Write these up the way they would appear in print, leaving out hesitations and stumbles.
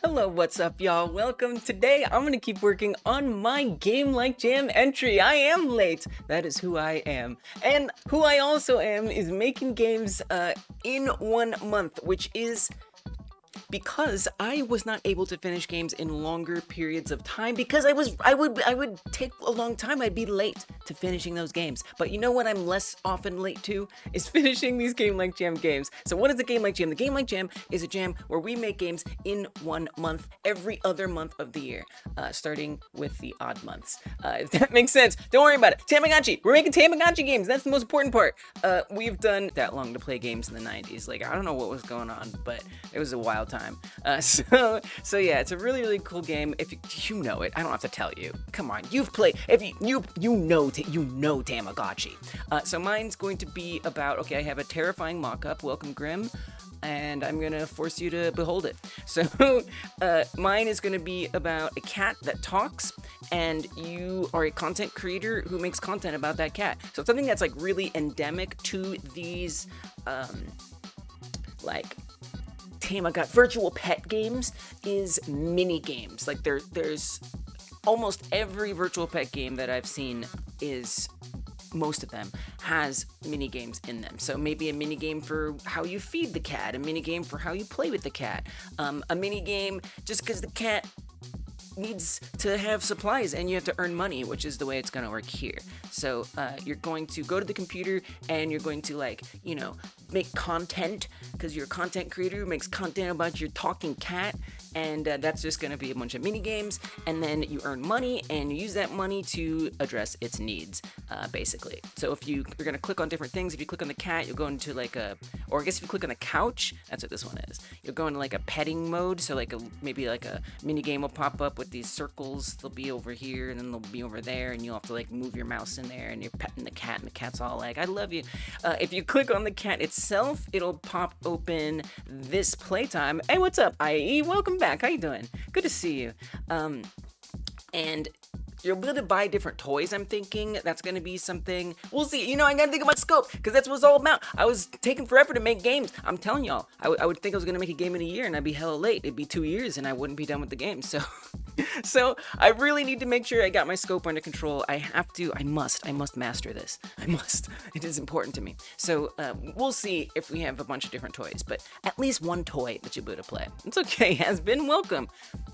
Hello, what's up, y'all? Welcome. Today, I'm gonna keep working on my Game Like Jam entry. I am late. That is who I am. And who I also am is making games in 1 month, which is because I was not able to finish games in longer periods of time because I would take a long time. I'd be late to finishing those games. But you know what I'm less often late to is finishing these Game Like Jam games. So what is a Game Like Jam? The Game Like Jam is a jam where we make games in 1 month every other month of the year, starting with the odd months. If that makes sense. Don't worry about it. Tamagotchi. We're making Tamagotchi games. That's the most important part. We've done that long to play games in the 90s. Like, I don't know what was going on, but it was a wild time. So yeah, it's a really cool game. If you know it, I don't have to tell you. Come on, you've played. If you know Tamagotchi. So mine's going to be about. Okay, I have a terrifying mock-up. Welcome, Grim. And I'm gonna force you to behold it. So mine is gonna be about a cat that talks, and you are a content creator who makes content about that cat. So something that's like really endemic to these like Tamagotchi virtual pet games is mini games. Like there's almost every virtual pet game that I've seen is. Most of them has mini games in them. So maybe a mini game for how you feed the cat, a mini game for how you play with the cat, a mini game just because the cat needs to have supplies and you have to earn money, which is the way it's going to work here. So you're going to go to the computer and you're going to, like, you know, make content because you're a content creator who makes content about your talking cat, and that's just going to be a bunch of mini games, and then you earn money and you use that money to address its needs, basically. So if you're going to click on different things, if you click on the cat, you'll go into like or I guess if you click on the couch, that's what this one is. You'll go into like a petting mode, so like maybe like a mini game will pop up with these circles. They'll be over here and then they'll be over there, and you'll have to like move your mouse in there, and you're petting the cat, and the cat's all like, I love you. If you click on the cat itself, it'll pop open this playtime. Hey, what's up, IE? Welcome back. How you doing? Good to see you. And you're able to buy different toys. I'm thinking that's going to be something. We'll see. You know, I got to think about scope because that's what it's all about. I was taking forever to make games. I'm telling y'all, I would think I was going to make a game in a year and I'd be hella late. It'd be 2 years and I wouldn't be done with the game. So I really need to make sure I got my scope under control. I must master this. I must. It is important to me. So we'll see if we have a bunch of different toys, but at least one toy that you'll be able to play. It's okay. Has been welcome.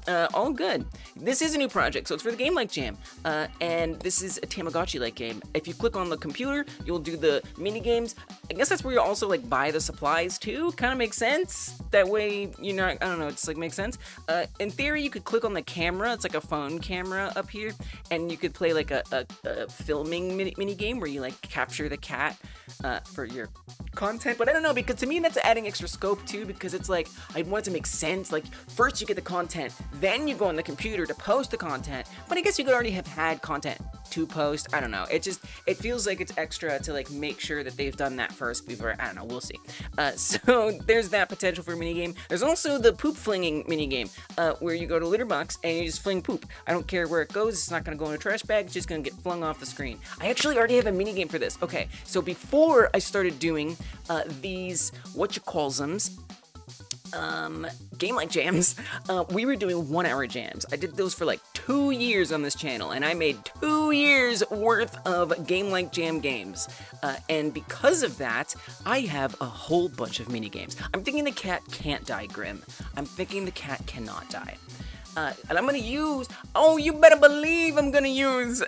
All good. This is a new project, so it's for the Game Like Jam. And this is a Tamagotchi-like game. If you click on the computer, you'll do the mini games. I guess that's where you also like buy the supplies too. Kind of makes sense. That way, you're not. I don't know. It's like makes sense. In theory, you could click on the camera. It's like a phone camera up here, and you could play like a filming mini game where you like capture the cat for your content. But I don't know, because to me that's adding extra scope too, because it's like I want it to make sense. Like first you get the content, then you go on the computer to post the content. But I guess you could already have had content to post. I don't know. It feels like it's extra to like make sure that they've done that first before. I don't know. We'll see. So there's that potential for a mini game. There's also the poop flinging mini game, where you go to litter box and you just fling poop. I don't care where it goes. It's not going to go in a trash bag. It's just going to get flung off the screen. I actually already have a mini game for this. Okay. So before I started doing these Game Like Jams, we were doing 1 hour jams. I did those for like 2 years on this channel, and I made 2 years worth of Game Like Jam games. And because of that, I have a whole bunch of mini games. I'm thinking the cat can't die, Grim. I'm thinking the cat cannot die. And I'm gonna use, you better believe I'm gonna use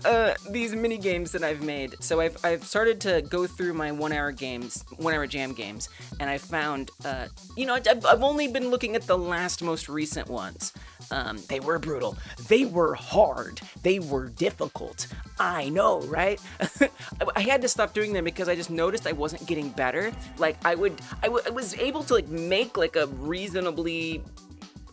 these mini games that I've made. So I've started to go through my 1 hour jam games, and I found, I've only been looking at the most recent ones. They were brutal. They were hard. They were difficult. I know, right? I had to stop doing them because I just noticed I wasn't getting better. Like I was able to like make like a reasonably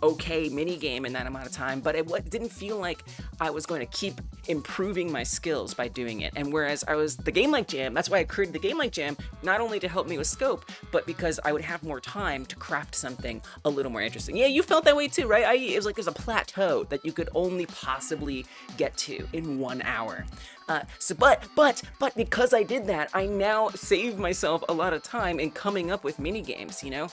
okay mini game in that amount of time, but it didn't feel like I was going to keep improving my skills by doing it. And whereas the Game Like Jam, that's why I created the Game Like Jam, not only to help me with scope, but because I would have more time to craft something a little more interesting. Yeah, you felt that way too, right? It was like there's a plateau that you could only possibly get to in 1 hour. But because I did that, I now save myself a lot of time in coming up with mini games, you know?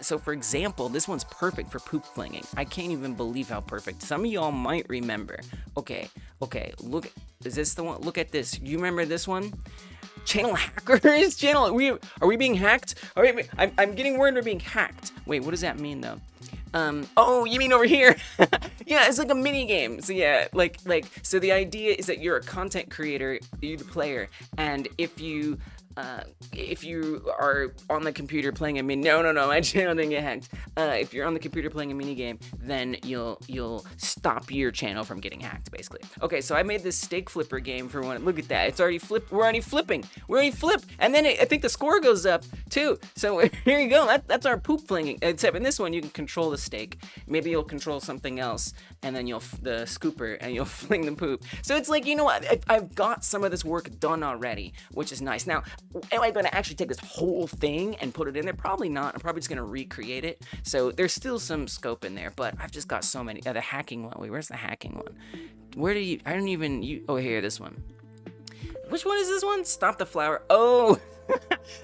So for example, this one's perfect for poop flinging. I can't even believe how perfect. Some of y'all might remember. Okay, look, is this the one? Look at this. You remember this one? Channel hackers? Are we being hacked? All right, I'm getting worried we're being hacked. Wait, what does that mean though? Oh, you mean over here? Yeah, it's like a mini game. So yeah, so the idea is that you're a content creator, you're the player, and if you are on the computer playing a mini, no, my channel didn't get hacked. If you're on the computer playing a mini game, then you'll stop your channel from getting hacked, basically. Okay, so I made this steak flipper game for one. Look at that, it's already flipped. We're already flipping. And then I think the score goes up too. So here you go. That's our poop flinging. Except in this one, you can control the steak. Maybe you'll control something else, and then the scooper, and you'll fling the poop. So it's like, you know what? I've got some of this work done already, which is nice. Now, am I going to actually take this whole thing and put it in there? Probably not. I'm probably just going to recreate it. So there's still some scope in there, but I've just got so many. The hacking one. Wait, where's the hacking one? Oh, here, this one. Which one is this one? Stop the flower. Oh,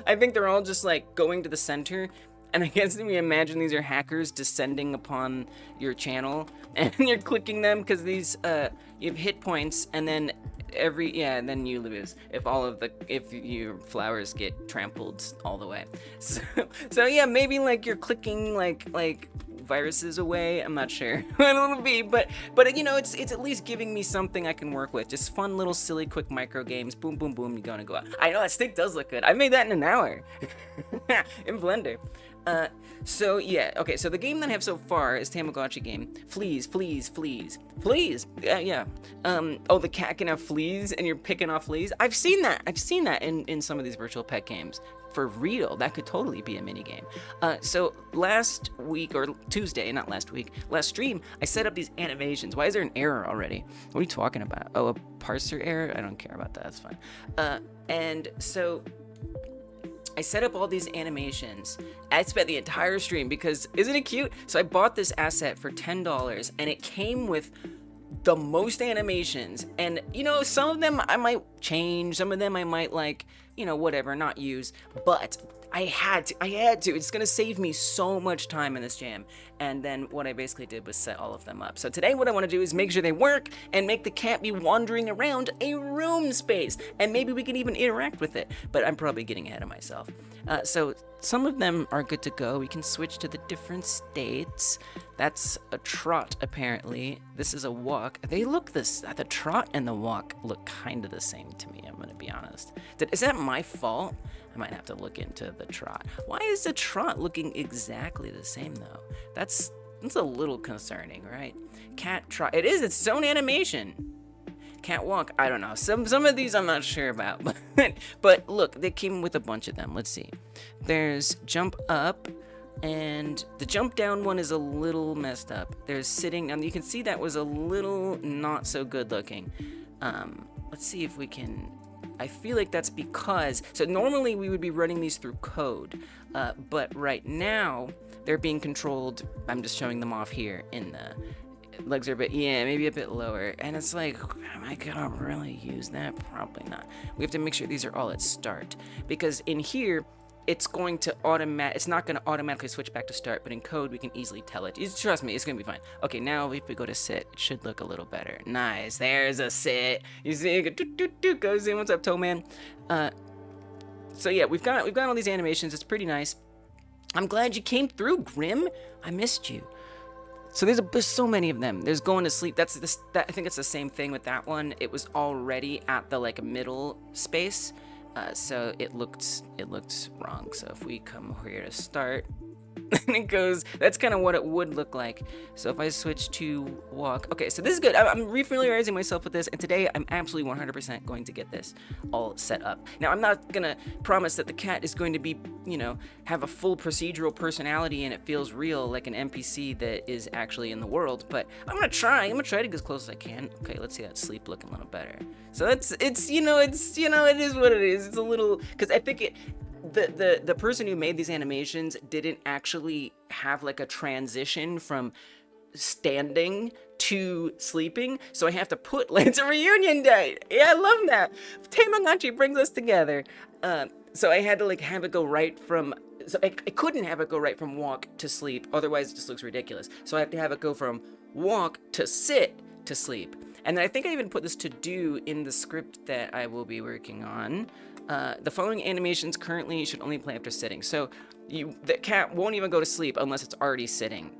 I think they're all just like going to the center. And I guess we imagine these are hackers descending upon your channel, and you're clicking them because these, you have hit points, and then and then you lose if your flowers get trampled all the way. So yeah, maybe like you're clicking like viruses away. I'm not sure what it'll be, but you know, it's at least giving me something I can work with. Just fun little silly quick micro games. Boom, boom, boom. You're gonna go out. I know that steak does look good. I made that in an hour in Blender. So yeah, okay, so the game that I have so far is Tamagotchi game. Fleas. Yeah. Oh, the cat can have fleas and you're picking off fleas. I've seen that in some of these virtual pet games. For real, that could totally be a mini game. So last week, or Tuesday, not last week, last stream, I set up these animations. Why is there an error already? What are you talking about? Oh, a parser error? I don't care about that, that's fine. And so I set up all these animations. I spent the entire stream because, isn't it cute? So I bought this asset for $10 and it came with the most animations. And, you know, some of them I might change, some of them I might like, you know, whatever, not use, but I had to. It's gonna save me so much time in this jam. And then what I basically did was set all of them up. So today what I want to do is make sure they work and make the cat be wandering around a room space. And maybe we can even interact with it. But I'm probably getting ahead of myself. So some of them are good to go. We can switch to the different states. That's a trot, apparently. This is a walk. They look the trot and the walk look kind of the same to me, I'm gonna be honest. Is that my fault? I might have to look into the trot. Why is the trot looking exactly the same though? That's a little concerning, right? Cat trot, it is its own animation. Cat walk, I don't know. Some of these I'm not sure about, but look, they came with a bunch of them. Let's see. There's jump up, and the jump down one is a little messed up. There's sitting, and you can see that was a little not so good looking. Let's see if we can. I feel like that's because, so normally we would be running these through code, but right now they're being controlled. I'm just showing them off here in the legs are a bit, yeah, maybe a bit lower. And it's like, am I gonna really use that? Probably not. We have to make sure these are all at start, because in here, it's going to it's not gonna automatically switch back to start, but in code, we can easily tell it. Trust me, it's gonna be fine. Okay, now if we go to sit, it should look a little better. Nice, there's a sit. You see, it goes in. What's up, toe man? So yeah, we've got all these animations. It's pretty nice. I'm glad you came through, Grim. I missed you. So there's so many of them. There's going to sleep. I think it's the same thing with that one. It was already at the like middle space, so it looked wrong. So if we come here to start, and it goes, that's kind of what it would look like. So if I switch to walk, okay, so this is good. I'm refamiliarizing myself with this, and today I'm absolutely 100% going to get this all set up. Now, I'm not gonna promise that the cat is going to be, you know, have a full procedural personality and it feels real like an NPC that is actually in the world, but I'm gonna try to get as close as I can. Okay, let's see that sleep looking a little better. So it is what it is. It's a little, because I think the person who made these animations didn't actually have like a transition from standing to sleeping, so I have to put, like, it's a reunion day. Yeah, I love that. Tamagotchi brings us together. So I had to like have it go right from, so I couldn't have it go right from walk to sleep, otherwise it just looks ridiculous. So I have to have it go from walk to sit to sleep. And then I think I even put this to do in the script that I will be working on. The following animations currently should only play after sitting. So the cat won't even go to sleep unless it's already sitting.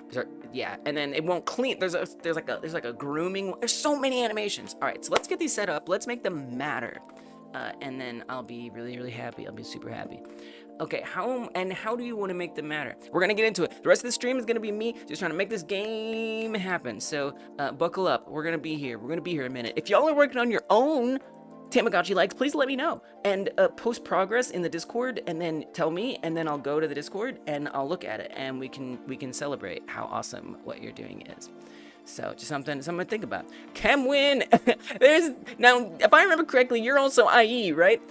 Yeah, and then it won't clean. There's like a grooming. There's so many animations. All right, so let's get these set up. Let's make them matter, and then I'll be really happy. I'll be super happy. Okay, how do you want to make them matter? We're gonna get into it. The rest of the stream is gonna be me just trying to make this game happen. So buckle up. We're gonna be here. We're gonna be here a minute. If y'all are working on your own Tamagotchi likes, please let me know and post progress in the Discord, and then tell me, and then I'll go to the Discord and I'll look at it, and we can celebrate how awesome what you're doing is. So just something to think about. Camwin, now if I remember correctly, you're also IE, right?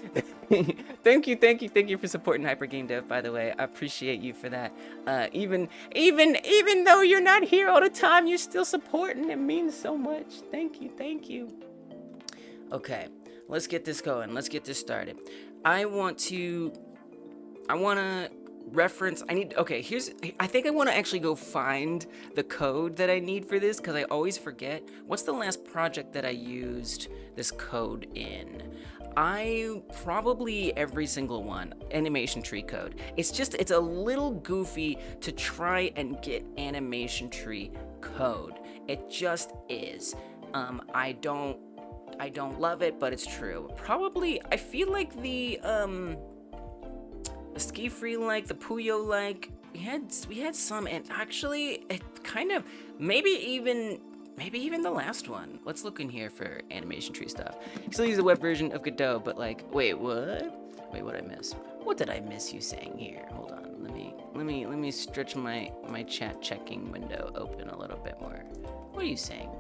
Thank you for supporting Hyper Game Dev. By the way, I appreciate you for that. Even though you're not here all the time, you're still supporting. It means so much. Thank you. Okay. Let's get this going. Let's get this started. I want to reference, I think I want to actually go find the code that I need for this, because I always forget. What's the last project that I used this code in? Probably every single one, animation tree code. It's a little goofy to try and get animation tree code. It just is. I don't love it, but it's true. Probably, I feel like the Ski Free like, the Puyo like, we had some, and actually, it kind of, maybe even the last one. Let's look in here for animation tree stuff. You still use the web version of Godot, but like, wait, what? Wait, what did I miss? What did I miss you saying here? Hold on, let me stretch my chat checking window open a little bit more. What are you saying?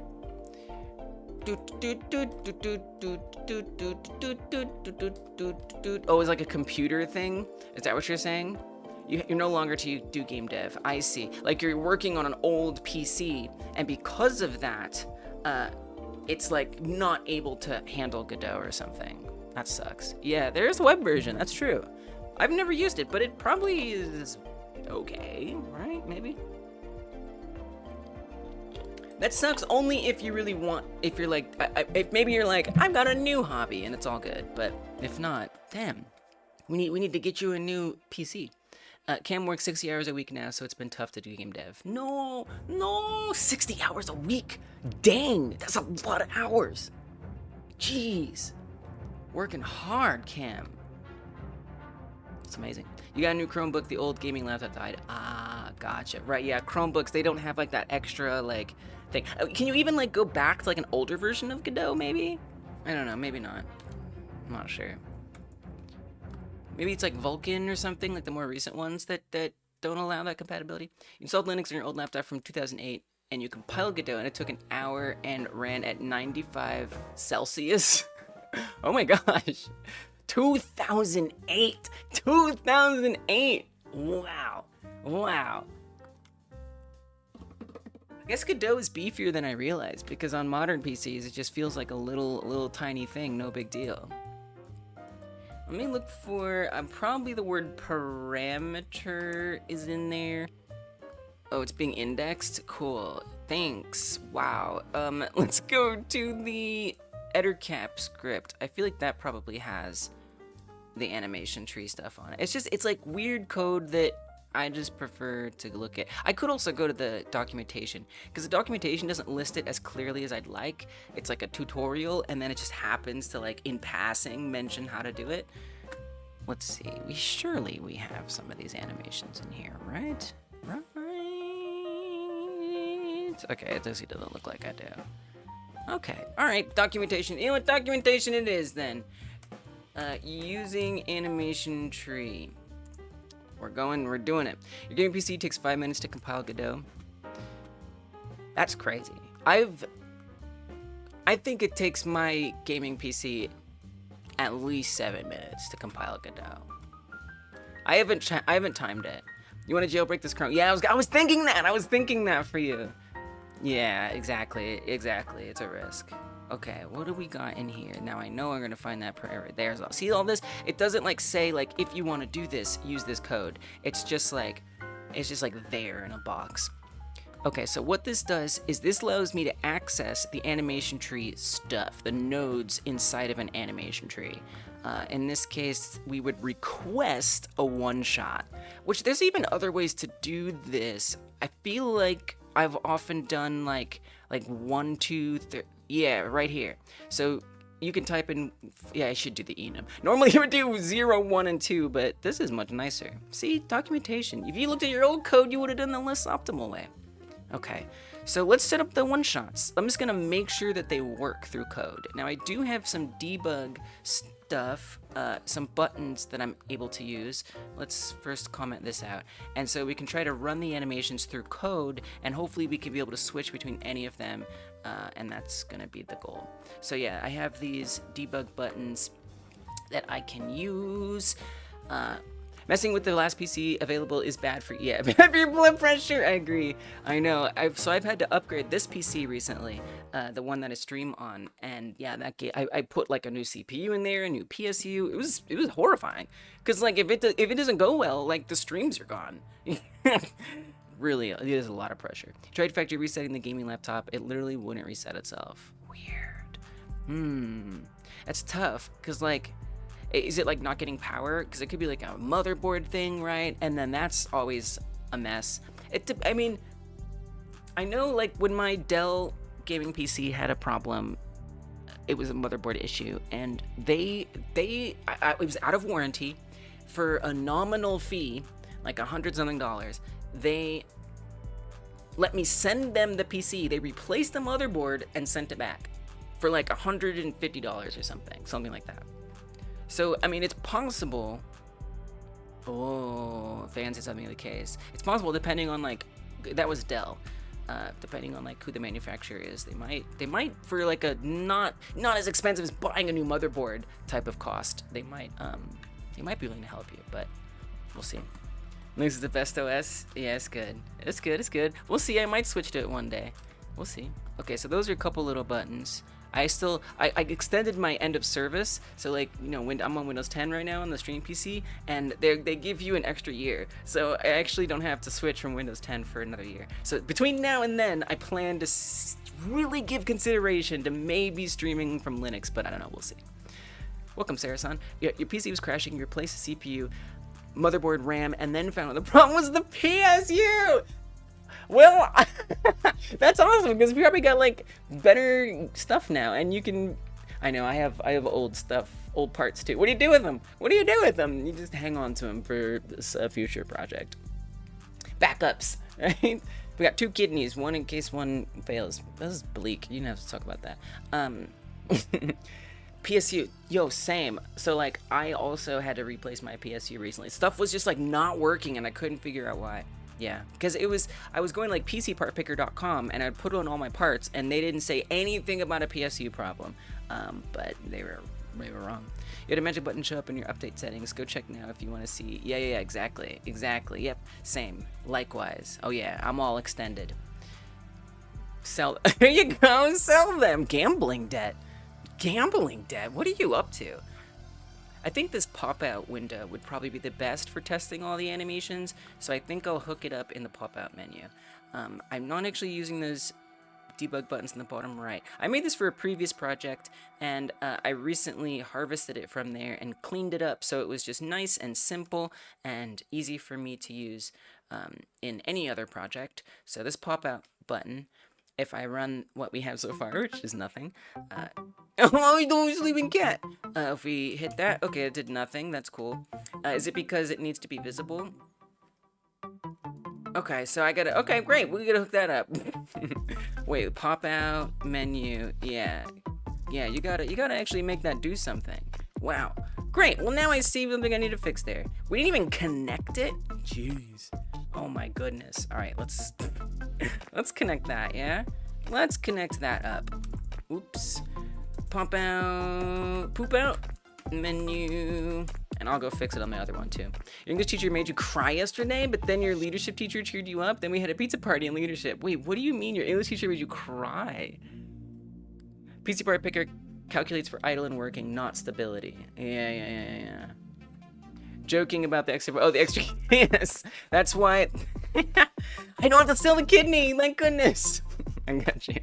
Oh, it's like a computer thing? Is that what you're saying? You're no longer to do game dev. I see. Like you're working on an old PC, and because of that, it's like not able to handle Godot or something. That sucks. Yeah, there's a web version. That's true. I've never used it, but it probably is okay, right? Maybe. That sucks only if you really want, if you're like, if maybe you're like, I've got a new hobby and it's all good, but if not, damn, we need to get you a new PC. Cam works 60 hours a week now, so it's been tough to do game dev. No, 60 hours a week. Dang, that's a lot of hours. Jeez, working hard, Cam. It's amazing. You got a new Chromebook, the old gaming laptop died. Ah, gotcha. Right, yeah, Chromebooks, they don't have like that extra like thing. Can you even like go back to like an older version of Godot maybe? I don't know, maybe not. I'm not sure. Maybe it's like Vulkan or something, like the more recent ones that don't allow that compatibility. You installed Linux on your old laptop from 2008, and you compiled Godot, and it took an hour and ran at 95 Celsius. Oh my gosh. 2008! 2008! Wow. I guess Godot is beefier than I realized, because on modern PCs it just feels like a little tiny thing, no big deal. Let me look for, probably the word parameter is in there. Oh, it's being indexed? Cool. Thanks. Wow. Let's go to the ettercap script. I feel like that probably has the animation tree stuff on it. It's like weird code that I just prefer to look at. I could also go to the documentation, because the documentation doesn't list it as clearly as I'd like. It's like a tutorial, and then it just happens to, like, in passing, mention how to do it. Let's see. Surely we have some of these animations in here, right? Right. Okay, it doesn't look like I do. Okay, alright, documentation. You know what documentation it is then? Using animation tree. We're doing it. Your gaming PC takes 5 minutes to compile Godot. That's crazy. I think it takes my gaming PC at least 7 minutes to compile Godot. I haven't timed it. You want to jailbreak this Chrome? Yeah, I was thinking that. I was thinking that for you. Yeah, exactly. It's a risk. Okay, what do we got in here? Now I know I'm gonna find that error. There's all. See all this? It doesn't like say like if you want to do this, use this code. It's just like there in a box. Okay, so what this does is this allows me to access the animation tree stuff, the nodes inside of an animation tree. In this case, we would request a one-shot, which there's even other ways to do this. I feel like I've often done like 1, 2, 3. Yeah, right here. So you can type in, yeah, I should do the enum. Normally you would do 0, 1, and 2, but this is much nicer. See, documentation. If you looked at your old code, you would have done the less optimal way. Okay, so let's set up the one-shots. I'm just gonna make sure that they work through code. Now I do have some debug stuff, some buttons that I'm able to use. Let's first comment this out. And so we can try to run the animations through code, and hopefully we can be able to switch between any of them, and that's gonna be the goal. So yeah, I have these debug buttons that I can use. Messing with the last PC available is bad for bad for your blood pressure. I agree. I know. I've had to upgrade this PC recently, the one that I stream on, and yeah, I put like a new CPU in there, a new PSU. It was horrifying, cause like if it doesn't go well, like the streams are gone. Really, it is a lot of pressure. Tried factory resetting the gaming laptop. It literally wouldn't reset itself. Weird. That's tough, cause like. Is it like not getting power? Because it could be like a motherboard thing, right? And then that's always a mess. I mean, I know like when my Dell gaming PC had a problem, it was a motherboard issue, and it was out of warranty for a nominal fee, like $100-something. They let me send them the PC. They replaced the motherboard and sent it back for like $150 or something like that. So, I mean, it's possible. Oh, fans is something the case. It's possible depending on like, that was Dell. Depending on like who the manufacturer is, they might for like a not as expensive as buying a new motherboard type of cost. They might be willing to help you, but we'll see. Linux is the best OS. Yeah, it's good. It's good. We'll see. I might switch to it one day. We'll see. Okay, so those are a couple little buttons. I extended my end of service, so like, you know, I'm on Windows 10 right now on the streaming PC, and they give you an extra year, so I actually don't have to switch from Windows 10 for another year. So between now and then, I plan to really give consideration to maybe streaming from Linux, but I don't know, we'll see. Welcome, Sarah-san. Your PC was crashing, you replaced the CPU, motherboard, RAM, and then found out the problem was the PSU! Well, that's awesome, because we probably got like better stuff now, and you can. I know I have old stuff, old parts too. What do you do with them? You just hang on to them for a future project. Backups, right? We got 2 kidneys, one in case one fails. This is bleak. You didn't have to talk about that. PSU, yo, same. So like, I also had to replace my PSU recently. Stuff was just like not working, and I couldn't figure out why. Yeah, because I was going like PCPartPicker.com, and I'd put on all my parts, and they didn't say anything about a PSU problem, but they were wrong. You had a magic button show up in your update settings. Go check now if you want to see. Yeah, exactly. Yep, same. Likewise. Oh yeah, I'm all extended. Sell. There you go. Sell them. Gambling debt. What are you up to? I think this pop-out window would probably be the best for testing all the animations, so I think I'll hook it up in the pop-out menu. I'm not actually using those debug buttons in the bottom right. I made this for a previous project, and I recently harvested it from there and cleaned it up so it was just nice and simple and easy for me to use in any other project. So this pop-out button, if I run what we have so far, which is nothing, oh, don't sleeping cat. If we hit that, okay, it did nothing. That's cool. Is it because it needs to be visible? Okay, so I gotta, okay, great, we gotta hook that up. Wait, pop out, menu, yeah. Yeah, you gotta actually make that do something. Wow, great, well now I see something I need to fix there. We didn't even connect it? Jeez. Oh my goodness. All right, let's connect that, yeah? Let's connect that up. Oops. Pop out, poop out, menu, and I'll go fix it on my other one too. Your English teacher made you cry yesterday, but then your leadership teacher cheered you up. Then we had a pizza party in leadership. Wait, what do you mean your English teacher made you cry? PC part picker calculates for idle and working, not stability. Yeah. Joking about the extra, oh, the extra, yes, that's why, I don't have to sell the kidney, thank goodness. I got you.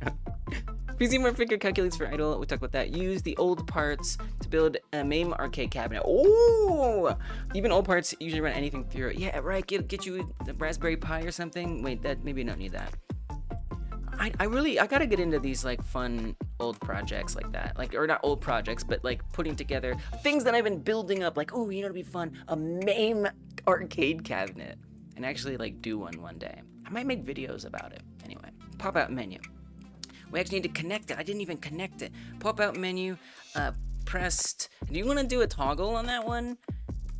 PC more figure calculates for idle. We talked about that. Use the old parts to build a MAME arcade cabinet. Oh, even old parts usually run anything through it. Yeah, right. Get you the Raspberry Pi or something. Wait, that maybe I don't need that. I gotta get into these like fun old projects like that, like, or not old projects, but like putting together things that I've been building up. Like, oh, you know, it'd be fun, a MAME arcade cabinet, and actually like do one day. I might make videos about it. Anyway, pop out menu. We actually need to connect it. I didn't even connect it. Pop out menu, pressed. Do you want to do a toggle on that one?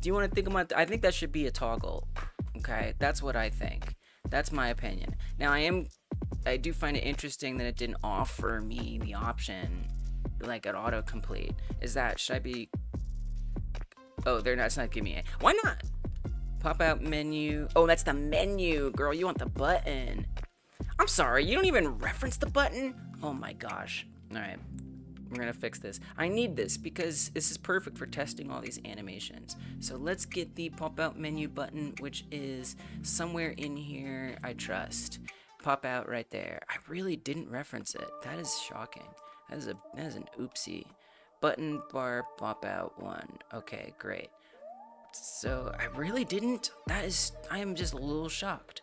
Do you want to think about? I think that should be a toggle. Okay, that's what I think. That's my opinion. Now I do find it interesting that it didn't offer me the option, like an autocomplete. Is that, should I be? Oh, it's not giving me it. Why not? Pop out menu. Oh, that's the menu, girl. You want the button. I'm sorry, you don't even reference the button? Oh my gosh. All right, we're gonna fix this. I need this because this is perfect for testing all these animations. So let's get the pop out menu button, which is somewhere in here, I trust. Pop out right there. I really didn't reference it. That is shocking. That is an oopsie. Button bar pop out 1. Okay, great. So I really didn't. I am just a little shocked.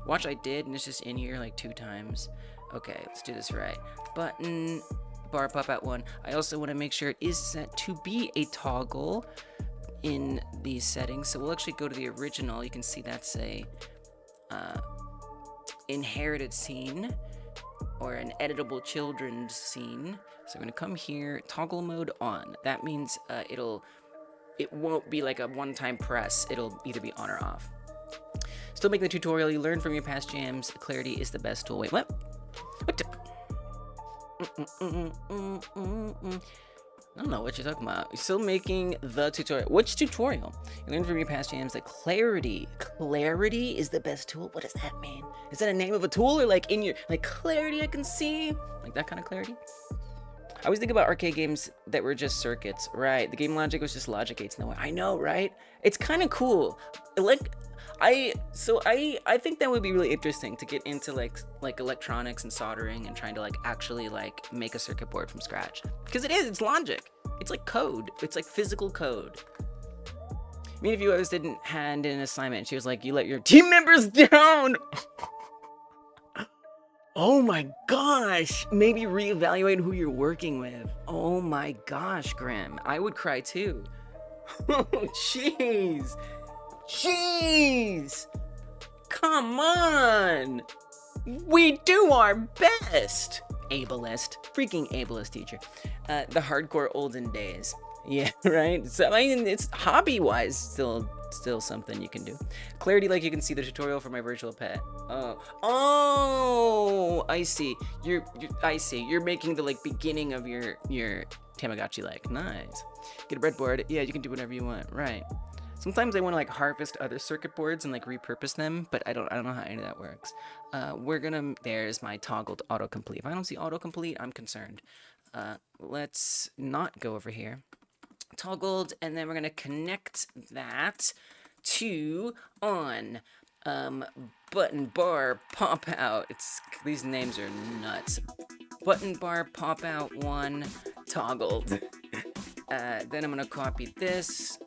Watch, I did, and it's just in here like 2 times. Okay, let's do this right. Button bar pop out 1. I also want to make sure it is set to be a toggle in these settings. So we'll actually go to the original. You can see that's a inherited scene or an editable children's scene. So I'm gonna come here, toggle mode on. That means it won't be like a one-time press. It'll either be on or off. Still making the tutorial. You learn from your past jams. Clarity is the best tool. Wait, what? What? I don't know what you're talking about. You're still making the tutorial. Which tutorial? You learn from your past jams that clarity is the best tool. What does that mean? Is that a name of a tool, or like in your, like, clarity I can see? Like that kind of clarity? I always think about arcade games that were just circuits, right? The game logic was just logic gates in the way. I know, right? It's kind of cool. Like, I think that would be really interesting to get into like electronics and soldering and trying to like actually like make a circuit board from scratch, because it's logic. It's like code. It's like physical code. I mean, if you always didn't hand in an assignment, she was like, you let your team members down. Oh my gosh, maybe reevaluate who you're working with. Oh my gosh, Grim, I would cry too. Oh jeez. Jeez! Come on! We do our best! Ableist. Freaking ableist teacher. The hardcore olden days. Yeah, right? So, I mean, it's hobby-wise still something you can do. Clarity, like you can see the tutorial for my virtual pet. Oh, I see. I see. You're making the, like, beginning of your tamagotchi-like. Nice. Get a breadboard. Yeah, you can do whatever you want. Right. Sometimes I want to like harvest other circuit boards and like repurpose them, but I don't know how any of that works. There's my toggled autocomplete. If I don't see autocomplete, I'm concerned. Let's not go over here. Toggled, and then we're gonna connect that to on. Button bar pop out. These names are nuts. Button bar pop out 1 toggled. Then I'm gonna copy this.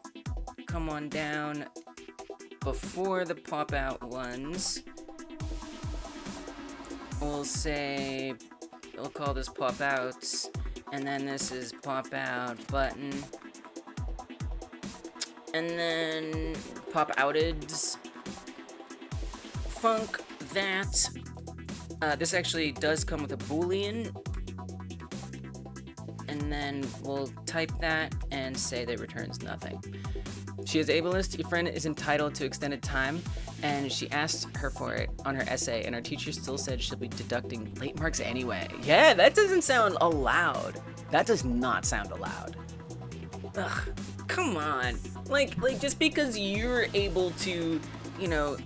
Come on down before the pop out ones. We'll call this pop outs, and then this is pop out button, and then pop outed funk that. This actually does come with a boolean, and then we'll type that and say that it returns nothing. She is ableist. Your friend is entitled to extended time, and she asked her for it on her essay, and our teacher still said she'll be deducting late marks anyway. Yeah, that doesn't sound allowed. That does not sound allowed. Ugh, come on. Like just because you're able to, you know,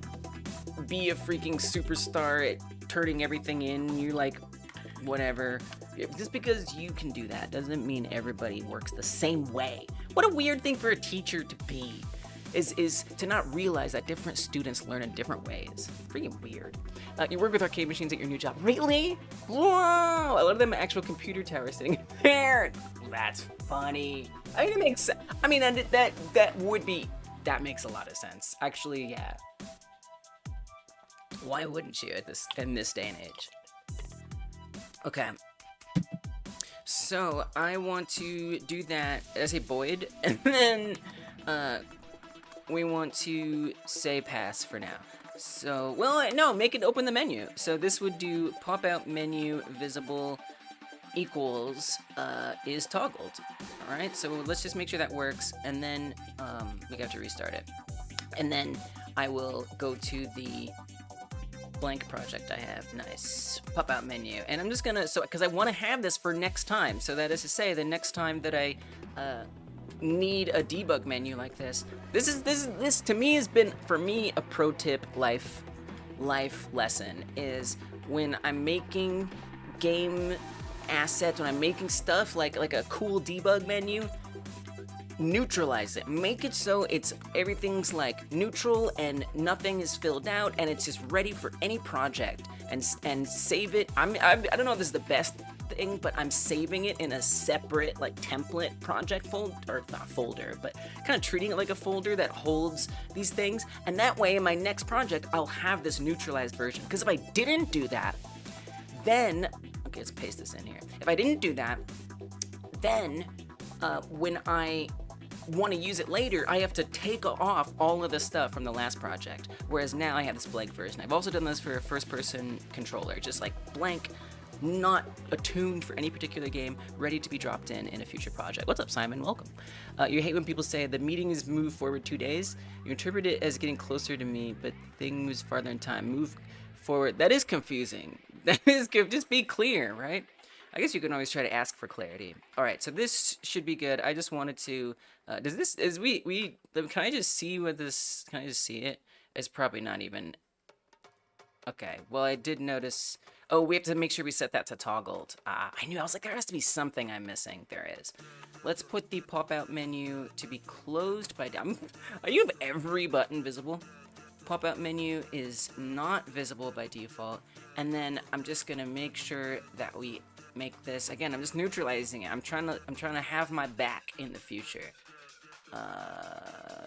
be a freaking superstar at turning everything in, you're like, whatever. Just because you can do that doesn't mean everybody works the same way. What a weird thing for a teacher to be, is to not realize that different students learn in different ways. Freaking weird. You work with arcade machines at your new job. Really? Whoa! A lot of them are actual computer towers sitting there. That's funny. I mean, it makes sense. I mean, that makes a lot of sense. Actually, yeah. Why wouldn't you in this day and age? Okay. So I want to do that as a void, and then we want to say pass for now. So, well, no, make it open the menu. So this would do pop out menu visible equals is toggled. All right, so let's just make sure that works, and then we have to restart it. And then I will go to the blank project I have. Nice. Pop out menu. And I'm just gonna, because I want to have this for next time. So that is to say, the next time that I need a debug menu like this. This to me has been, for me, a pro tip life lesson is when I'm making game assets, when I'm making stuff like a cool debug menu, neutralize it. Make it so everything's like neutral and nothing is filled out and it's just ready for any project, and save it. I don't know if this is the best thing, but I'm saving it in a separate like template project folder, or not folder, but kind of treating it like a folder that holds these things, and that way in my next project I'll have this neutralized version. Because if I didn't do that, then okay, let's paste this in here. If I didn't do that, then when I want to use it later, I have to take off all of the stuff from the last project, whereas now I have this blank version. I've also done this for a first-person controller, just like blank, not attuned for any particular game, ready to be dropped in a future project. What's up, Simon? Welcome. You hate when people say the meeting is moved forward 2 days. You interpret it as getting closer to me, but thing moves farther in time. Move forward. That is confusing. That is good. Just be clear, right? I guess you can always try to ask for clarity. All right, so this should be good. I just wanted to, can I just see what this, can I just see it? It's probably not even, okay, well, I did notice, oh, we have to make sure we set that to toggled. I knew, I was like, there has to be something I'm missing. There is. Let's put the pop-out menu to be closed by, you have every button visible? Pop-out menu is not visible by default, and then I'm just gonna make sure that we make this, again, I'm just neutralizing it. I'm trying to have my back in the future.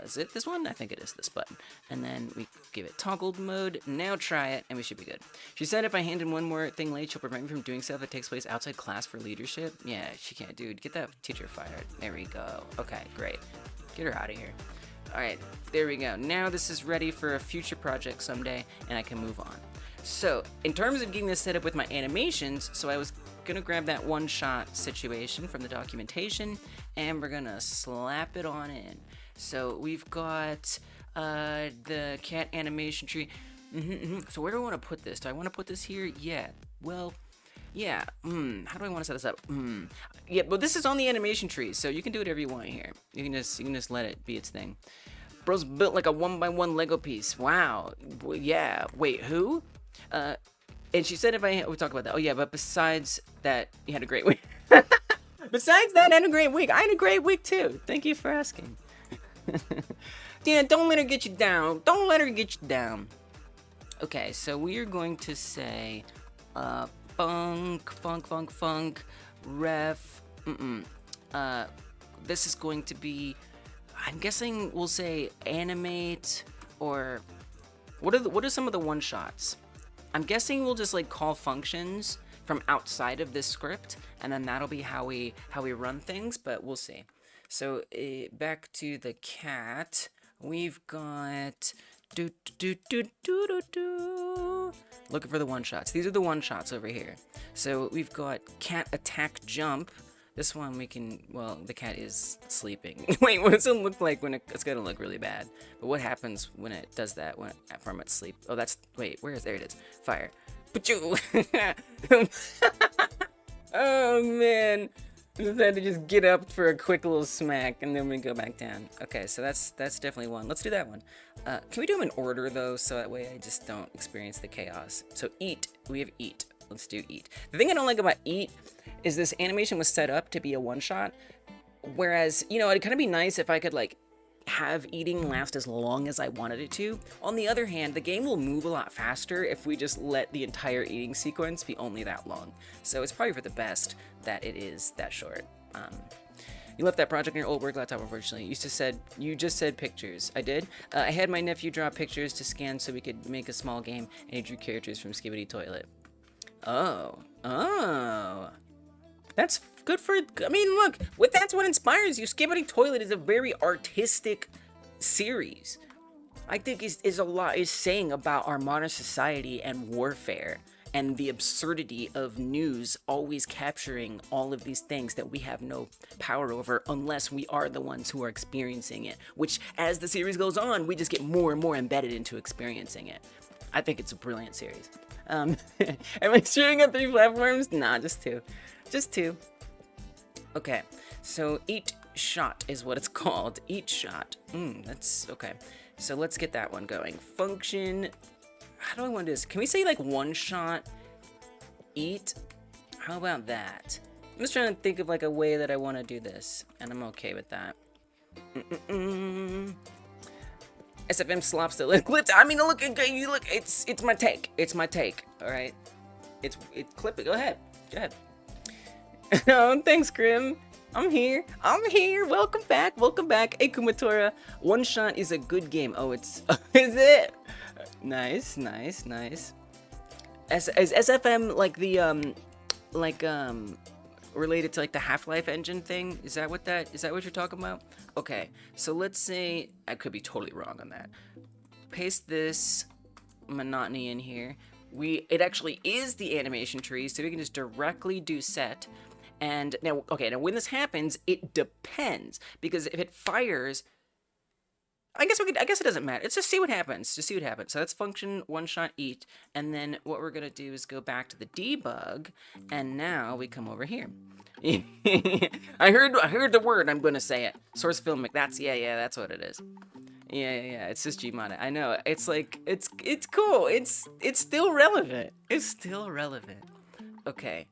Is it this one? I think it is this button. And then we give it toggled mode. Now try it, and we should be good. She said if I hand in one more thing late, she'll prevent me from doing stuff that takes place outside class for leadership. Yeah, she can't, dude. Get that teacher fired. There we go. Okay, great. Get her out of here. Alright, there we go. Now this is ready for a future project someday, and I can move on. So, in terms of getting this set up with my animations, so I was gonna grab that one-shot situation from the documentation, and we're gonna slap it on in. So we've got the cat animation tree. So where do I want to put this? Do I want to put this here? Yeah. Well, yeah. How do I want to set this up? Yeah, but this is on the animation tree, so you can do whatever you want here. You can just let it be its thing. Bro's built like a 1x1 Lego piece. Wow. Yeah. Wait, who? And she said if we'll talk about that. Oh yeah, but besides that, you had a great week. Besides that, I had a great week. I had a great week too. Thank you for asking. Yeah, don't let her get you down. Don't let her get you down. Okay, so we are going to say, funk, ref. This is going to be, I'm guessing we'll say animate, or what are some of the one shots? I'm guessing we'll just like call functions from outside of this script, and then that'll be how we run things, but we'll see. So back to the cat, we've got Do, do, do, do, do, do. Looking for the one-shots. These are the one-shots over here. So we've got cat attack jump. This one we can, well, the cat is sleeping. Wait, what does it look like when it's gonna look really bad? But what happens when it does that, from its sleep? Oh, that's, wait, there it is. Fire. Pachoo! Oh, man. Just had to just get up for a quick little smack, and then we go back down. Okay, so that's definitely one. Let's do that one. Can we do them in order, though, so that way I just don't experience the chaos? So eat. We have eat. Let's do eat. The thing I don't like about eat is this animation was set up to be a one-shot, whereas, you know, it'd kind of be nice if I could, like, have eating last as long as I wanted it to. On the other hand, the game will move a lot faster if we just let the entire eating sequence be only that long. So it's probably for the best that it is that short. You left that project on your old work laptop, unfortunately. You just said pictures. I did. I had my nephew draw pictures to scan so we could make a small game, and he drew characters from Skibbity Toilet. Oh. That's good for, I mean, look, that's what inspires you. Skibbity Toilet is a very artistic series. I think is saying about our modern society and warfare and the absurdity of news always capturing all of these things that we have no power over unless we are the ones who are experiencing it, which as the series goes on, we just get more and more embedded into experiencing it. I think it's a brilliant series. Am I streaming on 3 platforms? Nah, just 2. Just 2. Okay, so eat shot is what it's called. Eat shot. That's okay. So let's get that one going. Function. How do I want to do this? Can we say like one shot? Eat. How about that? I'm just trying to think of like a way that I want to do this, and I'm okay with that. SFM slops the clip. I mean, look, you look. It's my take. It's my take. All right. Clip it. Go ahead. Oh, thanks, Grim. I'm here. Welcome back. Hey, Kumatora. One shot is a good game. Oh, is it? Nice. Is SFM like the related to like the Half-Life engine thing? Is that what you're talking about? Okay, so let's say I could be totally wrong on that. Paste this monotony in here. It actually is the animation tree, so we can just directly do set. And now when this happens, it depends, because if it fires, I guess it doesn't matter. Let's just see what happens. So that's function one shot eat, and then what we're gonna do is go back to the debug, and now we come over here. I heard the word. I'm gonna say it. Source filmic. That's what it is. Yeah. It's just Gmod. I know. It's like it's cool. It's still relevant. Okay.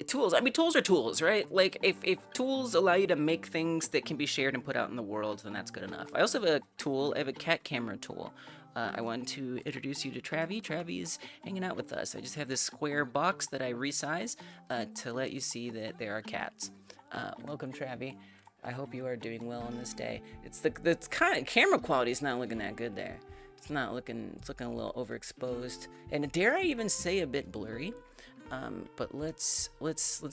Tools. I mean, tools are tools, right? Like, if tools allow you to make things that can be shared and put out in the world, then that's good enough. I also have a tool. I have a cat camera tool. I want to introduce you to Travi. Travi is hanging out with us. I just have this square box that I resize to let you see that there are cats. Welcome, Travi. I hope you are doing well on this day. It's kind of camera quality is not looking that good there. It's looking a little overexposed, and dare I even say a bit blurry. But let's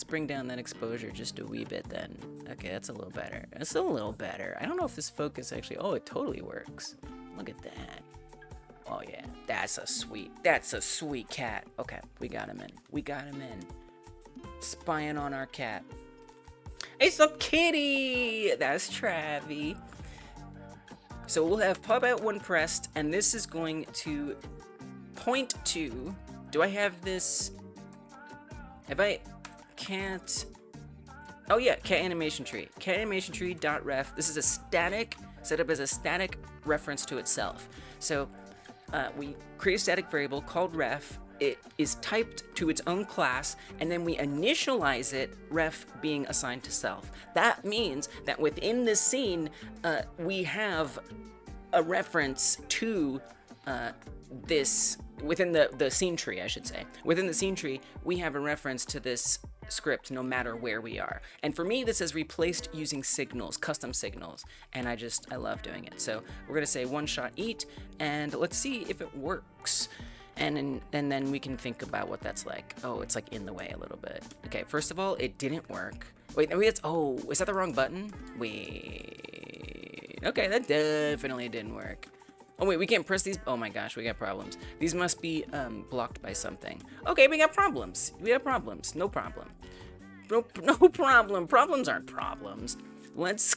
bring down that exposure just a wee bit then. Okay, that's a little better. I don't know if this focus actually, oh, it totally works. Look at that. Oh yeah, that's a sweet cat. Okay, we got him in. Spying on our cat. It's a kitty! That's Travi. So we'll have pop out one pressed, and this is going to point to, do I have this? Can't. Oh yeah, cat animation tree. Cat animation tree dot ref. This is a static, set up as a static reference to itself. So we create a static variable called ref. It is typed to its own class, and then we initialize it, ref being assigned to self. That means that within this scene, we have a reference to this. Within the scene tree, I should say. Within the scene tree, we have a reference to this script no matter where we are. And for me, this is replaced using signals, custom signals. And I love doing it. So we're gonna say one shot eat, and let's see if it works. And then we can think about what that's like. Oh, it's like in the way a little bit. Okay, first of all, it didn't work. Wait, is that the wrong button? Wait. Okay, that definitely didn't work. Oh wait, we can't press these. Oh my gosh, we got problems. These must be blocked by something. Okay, we got problems. We have problems. No problem. No problem. Problems aren't problems. Let's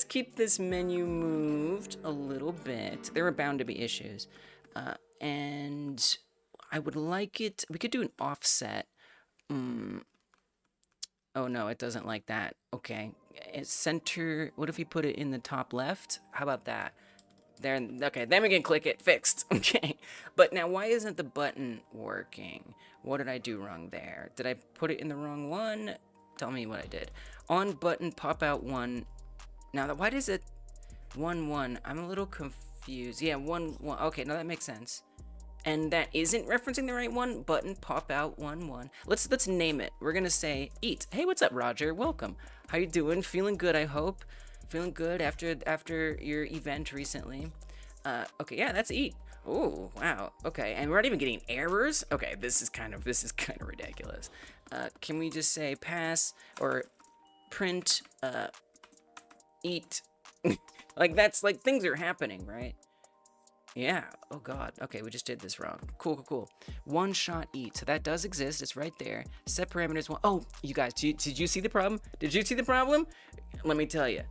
keep this menu moved a little bit. There are bound to be issues, and I would like it. We could do an offset. Oh no, it doesn't like that. Okay, center. What if we put it in the top left? How about that? There. Okay, then we can click it. Fixed. Okay, but now why isn't the button working? What did I do wrong there? Did I put it in the wrong one? Tell me what I did. On button, pop out 1. Now, why does it 1 1? I'm a little confused. Yeah, 1 1. Okay, now that makes sense. And that isn't referencing the right one. Button, pop out 1 1. Let's name it. We're gonna say eat. Hey, what's up, Roger? Welcome. How you doing? Feeling good, I hope. Feeling good after your event recently. Okay, yeah, that's eat. Oh, wow. Okay, and we're not even getting errors. Okay, this is kind of ridiculous. Can we just say pass or print eat? Like that's like things are happening, right? Yeah. Oh God. Okay, we just did this wrong. Cool. One shot eat. So that does exist. It's right there. Set parameters one. Oh, you guys, did you see the problem? Did you see the problem? Let me tell you.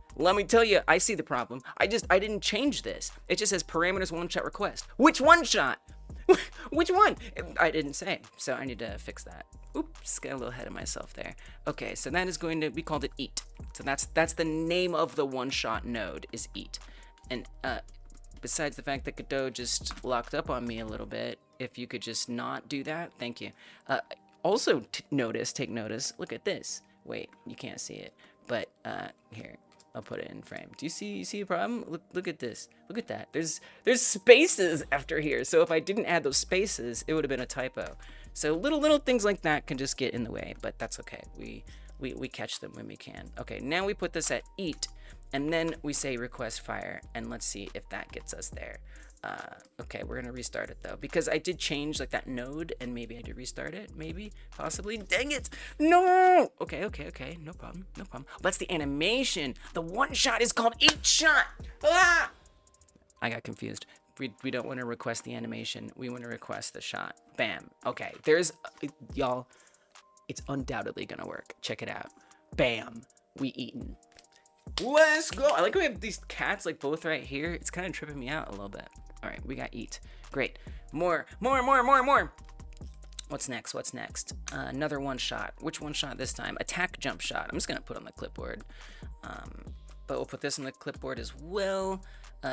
I see the problem. I didn't change this. It just says parameters one shot request. Which one shot? Which one? I didn't say. So I need to fix that. Oops, got a little ahead of myself there. Okay, so that is going to be called it eat. So that's the name of the one shot node is eat. And besides the fact that Godot just locked up on me a little bit, if you could just not do that, thank you. Also, take notice, look at this. Wait, you can't see it, but here, I'll put it in frame. Do you see a problem? Look at this. Look at that. There's spaces after here, so if I didn't add those spaces, it would have been a typo. So little things like that can just get in the way, but that's okay. We catch them when we can. Okay, now we put this at eat. And then we say request fire, and let's see if that gets us there. Okay, we're gonna restart it though, because I did change like that node, and maybe I did restart it, maybe, possibly. Dang it! No! Okay, no problem. That's the animation. The one shot is called eat shot. Ah! I got confused. We don't want to request the animation. We want to request the shot. Bam. Okay, y'all. It's undoubtedly gonna work. Check it out. Bam. We eaten. Let's go. I like how we have these cats like both right here. It's kind of tripping me out a little bit. All right, we got eat. Great. More. What's next? Another one shot. Which one shot this time? Attack jump shot. I'm just gonna put on the clipboard. But we'll put this on the clipboard as well.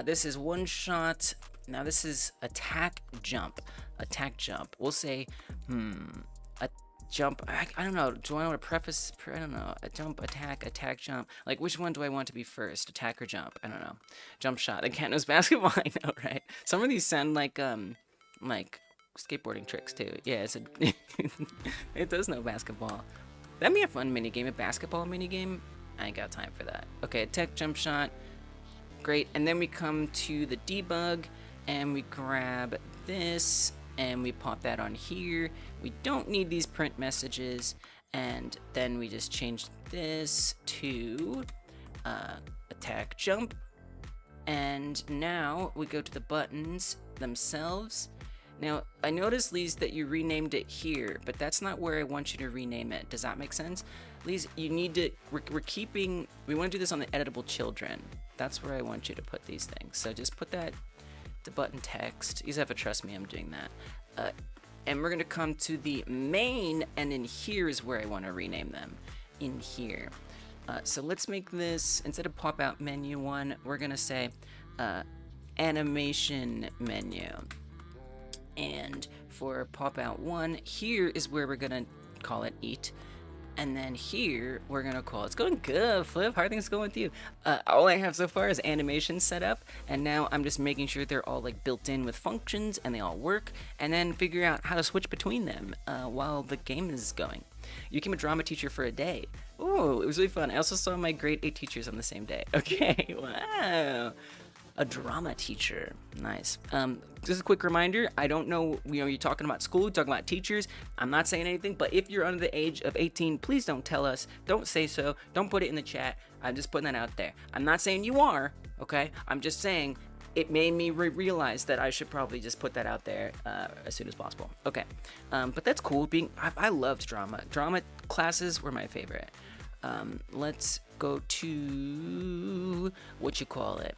This is one shot. Now this is attack jump. We'll say jump. I don't know. Do I want to preface? I don't know. A jump, attack, jump. Like, which one do I want to be first? Attack or jump? I don't know. Jump shot. The cat knows basketball. I know, right? Some of these sound like skateboarding tricks too. Yeah, it does know basketball. That'd be a fun mini game. A basketball mini game. I ain't got time for that. Okay, attack, jump shot. Great. And then we come to the debug, and we grab this. And we pop that on here. We don't need these print messages. And then we just change this to attack jump. And now we go to the buttons themselves. Now, I noticed, Lise, that you renamed it here, but that's not where I want you to rename it. Does that make sense? Lise, you need to, we want to do this on the editable children. That's where I want you to put these things. So just put that the button text. You just have to trust me, I'm doing that. And we're gonna come to the main, and in here is where I want to rename them. In here. So let's make this, instead of pop out menu 1, we're gonna say animation menu. And for pop out 1, here is where we're gonna call it eat. And then here, we're gonna call it's going good, Flip. How are things going with you? All I have so far is animation set up, and now I'm just making sure they're all like built in with functions and they all work, and then figure out how to switch between them while the game is going. You became a drama teacher for a day. Ooh, it was really fun. I also saw my grade 8 teachers on the same day. Okay, wow. A drama teacher. Nice. Just a quick reminder, I don't know, you're talking about school, you're talking about teachers. I'm not saying anything, but if you're under the age of 18, please don't tell us. Don't say so. Don't put it in the chat. I'm just putting that out there. I'm not saying you are, okay? I'm just saying it made me realize that I should probably just put that out there as soon as possible. Okay, but that's cool. I loved drama. Drama classes were my favorite. Let's go to what you call it.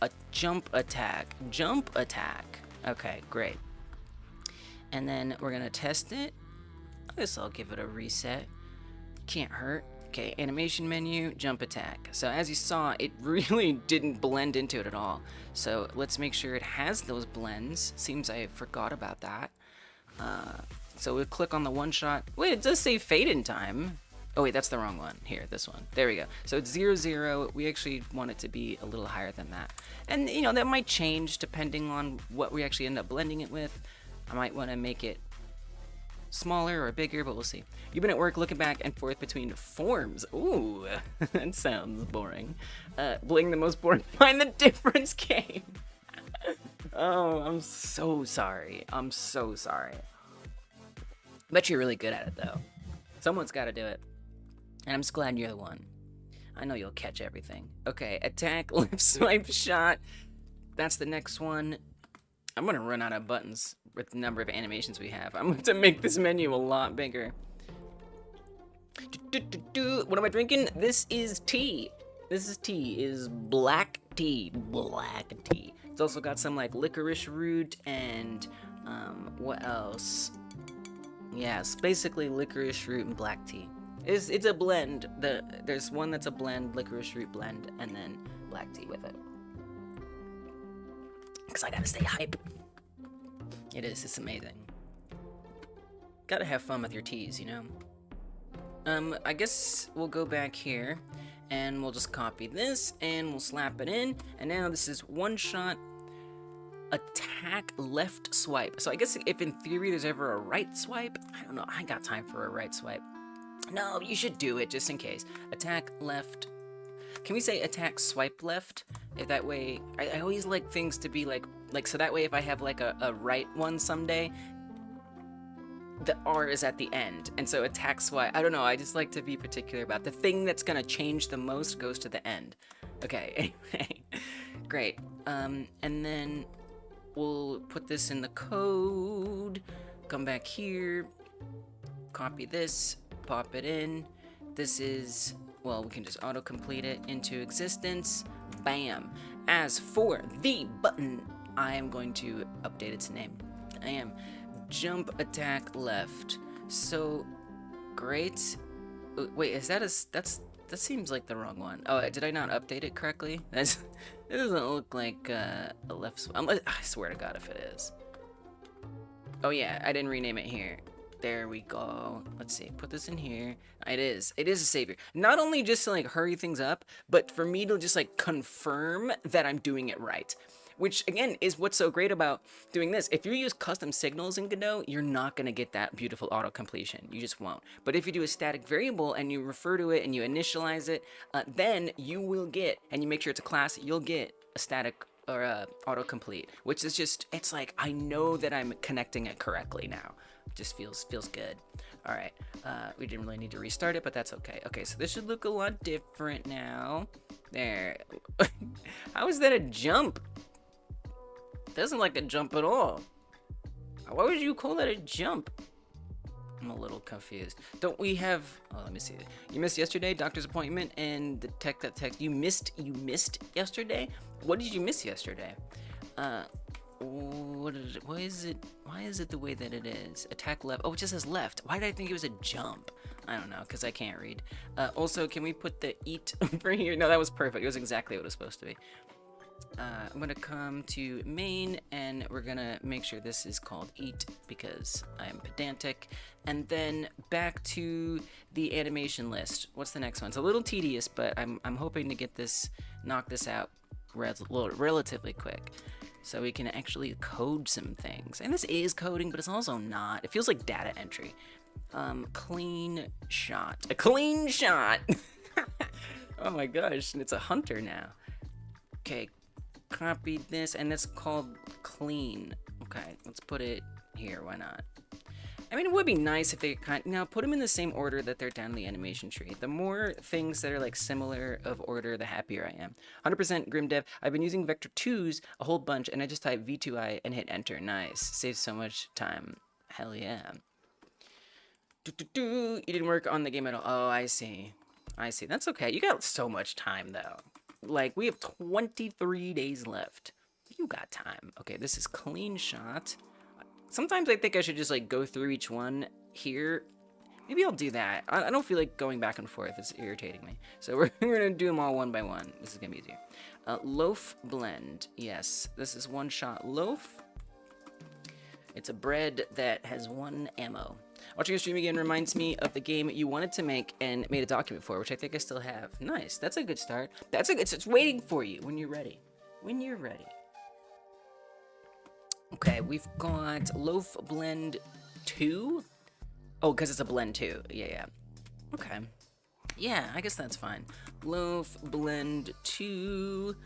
A jump attack. Jump attack. Okay, great. And then we're gonna test it. I guess I'll give it a reset. Can't hurt. Okay, animation menu, jump attack. So as you saw, it really didn't blend into it at all. So let's make sure it has those blends. Seems I forgot about that. So we'll click on the one shot. Wait, it does say fade in time. Oh wait, that's the wrong one. Here, this one. There we go. So it's 0, 0. We actually want it to be a little higher than that. And you know, that might change depending on what we actually end up blending it with. I might want to make it smaller or bigger, but we'll see. You've been at work looking back and forth between forms. Ooh, that sounds boring. Bling the most boring. Find the difference game. Oh, I'm so sorry. I'm so sorry. Bet you're really good at it, though. Someone's got to do it. And I'm just glad you're the one. I know you'll catch everything. Okay, attack, left swipe, shot. That's the next one. I'm going to run out of buttons with the number of animations we have. I'm going to make this menu a lot bigger. What am I drinking? This is tea. This is tea. Is black tea. Black tea. It's also got some like licorice root and what else? Yeah, it's basically licorice root and black tea. It's a blend. There's one that's a blend, licorice root blend, and then black tea with it. Because I gotta stay hype. It is. It's amazing. Gotta have fun with your teas, you know? I guess we'll go back here, and we'll just copy this, and we'll slap it in, and now this is one shot, attack, left swipe. So I guess if in theory there's ever a right swipe, I don't know, I ain't got time for a right swipe. No, you should do it, just in case. Attack, left. Can we say attack, swipe, left? If that way, I always like things to be like, so that way if I have like a right one someday, the R is at the end, and so attack swipe, I don't know, I just like to be particular about the thing that's gonna change the most goes to the end. Okay, anyway, great. And then we'll put this in the code, come back here, copy this, pop it in. This is, well, we can just auto-complete it into existence. Bam. As for the button, I am going to update its name. I am jump attack left. So great. Wait, is that that seems like the wrong one. Oh, did I not update it correctly? It doesn't look like a left. I swear to God if it is. Oh yeah, I didn't rename it here. There we go. Let's see, put this in here. It is a savior. Not only just to like hurry things up, but for me to just like confirm that I'm doing it right. Which again is what's so great about doing this. If you use custom signals in Godot, you're not gonna get that beautiful auto completion. You just won't. But if you do a static variable and you refer to it and you initialize it, then you will get, and you make sure it's a class, you'll get a static or a autocomplete, which is just, it's like, I know that I'm connecting it correctly now. It just feels good. All right, we didn't really need to restart it, but that's okay. Okay, so this should look a lot different now. There. How is that a jump? Doesn't like a jump at all. Why would you call that a jump? I'm a little confused. Don't we have, oh, let me see. You missed yesterday, doctor's appointment, and the tech that text. You missed yesterday? What did you miss yesterday? Why is it the way that it is? Attack left. Oh, it just says left. Why did I think it was a jump? I don't know, because I can't read. Also, can we put the eat over here? No, that was perfect. It was exactly what it was supposed to be. I'm gonna come to main, and we're gonna make sure this is called eat because I'm pedantic, and then back to the animation list. What's the next one? It's a little tedious, but I'm hoping to knock this out relatively quick, so we can actually code some things. And this is coding, but it's also not. It feels like data entry. Clean shot. A clean shot. Oh my gosh, it's a hunter now. Okay. Copy this, and it's called clean. Okay, let's put it here. Why not? I mean, it would be nice if they put them in the same order that they're down the animation tree. The more things that are like similar of order, the happier I am. 100% Grimdev. I've been using Vector 2s a whole bunch, and I just type V2I and hit enter. Nice. Saves so much time. Hell yeah. You didn't work on the game at all. Oh, I see. I see. That's okay. You got so much time, though. Like, we have 23 days left. You got time. Okay, this is clean shot. Sometimes I think I should just, like, go through each one here. Maybe I'll do that. I don't feel like going back and forth. It's irritating me. So we're going to do them all one by one. This is going to be easier. Loaf blend. Yes, this is one-shot loaf. It's a bread that has one ammo. Watching a stream again reminds me of the game you wanted to make and made a document for, which I think I still have. Nice. That's a good start. It's waiting for you when you're ready. When you're ready. Okay, we've got Loaf Blend 2. Oh, because it's a blend 2. Yeah. Okay. Yeah, I guess that's fine. Loaf Blend 2.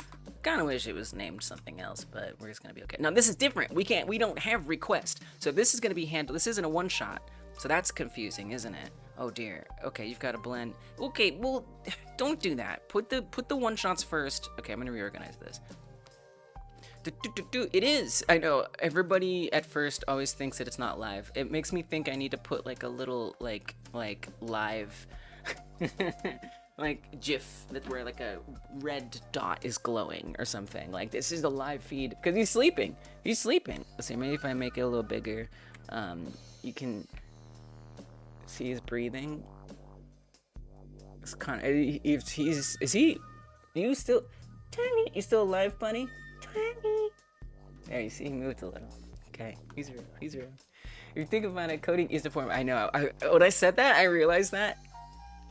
Kind of wish it was named something else, but we're just going to be okay. Now, this is different. We don't have request. So this is going to be handled. This isn't a one-shot. So that's confusing, isn't it? Oh, dear. Okay, you've got a blend. Okay, well, don't do that. Put the one-shots first. Okay, I'm going to reorganize this. It is. I know everybody at first always thinks that it's not live. It makes me think I need to put like a little like live like GIF that where like a red dot is glowing or something. Like this is the live feed because he's sleeping. He's sleeping. Let's see. Maybe if I make it a little bigger, you can see his breathing. It's kind of. Is he? You still? Tiny? You still alive, bunny? Tiny. There, you see, he moved a little. Okay, he's real. He's real. If you think about it, coding is the form. I know. When I said that, I realized that.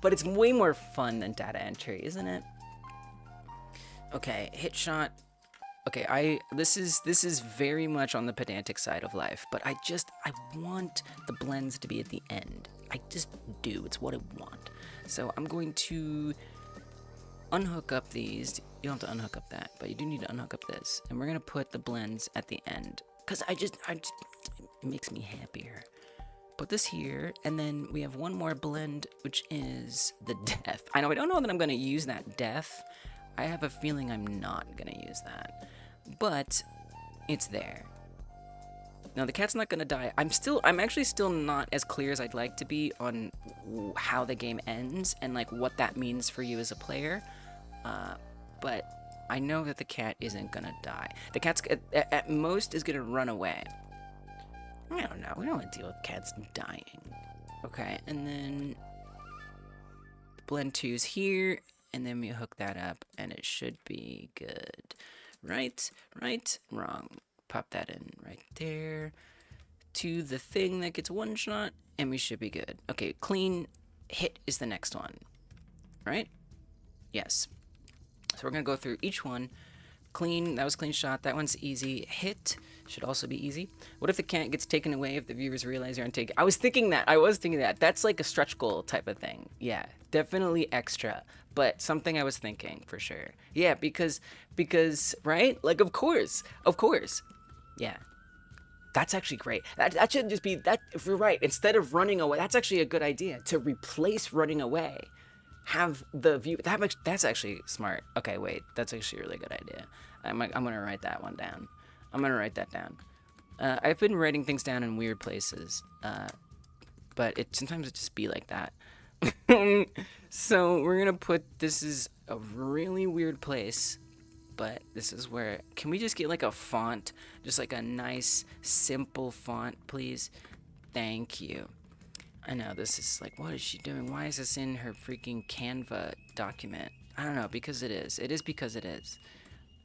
But it's way more fun than data entry, isn't it? Okay, hit shot. Okay, this is very much on the pedantic side of life, but I want the blends to be at the end. I just do. It's what I want. So I'm going to unhook up these. You don't have to unhook up that, but you do need to unhook up this. And we're going to put the blends at the end. Because it makes me happier. Put this here, and then we have one more blend, which is the death. I don't know that I'm going to use that death. I have a feeling I'm not going to use that. But it's there. Now, the cat's not going to die. I'm actually still not as clear as I'd like to be on how the game ends and, like, what that means for you as a player. But I know that the cat isn't gonna die. The cat's at most is gonna run away. I don't know. We don't want to deal with cats dying. Okay, and then blend 2's here, and then we hook that up, and it should be good. Right, wrong. Pop that in right there to the thing that gets one shot, and we should be good. Okay, clean hit is the next one, right? Yes. So we're going to go through each one. Clean, that was clean shot. That one's easy. Hit should also be easy. What if the cat gets taken away if the viewers realize you're on take? I was thinking that. That's like a stretch goal type of thing. Yeah, definitely extra. But something I was thinking for sure. Yeah, because, right? Like, of course. Yeah. That's actually great. That should just be, that. If you're right, instead of running away, that's actually a good idea to replace running away. Have the view that's actually smart. Okay, wait, that's actually a really good idea. I'm gonna write that one down. I'm gonna write that down. I've been writing things down in weird places, but sometimes it just be like that. So we're gonna put, this is a really weird place, but this is where, can we just get like a font, just like a nice simple font, please? Thank you. I know, this is like, what is she doing? Why is this in her freaking Canva document? I don't know, because it is. It is because it is.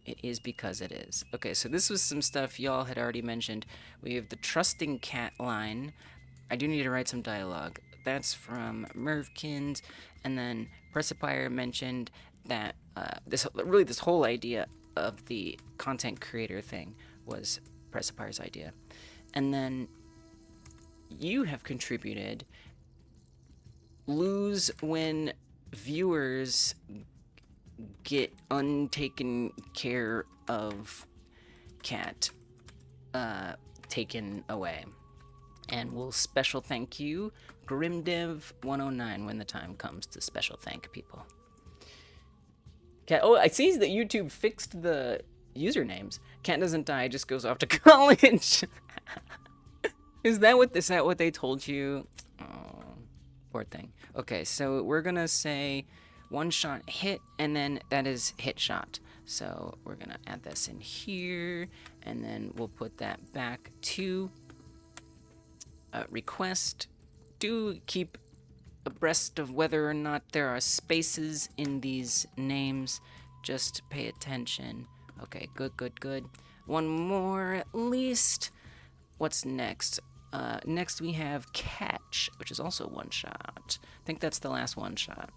It is because it is. Okay, so this was some stuff y'all had already mentioned. We have the trusting cat line. I do need to write some dialogue. That's from Mervkins. And then Precipier mentioned that this whole idea of the content creator thing was Precipier's idea. And then you have contributed lose when viewers get untaken care of cat taken away. And we'll special thank you, GrimDev109, when the time comes to special thank people. Cat, oh, I see that YouTube fixed the usernames. Cat doesn't die, just goes off to college. Is that what they told you? Oh, poor thing. Okay, so we're gonna say one shot hit, and then that is hit shot. So we're gonna add this in here, and then we'll put that back to request. Do keep abreast of whether or not there are spaces in these names. Just pay attention. Okay, good. One more at least. What's next? Next we have catch, which is also one shot. I think that's the last one shot.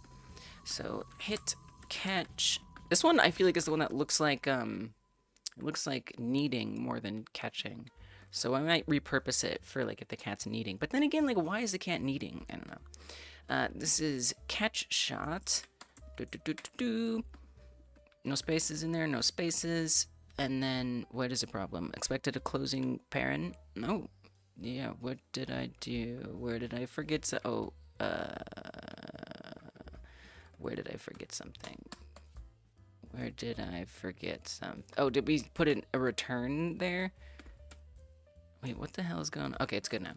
So hit catch. This one I feel like is the one that looks like kneading more than catching. So I might repurpose it for like if the cat's kneading. But then again, like why is the cat kneading? I don't know. This is catch shot. No spaces in there, no spaces. And then what is the problem? Expected a closing parent? No. Yeah, what did I do? Where did I forget where did I forget something? Where did I forget some? Oh, did we put in a return there? Wait, what the hell is going on? Okay, it's good now.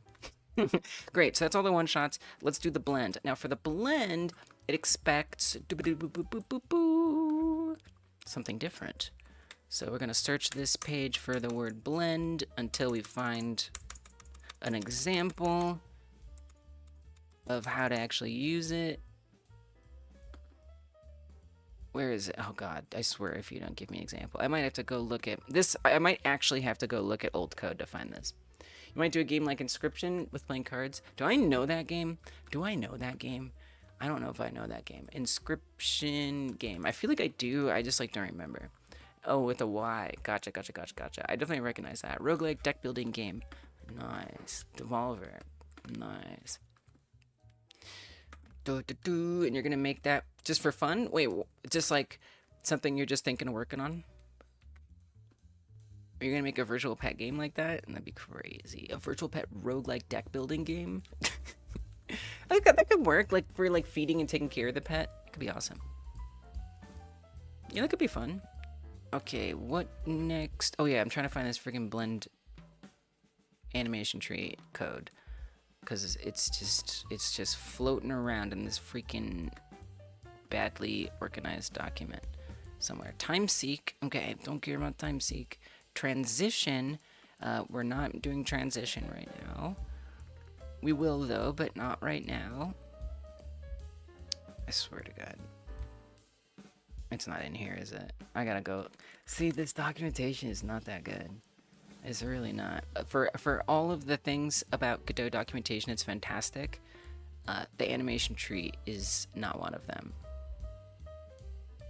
Great, so that's all the one shots. Let's do the blend. Now for the blend, it expects something different. So we're gonna search this page for the word blend until we find an example of how to actually use it. Where is it? Oh god, I swear if you don't give me an example. I might have to go look at this. I might actually have to go look at old code to find this. You might do a game like Inscription with playing cards. Do I know that game? I don't know if I know that game. Inscription game. I feel like I do. I just like don't remember. Oh, with a Y. Gotcha. I definitely recognize that. Roguelike deck building game. Nice. Devolver. Nice. And you're gonna make that just for fun? Wait, just like something you're just thinking of working on? Are you gonna make a virtual pet game like that? And that'd be crazy. A virtual pet roguelike deck building game? That could work, like for like feeding and taking care of the pet. It could be awesome. Yeah, that could be fun. Okay, what next? Oh yeah, I'm trying to find this freaking blend animation tree code. Because it's just floating around in this freaking badly organized document somewhere. Timeseek. Okay, don't care about timeseek. Transition. We're not doing transition right now. We will though, but not right now. I swear to God. It's not in here, is it? I gotta go. See, this documentation is not that good. It's really not. For all of the things about Godot documentation, it's fantastic. The animation tree is not one of them.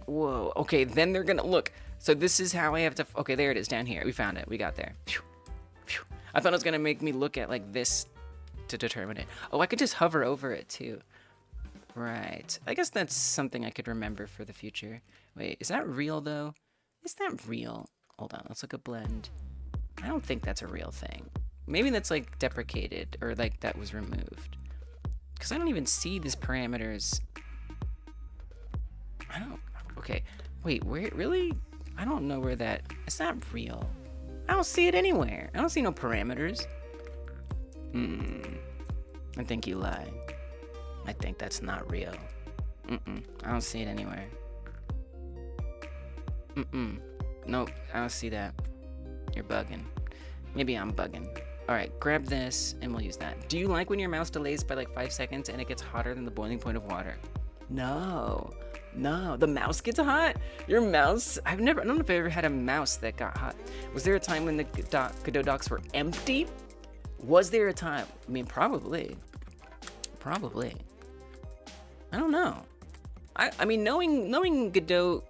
Whoa. Okay, then they're gonna look. So this is how I have to. Okay, there it is down here. We found it. We got there. Phew. Phew. I thought it was gonna make me look at like this to determine it. Oh, I could just hover over it too. Right. I guess that's something I could remember for the future. Wait, is that real though? Is that real? Hold on. Let's look at blend. I don't think that's a real thing. Maybe that's like deprecated or like that was removed. Because I don't even see these parameters. I don't. Okay. Wait, where? Really? I don't know where that. It's not real. I don't see it anywhere. I don't see no parameters. I think you lie. I think that's not real. I don't see it anywhere. Nope, I don't see that. You're bugging. Maybe I'm bugging. Alright, grab this and we'll use that. Do you like when your mouse delays by like 5 seconds and it gets hotter than the boiling point of water? No. No, the mouse gets hot? Your mouse? I don't know if I ever had a mouse that got hot. Was there a time when the Godot docs were empty? Was there a time? I mean, probably. Probably. I don't know. I mean, knowing Godot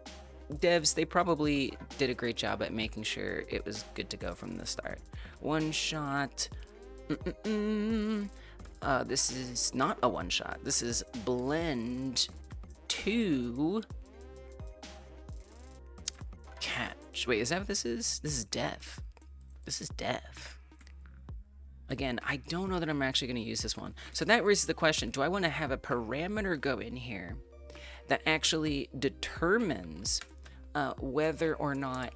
devs, they probably did a great job at making sure it was good to go from the start. One shot. This is not a one shot. This is blend 2 catch. Wait, is that what this is? This is dev. This is dev. Again, I don't know that I'm actually going to use this one. So that raises the question, do I want to have a parameter go in here that actually determines whether or not,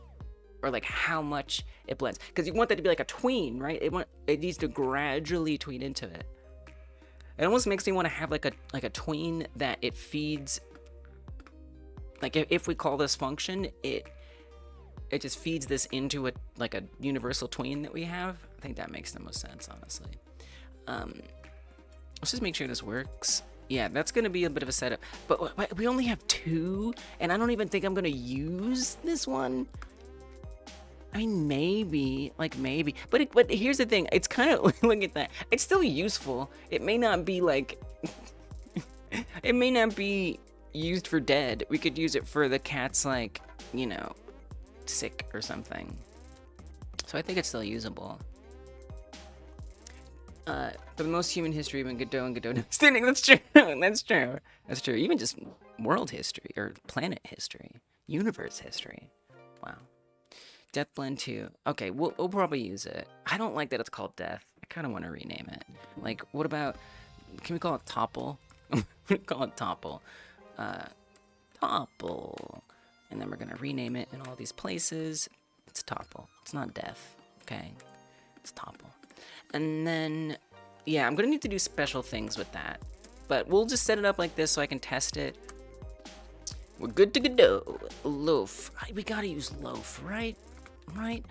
or like how much it blends? Because you want that to be like a tween, right? It needs to gradually tween into it. It almost makes me want to have like a tween that it feeds. Like if we call this function, it just feeds this into a universal tween that we have. I think that makes the most sense, honestly. Let's just make sure this works. Yeah, that's going to be a bit of a setup. But we only have 2, and I don't even think I'm going to use this one. I mean, maybe. But here's the thing. It's kind of, look at that. It's still useful. It may not be like, it may not be used for dead. We could use it for the cat's, like, you know, sick or something. So I think it's still usable. For the most human history when Godot and Godot understanding. That's true. That's true. Even just world history or planet history, universe history. Wow. Death Blend 2. Okay, we'll probably use it. I don't like that it's called Death. I kind of want to rename it. Like, what about, can we call it Topple? We call it Topple. Topple. And then we're going to rename it in all these places. It's Topple. It's not Death. Okay? It's Topple. And then, yeah, I'm going to need to do special things with that. But we'll just set it up like this so I can test it. We're good to go. Loaf. We got to use loaf, right? Right?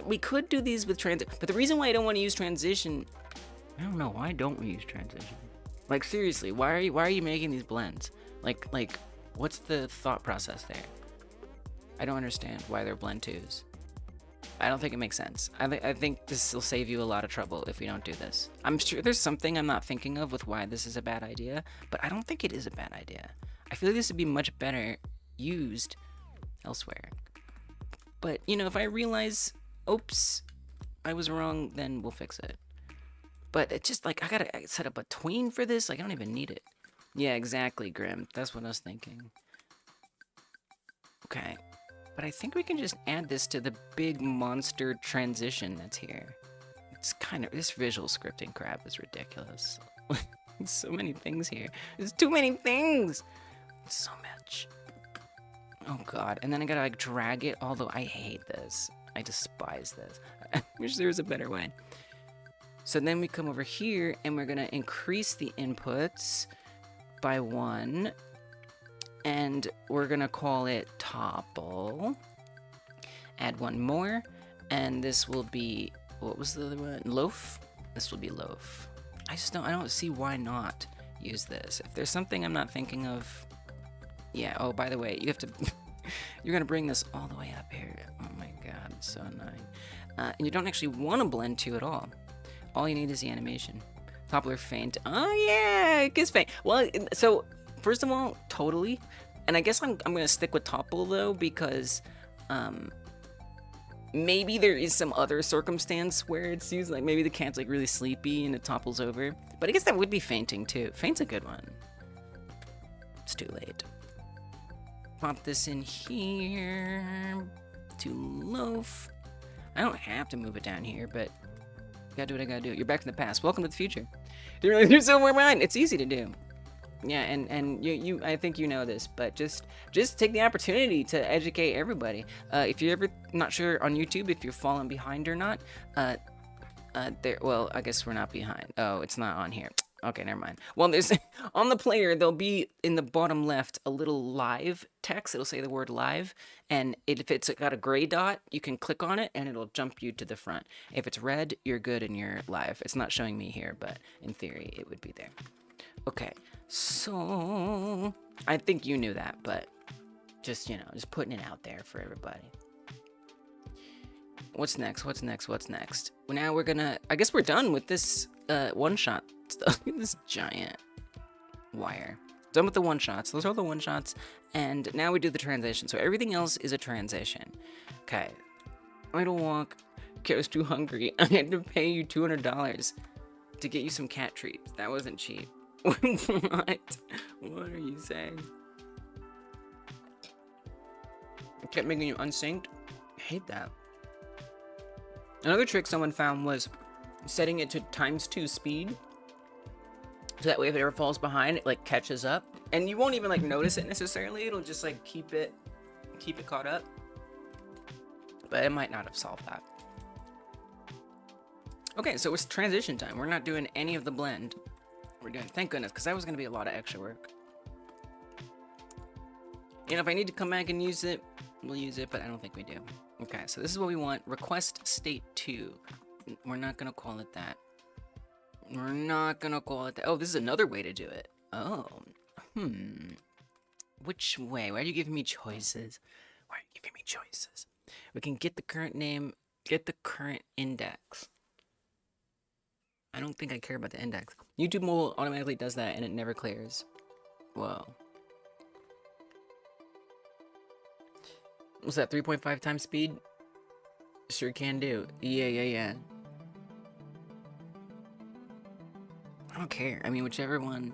We could do these with transition. But the reason why I don't want to use transition, I don't know. Why don't we use transition? Like, seriously, why are you making these blends? Like, what's the thought process there? I don't understand why they're blend 2s. I don't think it makes sense. I think this will save you a lot of trouble if we don't do this. I'm sure there's something I'm not thinking of with why this is a bad idea, but I don't think it is a bad idea. I feel like this would be much better used elsewhere. But, you know, if I realize, oops, I was wrong, then we'll fix it. But it's just like, I gotta set up a tween for this? Like, I don't even need it. Yeah, exactly, Grim. That's what I was thinking. Okay. But I think we can just add this to the big monster transition that's here. It's kind of, this visual scripting crap is ridiculous. There's so many things here. There's too many things. So much. Oh god. And then I gotta like drag it, although I hate this. I despise this. I wish there was a better way. So then we come over here and we're gonna increase the inputs by 1. And we're gonna call it Topple. Add 1 more. And this will be, what was the other one? Loaf? This will be Loaf. I don't see why not use this. If there's something I'm not thinking of, yeah, oh, by the way, you have to, you're gonna bring this all the way up here. Oh my god, it's so annoying. And you don't actually want to blend 2 at all. All you need is the animation. Toppler faint. Oh yeah, it gets faint. Well, so, first of all, totally. And I guess I'm gonna stick with Topple though, because, maybe there is some other circumstance where it's used, like maybe the cat's like really sleepy and it topples over. But I guess that would be fainting too. Faint's a good one. It's too late. Pop this in here to Loaf. I don't have to move it down here, but I gotta do what I gotta do. You're back to the past. Welcome to the future. You're somewhere behind. It's easy to do. Yeah, and you I think you know this, but just take the opportunity to educate everybody. If you're ever not sure on YouTube if you're falling behind or not, well, I guess we're not behind. Oh, it's not on here. Okay, never mind. Well, there's on the player there'll be in the bottom left a little live text. It'll say the word live, and if it's got a gray dot, you can click on it and it'll jump you to the front. If it's red, you're good and you're live. It's not showing me here, but in theory it would be there. Okay. So, I think you knew that, but just, you know, just putting it out there for everybody. What's next? What's next? What's next? Well, now we're gonna, I guess we're done with this one-shot stuff. This giant wire. Done with the one-shots. Those are the one-shots. And now we do the transition. So everything else is a transition. Okay. Idle walk. Cat was too hungry. I had to pay you $200 to get you some cat treats. That wasn't cheap. What? What are you saying? I kept making you unsynced? I hate that. Another trick someone found was setting it to ×2 speed. So that way if it ever falls behind, it like catches up. And you won't even like notice it necessarily. It'll just like keep it caught up. But it might not have solved that. Okay, so it's transition time. We're not doing any of the blend. We're doing, thank goodness, because that was going to be a lot of extra work. You know, if I need to come back and use it, we'll use it, but I don't think we do. Okay, so this is what we want. Request state 2. We're not going to call it that. We're not going to call it that. Oh, this is another way to do it. Oh, Which way? Why are you giving me choices? Why are you giving me choices? We can get the current name, get the current index. I don't think I care about the index. YouTube mobile automatically does that and it never clears. Whoa. What's that, 3.5 times speed? Sure can do. Yeah. I don't care. I mean, whichever one.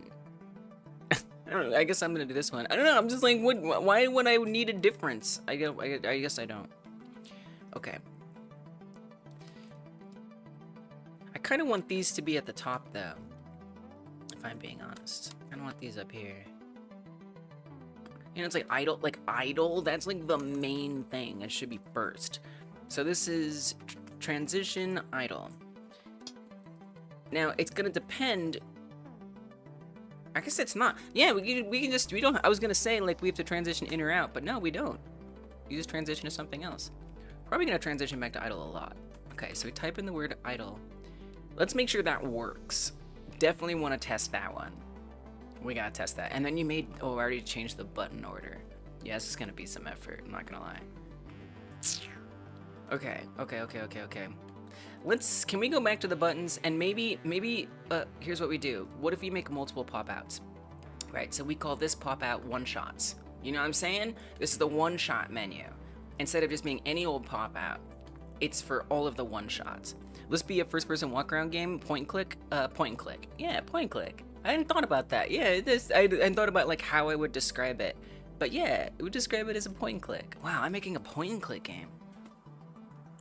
I don't know. I guess I'm gonna do this one. I don't know. I'm just like, why would I need a difference? I guess I don't. Okay. I kind of want these to be at the top, though. If I'm being honest, I don't want these up here. You know, it's like idle. Like idle. That's like the main thing. It should be first. So this is transition idle. Now it's gonna depend. I guess it's not. Yeah, we don't. I was gonna say like we have to transition in or out, but no, we don't. You just transition to something else. Probably gonna transition back to idle a lot. Okay, so we type in the word idle. Let's make sure that works. Definitely want to test that one. We gotta test that. And then you made. Oh, I already changed the button order. Yeah, this is gonna be some effort. I'm not gonna lie. Okay. Can we go back to the buttons and maybe here's what we do. What if we make multiple pop-outs? Right, so we call this pop-out one-shots. You know what I'm saying? This is the one-shot menu. Instead of just being any old pop-out, it's for all of the one-shots. Let's be a first-person walk-around game, point and click. Yeah, point and click. I hadn't thought about that. Yeah, I hadn't thought about like how I would describe it. But yeah, it would describe it as a point and click. Wow, I'm making a point and click game.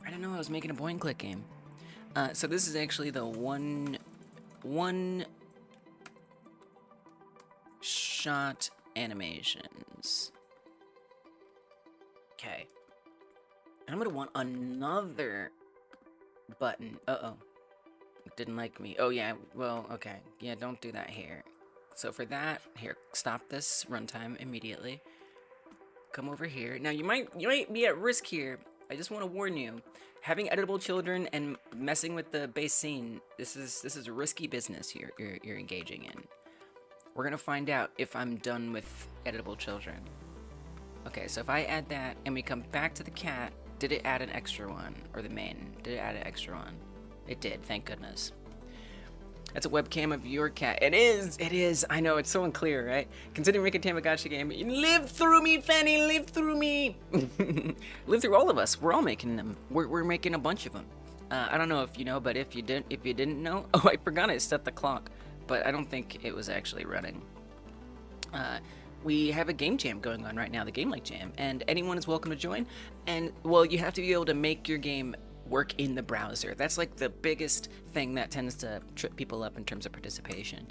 I didn't know I was making a point and click game. So this is actually the one shot animations. Okay. I'm gonna want another button. Uh-oh. Didn't like me. Oh yeah, well, okay. Yeah, don't do that here. So for that, here, stop this runtime immediately. Come over here. Now you might be at risk here. I just want to warn you. Having editable children and messing with the base scene, this is a risky business you're engaging in. We're gonna find out if I'm done with editable children. Okay, so if I add that and we come back to the cat, did it add an extra one? Or the main? Did it add an extra one? It did, thank goodness. That's a webcam of your cat. It is. I know, it's so unclear, right? Consider making a Tamagotchi game. Live through me, Fanny, live through me. Live through all of us. We're all making them. We're making a bunch of them. I don't know if you know, but if you didn't know, oh, I forgot I set the clock, but I don't think it was actually running. We have a game jam going on right now, the Game Like Jam, and anyone is welcome to join. And well, you have to be able to make your game work in the browser. That's like the biggest thing that tends to trip people up in terms of participation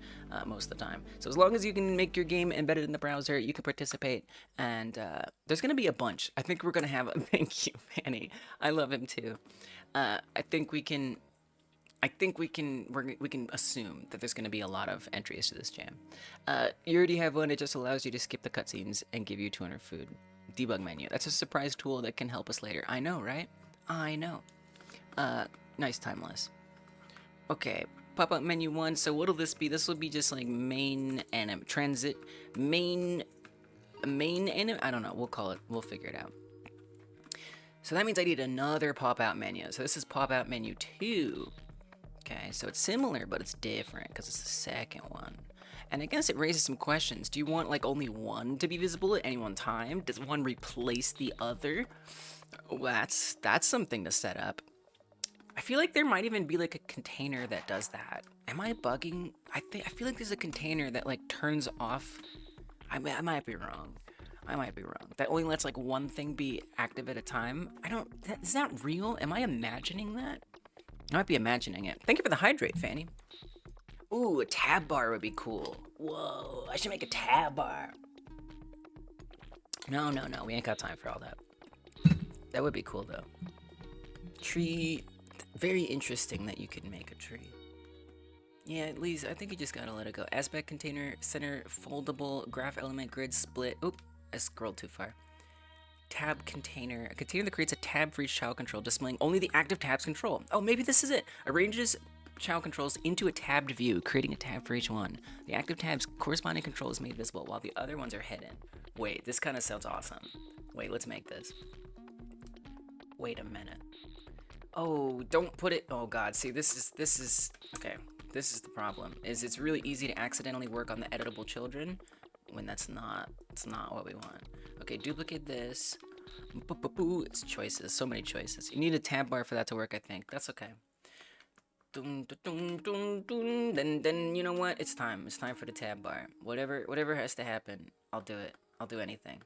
most of the time. So as long as you can make your game embedded in the browser, you can participate, and there's gonna be a bunch. I think we're gonna have a thank you, Fanny. I love him too. I think we can assume that there's gonna be a lot of entries to this jam. You already have one. It just allows you to skip the cutscenes and give you 200 food. Debug menu. That's a surprise tool that can help us later. I know, right? I know. Nice, Timeless. Okay, pop-up menu 1. So what'll this be? This will be just like main anim transit main anim. I don't know. We'll figure it out. So that means I need another pop-out menu. So this is pop-out menu 2. Okay, so it's similar, but it's different because it's the second one. And I guess it raises some questions. Do you want like only one to be visible at any one time? Does one replace the other? Well, that's something to set up. I feel like there might even be like a container that does that. Am I bugging? I feel like there's a container that like turns off. I might be wrong. That only lets like one thing be active at a time. Is that real? Am I imagining that? I might be imagining it. Thank you for the hydrate, Fanny. Ooh, a tab bar would be cool. Whoa, I should make a tab bar. No, we ain't got time for all that. That would be cool, though. Tree, very interesting that you could make a tree. Yeah, at least, I think you just gotta let it go. Aspect container, center, foldable, graph element, grid, split. Oop, I scrolled too far. Tab container, a container that creates a tab for each child control, displaying only the active tab's control. Oh, maybe this is it. Arranges child controls into a tabbed view, creating a tab for each one. The active tab's corresponding control is made visible, while the other ones are hidden. Wait, this kind of sounds awesome. Wait, let's make this. Wait a minute. Oh, don't put it. Oh God, see, this is okay. This is the problem. Is it's really easy to accidentally work on the editable children when it's not what we want. Okay, duplicate this. It's choices, so many choices. You need a tab bar for that to work, I think. That's okay. Then you know what? It's time. It's time for the tab bar. Whatever has to happen, I'll do it. I'll do anything.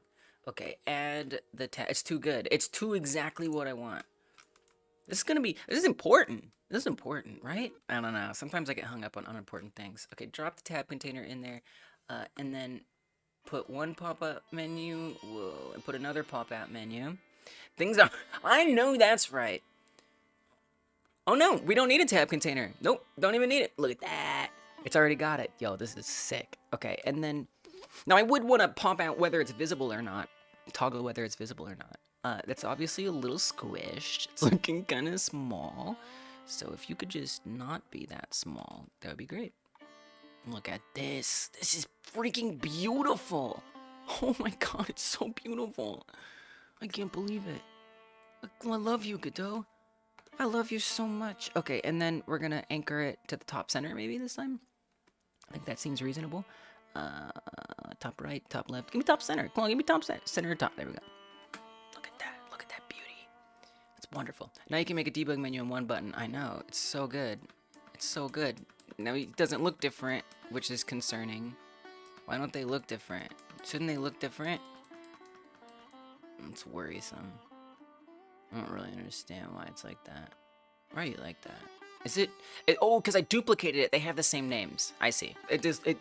Okay, add the tab. It's too good. It's too exactly what I want. This is important. This is important, right? I don't know. Sometimes I get hung up on unimportant things. Okay, drop the tab container in there, and then put one pop-up menu. Whoa, and put another pop-out menu. I know that's right. Oh no, we don't need a tab container. Nope, don't even need it. Look at that. It's already got it. Yo, this is sick. Okay, and then, now I would want to pop out whether it's visible or not. Toggle whether it's visible or not. That's obviously a little squished. It's looking kind of small. So if you could just not be that small, that would be great. Look at this. This is freaking beautiful. Oh my God, it's so beautiful. I can't believe it. I love you, Godot. I love you so much. Okay, and then we're gonna anchor it to the top center maybe this time. I think that seems reasonable. Top right, top left. Give me top center. Come on, give me top center. Center or top. There we go. Look at that. Look at that beauty. It's wonderful. Now you can make a debug menu in one button. I know. It's so good. It's so good. Now it doesn't look different, which is concerning. Why don't they look different? Shouldn't they look different? It's worrisome. I don't really understand why it's like that. Why are you like that? Is it oh, because I duplicated it. They have the same names. I see.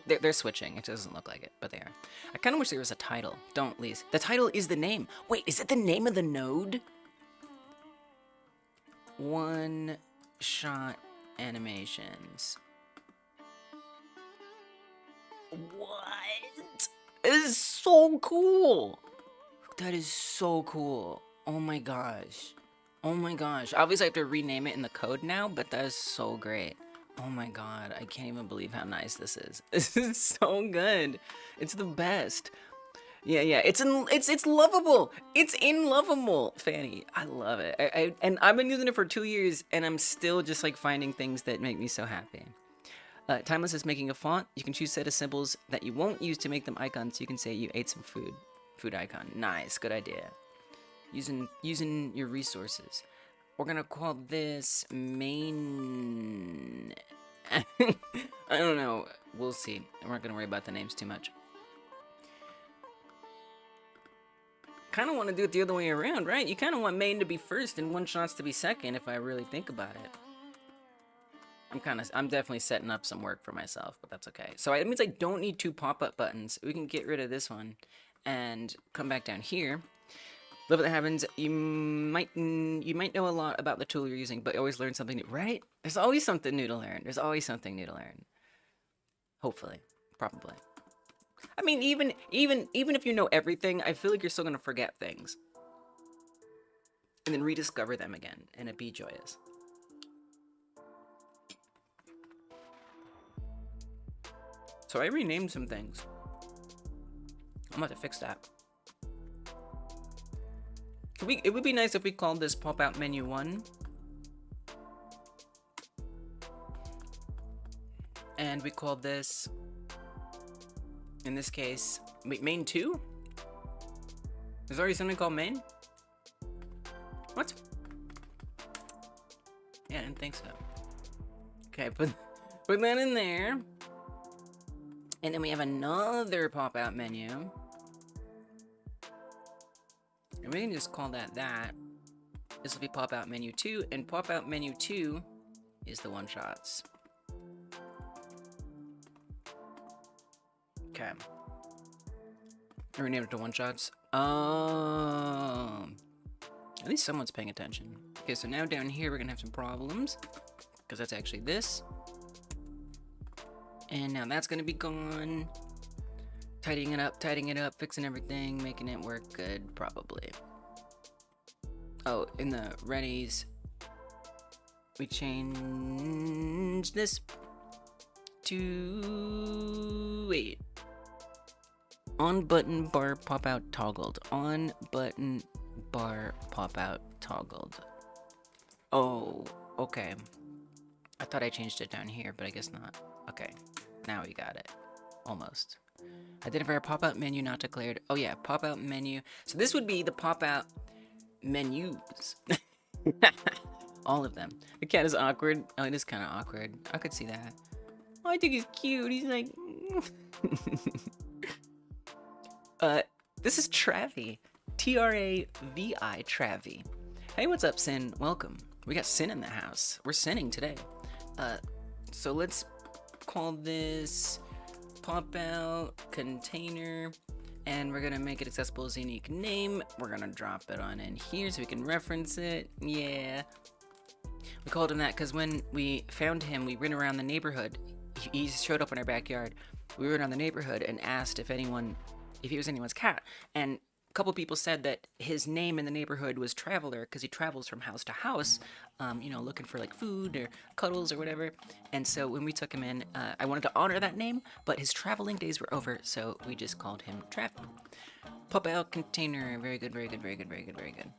They're switching. It doesn't look like it, but they are. I kind of wish there was a title. Don't, Lise. The title is the name. Wait, is it the name of the node? One shot animations. What? This is so cool. That is so cool. Oh my gosh. Oh my gosh. Obviously I have to rename it in the code now, but that is so great. Oh my God. I can't even believe how nice this is. This is so good. It's the best. Yeah. It's lovable. It's lovable, Fanny. I love it. And I've been using it for 2 years and I'm still just like finding things that make me so happy. Timeless is making a font. You can choose a set of symbols that you won't use to make them icons. So you can say you ate some food. Food icon. Nice. Good idea. Using your resources. We're gonna call this main. I don't know. We'll see. I'm not gonna worry about the names too much. Kind of want to do it the other way around, right? You kind of want main to be first and one shots to be second, if I really think about it. I'm definitely setting up some work for myself, but that's okay. So it means I don't need 2 pop-up buttons. We can get rid of this one and come back down here. Love that happens. You might know a lot about the tool you're using, but you always learn something new, right? There's always something new to learn. There's always something new to learn. Hopefully, probably. I mean, even if you know everything, I feel like you're still gonna forget things, and then rediscover them again, and it'd be joyous. So I renamed some things. I'm about to fix that. It would be nice if we called this pop-out menu 1. And we called this, in this case, main 2? There's already something called main? What? Yeah, I didn't think so. Okay, put that in there. And then we have another pop-out menu. And we can just call that. This will be pop-out menu 2, and pop-out menu 2 is the one-shots. Okay. I renamed it to one-shots. Oh. At least someone's paying attention. Okay, so now down here we're gonna have some problems. Because that's actually this. And now that's gonna be gone. Tidying it up, fixing everything, making it work good, probably. Oh, in the readies, we change this to, wait. On button bar pop out toggled. On button bar pop out toggled. Oh, okay. I thought I changed it down here, but I guess not. Okay, now we got it. Almost. Identifier pop-out menu not declared. Oh yeah, pop-out menu. So this would be the pop-out menus. All of them. The cat is awkward. Oh, it is kind of awkward. I could see that. Oh, I think he's cute. He's like... this is Travi. T-R-A-V-I, Travi. Hey, what's up, Sin? Welcome. We got Sin in the house. We're sinning today. So let's call this pop out container, and we're gonna make it accessible as a unique name. We're gonna drop it on in here so we can reference it. Yeah, we called him that because when we found him, we ran around the neighborhood. He showed up in our backyard. We ran around the neighborhood and asked if he was anyone's cat, and a couple people said that his name in the neighborhood was Traveler because he travels from house to house, you know, looking for like food or cuddles or whatever. And so when we took him in, I wanted to honor that name, but his traveling days were over, so we just called him Trav. Pop out container. Very good, very good, very good, very good, very good.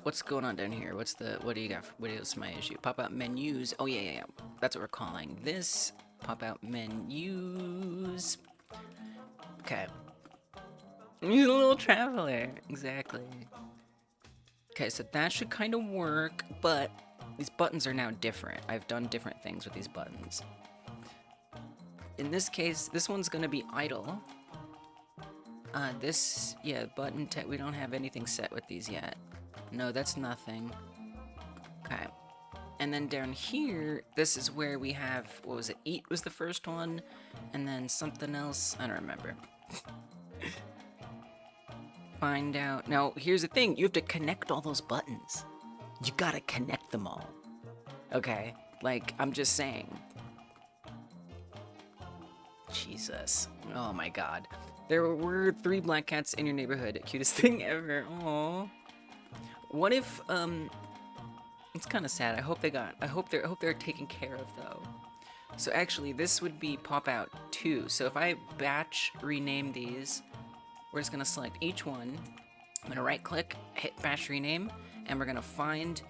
What's going on down here? What do you got? What is my issue? Pop out menus. Oh yeah. That's what we're calling this. Pop out menus. Okay. He's a little traveler. Exactly. Okay, so that should kind of work, but these buttons are now different. I've done different things with these buttons. In this case, this one's gonna be idle. Button we don't have anything set with these yet. No, that's nothing. Okay. And then down here, this is where we have, what was it? Eat was the first one, and then something else. I don't remember. Find out. Now, here's the thing. You have to connect all those buttons. You gotta connect them all. Okay? Like, I'm just saying. Jesus. Oh my god. There were 3 black cats in your neighborhood. Cutest thing ever. Aww. What if, it's kind of sad. I hope they're taken care of, though. So actually, this would be pop out 2. So if I batch rename these, we're just gonna select each one. I'm gonna right click, hit batch rename, and we're gonna find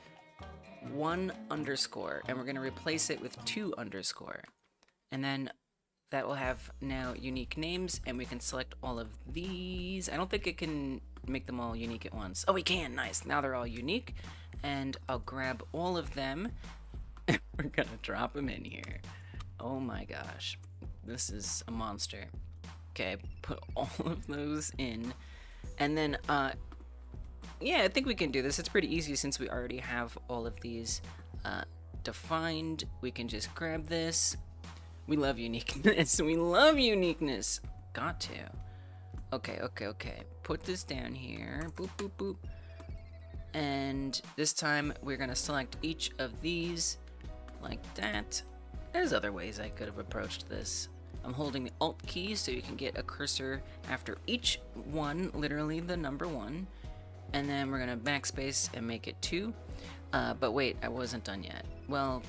1 underscore, and we're gonna replace it with 2 underscore. And then that will have now unique names, and we can select all of these. I don't think it can make them all unique at once. Oh, we can, nice. Now they're all unique, and I'll grab all of them, and we're gonna drop them in here. Oh my gosh, this is a monster. Okay, put all of those in, and then, yeah, I think we can do this. It's pretty easy since we already have all of these defined. We can just grab this. We love uniqueness. We love uniqueness. Got to. Okay. Put this down here. Boop, boop, boop. And this time we're gonna select each of these like that. There's other ways I could have approached this. I'm holding the Alt key so you can get a cursor after each one, literally the number 1. And then we're gonna backspace and make it 2. But wait, I wasn't done yet. Well,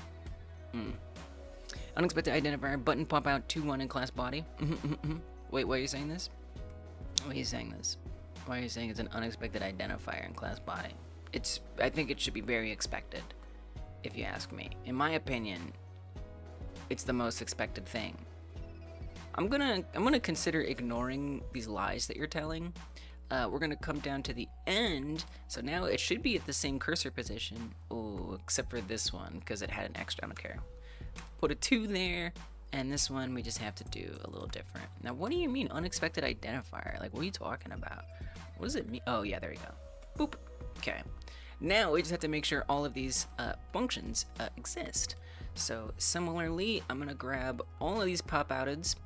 unexpected identifier, button pop out 2-1 in class body. Wait, why are you saying this? Why are you saying this? Why are you saying it's an unexpected identifier in class body? I think it should be very expected, if you ask me. In my opinion, it's the most expected thing. I'm gonna consider ignoring these lies that you're telling. We're gonna come down to the end, so now it should be at the same cursor position. Oh, except for this one, because it had an extra, I don't care. Put a 2 there, and this one we just have to do a little different. Now, what do you mean unexpected identifier? Like, what are you talking about? What does it mean? Oh, yeah, there you go. Boop. Okay. Now we just have to make sure all of these functions exist. So similarly, I'm gonna grab all of these pop outeds.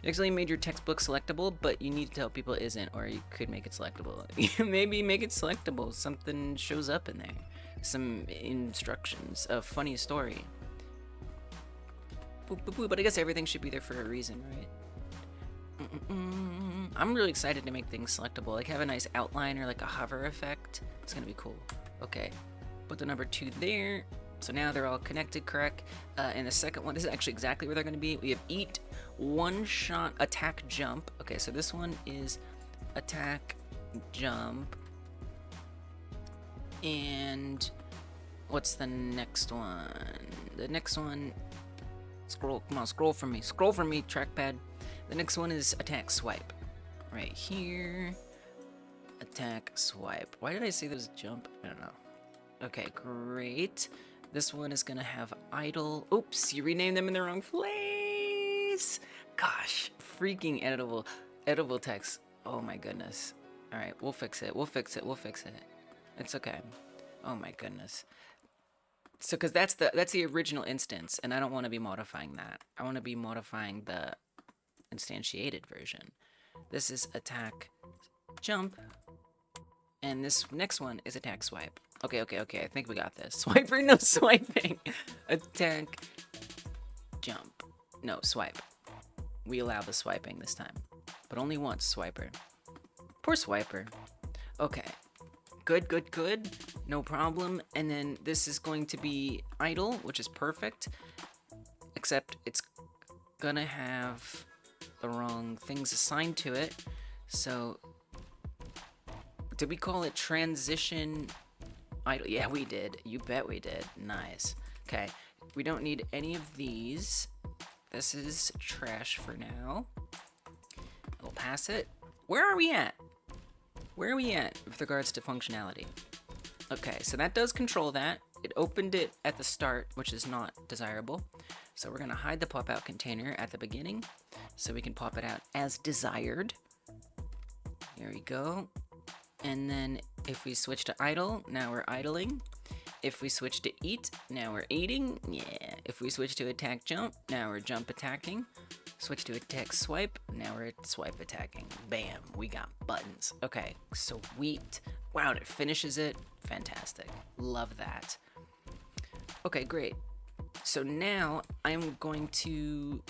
It actually made your textbook selectable, but you need to tell people it isn't, or you could make it selectable. Maybe make it selectable. Something shows up in there. Some instructions, a funny story. Boop, boop, boop. But I guess everything should be there for a reason, right? I'm really excited to make things selectable. Like have a nice outline or like a hover effect. It's gonna be cool. Okay, put the number 2 there. So now they're all connected, correct? And the second one, this is actually exactly where they're gonna be. We have eat, one shot, attack, jump. Okay, so this one is attack, jump. And what's the next one? The next one, scroll, come on, scroll for me, trackpad. The next one is attack, swipe. Right here, attack, swipe. Why did I say there's jump? I don't know. Okay, great. This one is gonna have idle. Oops, you renamed them in the wrong place. Gosh, freaking editable text. Oh my goodness. All right, we'll fix it. It's okay. Oh my goodness. So, cause that's the original instance, and I don't want to be modifying that. I want to be modifying the instantiated version. This is attack, jump, and this next one is attack, swipe. Okay, I think we got this. Swiper, no swiping. Attack, jump, no swipe. We allow the swiping this time, but only once, swiper. Poor swiper. Okay, good, no problem. And then this is going to be idle, which is perfect, except it's gonna have the wrong things assigned to it. So, did we call it transition idle? Yeah, we did. You bet we did. Nice. Okay, we don't need any of these. This is trash for now. We'll pass it. Where are we at? Where are we at with regards to functionality? Okay, so that does control that. It opened it at the start, which is not desirable. So we're gonna hide the pop-out container at the beginning so we can pop it out as desired. Here we go. And then if we switch to idle, now we're idling. If we switch to eat, now we're eating. Yeah. If we switch to attack jump, now we're jump attacking. Switch to attack swipe, now we're swipe attacking. Bam, we got buttons. Okay, sweet. Wow, it finishes it. Fantastic. Love that. Okay, great. So now I'm going to...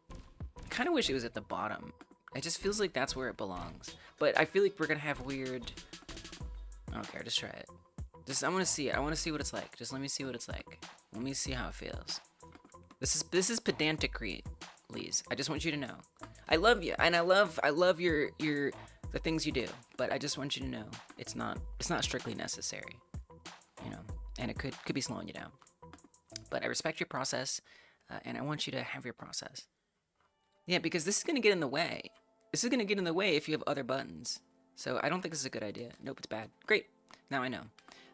I kind of wish it was at the bottom. It just feels like that's where it belongs. But I feel like we're going to have weird... I don't care, just try it. I want to see it. I want to see what it's like. Just let me see what it's like. Let me see how it feels. This is pedantic, Lees. I just want you to know. I love you, and I love your the things you do. But I just want you to know it's not strictly necessary, you know. And it could be slowing you down. But I respect your process, and I want you to have your process. Yeah, because this is gonna get in the way. This is gonna get in the way if you have other buttons. So I don't think this is a good idea. Nope, it's bad. Great. Now I know.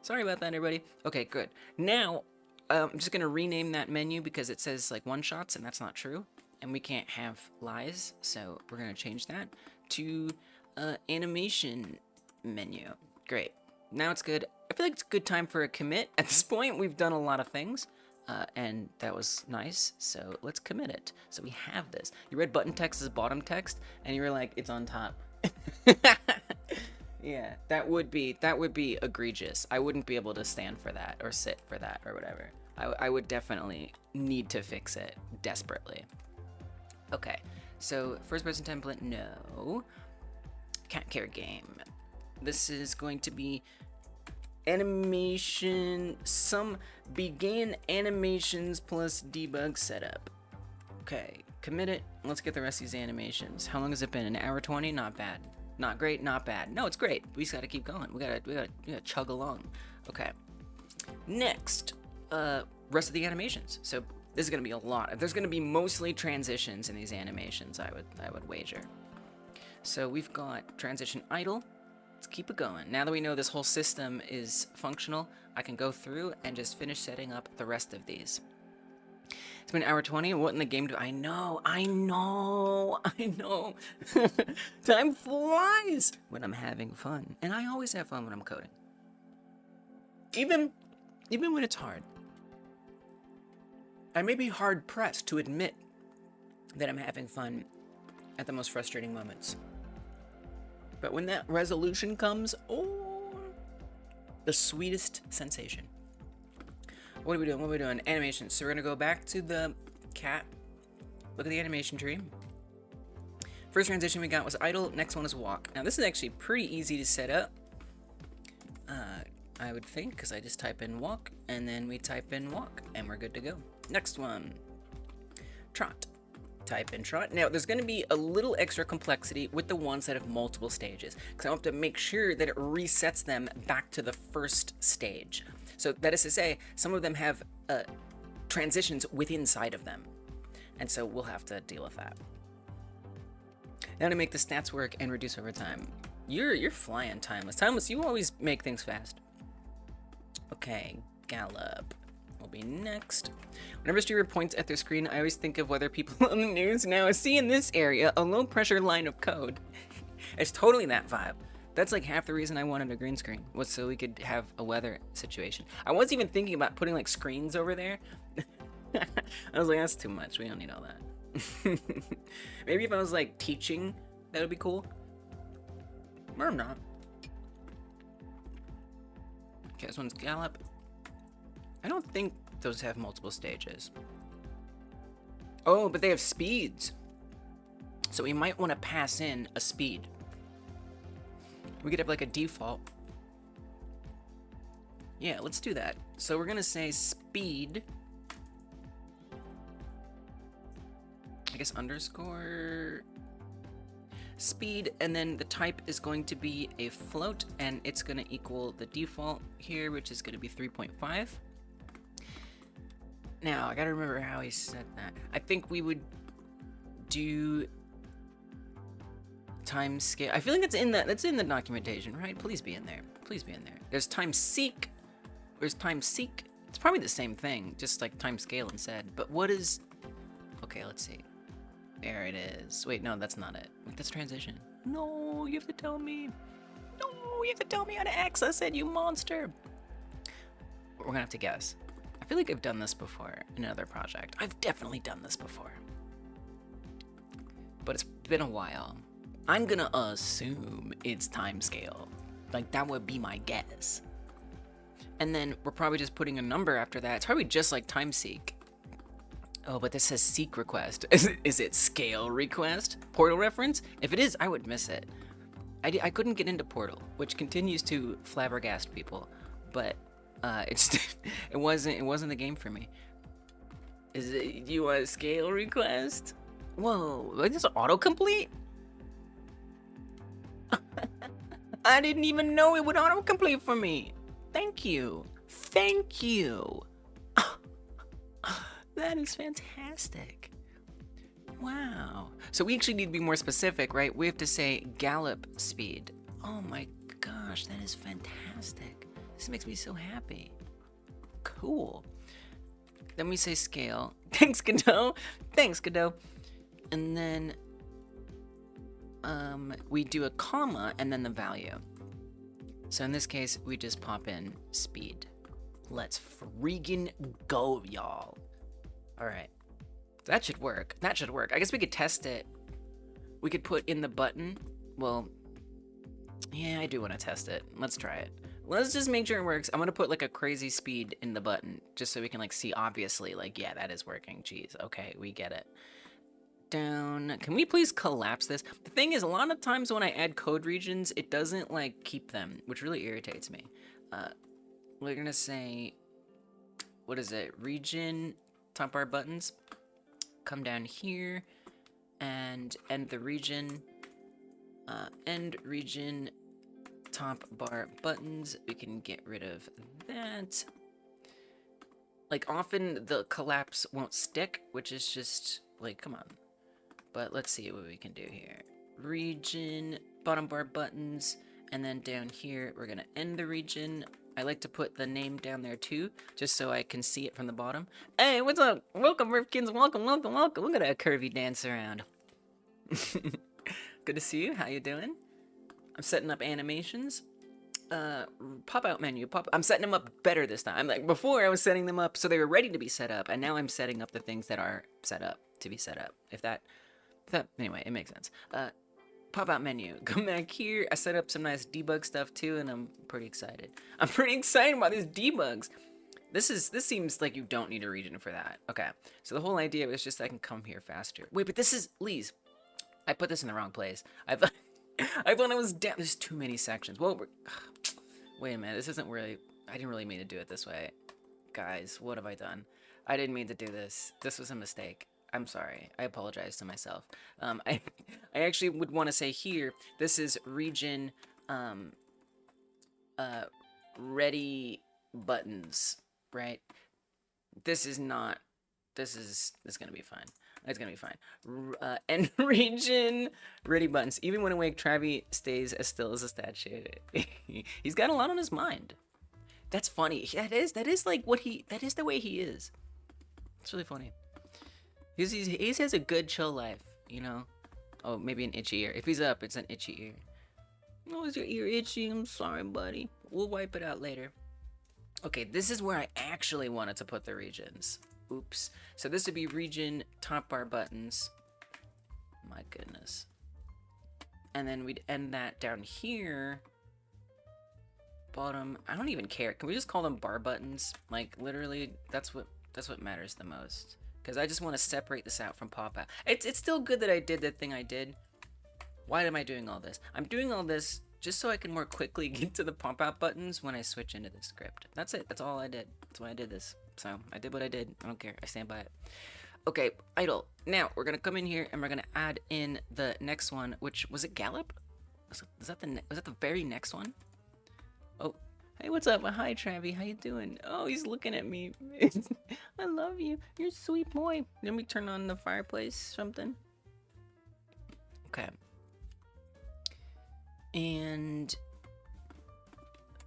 Sorry about that, everybody. Okay, good. Now, I'm just going to rename that menu because it says, like, one-shots, and that's not true. And we can't have lies, so we're going to change that to animation menu. Great. Now it's good. I feel like it's a good time for a commit. At this point, we've done a lot of things, and that was nice, so let's commit it. So we have this. You read button text as bottom text, and you were like, it's on top. Yeah, that would be egregious. I wouldn't be able to stand for that or sit for that or whatever. I would definitely need to fix it desperately. Okay, so first person template, no. Cat care game. This is going to be animation, some begin animations plus debug setup. Okay, commit it. Let's get the rest of these animations. How long has it been? An hour 20? Not bad. Not great, not bad. No, it's great. We just gotta keep going. We gotta chug along. Okay. Next, rest of the animations. So this is gonna be a lot. There's gonna be mostly transitions in these animations, I would wager. So we've got transition idle. Let's keep it going. Now that we know this whole system is functional, I can go through and just finish setting up the rest of these. It's been an hour 20. What in the game do I know? Time flies when I'm having fun. And I always have fun when I'm coding. Even when it's hard. I may be hard pressed to admit that I'm having fun at the most frustrating moments. But when that resolution comes, oh, the sweetest sensation. What are we doing? What are we doing? Animation. So we're gonna go back to the cat. Look at the animation tree. First transition we got was idle. Next one is walk. Now this is actually pretty easy to set up. I would think, because I just type in walk, and then we type in walk, and we're good to go. Next one, trot. Type in trot. Now, there's going to be a little extra complexity with the ones that have multiple stages, because I have to make sure that it resets them back to the first stage. So that is to say, some of them have transitions within inside of them, and so we'll have to deal with that. Now to make the stats work and reduce over time. You're flying, Timeless. Timeless, you always make things fast. Okay, Gallop will be next. Whenever a streamer points at their screen, I always think of weather people on the news. Now, I see in this area a low-pressure line of code. It's totally that vibe. That's like half the reason I wanted a green screen, was so we could have a weather situation. I was even thinking about putting like screens over there. I was like, that's too much. We don't need all that. Maybe if I was like teaching, that would be cool. Or not. Okay, this one's Gallop. I don't think those have multiple stages. Oh, but they have speeds. So we might want to pass in a speed. We could have like a default. Yeah, let's do that. So we're going to say speed. I guess underscore speed, and then the type is going to be a float, and it's going to equal the default here, which is going to be 3.5. Now I gotta remember how he said that. I think we would do time scale. I feel like that's in the documentation, right? Please be in there. Please be in there. There's time seek. There's time seek. It's probably the same thing, just like time scale instead. But what is? Okay, let's see. There it is. Wait, no, that's not it. Wait, that's transition. No, you have to tell me. No, you have to tell me how to access it, you monster. We're gonna have to guess. I feel like I've done this before in another project. I've definitely done this before. But it's been a while. I'm gonna assume it's time scale. Like, that would be my guess. And then we're probably just putting a number after that. It's probably just like time seek. Oh, but this says seek request. Is it scale request? Portal reference? If it is, I would miss it. I couldn't get into Portal, which continues to flabbergast people, but it wasn't the game for me. Is it you want a scale request? Whoa, like this autocomplete? I didn't even know it would autocomplete for me. Thank you. Thank you. That is fantastic. Wow. So we actually need to be more specific, right? We have to say gallop speed. Oh my gosh, that is fantastic. This makes me so happy. Cool. Then we say scale. Thanks, Godot. Thanks, Godot. And then we do a comma and then the value. So in this case, we just pop in speed. Let's freaking go, y'all. All right, that should work. That should work. I guess we could test it. We could put in the button. Well, yeah, I do want to test it. Let's try it. Let's just make sure it works. I'm gonna put like a crazy speed in the button just so we can like see obviously like, yeah, that is working. Jeez, okay, we get it. Down. Can we please collapse this? The thing is, a lot of times when I add code regions, it doesn't like keep them, which really irritates me. We're gonna say, what is it? Region. Top bar buttons, come down here and end the region, end region, top bar buttons. We can get rid of that. Like often the collapse won't stick, which is just like, come on. But let's see what we can do here. Region, bottom bar buttons, and then down here, we're gonna end the region. I like to put the name down there too, just so I can see it from the bottom. Hey, what's up? Welcome, Rifkins. Welcome, welcome, welcome. Look at that curvy dance around. Good to see you. How you doing? I'm setting up animations. pop-out menu. I'm setting them up better this time. Like before, I was setting them up so they were ready to be set up, and now I'm setting up the things that are set up to be set up. If that anyway, it makes sense. Pop-out menu. Come back here. I set up some nice debug stuff too, and I'm pretty excited. I'm pretty excited about these debugs. This seems like you don't need a region for that. Okay, so the whole idea was just I can come here faster. Wait, but this is Lee's. I put this in the wrong place. I thought I was down. There's too many sections. Well, wait a minute. This isn't really. I didn't really mean to do it this way, guys. What have I done? I didn't mean to do this. This was a mistake. I'm sorry. I apologize to myself. I actually would want to say here. This is region. Ready buttons. Right. This is not. This is gonna be fine. It's gonna be fine. And region ready buttons. Even when awake, Travi stays as still as a statue. He's got a lot on his mind. That's funny. That is like what he. That is the way he is. It's really funny. He has a good chill life, you know. Oh, maybe an itchy ear. If he's up, it's an itchy ear. Oh, is your ear itchy? I'm sorry, buddy. We'll wipe it out later. Okay, this is where I actually wanted to put the regions. Oops. So this would be region top bar buttons. My goodness. And then we'd end that down here. Bottom. I don't even care. Can we just call them bar buttons? Like literally, that's what matters the most. Because I just want to separate this out from pop out. It's still good that I did the thing I did. Why am I doing all this? I'm doing all this just so I can more quickly get to the pop out buttons when I switch into the script. That's it. That's all I did. That's why I did this. So I did what I did. I don't care. I stand by it. Okay, idle. Now we're gonna come in here and we're gonna add in the next one, which was it Gallop? Was that the very next one? Oh, hey, what's up? Hi, Travi. How you doing? Oh, he's looking at me. I love you. You're a sweet boy. Let me turn on the fireplace. Something. Okay. And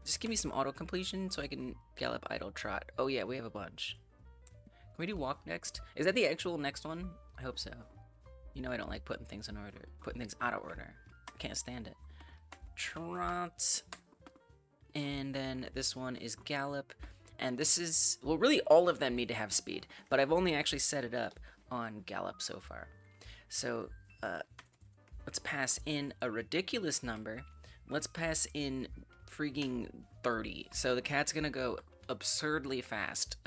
just give me some auto completion so I can gallop, idle, trot. Oh yeah, we have a bunch. Can we do walk next? Is that the actual next one? I hope so. You know I don't like putting things in order. Putting things out of order. Can't stand it. Trot. And then this one is gallop. And this is, well, really all of them need to have speed. But I've only actually set it up on gallop so far. So, let's pass in a ridiculous number. Let's pass in freaking 30. So the cat's gonna go absurdly fast,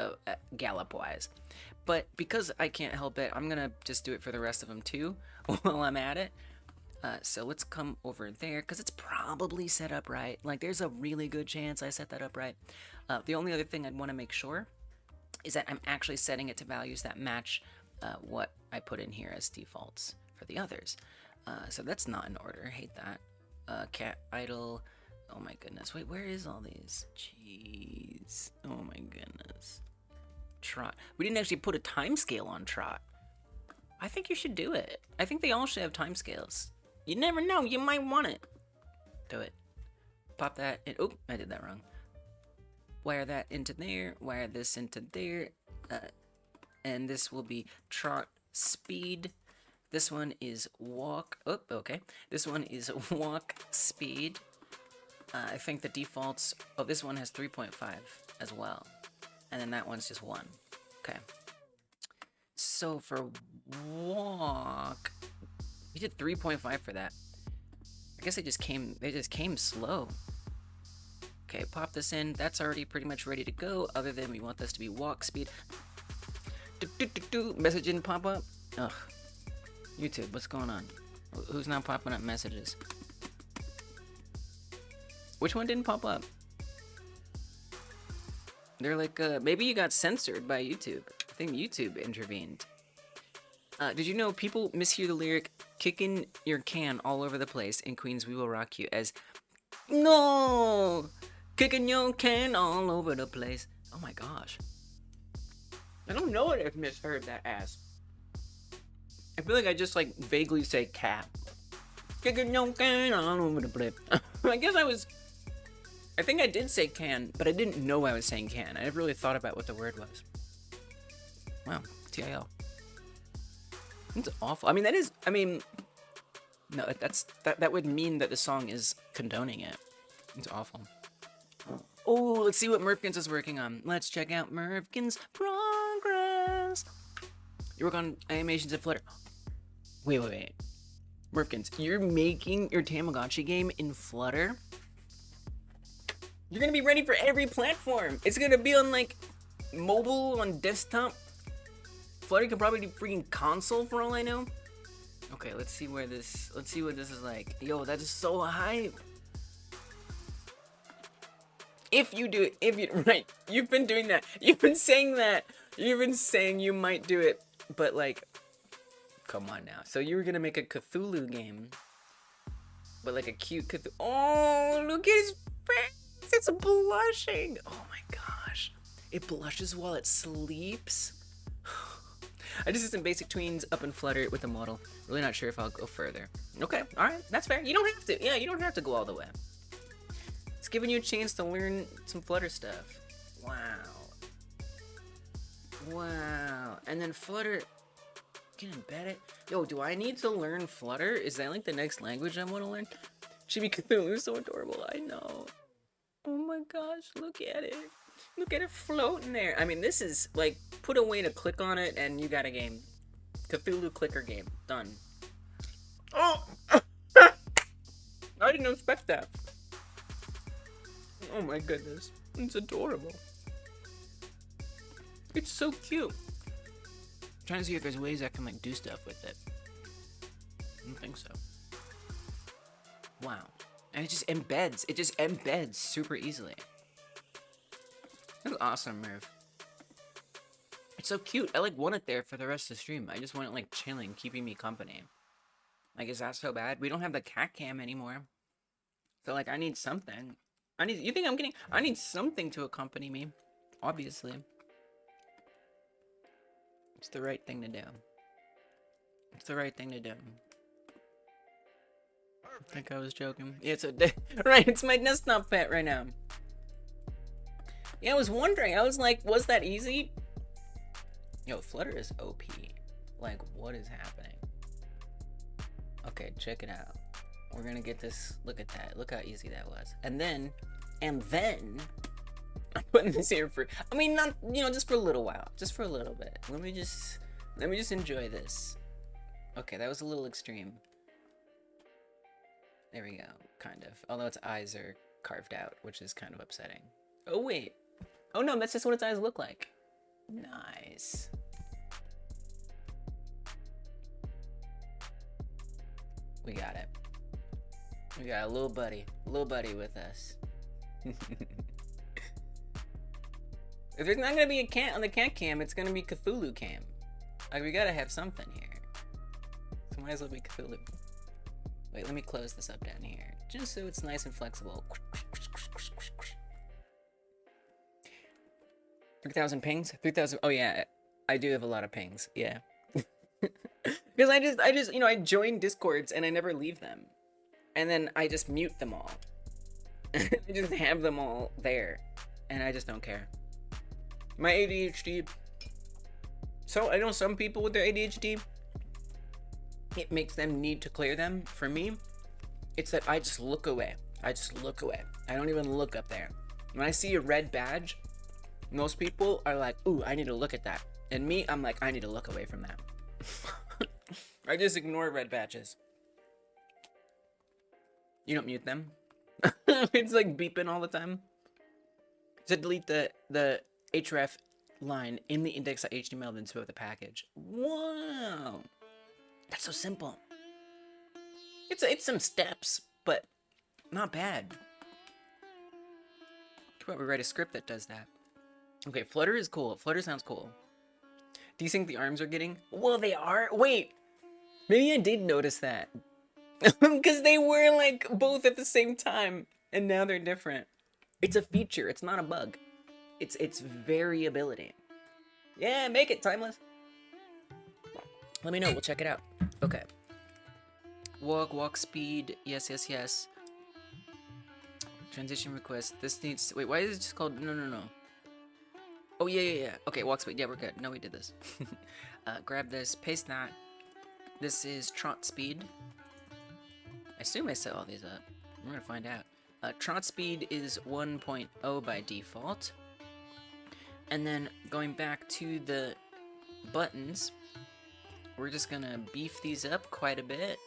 gallop-wise. But because I can't help it, I'm gonna just do it for the rest of them too, while I'm at it. So let's come over there, because it's probably set up right. Like, there's a really good chance I set that up right. The only other thing I'd want to make sure is that I'm actually setting it to values that match what I put in here as defaults for the others. So that's not in order. I hate that. Cat idle. Oh my goodness. Wait, where is all these? Jeez. Oh my goodness. Trot. We didn't actually put a time scale on trot. I think you should do it. I think they all should have time scales. You never know. You might want it. Do it. Pop that in. Oh, I did that wrong. Wire that into there. Wire this into there. And this will be trot speed. This one is walk. Oh, okay. This one is walk speed. I think the defaults. Oh, this one has 3.5 as well. And then that one's just 1. Okay. So for walk, we did 3.5 for that. I guess they just came slow. Okay, pop this in. That's already pretty much ready to go, other than we want this to be walk speed. Message didn't pop up? Ugh. YouTube, what's going on? Who's not popping up messages? Which one didn't pop up? They're like, maybe you got censored by YouTube. I think YouTube intervened. Did you know people mishear the lyric, kicking your can all over the place in Queens We Will Rock You as, no, kicking your can all over the place. Oh my gosh. I don't know what I've misheard that as. I feel like I just like vaguely say cat. Kicking your can all over the place. I think I did say can, but I didn't know I was saying can. I never really thought about what the word was. Wow, TIL. It's awful. I mean, no, that would mean that the song is condoning it. It's awful. Oh, let's see what Merfkins is working on. Let's check out Merfkins' progress. You work on animations in Flutter. Wait. Merfkins, you're making your Tamagotchi game in Flutter? You're gonna be ready for every platform. It's gonna be on like mobile, on desktop. Flutter can probably do freaking console for all I know. Okay, let's see what this is like. Yo, that is so hype. If you do it, right, you've been doing that. You've been saying that. You've been saying you might do it, but like, come on now. So you were gonna make a Cthulhu game, but like a cute Cthulhu. Oh, look at his face. It's blushing. Oh my gosh. It blushes while it sleeps. I just did some basic tweens up in Flutter with the model. Really not sure if I'll go further. Okay, alright, that's fair. You don't have to. Yeah, you don't have to go all the way. It's giving you a chance to learn some Flutter stuff. Wow. Wow. And then Flutter can embed it. Yo, do I need to learn Flutter? Is that like the next language I want to learn? Chibi Cthulhu is so adorable. I know. Oh my gosh, look at it. Look at it floating there. I mean, this is like, put a way to click on it and you got a game. Cthulhu clicker game. Done. Oh! I didn't expect that. Oh my goodness. It's adorable. It's so cute. I'm trying to see if there's ways I can like do stuff with it. I don't think so. Wow. And it just embeds. It just embeds super easily. That's awesome, Merv. It's so cute. I like want it there for the rest of the stream. I just want it like chilling, keeping me company. Like, is that so bad? We don't have the cat cam anymore. So like, I need something. You think I'm kidding? I need something to accompany me. Obviously. It's the right thing to do. It's the right thing to do. I think I was joking. Yeah, it's right, it's my desktop pet right now. Yeah, I was wondering. I was like, was that easy? Yo, Flutter is OP. Like, what is happening? Okay, check it out. We're gonna get this. Look at that. Look how easy that was. And then I'm putting this here for, I mean, not, you know, just for a little while. Just for a little bit. Let me just enjoy this. Okay, that was a little extreme. There we go, kind of. Although its eyes are carved out, which is kind of upsetting. Oh, wait. Oh, no, that's just what its eyes look like. Nice. We got it. We got a little buddy with us. If there's not gonna be a cat on the cat cam, it's gonna be Cthulhu cam. Like, we gotta have something here. So might as well be Cthulhu. Wait, let me close this up down here, just so it's nice and flexible. 3,000 pings? 3,000, oh yeah, I do have a lot of pings, yeah. Because I just, you know, I join Discords and I never leave them. And then I just mute them all. I just have them all there. And I just don't care. My ADHD. So, I know some people with their ADHD, it makes them need to clear them. For me, it's that I just look away. I just look away. I don't even look up there. When I see a red badge, most people are like, ooh, I need to look at that. And me, I'm like, I need to look away from that. I just ignore red badges. You don't mute them? It's like beeping all the time. So delete the href line in the index.html, then swap the package. Wow. That's so simple. It's some steps, but not bad. How about we write a script that does that? Okay, Flutter is cool. Flutter sounds cool. Do you think the arms are getting? Well, they are. Wait, maybe I did notice that. Because they were like both at the same time, and now they're different. It's a feature. It's not a bug. It's variability. Yeah, make it timeless. Let me know. We'll check it out. Okay. Walk speed. Yes. Transition request. This needs. Wait, why is it just called? No. Oh yeah. Okay, walk speed. Yeah, we're good. No, we did this. Grab this. Paste that. This is trot speed. I assume I set all these up. We're gonna find out. Trot speed is 1.0 by default. And then going back to the buttons, we're just gonna beef these up quite a bit,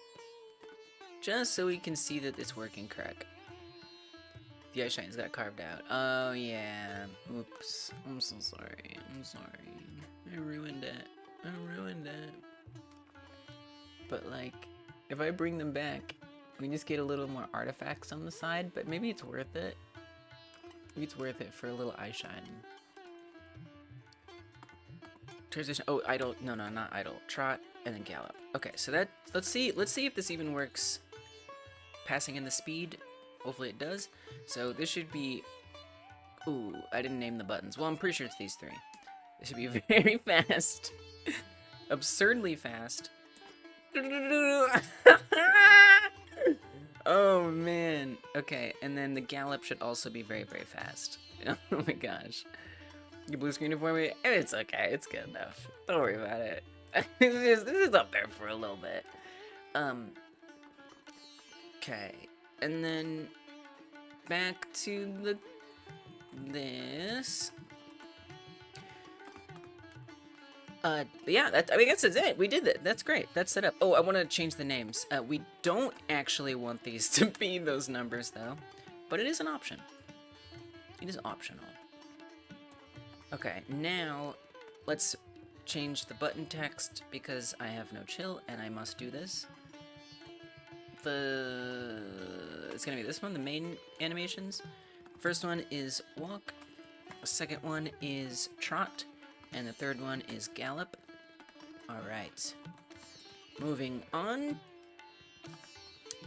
just so we can see that it's working correct. The eye shines got carved out. Oh yeah. Oops. I'm so sorry. I'm sorry. I ruined it. I ruined it. But like, if I bring them back, we just get a little more artifacts on the side, but maybe it's worth it. Maybe it's worth it for a little eye shine. Transition. Oh, idle. No, not idle. Trot and then gallop. Okay, so that let's see if this even works. Passing in the speed. Hopefully it does. So this should be. Ooh, I didn't name the buttons. Well, I'm pretty sure it's these three. This should be very fast. Absurdly fast. Oh man. Okay, and then the gallop should also be very, very fast. Oh my gosh. You blue screen it for me? It's okay. It's good enough. Don't worry about it. This is up there for a little bit. Okay, and then back to this. Yeah, I mean, that's it. We did it. That's great. That's set up. Oh, I want to change the names. We don't actually want these to be those numbers, though. But it is an option. It is optional. Okay, now let's change the button text because I have no chill and I must do this. It's gonna be this one, the main animations. First one is walk. The second one is trot. And the third one is gallop. Alright. Moving on.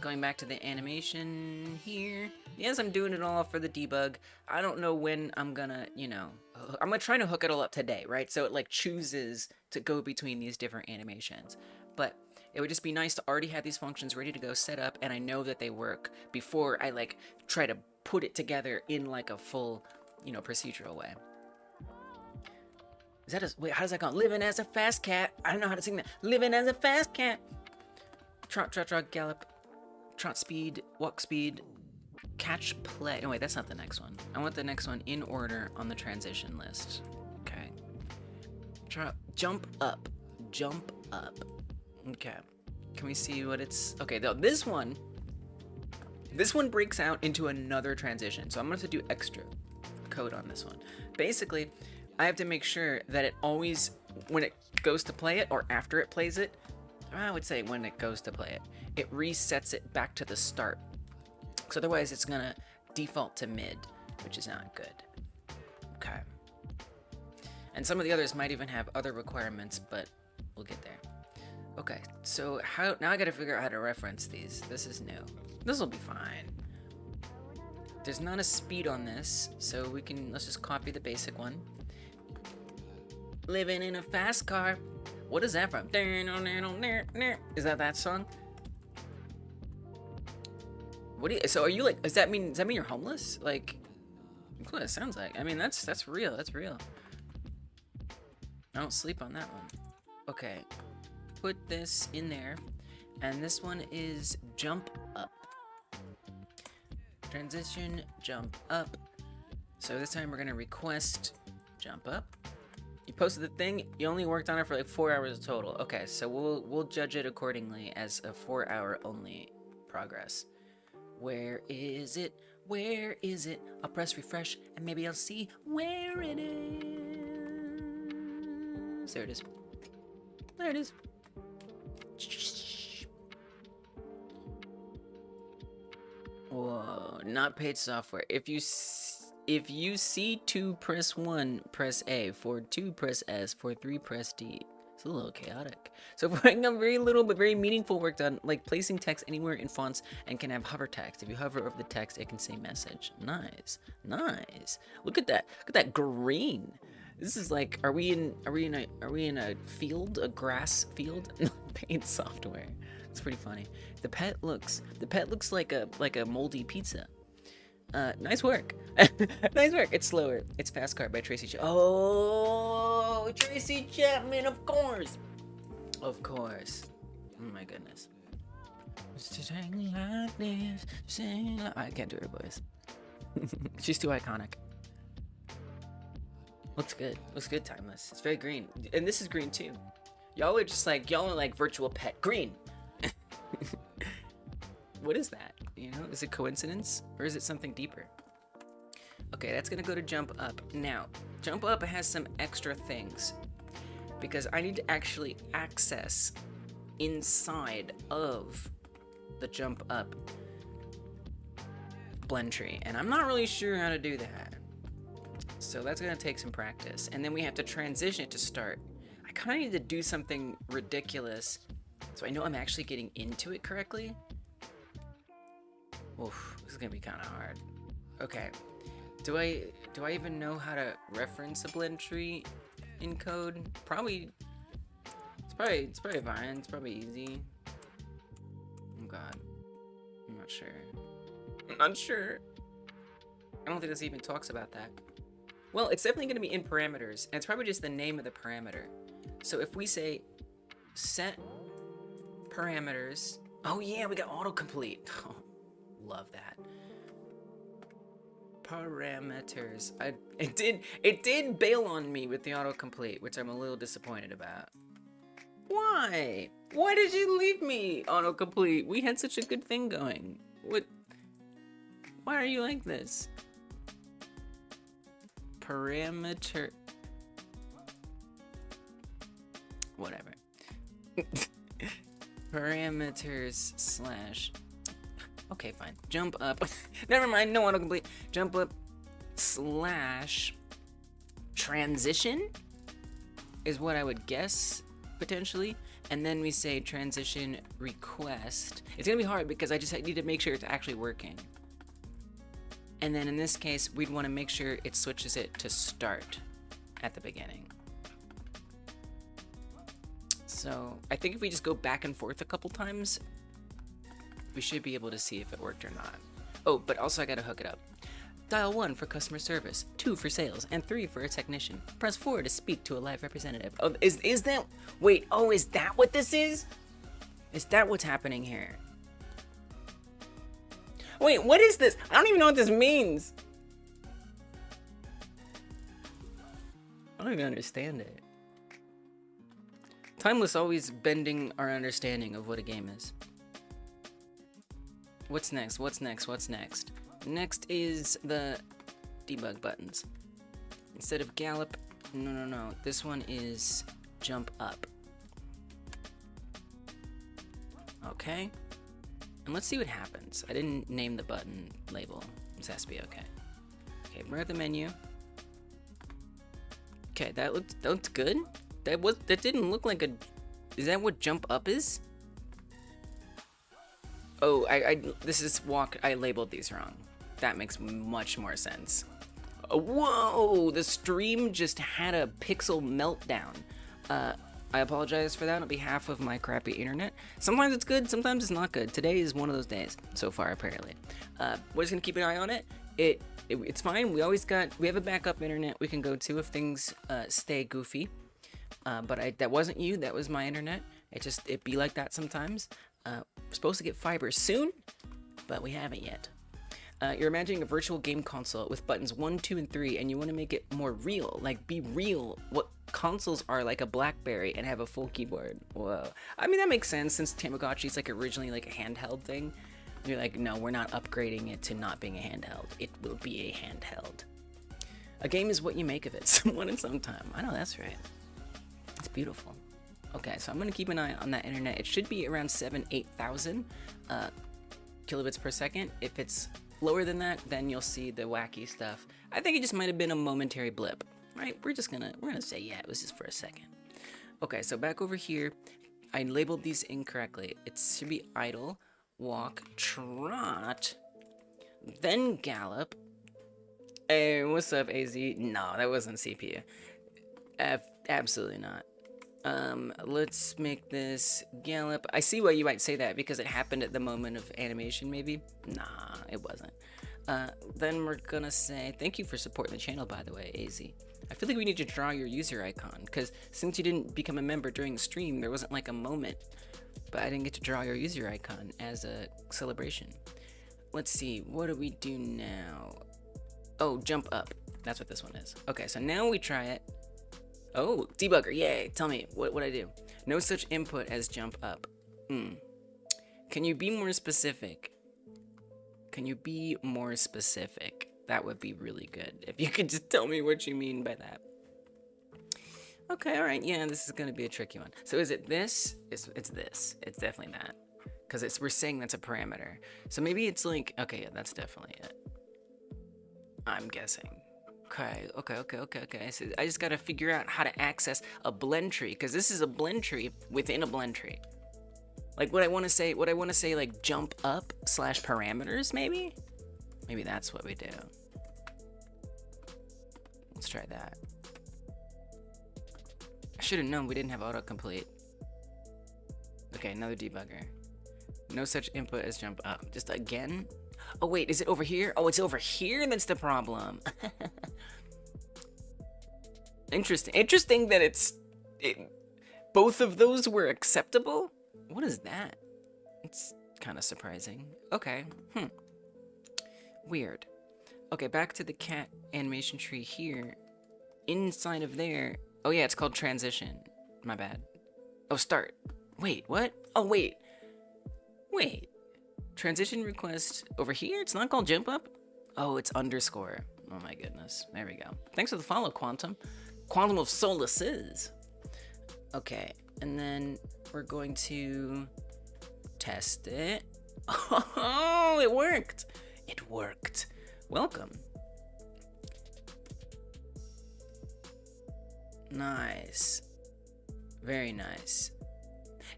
Going back to the animation here. Yes, I'm doing it all for the debug. I don't know when I'm gonna, I'm gonna try to hook it all up today, right? So it like chooses to go between these different animations. But it would just be nice to already have these functions ready to go set up, and I know that they work before I like try to put it together in like a full, procedural way. Is that wait, how does that go? Living as a fast cat. I don't know how to sing that. Living as a fast cat. Trot, trot, trot, gallop. Trot speed, walk speed, catch play. Oh wait, that's not the next one. I want the next one in order on the transition list. Okay. Trot, jump up. Jump up. Okay. Can we see what it's... Okay, though, this one breaks out into another transition. So I'm going to have to do extra code on this one. Basically, I have to make sure that it always, when it goes to play it or after it plays it, I would say when it goes to play it, it resets it back to the start. Because otherwise it's going to default to mid, which is not good. Okay. And some of the others might even have other requirements, but we'll get there. Okay, so now I gotta figure out how to reference these. This is new. This will be fine. There's not a speed on this, so let's just copy the basic one. Living in a fast car. What is that from? Is that song? So are you like, does that mean you're homeless? Like, that's what it sounds like. I mean, that's real, that's real. I don't sleep on that one. Okay. Put this in there, and this one is jump up. Transition, jump up. So this time we're gonna request jump up. You posted the thing, you only worked on it for like 4 hours total. Okay, so we'll judge it accordingly as a 4-hour only progress. Where is it? Where is it? I'll press refresh and maybe I'll see where it is. There it is. There it is. Whoa, not paid software. If you see 2, press 1, press A. For 2, press S. For 3, press D. It's a little chaotic. So we're getting a very little but very meaningful work done, like placing text anywhere in fonts and can have hover text. If you hover over the text, it can say message. Nice, nice. Look at that. Look at that green. This is like, are we in a field, a grass field? Paid software. It's pretty funny. The pet looks like a moldy pizza. Nice work. Nice work. It's slower. It's Fast Car by Tracy Chapman. Oh, Tracy Chapman, of course. Of course. Oh my goodness. I can't do her voice. She's too iconic. Looks good. Looks good, Timeless. It's very green. And this is green too. Y'all are like virtual pet green. What is that? You know, is it coincidence or is it something deeper? Okay, that's gonna go to jump up. Now, jump up has some extra things because I need to actually access inside of the jump up blend tree, and I'm not really sure how to do that. So that's gonna take some practice, and then we have to transition it to start. I kind of need to do something ridiculous so I know I'm actually getting into it correctly. Oof, this is gonna be kind of hard. Okay, do I even know how to reference a blend tree in code? Probably. It's probably fine. It's probably easy. Oh god, I'm not sure. I'm not sure. I don't think this even talks about that. Well, it's definitely gonna be in parameters, and it's probably just the name of the parameter. So if we say set parameters, oh yeah, we got autocomplete. Oh, love that. Parameters. It did bail on me with the autocomplete, which I'm a little disappointed about. Why? Why did you leave me autocomplete? We had such a good thing going. What? Why are you like this? Parameter. Whatever. Parameters slash. Okay, fine. Jump up. Never mind. No autocomplete. Jump up slash transition is what I would guess potentially. And then we say transition request. It's gonna be hard because I just need to make sure it's actually working. And then in this case, we'd want to make sure it switches it to start at the beginning. So I think if we just go back and forth a couple times, we should be able to see if it worked or not. Oh, but also I gotta hook it up. Dial 1 for customer service, 2 for sales, and 3 for a technician. Press 4 to speak to a live representative. Oh, is that? Wait, oh, is that what this is? Is that what's happening here? Wait, what is this? I don't even know what this means. I don't even understand it. Timeless always bending our understanding of what a game is. What's next? What's next? What's next? Next is the debug buttons. Instead of gallop, no. This one is jump up. Okay. And let's see what happens. I didn't name the button label. This has to be okay. Okay, we're at the menu. Okay, that looked good. That didn't look like a. Is that what jump up is? Oh, this is walk. I labeled these wrong. That makes much more sense. Whoa! The stream just had a pixel meltdown. I apologize for that on behalf of my crappy internet. Sometimes it's good, sometimes it's not good. Today is one of those days so far, apparently. We're just gonna keep an eye on it. It's fine. We have a backup internet we can go to if things stay goofy. But that wasn't you. That was my internet. It be like that sometimes. We're supposed to get fiber soon, but we haven't yet. You're imagining a virtual game console with buttons 1, 2, and 3, and you want to make it more real, like be real. What consoles are like a BlackBerry and have a full keyboard. Whoa. I mean, that makes sense since Tamagotchi is like originally like a handheld thing. You're like, no, we're not upgrading it to not being a handheld. It will be a handheld. A game is what you make of it, someone in some time. I know that's right. It's beautiful. Okay, so I'm gonna keep an eye on that internet. It should be around 8,000 kilobits per second. If it's lower than that, then you'll see the wacky stuff. I think it just might have been a momentary blip, right? We're gonna say, yeah, it was just for a second. Okay, so back over here, I labeled these incorrectly. It should be idle, walk, trot, then gallop. Hey, what's up, AZ? No, that wasn't CPU. Absolutely not. Let's make this gallop. I see why you might say that, because it happened at the moment of animation, maybe? Nah, it wasn't. Then we're gonna say, thank you for supporting the channel, by the way, AZ. I feel like we need to draw your user icon, because since you didn't become a member during the stream, there wasn't like a moment but I didn't get to draw your user icon as a celebration. Let's see, what do we do now? Oh, jump up. That's what this one is. Okay, so now we try it. Oh, debugger, yay. Tell me, what I do? No such input as jump up. Can you be more specific? Can you be more specific? That would be really good. If you could just tell me what you mean by that. Okay, all right, yeah, this is gonna be a tricky one. So is it this? It's this. It's definitely that. Because we're saying that's a parameter. So maybe it's like, okay, yeah, that's definitely it. I'm guessing. Okay. So I just gotta figure out how to access a blend tree, because this is a blend tree within a blend tree. Like what I want to say, like jump up / parameters, maybe? Maybe that's what we do. Let's try that. I should have known we didn't have autocomplete. Okay, another debugger. No such input as jump up. Just again? Oh wait, is it over here? Oh, it's over here that's the problem. Interesting that both of those were acceptable? What is that? It's kind of surprising. Okay, Weird. Okay, back to the cat animation tree here. Inside of there, oh yeah, it's called transition. My bad. Oh, start. Wait, what? Oh, wait. Transition request over here? It's not called jump up? Oh, it's underscore. Oh my goodness. There we go. Thanks for the follow, Quantum. Quantum of Solaces. Okay, and then we're going to test it. Oh, it worked. It worked. Welcome. Nice. Very nice.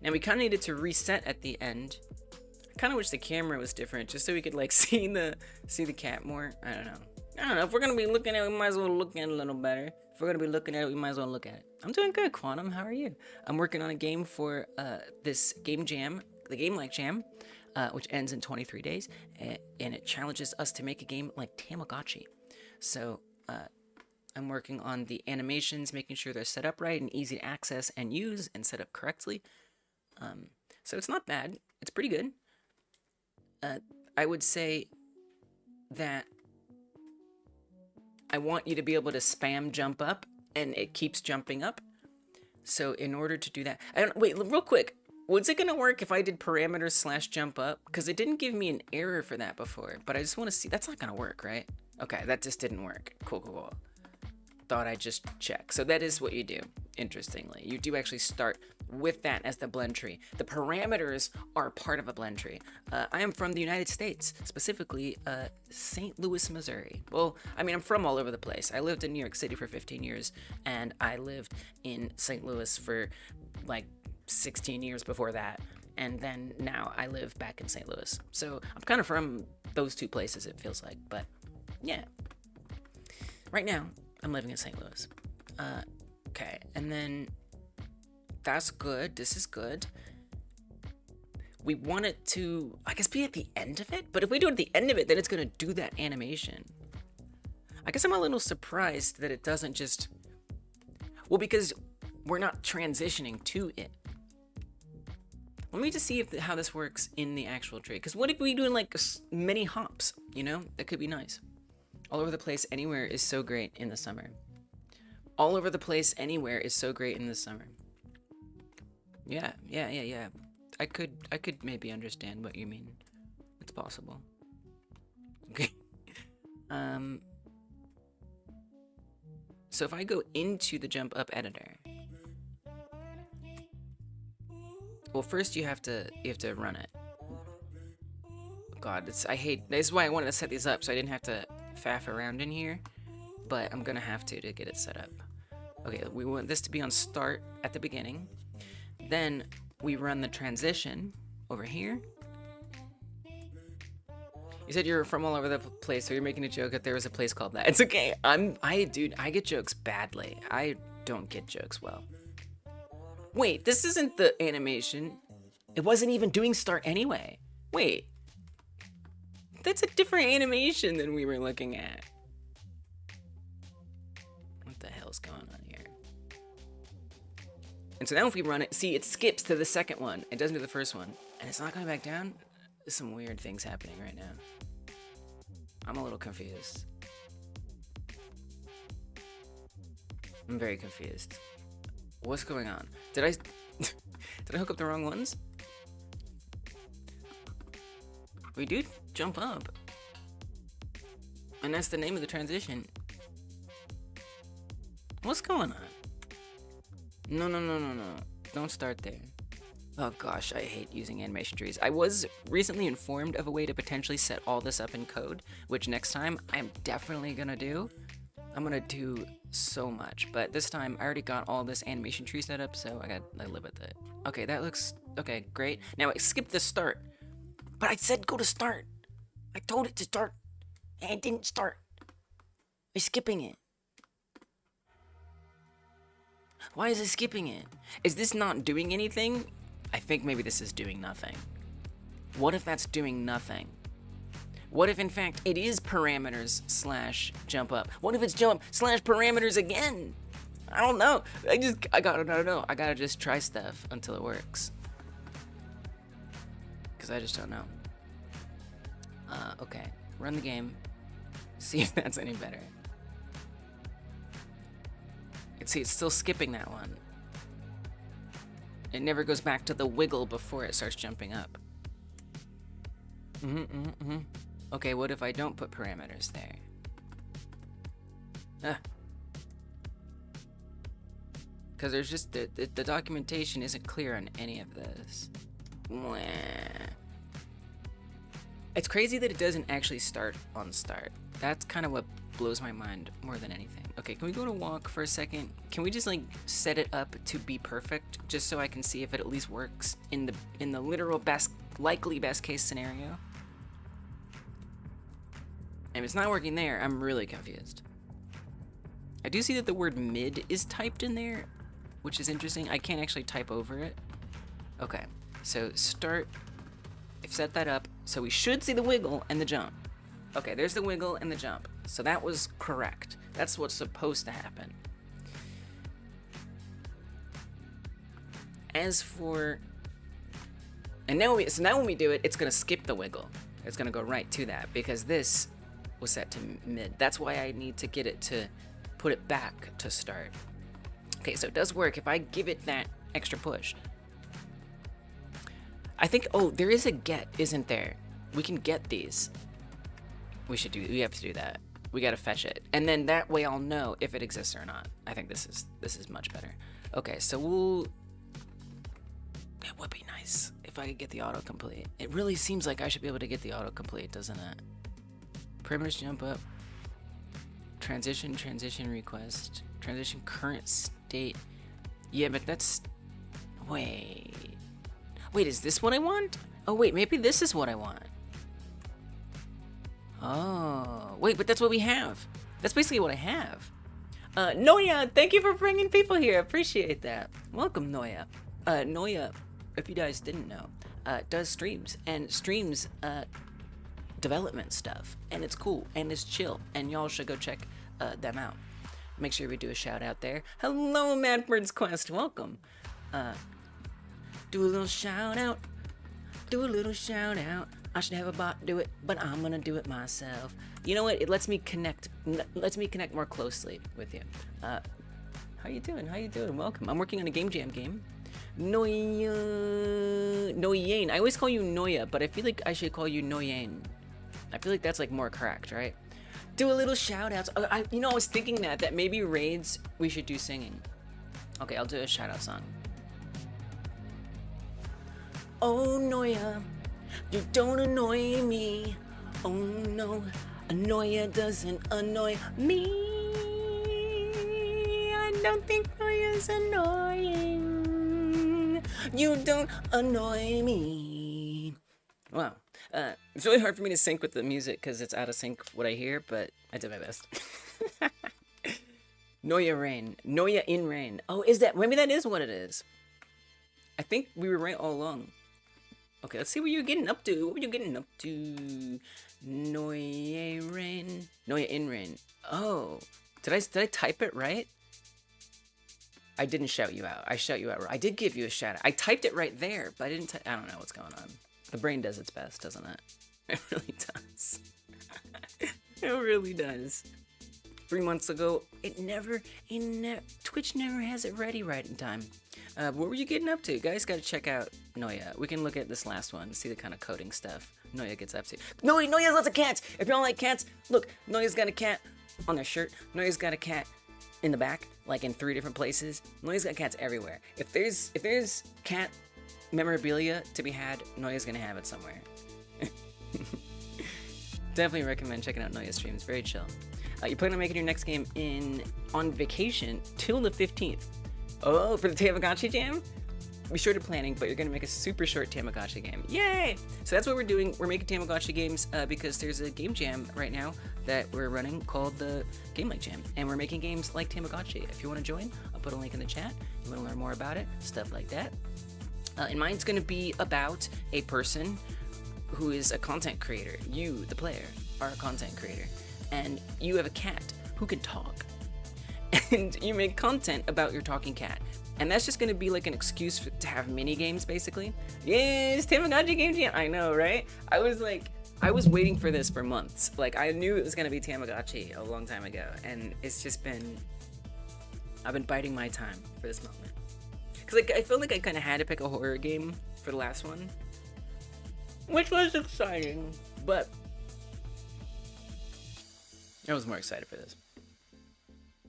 Now we kind of needed to reset at the end. I kind of wish the camera was different, just so we could like see the cat more. I don't know. If we're gonna be looking at it, we might as well look at it a little better. If we're gonna be looking at it, we might as well look at it. I'm doing good, Quantum. How are you? I'm working on a game for this game jam, the Game Like Jam, which ends in 23 days, and it challenges us to make a game like Tamagotchi. So I'm working on the animations, making sure they're set up right and easy to access and use and set up correctly. So it's not bad. It's pretty good. I would say that I want you to be able to spam jump up, and it keeps jumping up. So in order to do that, wait, real quick. Was it gonna work if I did parameters / jump up? Because it didn't give me an error for that before, but I just want to see. That's not gonna work, right? Okay, that just didn't work. Cool. Thought I'd just check. So that is what you do, interestingly. You do actually start with that as the blend tree. The parameters are part of a blend tree. I am from the United States, specifically St. Louis, Missouri. Well, I mean, I'm from all over the place. I lived in New York City for 15 years, and I lived in St. Louis for like 16 years before that. And then now I live back in St. Louis. So I'm kind of from those two places, it feels like. But yeah. Right now, I'm living in St. Louis. Okay, and then that's good. This is good. We want it to, I guess, be at the end of it. But if we do it at the end of it, then it's going to do that animation. I guess I'm a little surprised that it doesn't just, well, because we're not transitioning to it. Let me just see how this works in the actual tree. Because what if we do like many hops, you know? That could be nice. All over the place, anywhere is so great in the summer. All over the place, anywhere is so great in the summer. Yeah. I could maybe understand what you mean. It's possible. Okay. So if I go into the jump up editor, well, first you have to run it. God, this is why I wanted to set these up so I didn't have to faff around in here, but I'm gonna have to get it set up. Okay, we want this to be on start at the beginning. Then we run the transition over here. You said you're from all over the place, so you're making a joke that there was a place called that. It's okay. Dude, I get jokes badly. I don't get jokes well. Wait, this isn't the animation. It wasn't even doing start anyway. Wait. That's a different animation than we were looking at. What the hell's going on here? And so now if we run it, see, it skips to the second one. It doesn't do the first one. And it's not going back down. There's some weird things happening right now. I'm a little confused. I'm very confused. What's going on? Did I did I hook up the wrong ones? We do jump up. And that's the name of the transition. What's going on? No. Don't start there. Oh gosh, I hate using animation trees. I was recently informed of a way to potentially set all this up in code, which next time I'm definitely gonna do. I'm gonna do so much, but this time I already got all this animation tree set up, so I live with it. Okay, that looks okay, great. Now I skipped the start, but I said go to start. I told it to start, and it didn't start. I'm skipping it. Why is it skipping it? Is this not doing anything? I think maybe this is doing nothing. What if that's doing nothing? What if in fact it is parameters / jump up? What if it's jump / parameters again? I don't know. I don't know. I gotta just try stuff until it works. Cause I just don't know. Okay, run the game. See if that's any better. See, it's still skipping that one. It never goes back to the wiggle before it starts jumping up. Okay, what if I don't put parameters there? Because there's just, the documentation isn't clear on any of this. It's crazy that it doesn't actually start on start. That's kind of what blows my mind more than anything. Okay, can we go to walk for a second? Can we just like set it up to be perfect, just so I can see if it at least works in the literal likely best case scenario? And if it's not working there, I'm really confused. I do see that the word mid is typed in there, which is interesting. I can't actually type over it. Okay, so start. I've set that up, so we should see the wiggle and the jump. Okay, there's the wiggle and the jump. So that was correct. That's what's supposed to happen. As for... And now when we do it, it's gonna skip the wiggle. It's gonna go right to that, because this was set to mid. That's why I need to get it to put it back to start. Okay, so it does work if I give it that extra push. I think, oh, there is a get, isn't there? We can get these. We have to do that. We gotta fetch it. And then that way I'll know if it exists or not. I think this is much better. Okay, so it would be nice if I could get the autocomplete. It really seems like I should be able to get the autocomplete, doesn't it? Parameters jump up. Transition request. Transition current state. Yeah, but that's... Wait, is this what I want? Oh, wait, maybe this is what I want. Oh, wait, but that's what we have. That's basically what I have. Noya, thank you for bringing people here. Appreciate that. Welcome, Noya. Noya, if you guys didn't know, does streams and streams development stuff, and it's cool and it's chill, and y'all should go check them out. Make sure we do a shout out there. Hello, Madbird's Quest. Welcome. Do a little shout out. Do a little shout out. I should have a bot do it, but I'm gonna do it myself. You know what? It lets me connect. Lets me connect more closely with you. How you doing? How you doing? Welcome. I'm working on a game jam game. Noyane. I always call you Noya, but I feel like I should call you Noyane. I feel like that's like more correct, right? Do a little shout outs. I was thinking that maybe raids we should do singing. Okay, I'll do a shout out song. Oh Noya, you don't annoy me. Oh no, Noya doesn't annoy me. I don't think Noya's annoying. You don't annoy me. Wow. It's really hard for me to sync with the music because it's out of sync what I hear, but I did my best. Noya Rain. Noya in Rain. Oh, is that? Maybe that is what it is. I think we were right all along. Okay, let's see what you're getting up to. What were you getting up to? Noya Rain. Noya in Rain. Oh. Did I type it right? I didn't shout you out. I shout you out. I did give you a shout out. I typed it right there, but I didn't. I don't know what's going on. The brain does its best, doesn't it? It really does. It really does. 3 months ago, Twitch never has it ready right in time. What were you getting up to? Guys, gotta check out Noya. We can look at this last one, see the kind of coding stuff Noya gets up to. Noya has lots of cats! If you don't like cats, look, Noya's got a cat on their shirt. Noya's got a cat in the back, like in 3 different places. Noya's got cats everywhere. If there's cat memorabilia to be had, Noya's gonna have it somewhere. Definitely recommend checking out Noya's streams. Very chill. You're planning on making your next game on vacation till the 15th. Oh, for the Tamagotchi Jam? Be sure to planning, but you're going to make a super short Tamagotchi game. Yay! So that's what we're doing. We're making Tamagotchi games because there's a game jam right now that we're running called the Game Like Jam. And we're making games like Tamagotchi. If you want to join, I'll put a link in the chat. You want to learn more about it, stuff like that. And mine's going to be about a person who is a content creator. You, the player, are a content creator. And you have a cat who can talk. And you make content about your talking cat. And that's just going to be like an excuse to have mini games, basically. Yes, Tamagotchi Game Jam. I know, right? I was waiting for this for months. Like, I knew it was going to be Tamagotchi a long time ago. And it's just been... I've been biding my time for this moment. Because like, I feel like I kind of had to pick a horror game for the last one. Which was exciting, but... I was more excited for this.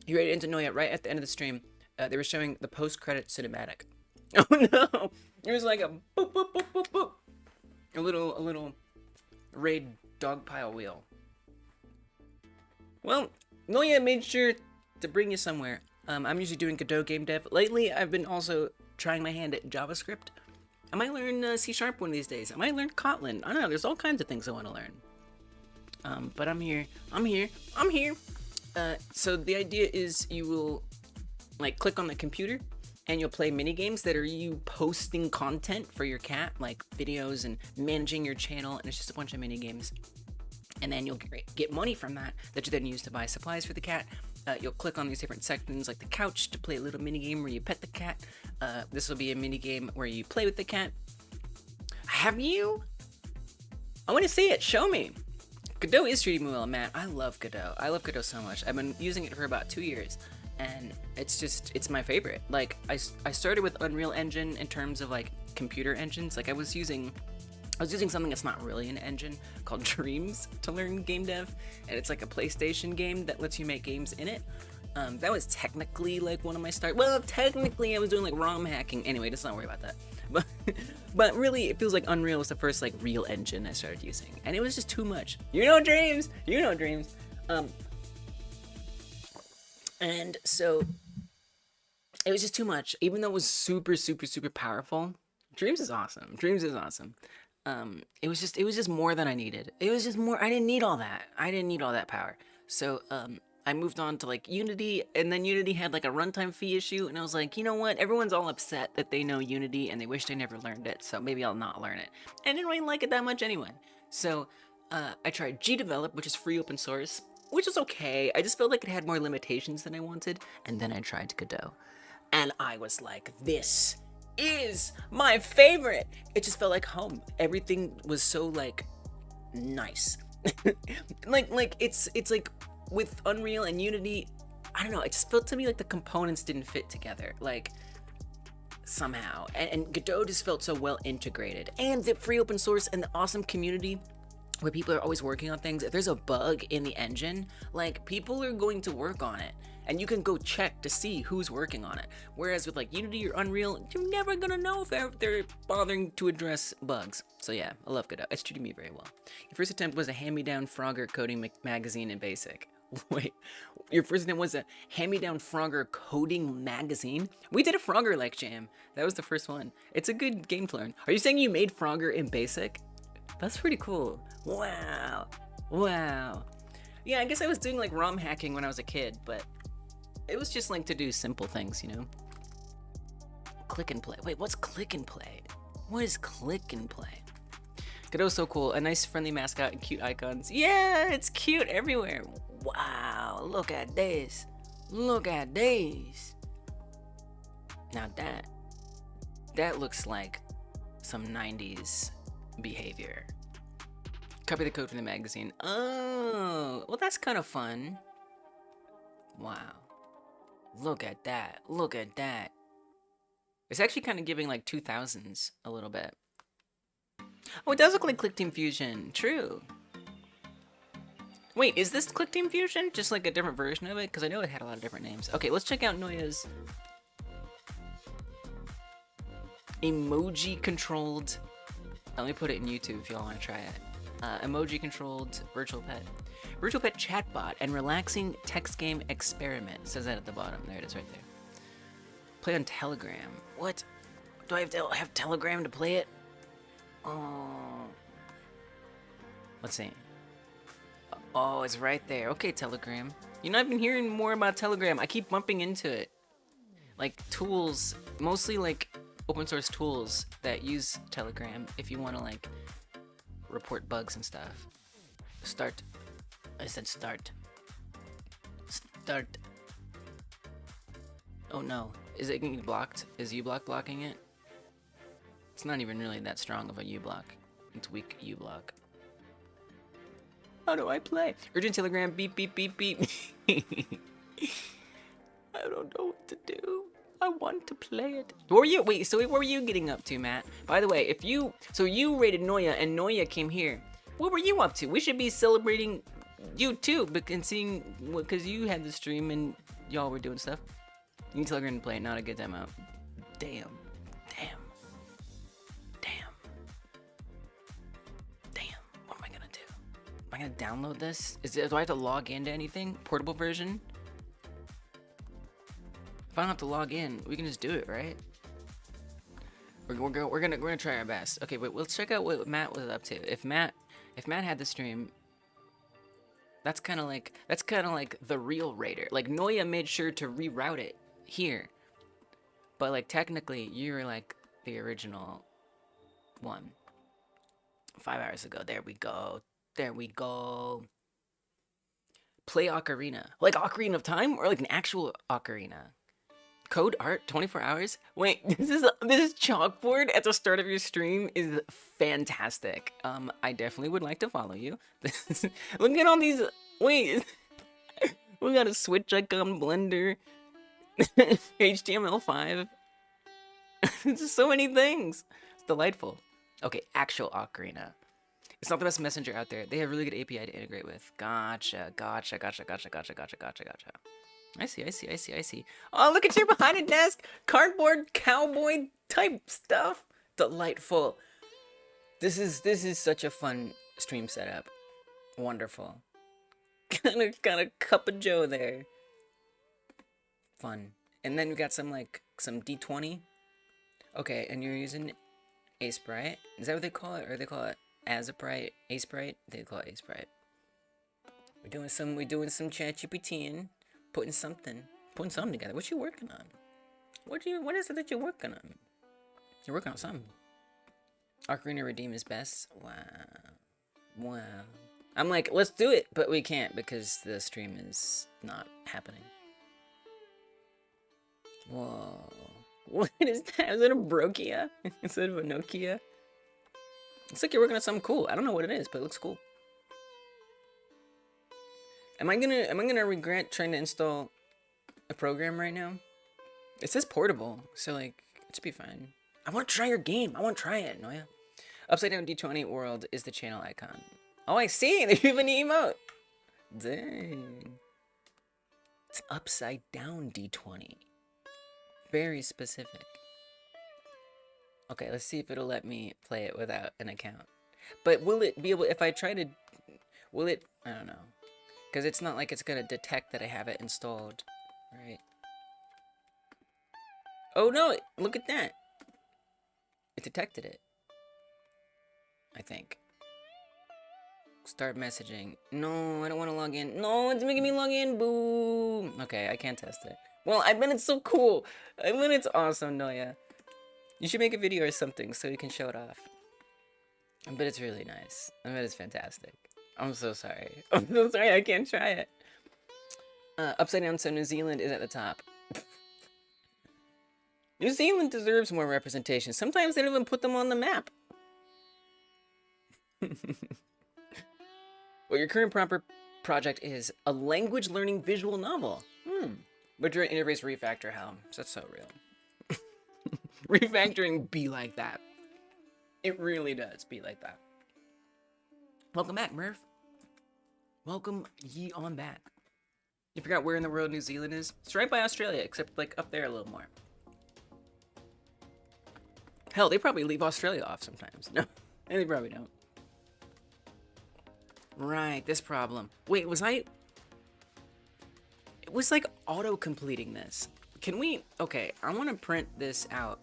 You ready to know yet? Right at the end of the stream, they were showing the post-credit cinematic. Oh no! It was like a boop boop boop boop boop. A little raid dog pile wheel. Well, Noya made sure to bring you somewhere. I'm usually doing Godot game dev. Lately, I've been also trying my hand at JavaScript. I might learn C# one of these days. I might learn Kotlin. I don't know. There's all kinds of things I want to learn. But I'm here. So the idea is you will like click on the computer and you'll play mini games that are you posting content for your cat, like videos and managing your channel, and it's just a bunch of mini games. And then you'll get money from that you then use to buy supplies for the cat. You'll click on these different sections like the couch to play a little mini game where you pet the cat. This will be a mini game where you play with the cat. Have you? I want to see it. Show me. Godot is treating me well, man. I love Godot. I love Godot so much. I've been using it for about 2 years, and it's my favorite. Like, I started with Unreal Engine in terms of like computer engines. Like I was using something that's not really an engine called Dreams to learn game dev, and it's like a PlayStation game that lets you make games in it. That was technically like one of my start. Well, technically I was doing like ROM hacking. Anyway, let's not worry about that. But really, it feels like Unreal was the first like real engine I started using, and it was just too much. You know Dreams. And so it was just too much. Even though it was super, super, super powerful, Dreams is awesome. It was just more than I needed. It was just more. I didn't need all that. I didn't need all that power. So I moved on to like Unity, and then Unity had like a runtime fee issue, and I was like, you know what? Everyone's all upset that they know Unity and they wish they never learned it, so maybe I'll not learn it. And I didn't really like it that much anyway. So I tried Gdevelop, which is free open source, which was okay. I just felt like it had more limitations than I wanted. And then I tried Godot, and I was like, this is my favorite. It just felt like home. Everything was so like nice. like it's like with Unreal and Unity, I don't know, it just felt to me like the components didn't fit together, like somehow. And Godot just felt so well integrated. And the free open source and the awesome community where people are always working on things. If there's a bug in the engine, like people are going to work on it. And you can go check to see who's working on it. Whereas with like Unity or Unreal, you're never gonna know if they're bothering to address bugs. So yeah, I love Godot. It's treating me very well. Your first attempt was a hand-me-down Frogger coding magazine in BASIC. Wait, your first attempt was a hand-me-down Frogger coding magazine? We did a Frogger-like jam. That was the first one. It's a good game to learn. Are you saying you made Frogger in BASIC? That's pretty cool. Wow. Yeah, I guess I was doing like ROM hacking when I was a kid, but it was just like to do simple things, you know? Click and play. Wait, what's click and play? What is click and play? Godot's so cool. A nice friendly mascot and cute icons. Yeah, it's cute everywhere. Wow, look at this. Look at this. Now that looks like some 90s behavior. Copy the code from the magazine. Oh, well, that's kind of fun. Wow. Look at that. Look at that. It's actually kind of giving like 2000s a little bit. Oh, it does look like ClickTeam Fusion. True. Wait, is this ClickTeam Fusion? Just like a different version of it? Because I know it had a lot of different names. Okay, let's check out Noya's emoji-controlled... Let me put it in YouTube if y'all want to try it. Emoji-controlled virtual pet. Virtual pet chatbot and relaxing text game experiment. It says that at the bottom. There it is right there. Play on Telegram. What? Do I have to have Telegram to play it? Oh. Let's see. Oh, it's right there. Okay, Telegram. You know, I've been hearing more about Telegram. I keep bumping into it. Like tools, mostly like open source tools that use Telegram if you want to like report bugs and stuff. Start. I said start. Start. Oh no. Is it getting blocked? Is uBlock blocking it? It's not even really that strong of a uBlock. It's weak uBlock. How do I play? Urgent Telegram, beep, beep, beep, beep. I don't know what to do. I want to play it. What were you, wait, so what were you getting up to, Matt? By the way, if you, so you rated Noya and Noya came here. What were you up to? We should be celebrating you too, and seeing, because you had the stream and y'all were doing stuff. You need Telegram to play it, not a good demo. Damn. Damn. Damn. Damn. What am I gonna do? Am I gonna download this? Do I have to log into anything? Portable version? If I don't have to log in, we can just do it, right? We're gonna try our best. Okay, wait. Let's check out what Matt was up to. If Matt had the stream, that's kind of like the real raider. Like Noya made sure to reroute it here, but like technically you're like the original one. 5 hours ago. There we go. There we go. Play Ocarina. Like Ocarina of Time or like an actual Ocarina. Code art 24 hours? Wait, this is chalkboard at the start of your stream is fantastic. I definitely would like to follow you. Look at all these. Wait, we got a Switch icon, Blender, HTML5. Just so many things. It's delightful. Okay, actual Ocarina. It's not the best messenger out there. They have really good API to integrate with. Gotcha. I see. Oh, look at you behind a desk. Cardboard cowboy type stuff. Delightful. This is such a fun stream setup. Wonderful. Got a cup of joe there. Fun. And then we got some D20. Okay, and you're using A-Sprite. Is that what they call it? Or they call it A-Sprite? A-Sprite? They call it A-Sprite. We're doing some ChatGPT-ing. Putting something together. What you working on? What is it that you're working on? You're working on something. Ocarina Redeem is best. Wow. I'm like, let's do it, but we can't because the stream is not happening. Whoa. What is that? Is it a Brokia instead of a Nokia? Looks like you're working on something cool. I don't know what it is, but it looks cool. Am I gonna regret trying to install a program right now? It says portable, so like it should be fine. I want to try your game. I want to try it, Noya. Upside down D20 world is the channel icon. Oh, I see. They have an emote. Dang. It's upside down D20. Very specific. Okay, let's see if it'll let me play it without an account. But will it be able? If I try to, will it? I don't know. Because it's not like it's going to detect that I have it installed, right? Oh no, look at that. It detected it. I think. Start messaging. No, I don't want to log in. No, it's making me log in. Boom. Okay, I can't test it. Well, I bet it's so cool. I bet it's awesome, Noya. You should make a video or something so you can show it off. I bet it's really nice. I bet it's fantastic. I'm so sorry. I'm so sorry I can't try it. Upside down, so New Zealand is at the top. New Zealand deserves more representation. Sometimes they don't even put them on the map. Well, your current proper project is a language learning visual novel. But you're an interface refactor, how? That's so real. Refactoring be like that. It really does be like that. Welcome back, Murph. Welcome ye on back. You forgot where in the world New Zealand is? It's right by Australia, except like up there a little more. Hell, they probably leave Australia off sometimes. No, they probably don't. Right, this problem. Wait, was I... It was like auto-completing this. Can we... Okay, I want to print this out.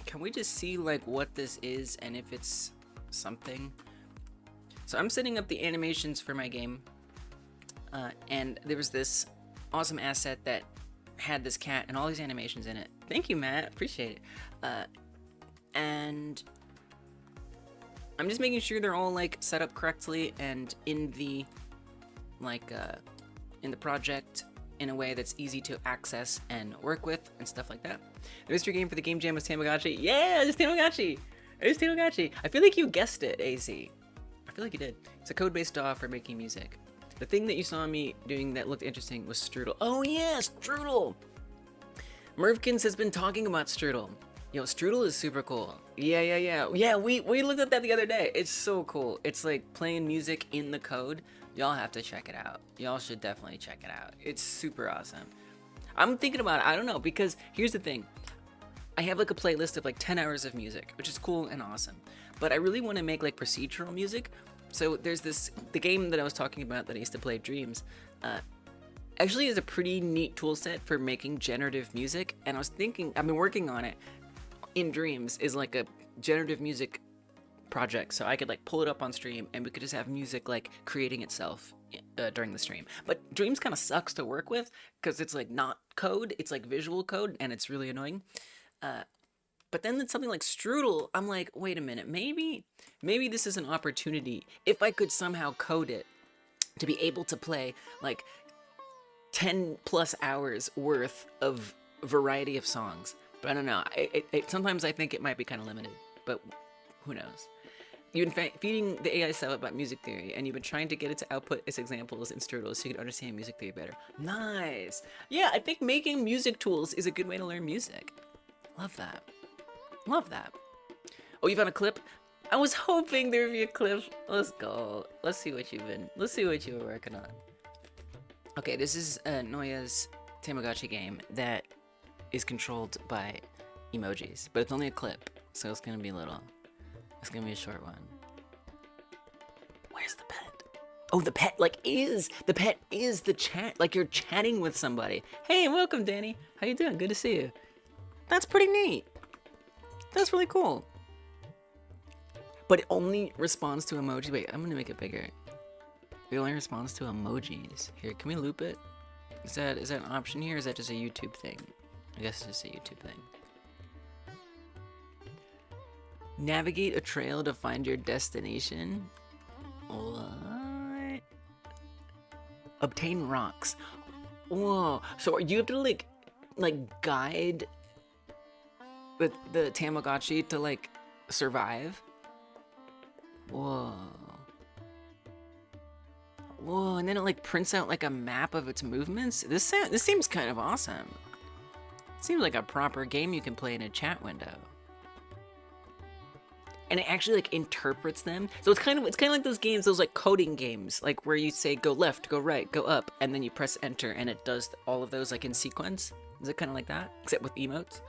Can we just see like what this is and if it's something? So I'm setting up the animations for my game. And there was this awesome asset that had this cat and all these animations in it. Thank you, Matt. Appreciate it. And I'm just making sure they're all like set up correctly and in the in the project in a way that's easy to access and work with and stuff like that. The mystery game for the game jam was Tamagotchi. Yeah, it's Tamagotchi. It's Tamagotchi. I feel like you guessed it, AZ. I feel like you did. It's a code-based DAW for making music. The thing that you saw me doing that looked interesting was Strudel. Oh yeah, Strudel! Mervkins has been talking about Strudel. Yo, Strudel is super cool. Yeah, we looked at that the other day. It's so cool. It's like playing music in the code. Y'all have to check it out. Y'all should definitely check it out. It's super awesome. I'm thinking about it, I don't know, because here's the thing. I have like a playlist of like 10 hours of music, which is cool and awesome. But I really want to make like procedural music. So there's the game that I was talking about that I used to play, Dreams, actually is a pretty neat tool set for making generative music. And I was thinking, I've been working on it in Dreams is like a generative music project. So I could like pull it up on stream and we could just have music like creating itself during the stream. But Dreams kind of sucks to work with because it's like not code, it's like visual code and it's really annoying. But then it's something like Strudel, I'm like, wait a minute, maybe this is an opportunity if I could somehow code it to be able to play like 10 plus hours worth of variety of songs. But I don't know, sometimes I think it might be kind of limited, but who knows. You've been feeding the AI stuff about music theory, and you've been trying to get it to output its examples in Strudel so you can understand music theory better. Nice! Yeah, I think making music tools is a good way to learn music. Love that. Love that. Oh, you found a clip? I was hoping there would be a clip. Let's go. Let's see what you were working on. Okay, this is Noya's Tamagotchi game that is controlled by emojis, but it's only a clip, so it's gonna be it's gonna be a short one. Where's the pet? Oh, the pet is the chat, like you're chatting with somebody. Hey, welcome, Danny. How you doing? Good to see you. That's pretty neat. That's really cool. But it only responds to emojis. Wait, I'm gonna make it bigger. It only responds to emojis. Here, can we loop it? Is that an option here, or is that just a YouTube thing? I guess it's just a YouTube thing. Navigate a trail to find your destination. What? Obtain rocks. Whoa. So you have to like guide the Tamagotchi to like survive. Whoa, and then it like prints out like a map of its movements. This seems kind of awesome. It seems like a proper game you can play in a chat window. And it actually like interprets them. So it's kind of like those games, those like coding games, like where you say go left, go right, go up, and then you press enter and it does all of those like in sequence. Is it kind of like that, except with emotes?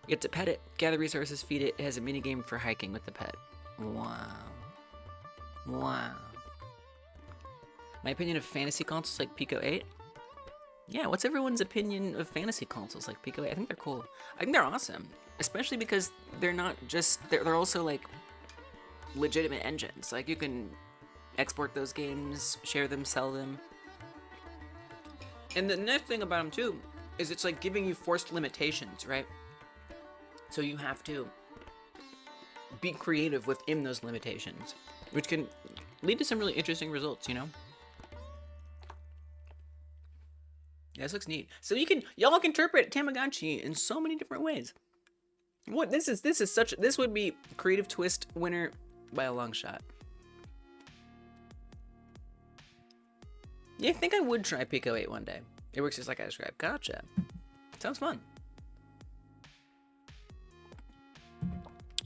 You get to pet it, gather resources, feed it. It has a mini game for hiking with the pet. Wow. My opinion of fantasy consoles like Pico 8? Yeah, what's everyone's opinion of fantasy consoles like Pico 8? I think they're cool. I think they're awesome. Especially because they're not just, they're also like legitimate engines. Like you can export those games, share them, sell them. And the next thing about them too, is it's like giving you forced limitations, right? So you have to be creative within those limitations, which can lead to some really interesting results, you know? Yeah, this looks neat. So y'all can interpret Tamagotchi in so many different ways. What this would be creative twist winner by a long shot. Yeah, I think I would try Pico 8 one day. It works just like I described. Gotcha. Sounds fun.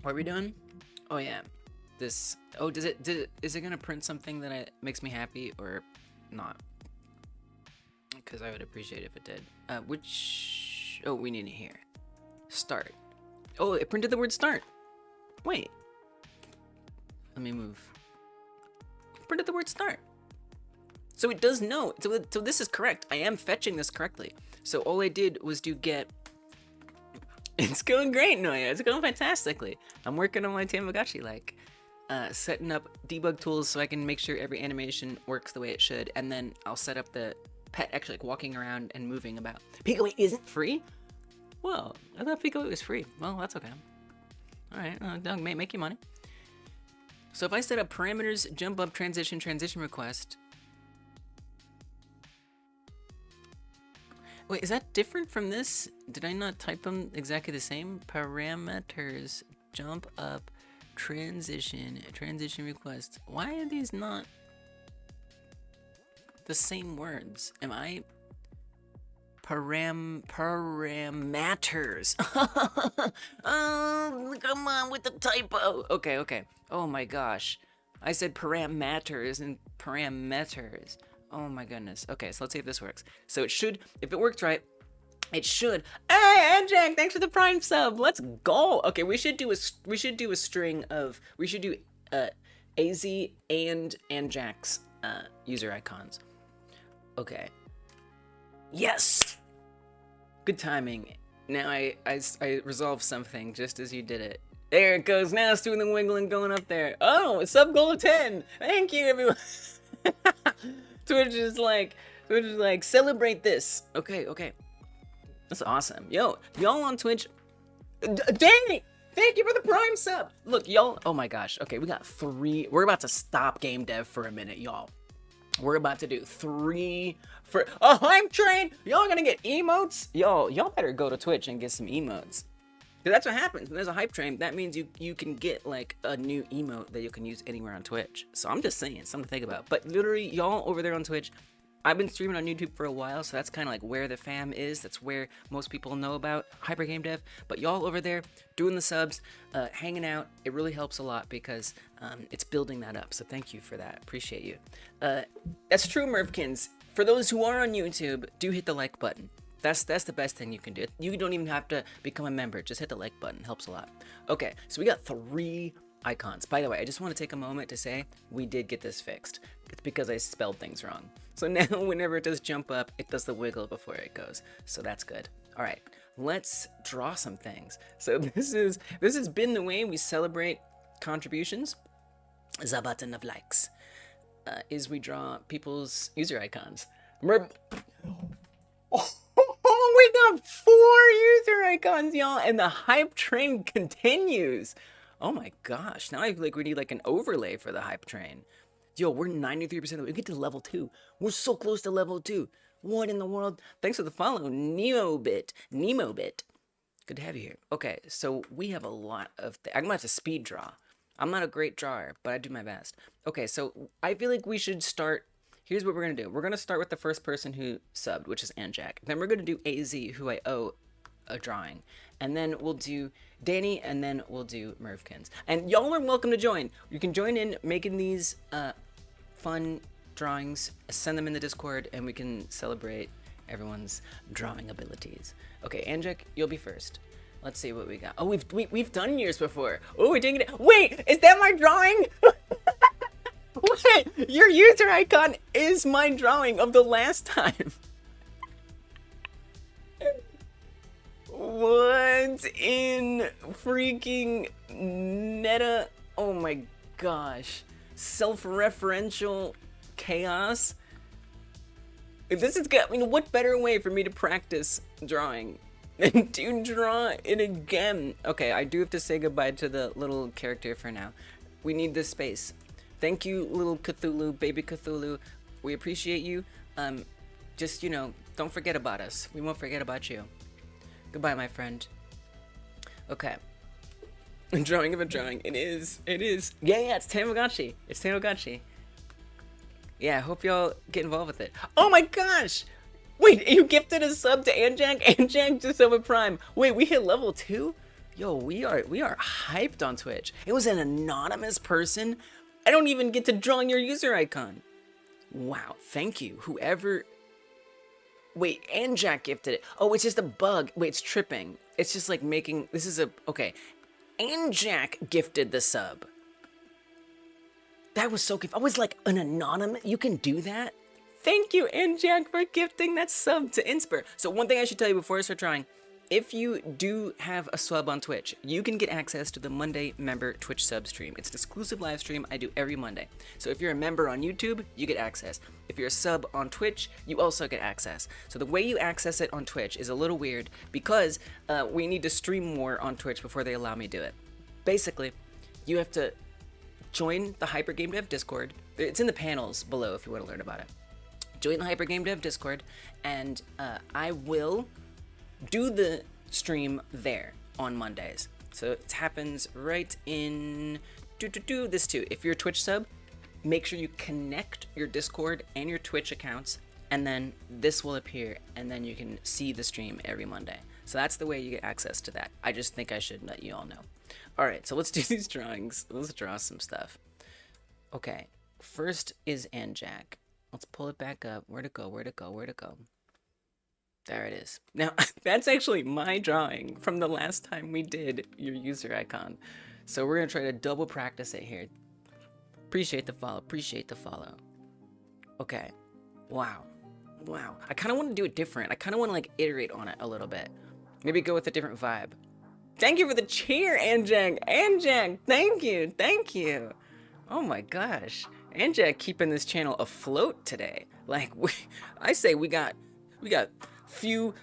What are we doing? Oh yeah, this. Oh, is it gonna print something that makes me happy or not? Because I would appreciate it if it did. Oh, we need it here. Start. Oh, it printed the word start. Wait. Let me move. It printed the word start. So it does know. So this is correct. I am fetching this correctly. So all I did was do get. It's going great, Noya. It's going fantastically. I'm working on my Tamagotchi-like. Setting up debug tools so I can make sure every animation works the way it should. And then I'll set up the pet actually like walking around and moving about. Pico 8 isn't free? Well, I thought Pico 8 was free. Well, that's okay. Alright, Doug, make you money. So if I set up parameters, jump up, transition request. Wait, is that different from this? Did I not type them exactly the same? Parameters, jump up, transition request. Why are these not the same words? Am I parameters? Oh, come on with the typo. Okay. Oh my gosh. I said parameters and parameters. Oh my goodness. Okay, so let's see if this works. So it should, if it works right, it should. Hey, Jack, thanks for the Prime sub. Let's go. Okay, we should do a string of, we should do AZ and Jack's user icons. Okay. Yes. Good timing. Now I resolved something just as you did it. There it goes. Now it's doing the wiggling going up there. Oh, sub goal of 10. Thank you, everyone. Twitch is like, celebrate this. Okay. That's awesome. Yo, y'all on Twitch. Danny, thank you for the Prime sub. Look, y'all. Oh my gosh. Okay, we got 3. We're about to stop game dev for a minute, y'all. We're about to do 3 for a hype train. Y'all gonna get emotes? Y'all better go to Twitch and get some emotes. That's what happens when there's a hype train. That means you can get like a new emote that you can use anywhere on Twitch. So I'm just saying, something to think about. But literally, y'all over there on Twitch, I've been streaming on YouTube for a while, so that's kind of like where the fam is. That's where most people know about Hyper Game Dev. But y'all over there doing the subs, hanging out, it really helps a lot because it's building that up. So thank you for that. Appreciate you. That's true, Mervkins. For those who are on YouTube, do hit the like button. That's the best thing you can do. You don't even have to become a member. Just hit the like button. Helps a lot. Okay, so we got 3 icons. By the way, I just want to take a moment to say we did get this fixed. It's because I spelled things wrong. So now whenever it does jump up, it does the wiggle before it goes. So that's good. All right, let's draw some things. So this has been the way we celebrate contributions. The button of likes is we draw people's user icons. Oh, we got 4 user icons, y'all, and the hype train continues. Oh my gosh, now I feel like we need like an overlay for the hype train. Yo, we're 93% of the way. We get to level 2. We're so close to level 2. What in the world? Thanks for the follow, Nemobit. Good to have you here. Okay, so we have a lot of I'm gonna have to speed draw. I'm not a great drawer, but I do my best. Okay, so I feel like we should start. Here's what we're going to do. We're going to start with the first person who subbed, which is Anjak. Then we're going to do AZ, who I owe a drawing. And then we'll do Danny, and then we'll do Mervkins. And y'all are welcome to join. You can join in making these fun drawings, send them in the Discord, and we can celebrate everyone's drawing abilities. Okay, Anjak, you'll be first. Let's see what we got. Oh, we've done yours before. Oh, we're doing it. Wait, is that my drawing? What? Your user icon is my drawing of the last time. What in freaking meta? Oh my gosh. Self-referential chaos? If this is good, I mean, what better way for me to practice drawing than to draw it again? Okay, I do have to say goodbye to the little character for now. We need this space. Thank you, little Cthulhu, baby Cthulhu. We appreciate you. Just, you know, don't forget about us. We won't forget about you. Goodbye, my friend. Okay. Drawing of a drawing. It is. Yeah, it's Tamagotchi. It's Tamagotchi. Yeah, I hope y'all get involved with it. Oh my gosh! Wait, you gifted a sub to Anjak? Anjak just sub a Prime. Wait, we hit level 2? Yo, we are hyped on Twitch. It was an anonymous person. I don't even get to draw your user icon. Wow, thank you. Whoever... Wait, Anjak gifted it. Oh, it's just a bug. Wait, it's tripping. It's just like making... This is a... Okay. Anjak gifted the sub. That was so confusing. I was like, an anonymous? You can do that? Thank you, Anjak, for gifting that sub to Inspire. So one thing I should tell you before I start trying, if you do have a sub on Twitch, you can get access to the Monday member Twitch sub stream. It's an exclusive live stream I do every Monday. So if you're a member on YouTube, you get access. If you're a sub on Twitch, you also get access. So the way you access it on Twitch is a little weird because we need to stream more on Twitch before they allow me to do it. Basically, you have to join the Hyper Game Dev Discord. It's in the panels below if you want to learn about it. Join the Hyper Game Dev Discord, and I will do the stream there on Mondays. So it happens right in this too. If you're a Twitch sub, make sure you connect your Discord and your Twitch accounts, and then this will appear, and then you can see the stream every Monday. So that's the way you get access to that. I just think I should let you all know. All right, so let's do these drawings. Let's draw some stuff. Okay, first is Anjak. Let's pull it back up. Where'd it go? Where'd it go? Where'd it go? There it is. Now, that's actually my drawing from the last time we did your user icon. So we're going to try to double practice it here. Appreciate the follow. Appreciate the follow. Okay. Wow. Wow. I kind of want to do it different. I kind of want to, like, iterate on it a little bit. Maybe go with a different vibe. Thank you for the cheer, Anjak. Anjak, thank you. Thank you. Oh, my gosh. Anjak keeping this channel afloat today. Like, I say we got 3-4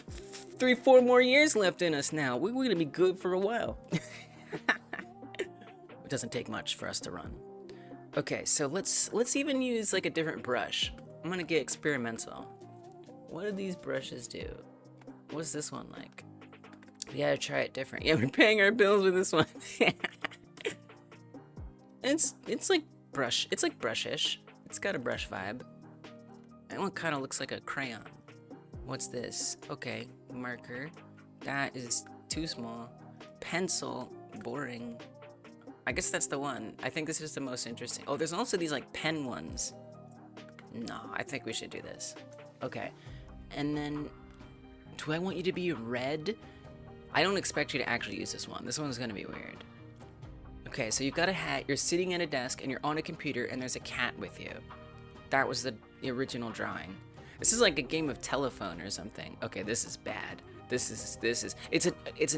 more years left in us now. We're gonna be good for a while. It doesn't take much for us to run. Okay, so let's even use like a different brush. I'm gonna get experimental. What do these brushes do? What's this one like? We gotta try it different. Yeah, we're paying our bills with this one. It's like brush. It's like brushish. It's got a brush vibe. That one kind of looks like a crayon. What's this? Okay, marker. That is too small. Pencil, boring. I guess that's the one. I think this is the most interesting. Oh, there's also these like pen ones. No, I think we should do this. Okay, and then do I want you to be red? I don't expect you to actually use this one. This one's gonna be weird. Okay, so you've got a hat, you're sitting at a desk, and you're on a computer, and there's a cat with you. That was the original drawing. This is like a game of telephone or something. Okay, this is bad.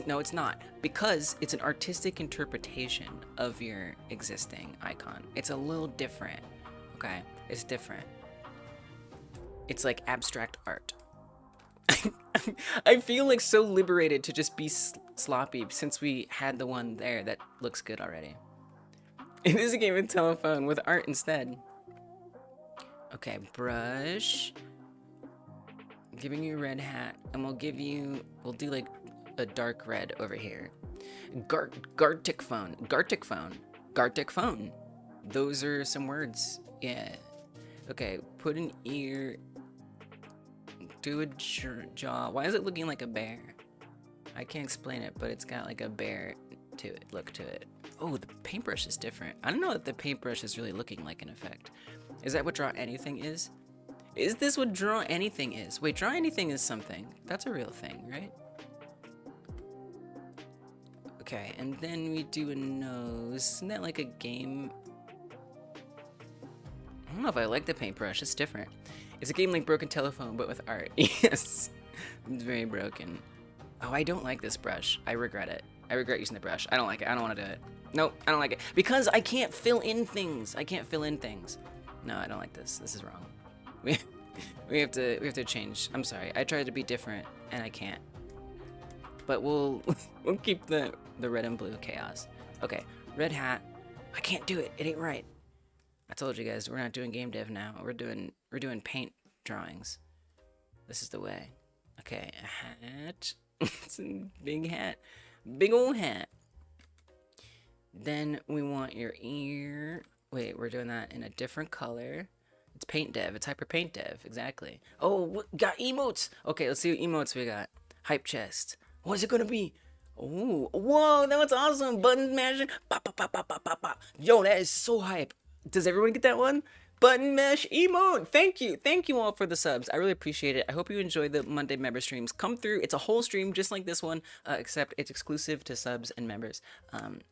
No, it's not. Because it's an artistic interpretation of your existing icon. It's a little different, okay? It's different. It's like abstract art. I feel like so liberated to just be sloppy since we had the one there that looks good already. It is a game of telephone with art instead. Okay, brush. Giving you a red hat, and we'll do like a dark red over here. Gartic phone. Those are some words. Yeah. Okay, put an ear. Do a jaw. Why is it looking like a bear? I can't explain it, but it's got like a bear to it, look to it. Oh, the paintbrush is different. I don't know if the paintbrush is really looking like an effect. Is that what draw anything is? Is this what draw anything is? Wait, draw anything is something. That's a real thing, right? Okay, and then we do a nose. Isn't that like a game? I don't know if I like the paintbrush. It's different. It's a game like Broken Telephone, but with art. Yes. It's very broken. Oh, I don't like this brush. I regret it. I regret using the brush. I don't like it. I don't want to do it. Nope, I don't like it. Because I can't fill in things. I can't fill in things. No, I don't like this. This is wrong. We have to change. I'm sorry. I tried to be different and I can't. But we'll keep the red and blue chaos. Okay, red hat. I can't do it. It ain't right. I told you guys we're not doing game dev now. We're doing paint drawings. This is the way. Okay, a hat. It's a big hat. Big old hat. Then we want your ear. Wait, we're doing that in a different color. It's paint dev. It's hyper paint dev. Exactly. Oh, got emotes. Okay, let's see what emotes we got. Hype chest. What is it gonna be? Oh, whoa, that was awesome. Button mashing. Pop, pop, pop, pop, pop, pop, pop. Yo, that is so hype. Does everyone get that one? Button mesh emote. Thank you. Thank you all for the subs. I really appreciate it. I hope you enjoy the Monday member streams. Come through. It's a whole stream just like this one, except it's exclusive to subs and members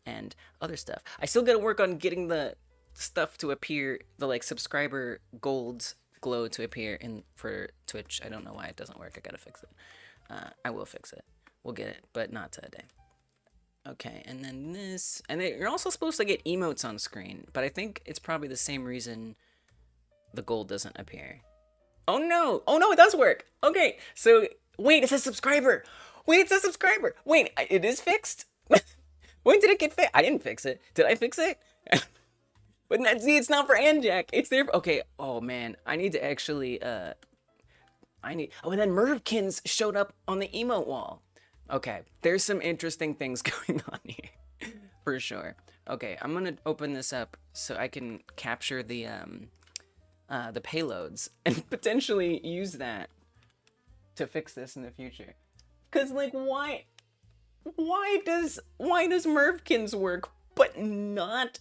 and other stuff. I still got to work on getting the stuff to appear, the like subscriber golds glow to appear in for Twitch. I don't know why it doesn't work. I got to fix it. I will fix it. We'll get it, but not today. Okay, and then this, and you're also supposed to get emotes on screen, but I think it's probably the same reason the gold doesn't appear. Oh no, it does work. Okay, so wait, it says subscriber. Wait, it says subscriber. Wait, it is fixed? When did it get fixed? I didn't fix it. Did I fix it? But see, it's not for Anjac. It's there. Okay, oh man, I need to actually, oh, and then Mervkins showed up on the emote wall. Okay, there's some interesting things going on here, for sure. Okay, I'm gonna open this up so I can capture the payloads and potentially use that to fix this in the future. Cause like, why does Mervkins work but not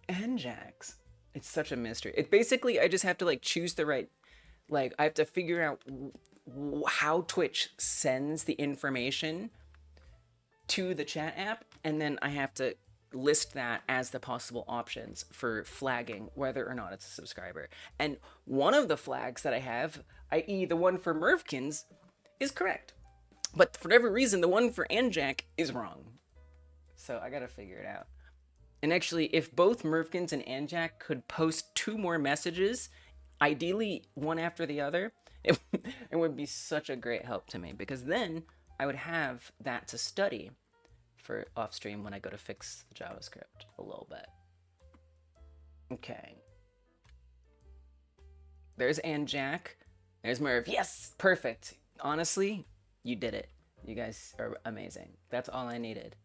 Anjax? It's such a mystery. It basically, I just have to like choose the right, like I have to figure out how Twitch sends the information to the chat app, and then I have to list that as the possible options for flagging whether or not it's a subscriber. And one of the flags that I have, i.e. the one for Mervkins, is correct. But for whatever reason, the one for Anjac is wrong. So I gotta figure it out. And actually, if both Mervkins and Anjac could post 2 more messages, ideally one after the other, it would be such a great help to me, because then I would have that to study for off stream when I go to fix the JavaScript a little bit. Okay. There's Anjac. There's Merv. Yes, perfect. Honestly, you did it. You guys are amazing. That's all I needed.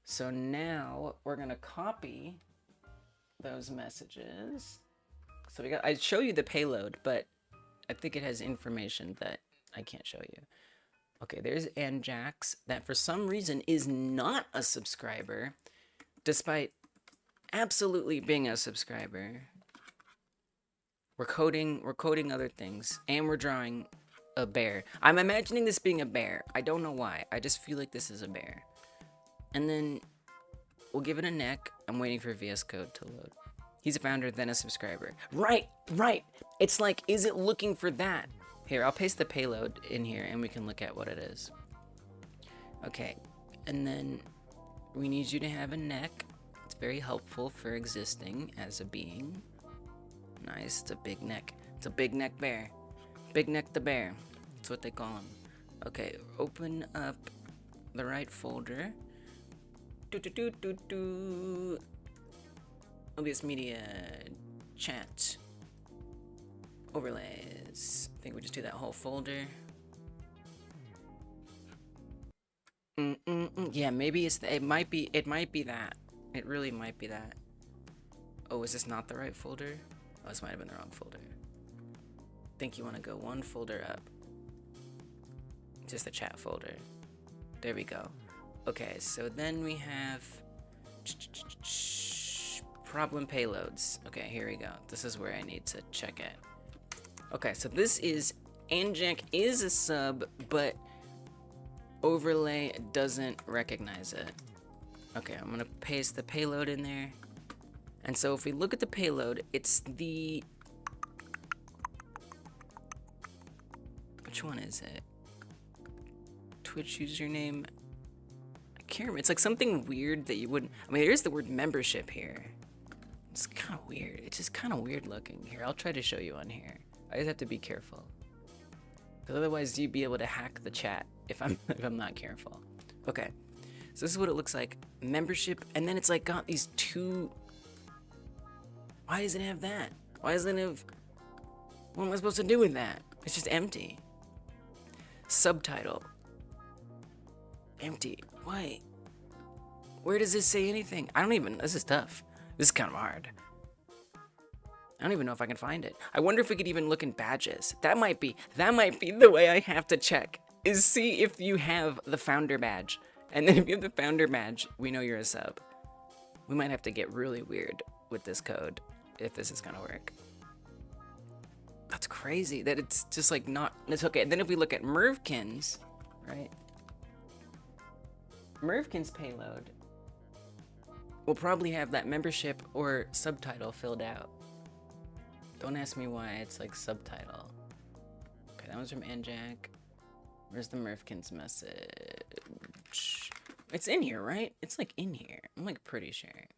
So now we're gonna copy those messages. So I show you the payload, but I think it has information that I can't show you. Okay, there's Anjax, that for some reason is not a subscriber, despite absolutely being a subscriber. We're coding other things, and we're drawing a bear. I'm imagining this being a bear. I don't know why. I just feel like this is a bear. And then we'll give it a neck. I'm waiting for VS Code to load. He's a founder, then a subscriber. Right. It's like, is it looking for that? Here, I'll paste the payload in here and we can look at what it is. Okay, and then we need you to have a neck. It's very helpful for existing as a being. Nice, it's a big neck. It's a big neck bear. Big neck the bear. That's what they call him. Okay, open up the right folder. OBS Media Chat Overlays. I think we just do that whole folder. Yeah, maybe it might be that. It really might be that. Oh, is this not the right folder? Oh, this might have been the wrong folder. I think you want to go one folder up. Just the chat folder. There we go. Okay, so then we have problem payloads. Okay, here we go. This is where I need to check it. Okay, so this is Anjac is a sub, but overlay doesn't recognize it. Okay, I'm gonna paste the payload in there. And so if we look at the payload, it's the... Which one is it? Twitch username? I can't remember. It's like something weird that you wouldn't... I mean, there's the word membership here. It's kind of weird. It's just kind of weird looking. Here, I'll try to show you on here. I just have to be careful. Because otherwise you'd be able to hack the chat if I'm not careful. Okay. So this is what it looks like. Membership, and then it's like got these two... Why does it have that? Why doesn't it have... What am I supposed to do with that? It's just empty. Subtitle. Empty. Wait. Where does this say anything? I don't even, this is tough. This is kind of hard. I don't even know if I can find it. I wonder if we could even look in badges. That might be the way I have to check, is see if you have the founder badge. And then if you have the founder badge, we know you're a sub. We might have to get really weird with this code if this is gonna work. That's crazy that it's just like not, it's okay. And then if we look at Mervkin's, right? Mervkin's payload will probably have that membership or subtitle filled out. Don't ask me why it's like subtitle. Okay, that one's from NJack. Where's the Mervkin's message? It's in here, right? It's like in here. I'm like pretty sure.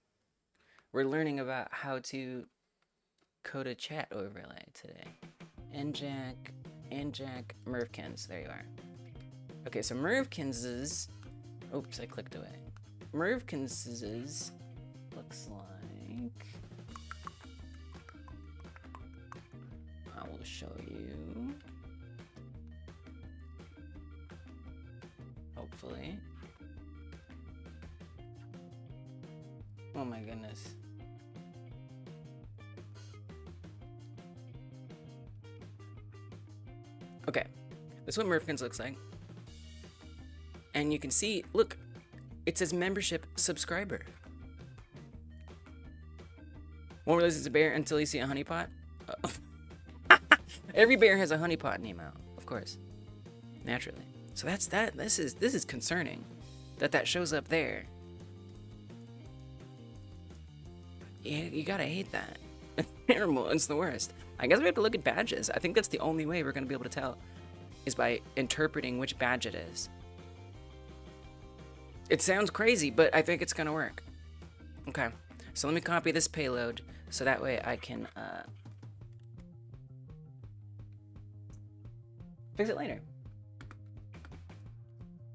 We're learning about how to code a chat overlay today. NJack, Mervkin's. There you are. Okay, so Mervkin's. Oops, I clicked away. Mervkin's looks like. I will show you. Hopefully. Oh my goodness. Okay, this is what Mervkin's looks like. And you can see, look, it says membership subscriber. Won't realize it's a bear until you see a honeypot. Every bear has a honeypot in email, of course, naturally. So that's that. This is concerning that shows up there. Yeah, you gotta hate that. It's terrible. It's the worst. I guess we have to look at badges. I think that's the only way we're gonna be able to tell, is by interpreting which badge it is. It sounds crazy, but I think it's gonna work. Okay, so let me copy this payload so that way I can fix it later.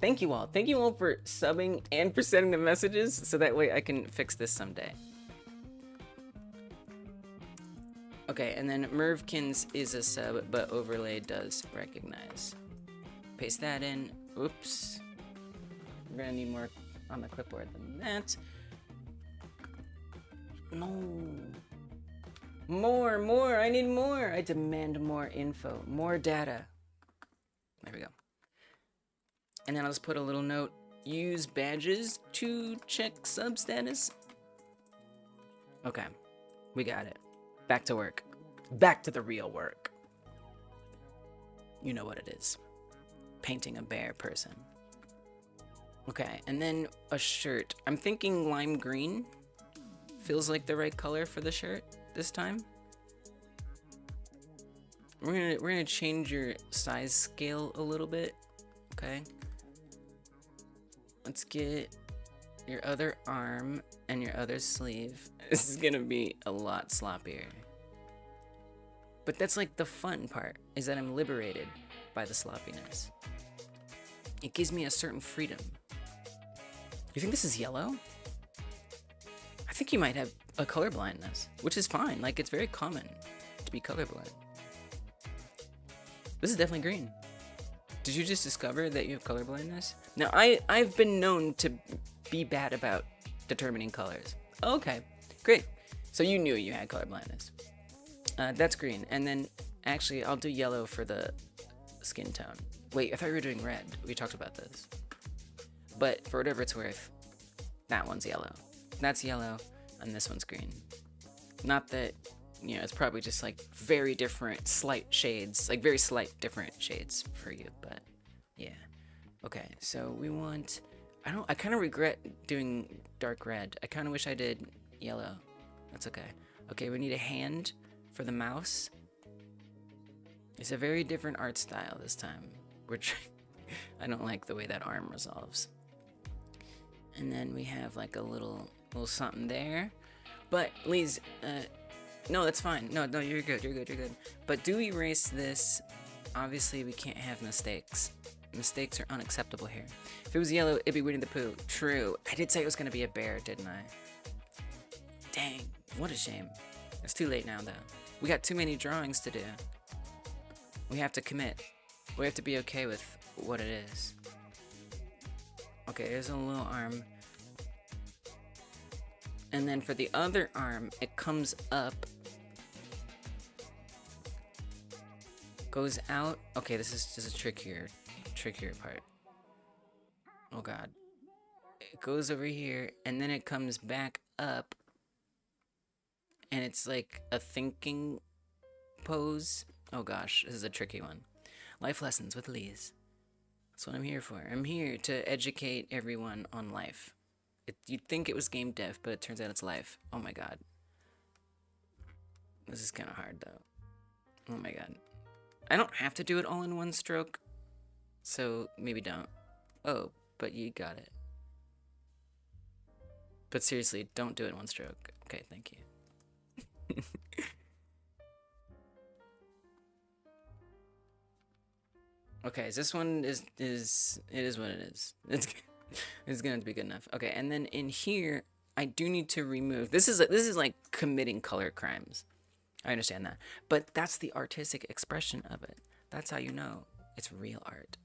Thank you all. Thank you all for subbing and for sending the messages so that way I can fix this someday. Okay, and then Mervkin's is a sub, but overlay does recognize. Paste that in. Oops. We're gonna need more on the clipboard than that. No. More. I need more. I demand more info, more data. There we go. And then I'll just put a little note. Use badges to check sub status. Okay, we got it. Back to work. Back to the real work. You know what it is. Painting a bear person. Okay, and then a shirt. I'm thinking lime green feels like the right color for the shirt this time. We're gonna change your size scale a little bit. Okay. Let's get your other arm and your other sleeve. This is gonna be a lot sloppier. But that's like the fun part, is that I'm liberated by the sloppiness. It gives me a certain freedom. You think this is yellow? I think you might have a color blindness, which is fine. Like, it's very common to be colorblind. This is definitely green. Did you just discover that you have color blindness? Now, I've been known to be bad about determining colors. Okay, great. So you knew you had color blindness. That's green. And then, actually, I'll do yellow for the skin tone. Wait, I thought we were doing red. We talked about this. But for whatever it's worth, that one's yellow. That's yellow, and this one's green. Not that, you know, it's probably just like very different, slight shades, like very slight different shades for you, but yeah. Okay, so we want, I kind of regret doing dark red. I kind of wish I did yellow. That's okay. Okay, we need a hand for the mouse. It's a very different art style this time, which I don't like the way that arm resolves. And then we have like a little something there. But Liz, no, that's fine. No, you're good. But do erase this. Obviously, we can't have mistakes. Mistakes are unacceptable here. If it was yellow, it'd be Winnie the Pooh. True. I did say it was gonna be a bear, didn't I? Dang, what a shame. It's too late now, though. We got too many drawings to do. We have to commit. We have to be okay with what it is. Okay, there's a little arm. And then for the other arm, it comes up. Goes out. Okay, this is just a trickier part. Oh god. It goes over here, and then it comes back up. And it's like a thinking pose. Oh gosh, this is a tricky one. Life lessons with Lise. That's what I'm here for. I'm here to educate everyone on life. You'd think it was game dev, but it turns out it's life. Oh my god. This is kind of hard though. Oh my god. I don't have to do it all in one stroke, so maybe don't. Oh, but you got it. But seriously, don't do it in one stroke. Okay, thank you. Okay, this one is it is what it is. It's going to be good enough. Okay, and then in here, I do need to remove. This is like committing color crimes. I understand that, but that's the artistic expression of it. That's how you know it's real art.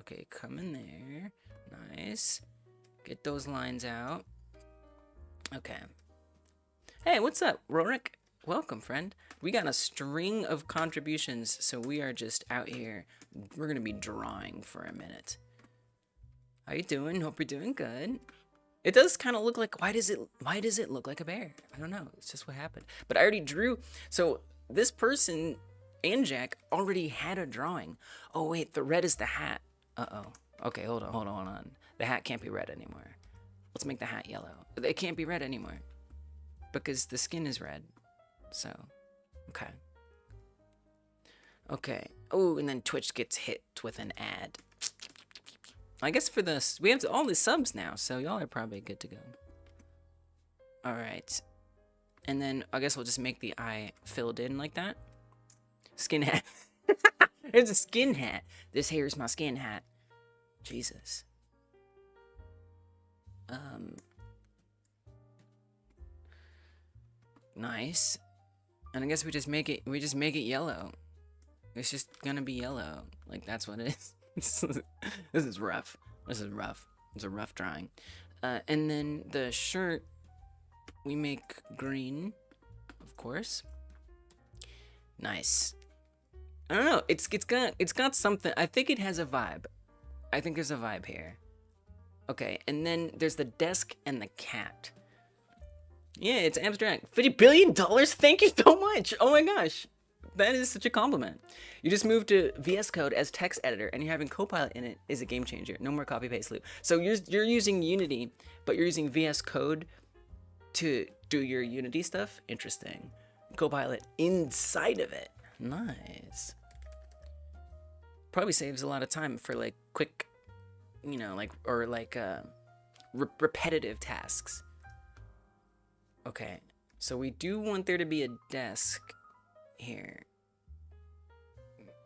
Okay, come in there. Nice. Get those lines out. Okay. Hey, what's up, Rorik? Welcome, friend. We got a string of contributions, so we are just out here. We're gonna be drawing for a minute. How you doing? Hope you're doing good. It does kind of look like, why does it look like a bear? I don't know. It's just what happened. But I already drew. So this person, Anjac, already had a drawing. Oh wait, the red is the hat. Uh-oh. Okay, hold on. The hat can't be red anymore. Let's make the hat yellow. It can't be red anymore because the skin is red. So, okay. Okay. Oh, and then Twitch gets hit with an ad. I guess for this, we have all the subs now, so y'all are probably good to go. All right. And then I guess we'll just make the eye filled in like that. Skin hat. It's a skin hat. This here's my skin hat. Jesus. Nice. And I guess we just make it yellow. It's just gonna be yellow. Like that's what it is. This is rough. This is rough. It's a rough drawing. And then the shirt we make green, of course. Nice. I don't know. It's got something. I think it has a vibe. I think there's a vibe here. Okay, and then there's the desk and the cat. Yeah, it's abstract. $50 billion? Thank you so much. Oh my gosh. That is such a compliment. You just moved to VS Code as text editor, and you're having Copilot in it is a game changer. No more copy paste loop. So you're using Unity, but you're using VS Code to do your Unity stuff. Interesting. Copilot inside of it. Nice. Probably saves a lot of time for like quick, you know, like or like repetitive tasks. Okay, so we do want there to be a desk here.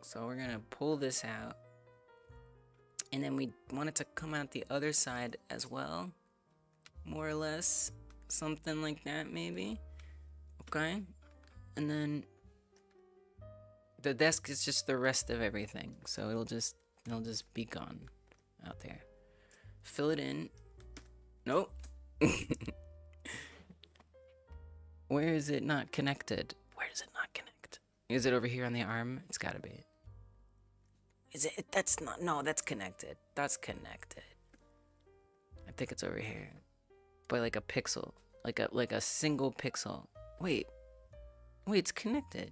So we're gonna pull this out, and then we want it to come out the other side as well, more or less, something like that maybe. Okay, and then the desk is just the rest of everything, so it'll just be gone out there. Fill it in. Nope. Where is it not connected? Where does it not connect? Is it over here on the arm? It's gotta be. Is it? That's not. No, that's connected. That's connected. I think it's over here, by like a pixel, like a single pixel. Wait, it's connected.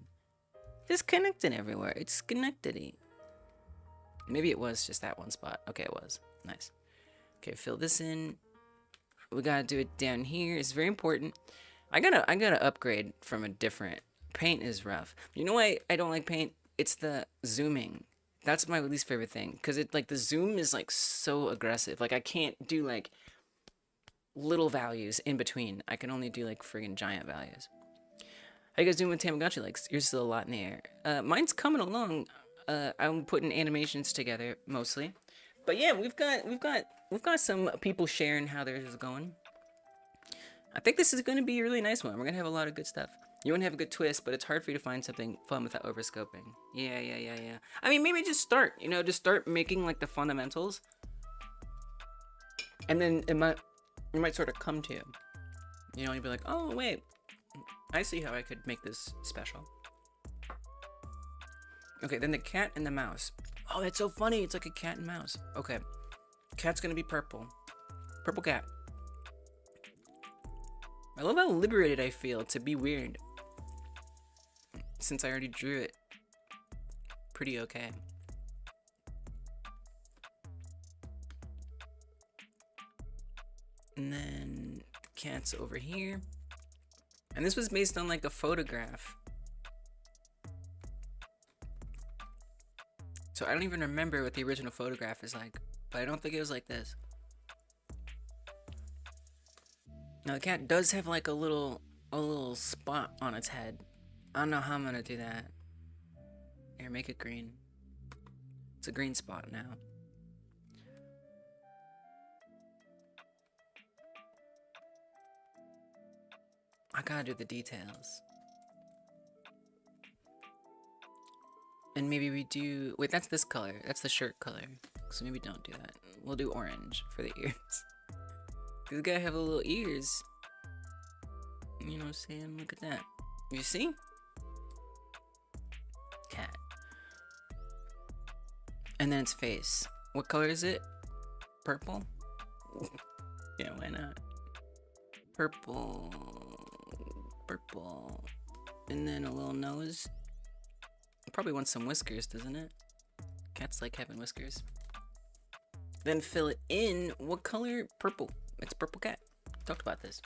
It's connected everywhere. It's connected-y. Maybe it was just that one spot. Okay, it was. Nice. Okay, fill this in. We gotta do it down here. It's very important. I gotta upgrade from a different. Paint is rough. You know why I don't like paint? It's the zooming. That's my least favorite thing, because it like the zoom is like so aggressive. Like I can't do like little values in between. I can only do like friggin' giant values. How you guys doing with tamagotchi-like? You're still a lot in the air. Mine's coming along. I'm putting animations together mostly, but yeah, we've got some people sharing how theirs is going. I think this is going to be a really nice one. We're going to have a lot of good stuff. You want to have a good twist, but it's hard for you to find something fun without overscoping. Yeah. I mean, maybe just start, you know, just start making like the fundamentals. And then it might sort of come to you. You know, you'd be like, oh, wait, I see how I could make this special. Okay, then the cat and the mouse. Oh, that's so funny. It's like a cat and mouse. Okay, cat's gonna be purple. Purple cat. I love how liberated I feel to be weird, since I already drew it pretty okay. And then the cat's over here. And this was based on like a photograph. So I don't even remember what the original photograph is like, but I don't think it was like this. Now the cat does have like a little spot on its head. I don't know how I'm gonna do that. Here, make it green. It's a green spot now. I gotta do the details. And maybe we do... Wait, that's this color. That's the shirt color. So maybe don't do that. We'll do orange for the ears. This guy have little ears. You know what I'm saying? Look at that. You see? Cat. And then its face. What color is it? Purple? Yeah, why not? Purple. Purple. And then a little nose. It probably wants some whiskers, doesn't it? Cats like having whiskers. Then fill it in. What color? Purple. It's purple cat. Talked about this.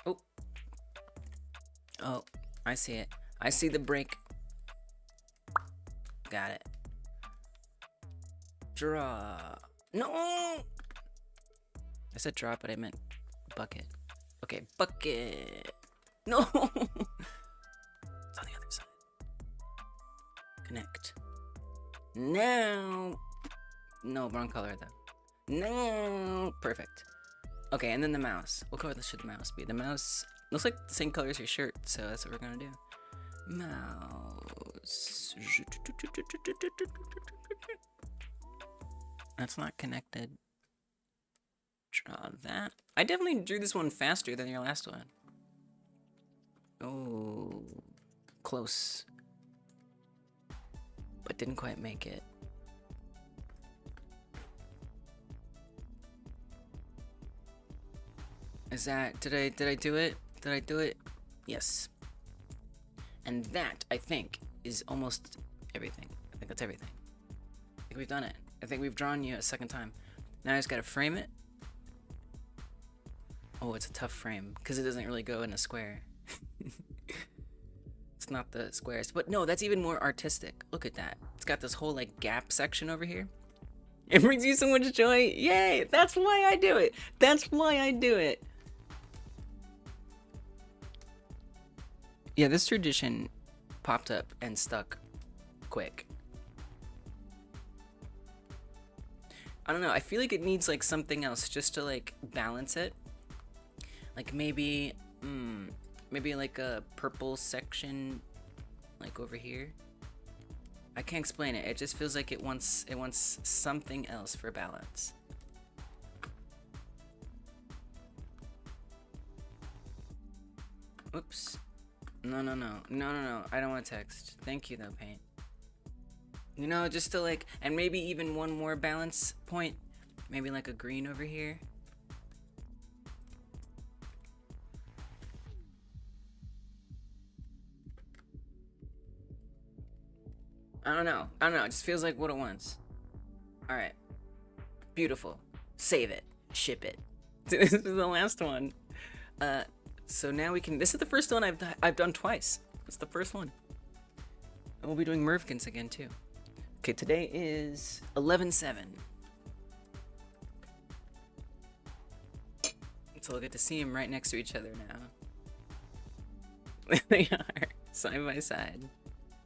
Oh, I see it. I see the break. Got it. Draw. No! I said draw, but I meant bucket. Okay, bucket. No! It's on the other side. Connect. Now. No, wrong color though. No. Perfect. Okay, and then the mouse. What color should the mouse be? The mouse looks like the same color as your shirt, so that's what we're gonna do. Mouse. That's not connected. Draw that. I definitely drew this one faster than your last one. Oh, close. But didn't quite make it. Is that, did I do it? Did I do it? Yes. And that, I think, is almost everything. I think that's everything. I think we've done it. I think we've drawn you a second time. Now I just gotta frame it. Oh, it's a tough frame, because it doesn't really go in a square. It's not the squares. But no, that's even more artistic. Look at that. It's got this whole, like, gap section over here. It brings you so much joy. Yay! That's why I do it. That's why I do it. Yeah, this tradition popped up and stuck quick. I don't know, I feel like it needs like something else just to like balance it. Like maybe, maybe like a purple section like over here. I can't explain it. It just feels like it wants something else for balance. Oops. No. I don't want text. Thank you though, Paint. You know, just to like, and maybe even one more balance point. Maybe like a green over here. I don't know. It just feels like what it wants. Alright. Beautiful. Save it. Ship it. This is the last one. So now we can... This is the first one I've done twice. It's the first one. And we'll be doing Mervkins again, too. Okay, today is 11/7. So we'll get to see them right next to each other now. There they are, side by side.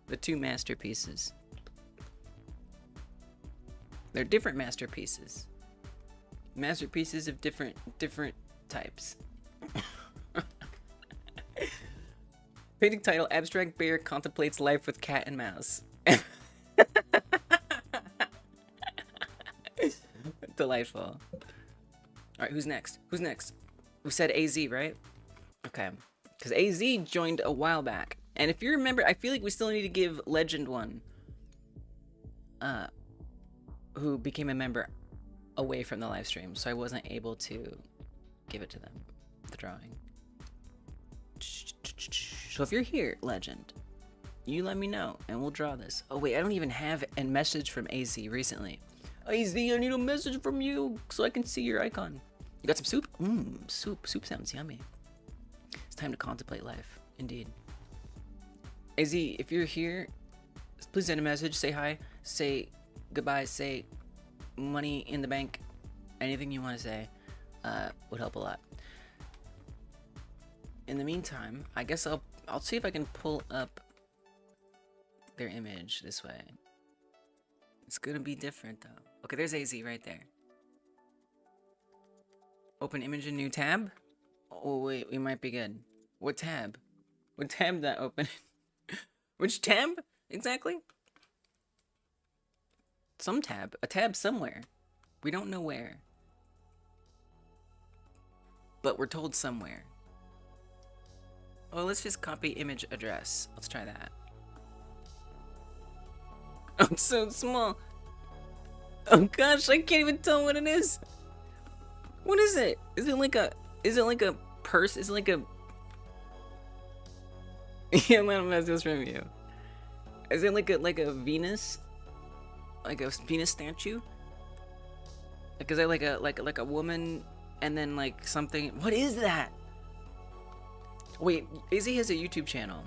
The two masterpieces. They're different masterpieces. Masterpieces of different types. Painting title: Abstract Bear contemplates life with cat and mouse. Delightful. All right, who's next? Who's next? We said AZ, right? Okay, because AZ joined a while back, and if you remember, I feel like we still need to give Legend one, who became a member away from the live stream, so I wasn't able to give it to them, the drawing. So if you're here, Legend, you let me know and we'll draw this. Oh wait, I don't even have a message from AZ recently. AZ, I need a message from you so I can see your icon. You got some soup? Soup sounds yummy. It's time to contemplate life, indeed. AZ, if you're here, please send a message, say hi, say goodbye, say money in the bank, anything you want to say would help a lot. In the meantime, I guess I'll see if I can pull up their image this way. It's gonna be different though. Okay, there's AZ right there. Open image in new tab. Oh wait, we might be good. What tab? What tab that open? Which tab exactly? Some tab. A tab somewhere. We don't know where. But we're told somewhere. Oh, let's just copy image address. Let's try that. Oh, it's so small. Oh gosh, I can't even tell what it is. What is it? Is it like a purse? Is it like a yeah, I'm gonna message from you. Is it like a Venus? Like a Venus statue? Like is it like a woman and then like something? What is that? Wait, AZ has a YouTube channel.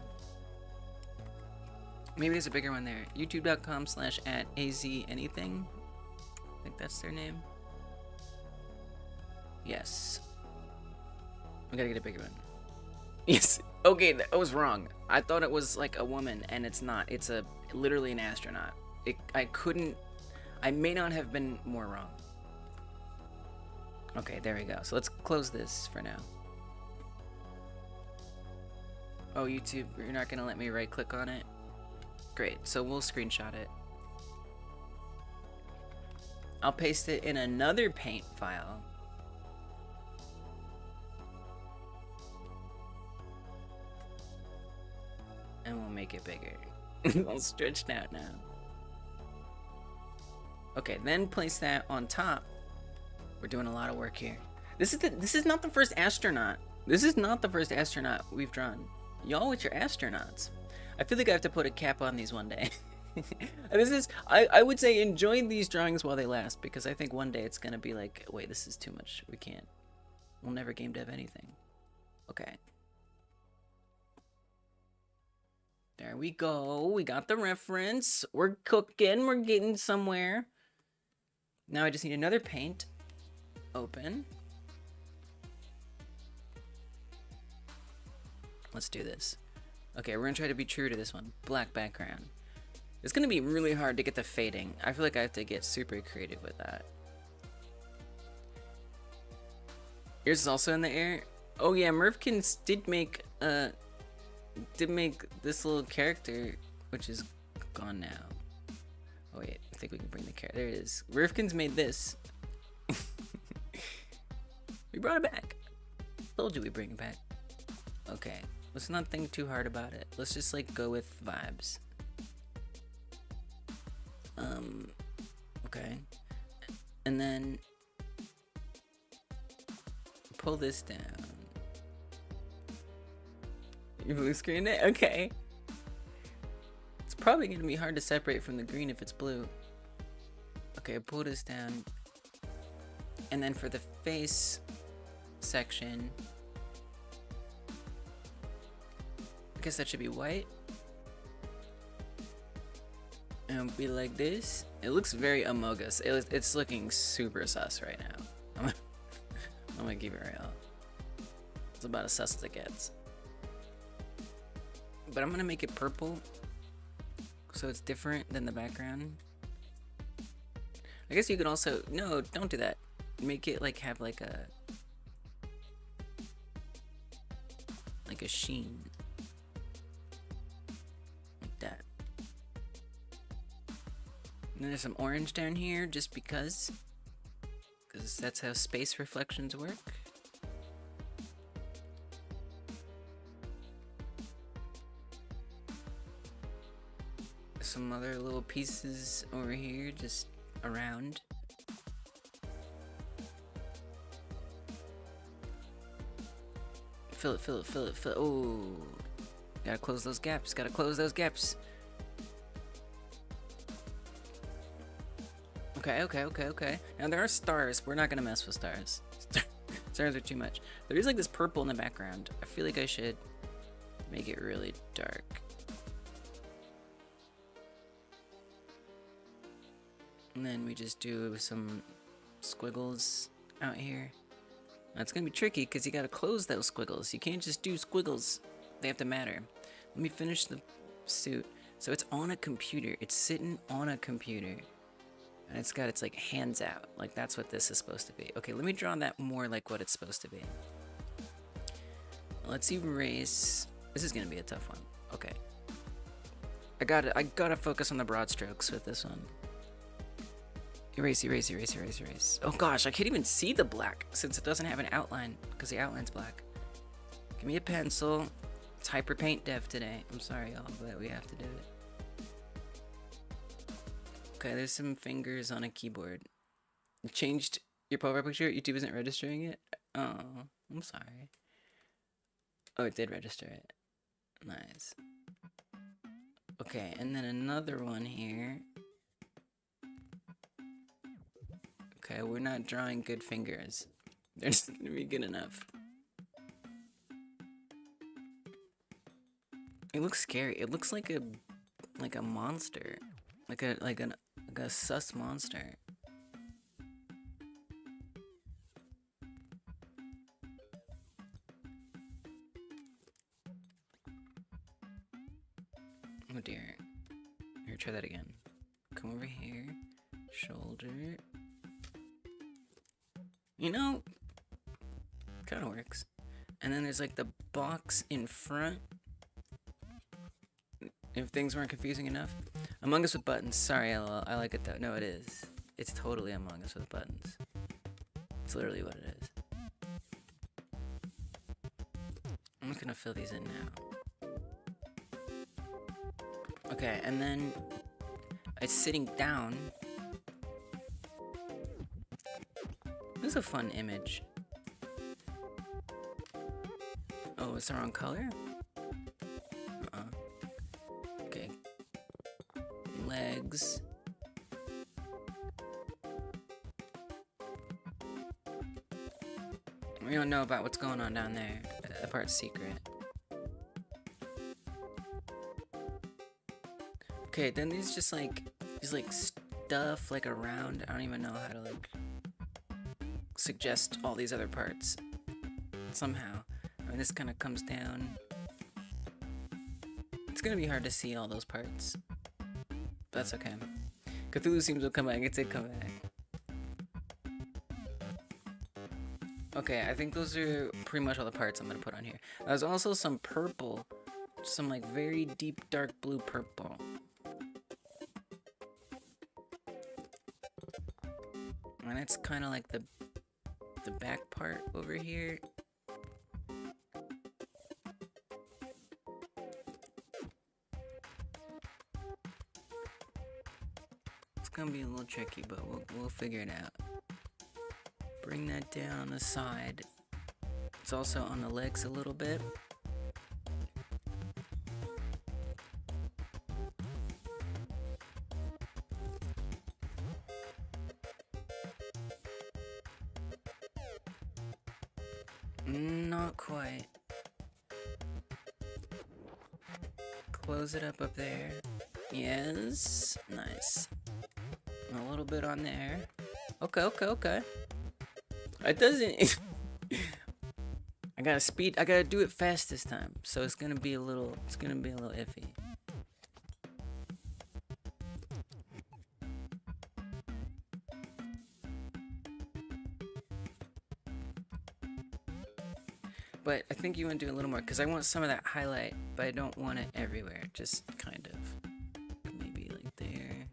Maybe there's a bigger one there. youtube.com/@azanything. I think that's their name. Yes. We gotta get a bigger one. Yes. Okay, I was wrong. I thought it was like a woman, and it's not. It's literally an astronaut. I may not have been more wrong. Okay, there we go. So let's close this for now. Oh, YouTube, you're not gonna let me right click on it? Great, so we'll screenshot it. I'll paste it in another paint file. And we'll make it bigger. All stretched out now. Okay, then place that on top. We're doing a lot of work here. This is not the first astronaut. This is not the first astronaut we've drawn. Y'all with your astronauts. I feel like I have to put a cap on these one day. I would say enjoy these drawings while they last, because I think one day it's gonna be like, wait, this is too much. We can't. We'll never game dev anything. Okay. There we go. We got the reference. We're cooking. We're getting somewhere. Now I just need another paint. Open. Let's do this. Okay, we're gonna try to be true to this one. Black background. It's gonna be really hard to get the fading. I feel like I have to get super creative with that. Yours is also in the air. Oh yeah, Mervkins did make this little character, which is gone now. Oh wait, I think we can bring the character. There it is. Mervkins made this. We brought it back. Told you we bring it back. Okay. Let's not think too hard about it. Let's just like go with vibes. Okay. And then pull this down. You blue screened it? Okay. It's probably gonna be hard to separate from the green if it's blue. Okay, pull this down. And then for the face section, I guess that should be white. And it'll be like this. It looks very Among Us. It's looking super sus right now. I'm gonna keep it real. It's about as sus as it gets. But I'm gonna make it purple, so it's different than the background. I guess you could also, no, don't do that. Make it like have like a sheen. And then there's some orange down here, just because that's how space reflections work. Some other little pieces over here, just around. Fill it, fill it, fill it, fill it. Oh, gotta close those gaps, gotta close those gaps. Okay. Now there are stars. We're not gonna mess with stars. Stars are too much. There is like this purple in the background. I feel like I should make it really dark. And then we just do some squiggles out here. Now it's gonna be tricky because you gotta close those squiggles. You can't just do squiggles. They have to matter. Let me finish the suit. So it's on a computer. It's sitting on a computer. And it's got its like hands out. Like that's what this is supposed to be. Okay, let me draw that more like what it's supposed to be. Let's erase. This is gonna be a tough one. Okay. I gotta focus on the broad strokes with this one. Erase, erase, erase, erase, erase. Oh gosh, I can't even see the black since it doesn't have an outline because the outline's black. Give me a pencil. It's Hyper Paint Dev today. I'm sorry, y'all, but we have to do it. Okay, there's some fingers on a keyboard. You changed your profile picture? YouTube isn't registering it? Oh, I'm sorry. Oh, it did register it. Nice. Okay, and then another one here. Okay, we're not drawing good fingers. They're just gonna be good enough. It looks scary. It looks like a monster. Like a sus monster. Oh dear. Here, try that again. Come over here. Shoulder. You know, kind of works. And then there's like the box in front. If things weren't confusing enough. Among Us with buttons. Sorry, I like it though. No, it is. It's totally Among Us with buttons. It's literally what it is. I'm just gonna fill these in now. Okay, and then it's sitting down. This is a fun image. Oh, it's the wrong color? Okay. Legs. We don't know about what's going on down there. That part's secret. Okay, then these just like stuff like around. I don't even know how to like suggest all these other parts somehow. I mean, this kind of comes down. It's gonna be hard to see all those parts, but that's okay. Cthulhu seems to come back. It did come back. Okay, I think those are pretty much all the parts I'm gonna put on here. There's also some purple, some like very deep dark blue purple. And it's kind of like the back part over here. It's gonna be a little tricky, but we'll figure it out. Bring that down on the side. It's also on the legs a little bit. Not quite. Close it up there. Yes. Nice. A little bit on there. Okay. It doesn't... I gotta do it fast this time. So it's gonna be a little iffy. But I think you want to do a little more, because I want some of that highlight, but I don't want it everywhere. Just kind of. Maybe like there.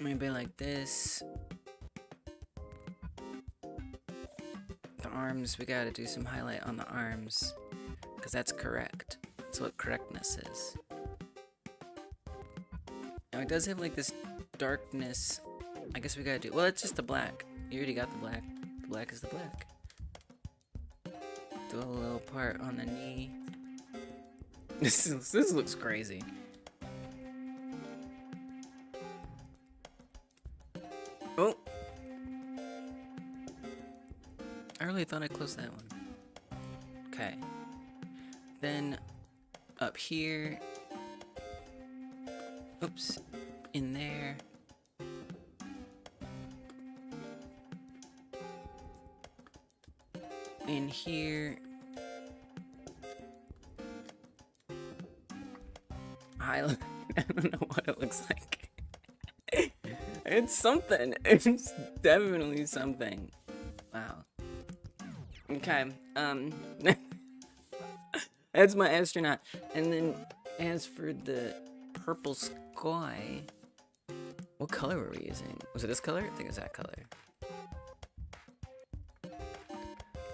Maybe like this. The arms, we gotta do some highlight on the arms, because that's correct. That's what correctness is. Now it does have like this darkness. I guess we gotta do, well, it's just the black. You already got the black. The black is the black. Do a little part on the knee. This looks crazy. Oh! I really thought I closed that one. Okay. Then up here. Oops. In there. In here. Highlight. I don't know what it looks like. It's something. It's definitely something. Wow. Okay. That's my astronaut. And then as for the purple sky, what color were we using? Was it this color? I think it was that color.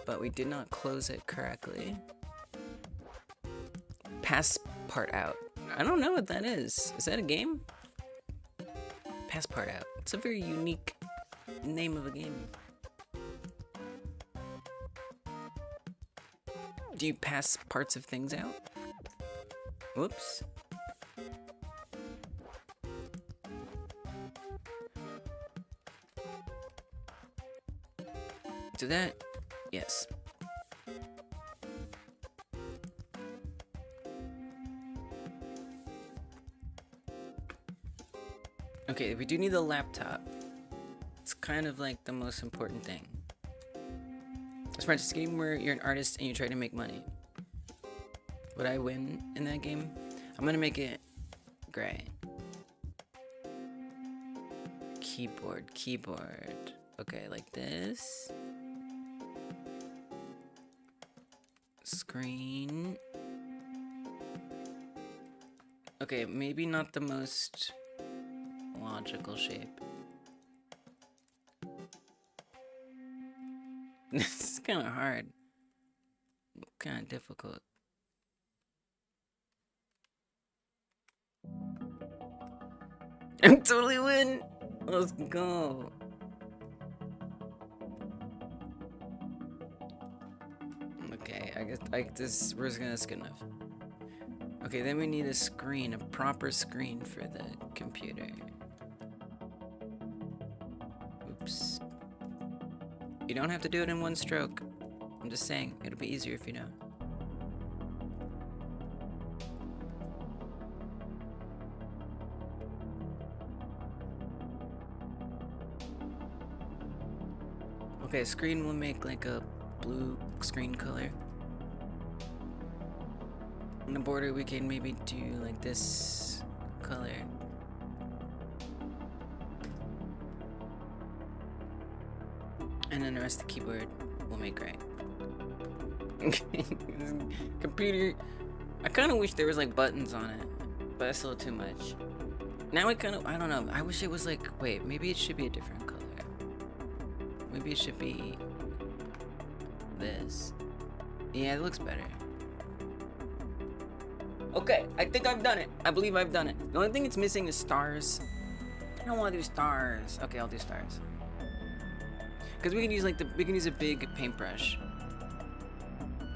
But we did not close it correctly. Pass part out. I don't know what that is. Is that a game? Pass part out. It's a very unique name of a game. Do you pass parts of things out? Whoops. Do that? Yes. Okay, we do need a laptop. It's kind of like the most important thing. As far as this game where you're an artist and you try to make money. Would I win in that game? I'm gonna make it gray. Keyboard. Okay, like this. Screen. Okay, maybe not the most logical shape. This is kind of hard. Kind of difficult. I'm totally win. Let's go. Okay, I guess we're just gonna skip enough. Okay, then we need a screen, a proper screen for the computer. Oops. You don't have to do it in one stroke. I'm just saying, it'll be easier if you know. Okay, screen will make like a blue screen color. On the border we can maybe do like this color. And then the rest of the keyboard will make gray. Computer, I kind of wish there was like buttons on it, but that's a little too much. Now I don't know, I wish it was like, wait, maybe it should be a different color. Maybe it should be this. Yeah, it looks better. Okay, I think I've done it. I believe I've done it. The only thing it's missing is stars. I don't want to do stars. Okay, I'll do stars. Because we can use we can use a big paintbrush.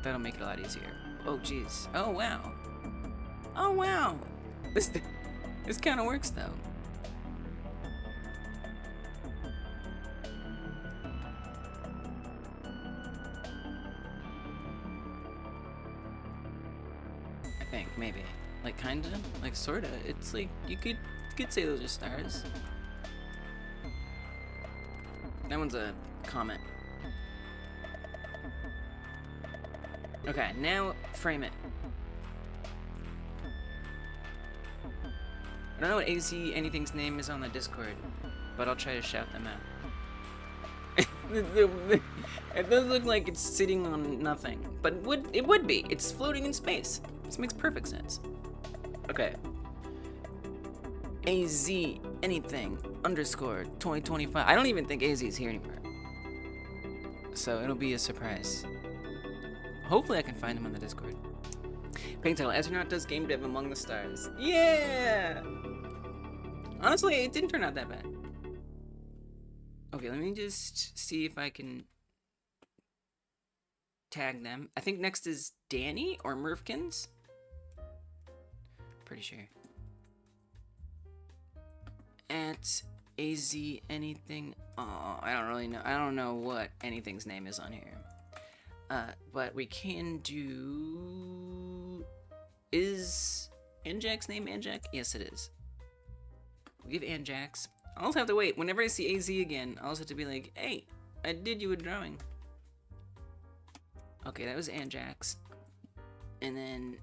That'll make it a lot easier. Oh jeez. Oh wow. Oh wow. This kind of works though. I think maybe, like kinda, like sorta. It's like you could say those are stars. That one's a comet. Okay, now frame it. I don't know what AC anything's name is on the Discord, but I'll try to shout them out. It does look like it's sitting on nothing, but it would be. It's floating in space. This makes perfect sense. Okay. AZ anything underscore 2025. I don't even think AZ is here anymore. So it'll be a surprise. Hopefully I can find him on the Discord. Pink title, Astronaut does game dev Among the Stars. Yeah! Honestly, it didn't turn out that bad. Okay, let me just see if I can tag them. I think next is Danny or Merfkins. Pretty sure. At AZ anything. Oh, I don't really know. I don't know what anything's name is on here. But we can do. Is Anjak's name Anjak? Yes, it is. We'll give Anjak's. I'll also have to wait. Whenever I see AZ again, I'll also have to be like, hey, I did you a drawing. Okay, that was Anjak's. And then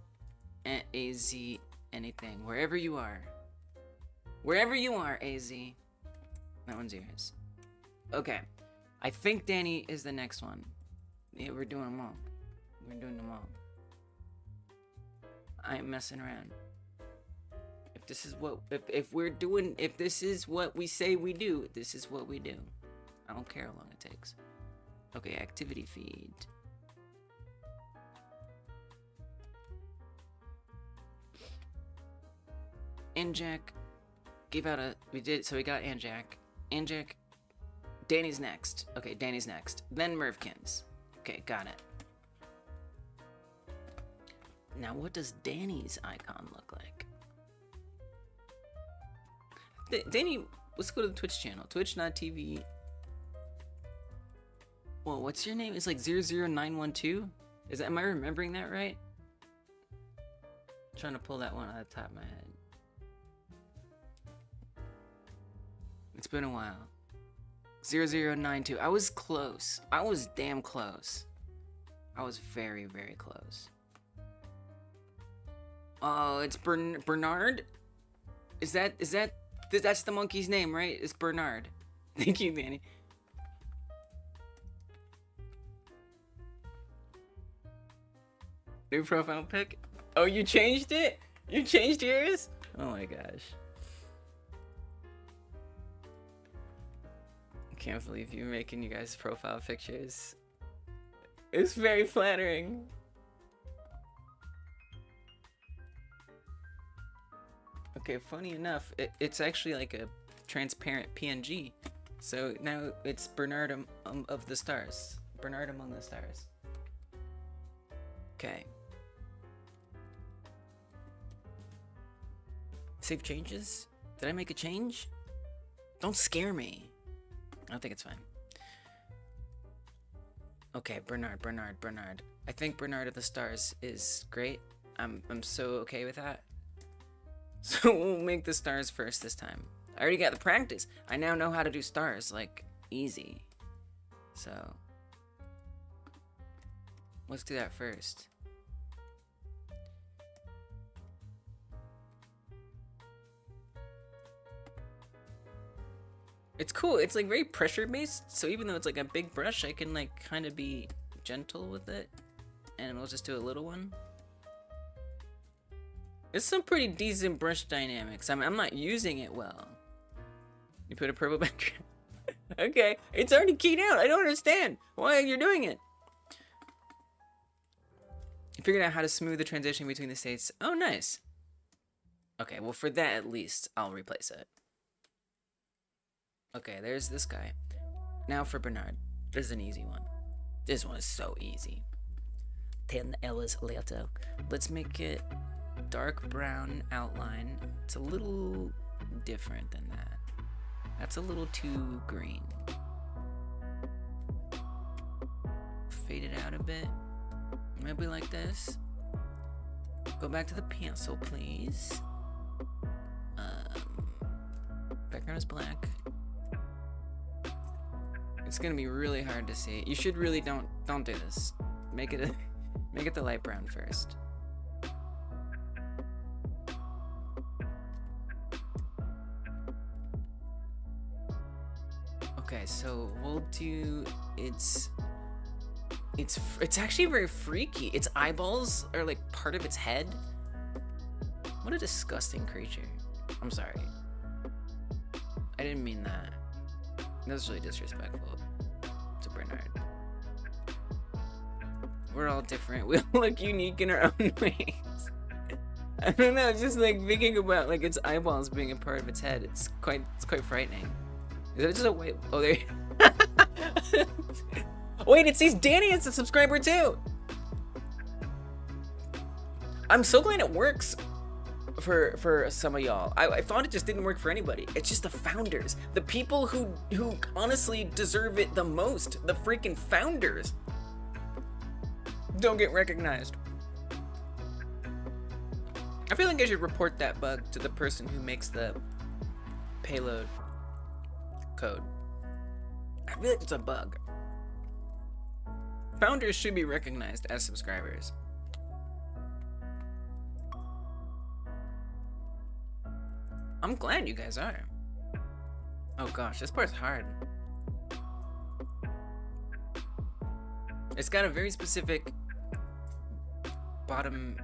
at AZ anything. Wherever you are. Wherever you are, AZ. That one's yours. Okay. I think Danny is the next one. Yeah, we're doing them all. We're doing them all. I ain't messing around. If this is what, if this is what we say we do, this is what we do. I don't care how long it takes. Okay, activity feed. Anjak gave out a, so we got Anjak. Anjak, Danny's next. Okay, Danny's next. Then Mervkins. Okay, got it. Now, what does Danny's icon look like? Danny, let's go to the Twitch channel. Twitch.tv. Whoa, what's your name? It's like 00912? Am I remembering that right? I'm trying to pull that one out of the top of my head. It's been a while. 0092. I was close. I was damn close. I was very, very close. Oh, it's Bernard? That's the monkey's name, right? It's Bernard. Thank you, Danny. New profile pic? Oh, you changed it? You changed yours? Oh my gosh. I can't believe you're making you guys profile pictures. It's very flattering. Okay, funny enough, it's actually like a transparent PNG. So now it's Bernard of the Stars. Bernard among the stars. Okay. Save changes? Did I make a change? Don't scare me. I don't think it's fine. Okay, Bernard. I think Bernard of the Stars is great. I'm so okay with that. So we'll make the stars first this time. I already got the practice. I now know how to do stars, like, easy. So let's do that first. It's cool. It's like very pressure based. So even though it's like a big brush, I can like kind of be gentle with it. And we'll just do a little one. It's some pretty decent brush dynamics. I'm not using it well. You put a purple background. Okay, it's already keyed out. I don't understand why you're doing it. You figured out how to smooth the transition between the states. Oh, nice. Okay, well for that at least, I'll replace it. Okay, there's this guy. Now for Bernard. This is an easy one. This one is so easy. 10 hours later. Let's make it dark brown outline. It's a little different than that. That's a little too green. Fade it out a bit. Maybe like this. Go back to the pencil, please. Background is black. It's gonna be really hard to see. You should really don't do this. Make it the light brown first. Okay, so we'll do it's actually very freaky. Its eyeballs are like part of its head. What a disgusting creature. I'm sorry. I didn't mean that. That was really disrespectful to Bernard. We're all different. We all look unique in our own ways. I don't know, it's just like thinking about like its eyeballs being a part of its head. It's quite frightening. Is that just a white? Oh, there. Wait, it sees Danny as a subscriber too. I'm so glad it works for some of y'all. I thought it just didn't work for anybody. It's just the founders, the people who honestly deserve it the most. The freaking founders don't get recognized. I feel like I should report that bug to the person who makes the payload code. I feel like it's a bug. Founders should be recognized as subscribers. I'm glad you guys are. Oh gosh, this part's hard. It's got a very specific bottom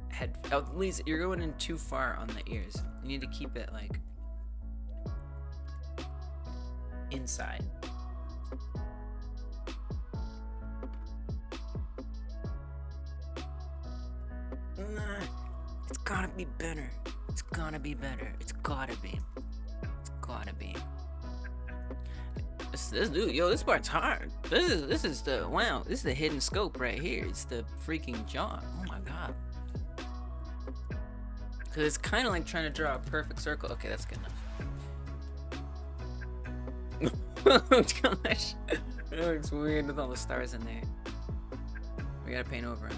head. Oh, at least you're going in too far on the ears. You need to keep it like inside. Nah, it's gotta be better. It's gotta be better. It's gotta be. It's gotta be. This dude, yo, this part's hard. This is the wow. This is the hidden scope right here. It's the freaking jaw. Oh my god. Cause it's kind of like trying to draw a perfect circle. Okay, that's good enough. Oh gosh, that looks weird with all the stars in there. We gotta paint over him.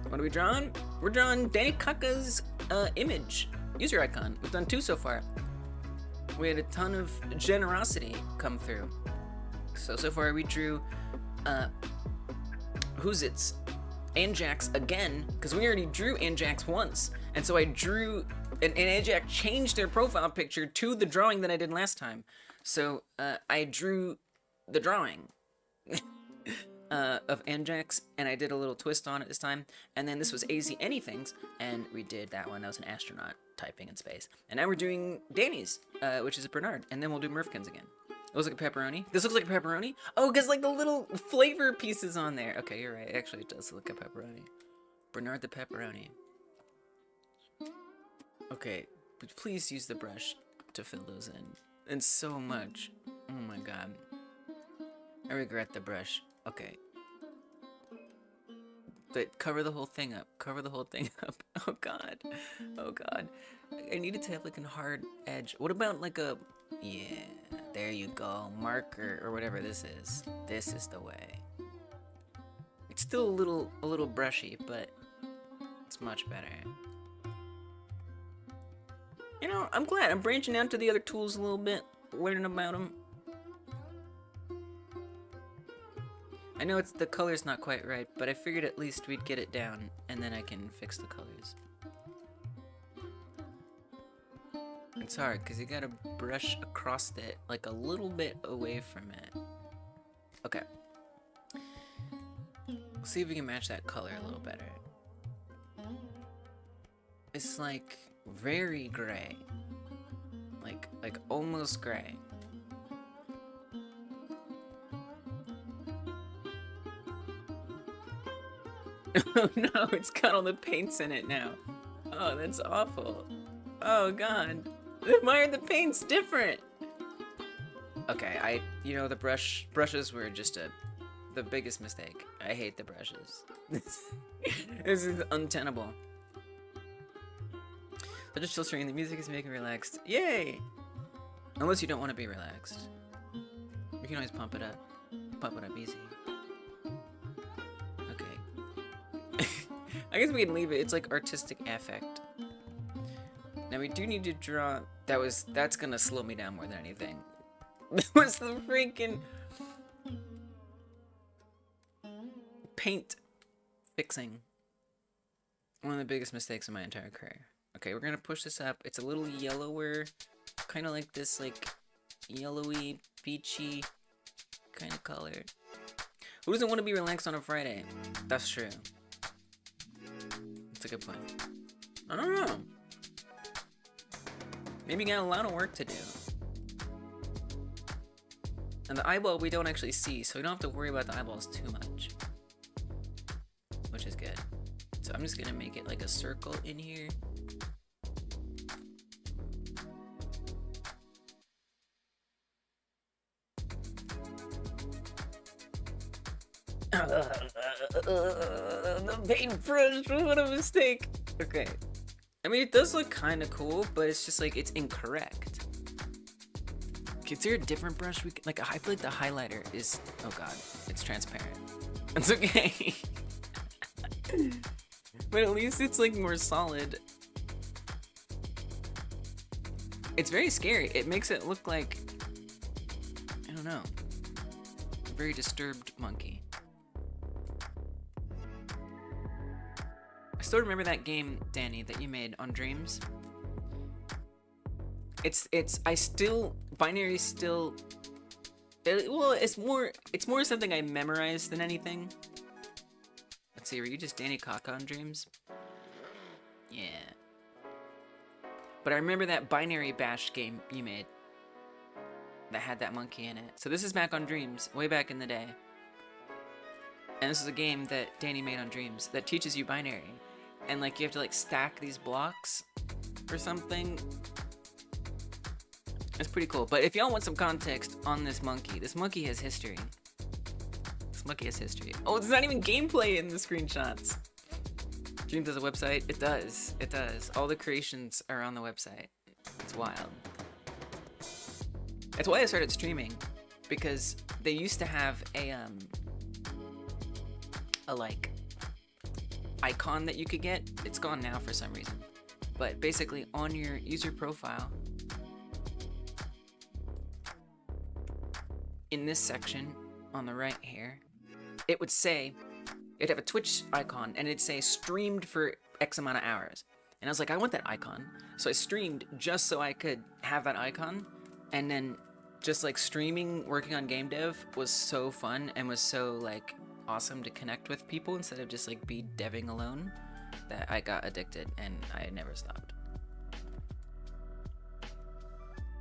What are we drawing? We're drawing Danny Kaka's image, user icon. We've done 2 so far. We had a ton of generosity come through. So far we drew who's it's Anjax again, because we already drew Anjax once, and so I drew and Anjax changed their profile picture to the drawing that I did last time. So I drew the drawing of Anjax, and I did a little twist on it this time. And then this was AZ Anythings, and we did that one. That was an astronaut typing in space. And now we're doing Danny's, which is a Bernard, and then we'll do Murphkin's again. It looks like a pepperoni. This looks like a pepperoni? Oh, because like the little flavor pieces on there. Okay, you're right. Actually, it does look like a pepperoni. Bernard the pepperoni. Okay, but please use the brush to fill those in. And so much. Oh my god. I regret the brush. Okay. But cover the whole thing up. Cover the whole thing up. Oh god. Oh god. I needed to have like a hard edge. What about like a... Yeah, there you go. Marker or whatever this is. This is the way. It's still a little brushy, but it's much better. You know, I'm glad. I'm branching out to the other tools a little bit, learning about them. I know the color's not quite right, but I figured at least we'd get it down, and then I can fix the colors. It's hard, because you gotta brush across it, like a little bit away from it. Okay. Let's see if we can match that color a little better. It's like very gray. Like almost gray. Oh no, it's got all the paints in it now. Oh, that's awful. Oh god. Why are the paints different? Okay, you know, the brushes were just the biggest mistake. I hate the brushes. This is untenable. They're just chill stream. The music is making me relaxed. Yay! Unless you don't want to be relaxed. You can always pump it up. Pump it up easy. Okay. I guess we can leave it. It's like artistic affect. Now we do need to draw. That's gonna slow me down more than anything. That was the freaking paint fixing. One of the biggest mistakes in my entire career. Okay, we're gonna push this up. It's a little yellower, kind of like this, like yellowy, peachy kind of color. Who doesn't want to be relaxed on a Friday? That's true. That's a good point. I don't know. Maybe you got a lot of work to do. And the eyeball we don't actually see, so we don't have to worry about the eyeballs too much. Which is good. So I'm just gonna make it like a circle in here. The paintbrush, what a mistake. Okay. I mean, it does look kind of cool, but it's just like, it's incorrect. Okay, is there a different brush we can, like, I feel like the highlighter is, oh god, it's transparent. It's okay. But at least it's like more solid. It's very scary. It makes it look like, I don't know, a very disturbed monkey. I still remember that game, Danny, that you made on Dreams. Binary still, well, it's more something I memorized than anything. Let's see, were you just Danny Kaka on Dreams? Yeah. But I remember that binary bash game you made that had that monkey in it. So this is back on Dreams, way back in the day. And this is a game that Danny made on Dreams that teaches you binary. And like you have to like stack these blocks or something. It's pretty cool. But if y'all want some context on this monkey has history. This monkey has history. Oh, there's not even gameplay in the screenshots. Dreams has a website. It does. It does. All the creations are on the website. It's wild. That's why I started streaming, because they used to have a like icon that you could get. It's gone now for some reason. But basically on your user profile, in this section on the right here, it would say, it'd have a Twitch icon and it'd say streamed for X amount of hours. And I was like, I want that icon. So I streamed just so I could have that icon. And then just like streaming, working on game dev was so fun and was so like awesome to connect with people instead of just like be deving alone, that I got addicted and I never stopped.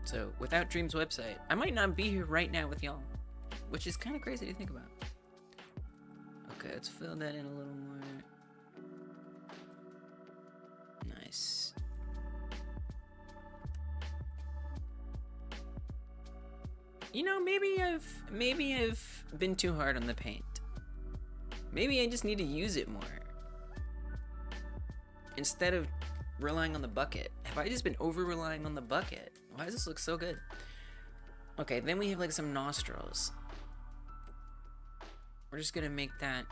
So without Dream's website, I might not be here right now with y'all, which is kind of crazy to think about. Okay, let's fill that in a little more. Nice. You know, maybe I've been too hard on the paint. Maybe I just need to use it more. Instead of relying on the bucket. Have I just been over-relying on the bucket? Why does this look so good? Okay, then we have like some nostrils. We're just gonna make that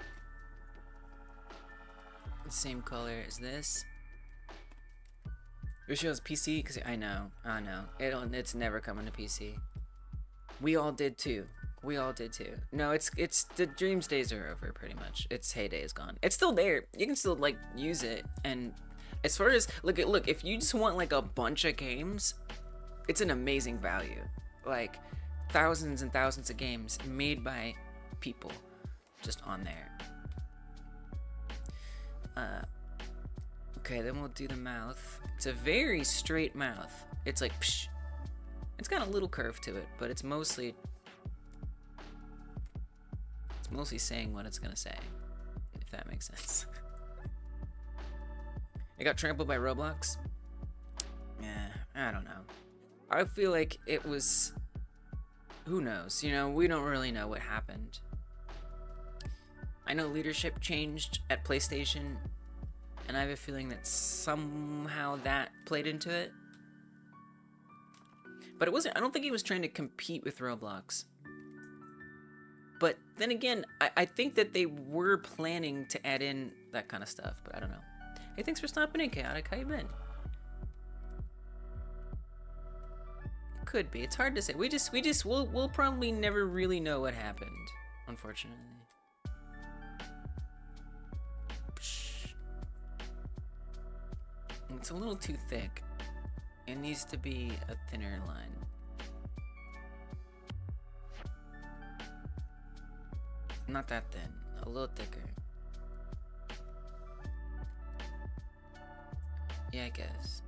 the same color as this. It shows PC, because I know. It's never coming to PC. We all did too. No, it's the Dreams days are over pretty much. Its heyday is gone. It's still there. You can still like use it. And as far as look, if you just want like a bunch of games, it's an amazing value. Like thousands and thousands of games made by people just on there. Okay, then we'll do the mouth. It's a very straight mouth. It's like psh. It's got a little curve to it, but it's mostly saying what it's gonna say, if that makes sense. It got trampled by Roblox. Yeah, I don't know. I feel like it was, who knows, you know, we don't really know what happened. I know leadership changed at PlayStation, and I have a feeling that somehow that played into it. But it wasn't, I don't think he was trying to compete with Roblox. But then again, I think that they were planning to add in that kind of stuff, but I don't know. Hey, thanks for stopping in, Chaotic. How you been? Could be. It's hard to say. We'll probably never really know what happened, unfortunately. It's a little too thick. It needs to be a thinner line. Not that thin, a little thicker. Yeah, I guess.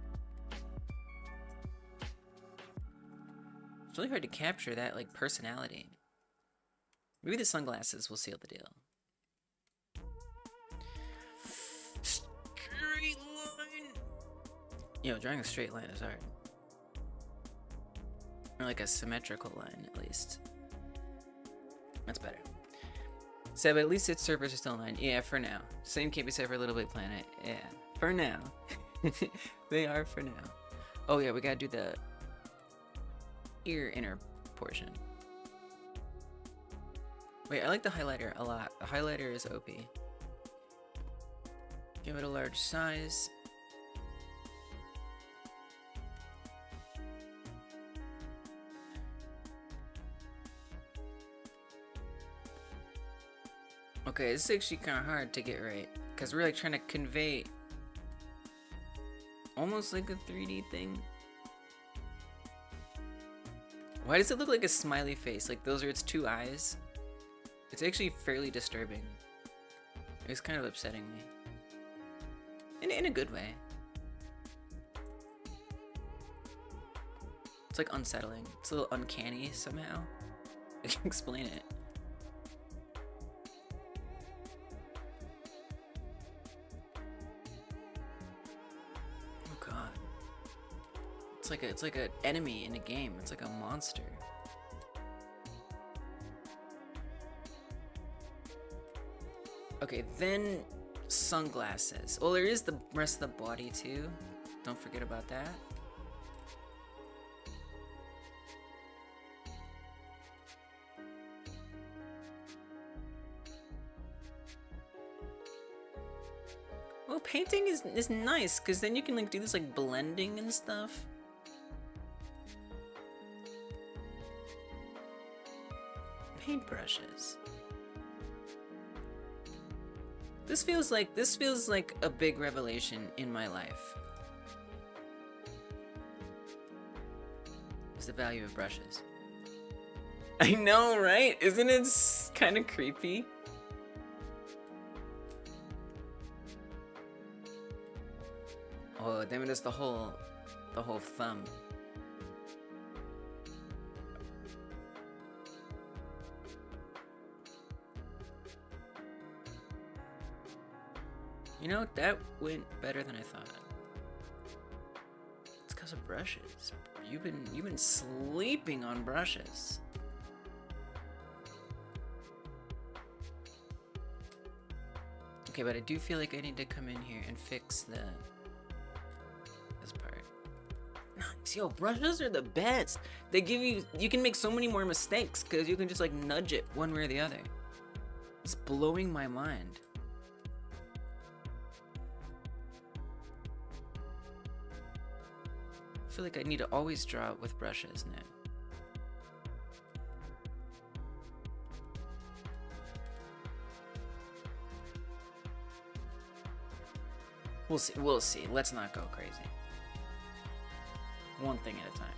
It's really hard to capture that, like, personality. Maybe the sunglasses will seal the deal. Straight line! Yo, drawing a straight line is hard. Or like a symmetrical line, at least. That's better. So, but at least its servers are still online. Yeah, for now. Same can't be said for Little Big Planet. Yeah, for now. They are for now. Oh yeah, we gotta do the ear inner portion. Wait, I like the highlighter a lot. The highlighter is OP. Give it a large size. Okay, this is actually kind of hard to get right, because we're like trying to convey almost like a 3D thing. Why does it look like a smiley face? Like those are its two eyes? It's actually fairly disturbing. It's kind of upsetting me. In a good way. It's like unsettling. It's a little uncanny somehow. I can explain it. It's like an enemy in a game. It's like a monster. Okay, then sunglasses. Well, there is the rest of the body too. Don't forget about that. Well, painting is nice, because then you can like do this like blending and stuff. Paintbrushes. This feels like a big revelation in my life. Is the value of brushes. I know, right? Isn't it kind of creepy? Oh, then there's the whole thumb. You know, that went better than I thought. It's because of brushes. You've been sleeping on brushes. Okay, but I do feel like I need to come in here and fix this part. Nice. Yo, brushes are the best. They give you can make so many more mistakes because you can just like nudge it one way or the other. It's blowing my mind. I feel like I need to always draw with brushes now. We'll see. Let's not go crazy. One thing at a time.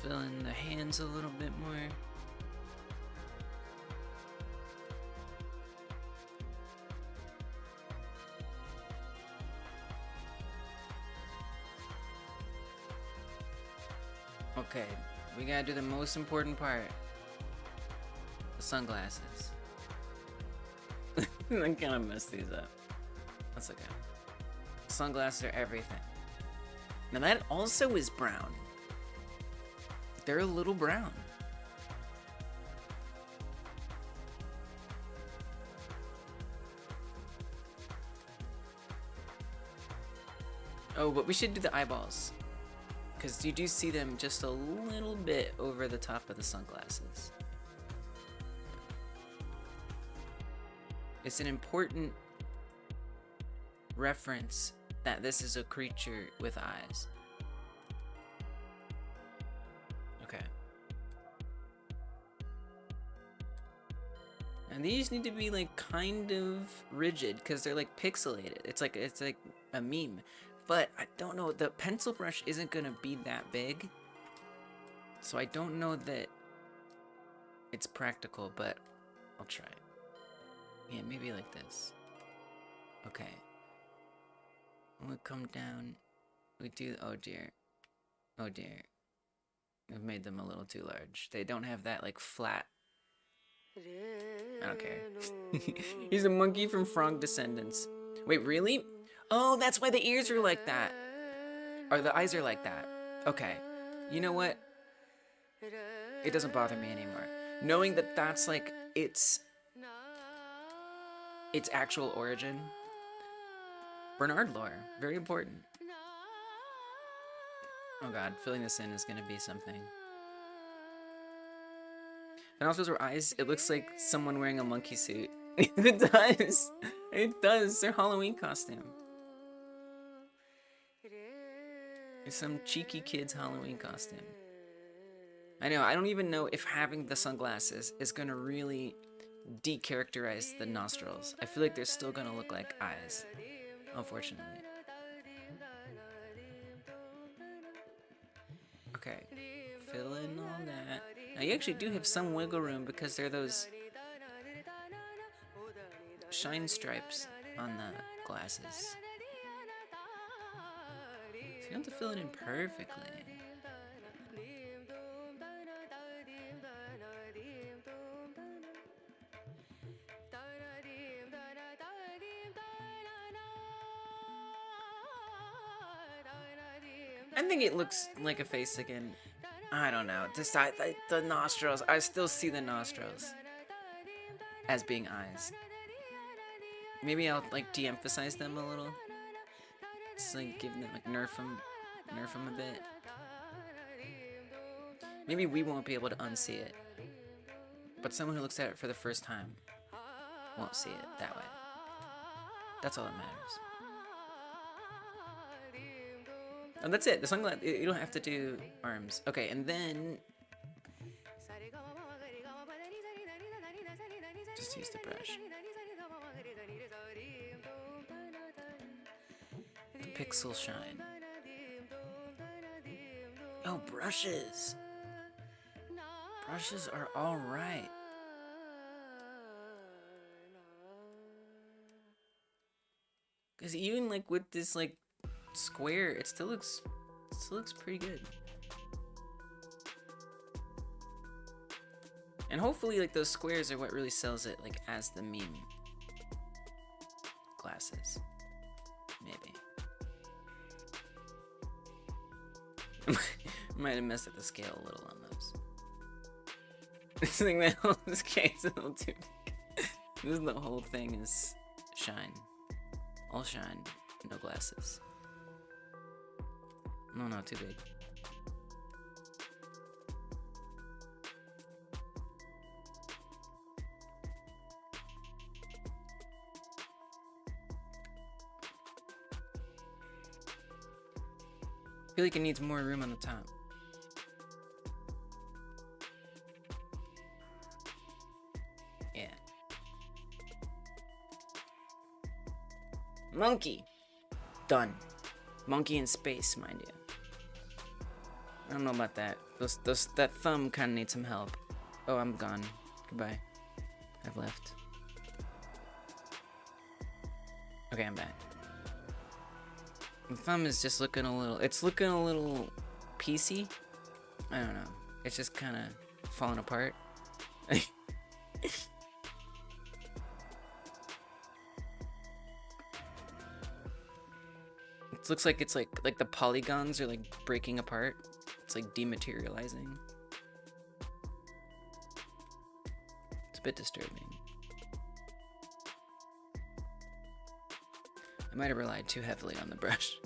Fill in the hands a little bit more. Okay, we gotta do the most important part. The sunglasses. I kind of messed these up. That's okay. Sunglasses are everything. Now that also is brown. They're a little brown. Oh, but we should do the eyeballs. Because you do see them just a little bit over the top of the sunglasses. It's an important reference that this is a creature with eyes. Okay. And these need to be like kind of rigid because they're like pixelated. It's like a meme. But I don't know, the pencil brush isn't gonna be that big. So I don't know that it's practical, but I'll try. Yeah, maybe like this. Okay. we come down. We do. Oh dear. Oh dear. We've made them a little too large. They don't have that like flat. I don't care. He's a monkey from frog descendants. Wait, really? Oh, that's why the ears are like that. Or the eyes are like that. Okay. You know what? It doesn't bother me anymore. Knowing that that's like its actual origin. Bernard lore. Very important. Oh god, filling this in is gonna be something. And also her eyes, it looks like someone wearing a monkey suit. It does. It does. Their Halloween costume. It's some cheeky kid's Halloween costume. I know, I don't even know if having the sunglasses is gonna really decharacterize the nostrils. I feel like they're still gonna look like eyes, unfortunately. Okay, fill in all that. Now you actually do have some wiggle room because there are those shine stripes on the glasses. So you don't have to fill it in perfectly. I think it looks like a face again. I don't know. The nostrils. I still see the nostrils as being eyes. Maybe I'll like de-emphasize them a little. Just like give them like nerf them a bit. Maybe we won't be able to unsee it, but someone who looks at it for the first time won't see it that way. That's all that matters. And that's it. The sunglasses. You don't have to do arms. Okay, and then just use the brush. The pixel shine. Oh, brushes. Brushes are all right. Because even like with this like square, it still looks pretty good. And hopefully like those squares are what really sells it like as the meme glasses. Maybe. Might have messed up the scale a little on those. This thing that this cake's a little too big. This is the whole thing is shine. All shine, no glasses. No, not too big. I feel like it needs more room on the top. Yeah. Monkey. Done. Monkey in space, mind you. I don't know about that. That thumb kind of needs some help. Oh, I'm gone. Goodbye. I've left. Okay, I'm back. The thumb is just looking a little... It's looking a little piecey. I don't know. It's just kind of falling apart. It looks like it's like the polygons are like breaking apart. It's like dematerializing. It's a bit disturbing. I might have relied too heavily on the brush.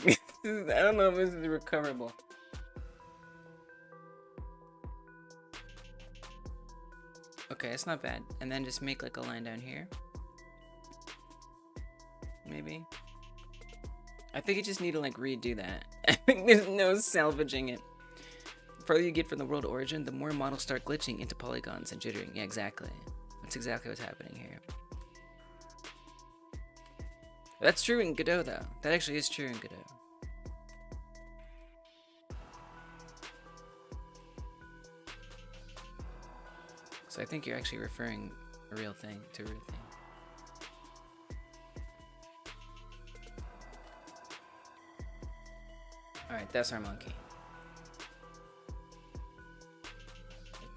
I don't know if this is recoverable. Okay, it's not bad. And then just make like a line down here. Maybe. I think you just need to like redo that. I think there's no salvaging it. The further you get from the world origin, the more models start glitching into polygons and jittering. Yeah, exactly. That's exactly what's happening here. That's true in Godot though. That actually is true in Godot. So I think you're actually referring a real thing to a real thing. Alright, that's our monkey.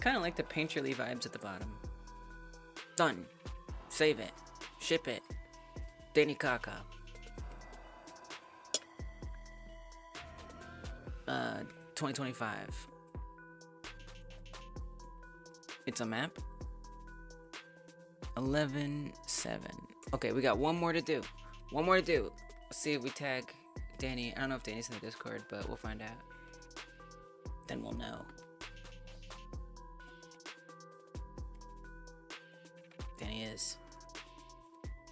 Kind of like the painterly vibes at the bottom. Done. Save it. Ship it. Danny Kaka. 2025. It's a map. 11/7. Okay, we got one more to do. One more to do. Let's see if we tag Danny. I don't know if Danny's in the Discord, but we'll find out. Then we'll know. Danny is.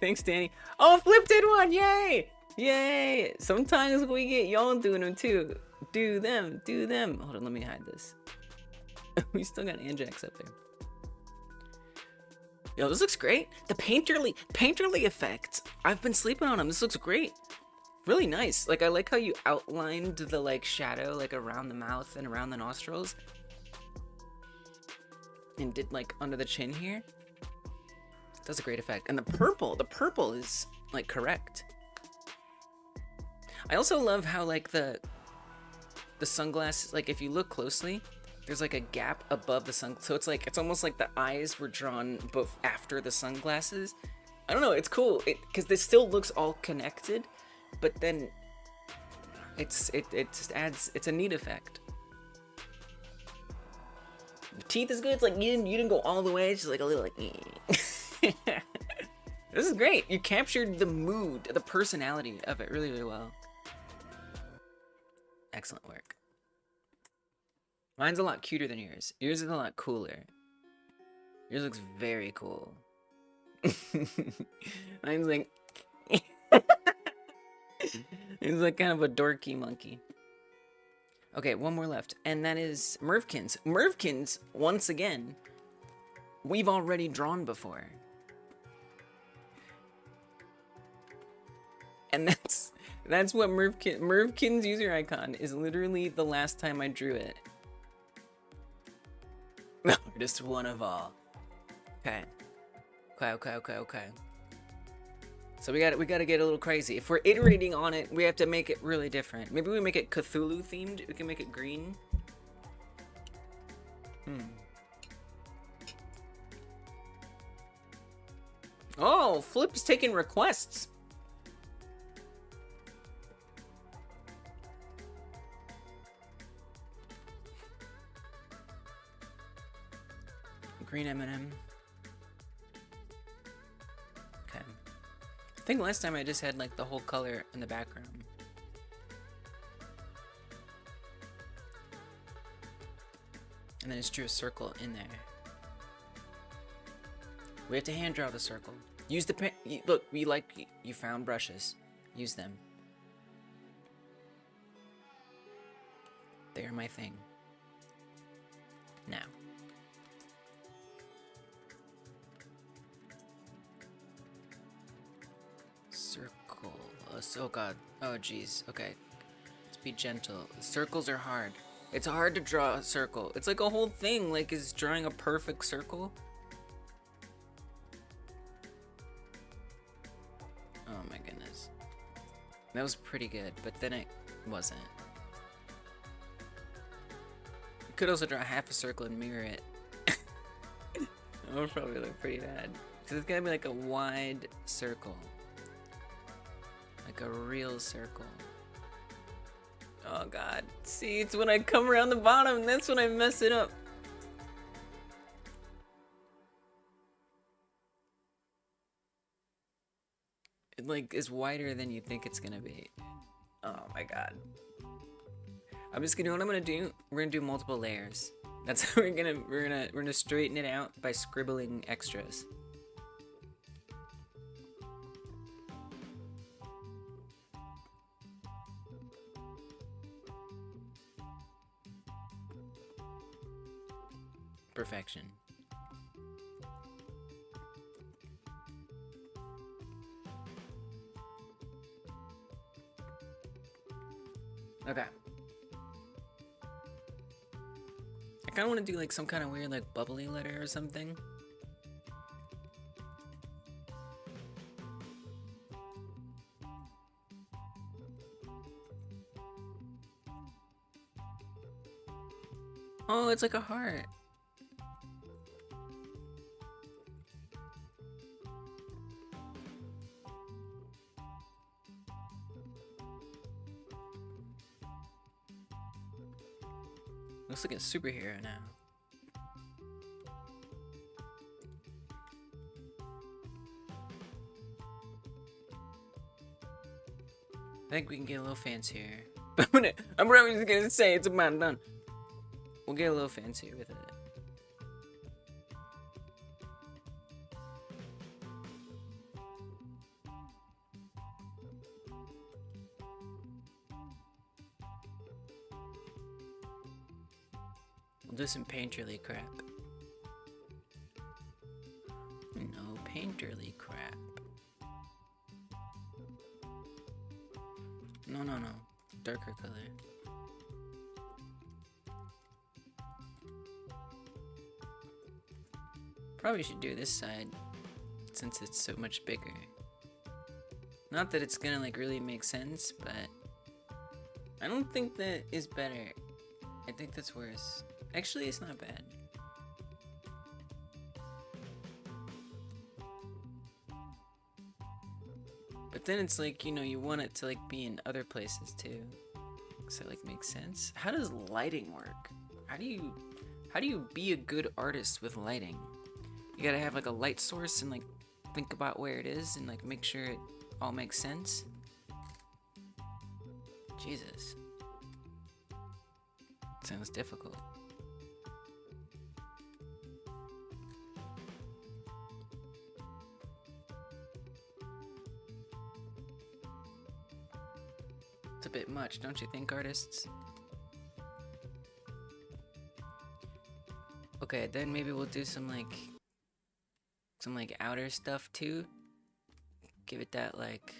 Thanks, Danny. Oh, Flip did one! Yay! Yay! Sometimes we get y'all doing them too. Do them. Do them. Hold on, let me hide this. We still got Anjax up there. Yo, this looks great. The painterly effect. I've been sleeping on them. This looks great. Really nice. Like, I like how you outlined the, like, shadow, like, around the mouth and around the nostrils. And did, like, under the chin here. That's a great effect. And the purple is, like, correct. I also love how, like, the sunglasses, like, if you look closely, there's like a gap above the sun, so it's like, it's almost like the eyes were drawn both after the sunglasses. I don't know, it's cool, because this still looks all connected, but then it just adds, it's a neat effect. The teeth is good. It's like you didn't go all the way. It's just like a little like. This is great. You captured the mood, the personality of it really, really well. Excellent work. Mine's a lot cuter than yours. Yours is a lot cooler. Yours looks very cool. Mine's like... It's like kind of a dorky monkey. Okay, one more left. And that is Mervkins. Mervkins, once again, we've already drawn before. And that's what Mervkin's user icon is literally the last time I drew it. Just one of all. Okay. Okay. So we gotta get a little crazy. If we're iterating on it, we have to make it really different. Maybe we make it Cthulhu themed. We can make it green. Oh, Flip's taking requests. Green M&M. Okay. I think last time I just had like the whole color in the background. And then just drew a circle in there. We have to hand draw the circle. Use the pen. Look, you found brushes. Use them. They are my thing. Now. Circle. Oh god. Oh jeez. Okay. Let's be gentle. Circles are hard. It's hard to draw a circle. It's like a whole thing, like, is drawing a perfect circle. Oh my goodness. That was pretty good, but then it wasn't. You could also draw half a circle and mirror it. That would probably look pretty bad. Because it's gotta be like a wide circle. Like a real circle. Oh god. See, it's when I come around the bottom, that's when I mess it up. It like is wider than you think it's gonna be. Oh my god. I'm just gonna, what I'm gonna do, we're gonna do multiple layers. That's how we're gonna straighten it out by scribbling extras. Perfection. Okay. I kind of want to do like some kind of weird like bubbly letter or something. Oh, it's like a heart. Looks like a superhero now. I think we can get a little fancier. I'm probably just gonna say it's about done. We'll get a little fancier with it. We'll do some painterly crap. No painterly crap. No. Darker color. Probably should do this side since it's so much bigger. Not that it's gonna like really make sense, but I don't think that is better. I think that's worse. Actually, it's not bad. But then it's like, you know, you want it to like be in other places too. So it like makes sense. How does lighting work? How do you be a good artist with lighting? You gotta have like a light source and like think about where it is and like make sure it all makes sense. Jesus. Sounds difficult. It's a bit much, don't you think, artists? Okay, then maybe we'll do some like outer stuff too. Give it that like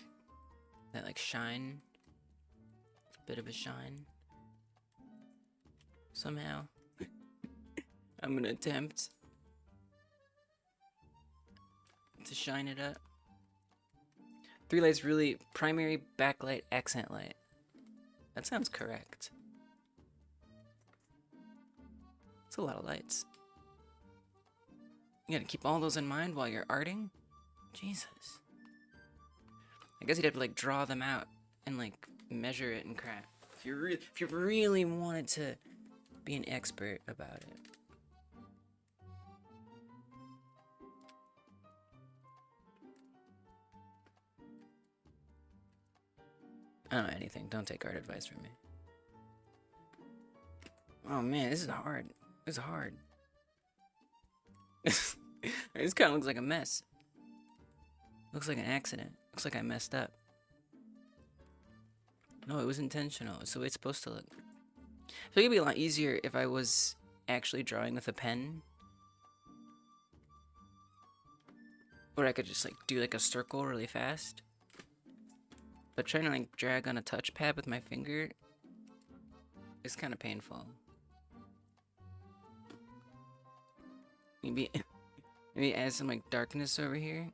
shine. A bit of a shine. Somehow. I'm gonna attempt to shine it up. 3 lights really primary, backlight, accent light. That sounds correct. It's a lot of lights. You gotta keep all those in mind while you're arting? Jesus. I guess you'd have to like draw them out and like measure it and crap. If you really wanted to be an expert about it. I don't know anything. Don't take art advice from me. Oh man, this is hard. This is hard. This kind of looks like a mess. Looks like an accident. Looks like I messed up. No, it was intentional. It's the way it's supposed to look. So it'd be a lot easier if I was actually drawing with a pen. Or I could just like do like a circle really fast. But trying to like drag on a touchpad with my finger is kind of painful. Maybe add some like darkness over here.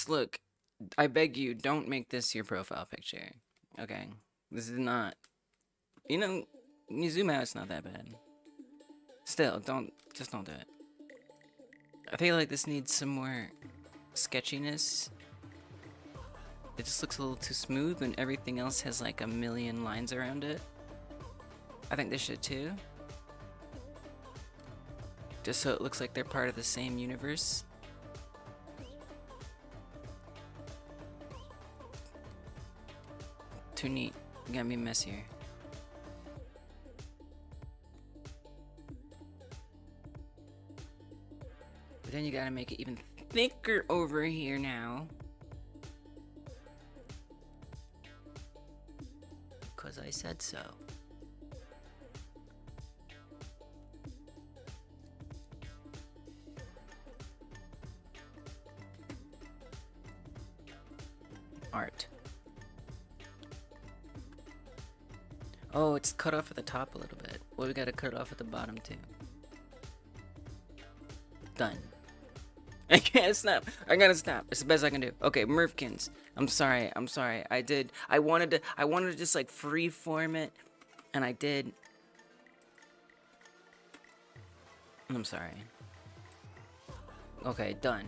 Look, I beg you, don't make this your profile picture. Okay? This is not, you know, you zoom out, it's not that bad. Still, just don't do it. I feel like this needs some more sketchiness. It just looks a little too smooth when everything else has like a million lines around it. I think this should too. Just so it looks like they're part of the same universe. Too neat. You gotta be messier. But then you gotta make it even thicker over here now. Because I said so. Oh, it's cut off at the top a little bit. Well, we gotta cut it off at the bottom too. Done. I can't stop. I gotta stop. It's the best I can do. Okay, Murphkins. I'm sorry. I wanted to just like free form it, and I did. I'm sorry. Okay, done.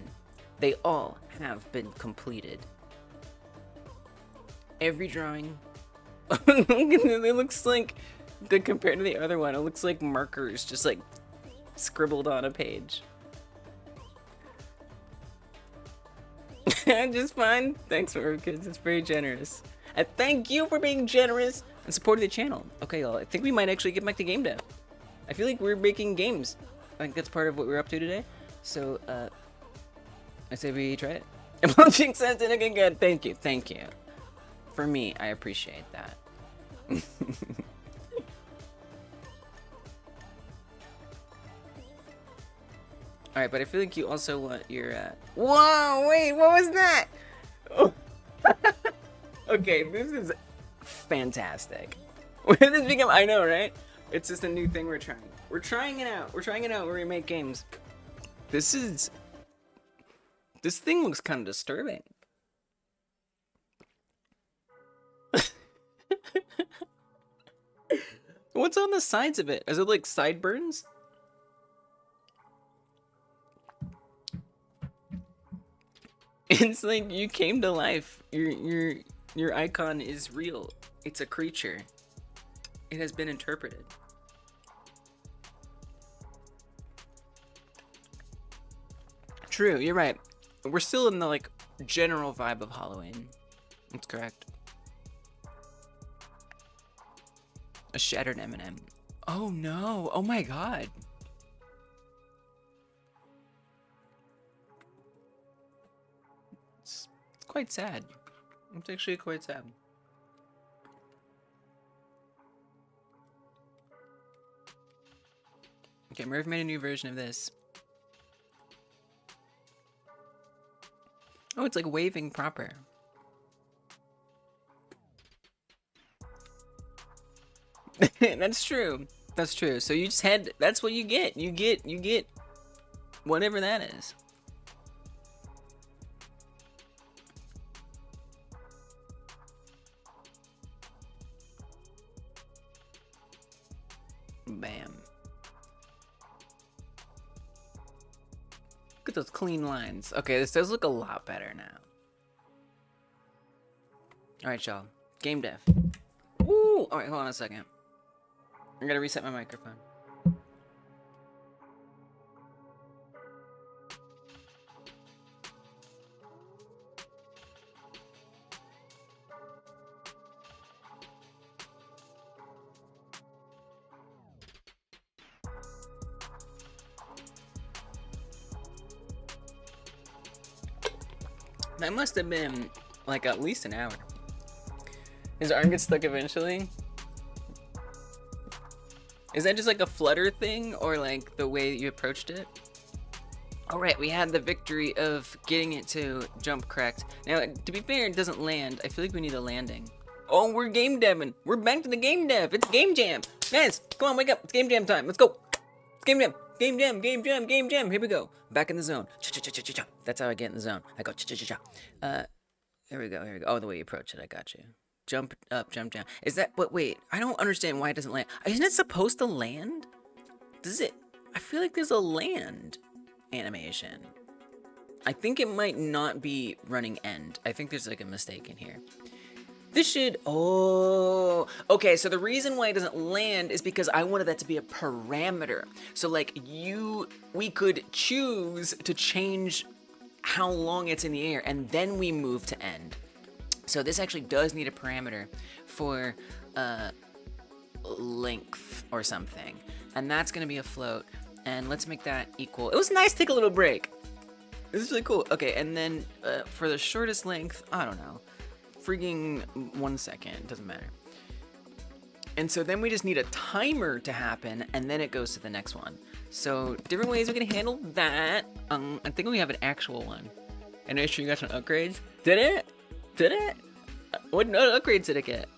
They all have been completed. Every drawing. It looks like, good compared to the other one, it looks like markers just like scribbled on a page. Just fine. Thanks, Murphkins. It's very generous. And thank you for being generous and supporting the channel. Okay, y'all. I think we might actually get back to game dev. I feel like we're making games. I think that's part of what we're up to today. So, I say we try it. Emojing says it again. Good. Thank you. Thank you. For me, I appreciate that. Alright, but I feel like you also want your, Whoa! Wait, what was that? Oh. Okay, this is fantastic. When did this become? I know, right? It's just a new thing we're trying. We're trying it out. We're trying it out where we make games. This thing looks kind of disturbing. What's on the sides of it? Is it like sideburns? It's like you came to life. Your icon is real. It's a creature. It has been interpreted. True, you're right. We're still in the like general vibe of Halloween. That's correct. A shattered M&M. Oh no! Oh my god! It's quite sad. It's actually quite sad. Okay, Murph made a new version of this. Oh, it's like waving proper. That's true. That's true. So you just had, that's what you get. You get whatever that is. Bam. Look at those clean lines. Okay, this does look a lot better now. Alright, y'all. Game dev. Ooh! Alright, hold on a second. I gotta reset my microphone. That must have been like at least an hour. His arm gets stuck eventually. Is that just like a flutter thing, or like the way you approached it? Alright, we had the victory of getting it to jump correct. Now, to be fair, it doesn't land. I feel like we need a landing. Oh, we're game deving. We're back to the game dev. It's game jam. Guys, come on, wake up. It's game jam time. Let's go. It's game jam. Game jam, game jam, game jam. Here we go. Back in the zone. Cha-cha-cha-cha-cha. That's how I get in the zone. I go cha-cha-cha-cha. Here we go, here we go. Oh, the way you approach it, I got you. Jump up, jump down. Is that, but wait, I don't understand why it doesn't land. Isn't it supposed to land? Does it? I feel like there's a land animation. I think it might not be running end. I think there's like a mistake in here. This should, oh, okay, so the reason why it doesn't land is because I wanted that to be a parameter. So like we could choose to change how long it's in the air, and then we move to end. So this actually does need a parameter for length or something, and that's gonna be a float, and let's make that equal. It was nice to take a little break. This is really cool. Okay, and then for the shortest length, I don't know, freaking 1 second, doesn't matter. And so then we just need a timer to happen, and then it goes to the next one. So different ways we can handle that. I think we have an actual one. And make sure you got some upgrades. Did it? Did it? What upgrades did it get?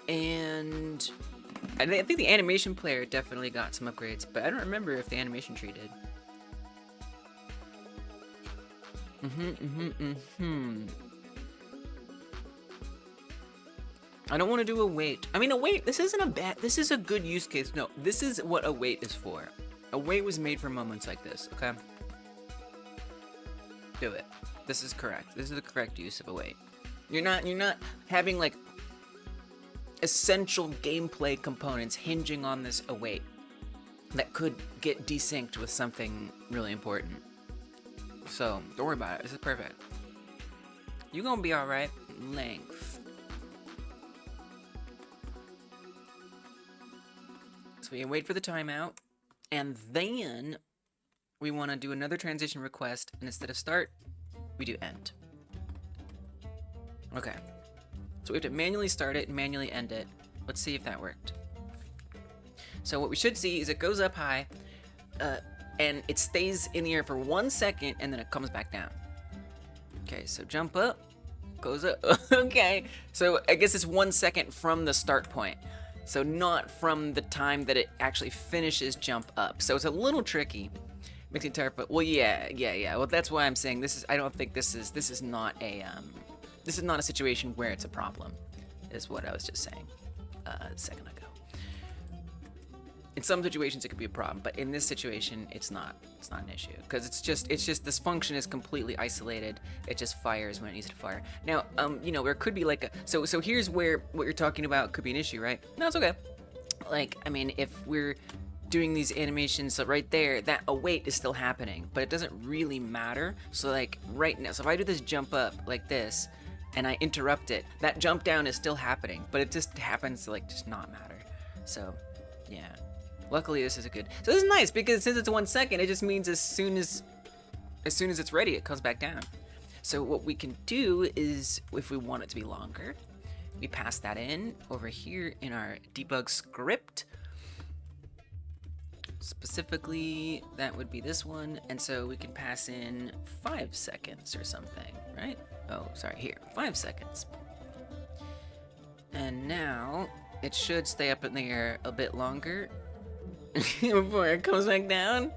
And I think the animation player definitely got some upgrades, but I don't remember if the animation tree did. I don't want to do a wait. I mean, a wait, this is a good use case. No, this is what a wait is for. A wait was made for moments like this, okay? Do it. This is correct. This is the correct use of a wait. You're not having like essential gameplay components hinging on this await that could get desynced with something really important. So don't worry about it. This is perfect. You're gonna be all right. Length. So we can wait for the timeout, and then we want to do another transition request, and instead of start, we do end. Okay. So we have to manually start it and manually end it. Let's see if that worked. So what we should see is it goes up high, and it stays in the air for 1 second, and then it comes back down. Okay, so jump up, goes up. Okay, so I guess it's 1 second from the start point. So not from the time that it actually finishes jump up. So it's a little tricky. Makes it entire, but well, yeah. Well, that's why I'm saying this is. I don't think this is not a situation where it's a problem, is what I was just saying a second ago. In some situations it could be a problem, but in this situation it's not an issue, because it's just this function is completely isolated. It just fires when it needs to fire. Now, there could be like so here's where what you're talking about could be an issue, right? No, it's okay. Like, I mean, if we're doing these animations, so right there, that await is still happening, but it doesn't really matter. So like right now, so if I do this jump up like this, and I interrupt it, that jump down is still happening, but it just happens to like just not matter. So yeah, luckily this is a good. So this is nice because since it's 1 second, it just means as soon as it's ready, it comes back down. So what we can do is, if we want it to be longer, we pass that in over here in our debug script. Specifically, that would be this one, and so we can pass in 5 seconds or something, right? Oh, sorry, here, 5 seconds. And now it should stay up in the air a bit longer before it comes back down.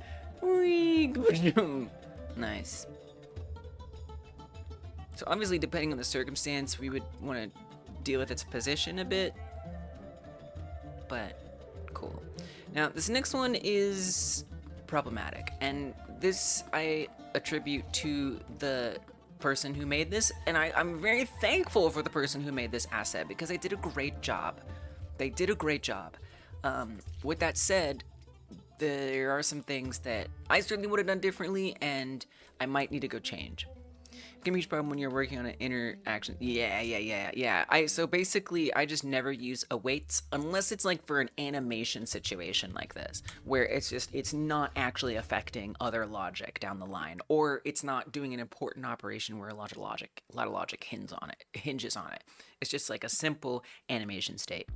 Nice. So obviously, depending on the circumstance, we would want to deal with its position a bit, but cool. Now, this next one is problematic, and this I attribute to the person who made this, and I'm very thankful for the person who made this asset because they did a great job. With that said, there are some things that I certainly would have done differently, and I might need to go change. It can be a huge problem when you're working on an interaction. Yeah. So basically, I just never use awaits unless it's like for an animation situation like this, where it's not actually affecting other logic down the line, or it's not doing an important operation where a lot of logic hinges on it. It's just like a simple animation state.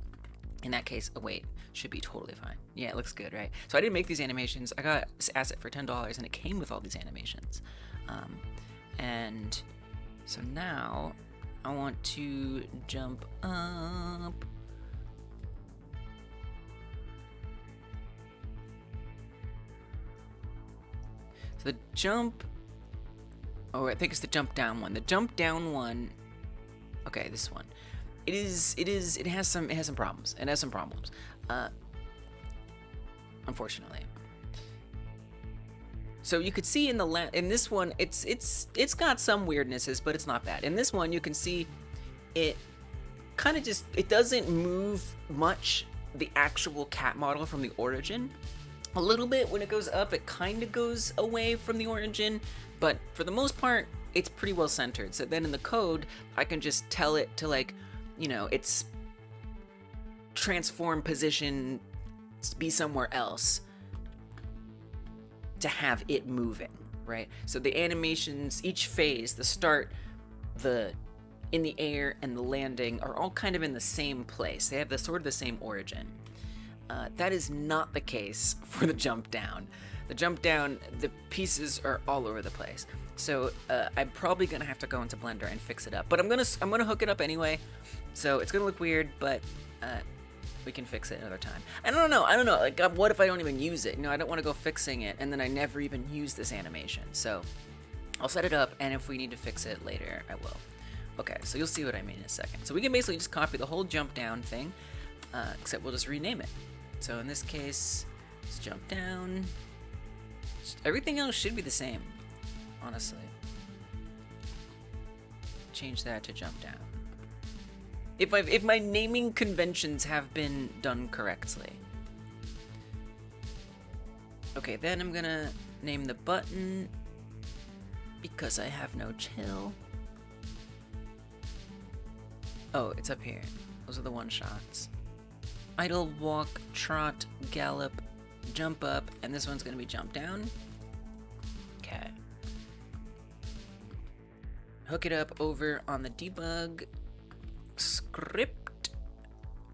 In that case, await should be totally fine. Yeah, it looks good, right? So I didn't make these animations. I got this asset for $10, and it came with all these animations. And so now I want to jump up. So the jump, I think it's the jump down one. The jump down one, okay, this one. It has some problems. It has some problems. Unfortunately. So you could see in this one, it's got some weirdnesses, but it's not bad. In this one, you can see it kind of it doesn't move much, the actual cat model from the origin. A little bit when it goes up, it kind of goes away from the origin, but for the most part, it's pretty well centered. So then in the code, I can just tell it to its transform position be somewhere else, to have it moving, right? So the animations, each phase, the start, the in the air, and the landing are all kind of in the same place. They have the same origin. That is not the case for the jump down. The jump down, the pieces are all over the place. So I'm probably gonna have to go into Blender and fix it up. But I'm gonna hook it up anyway. So it's gonna look weird, but we can fix it another time. I don't know. Like, what if I don't even use it? You know, I don't want to go fixing it and then I never even use this animation. So I'll set it up, and if we need to fix it later, I will. Okay, so you'll see what I mean in a second. So we can basically just copy the whole jump down thing, except we'll just rename it. So in this case, it's jump down. Everything else should be the same, honestly. Change that to jump down. If my naming conventions have been done correctly. Okay, then I'm gonna name the button, because I have no chill. Oh, it's up here. Those are the one shots. Idle, walk, trot, gallop, jump up, and this one's gonna be jump down. Okay. Hook it up over on the debug script.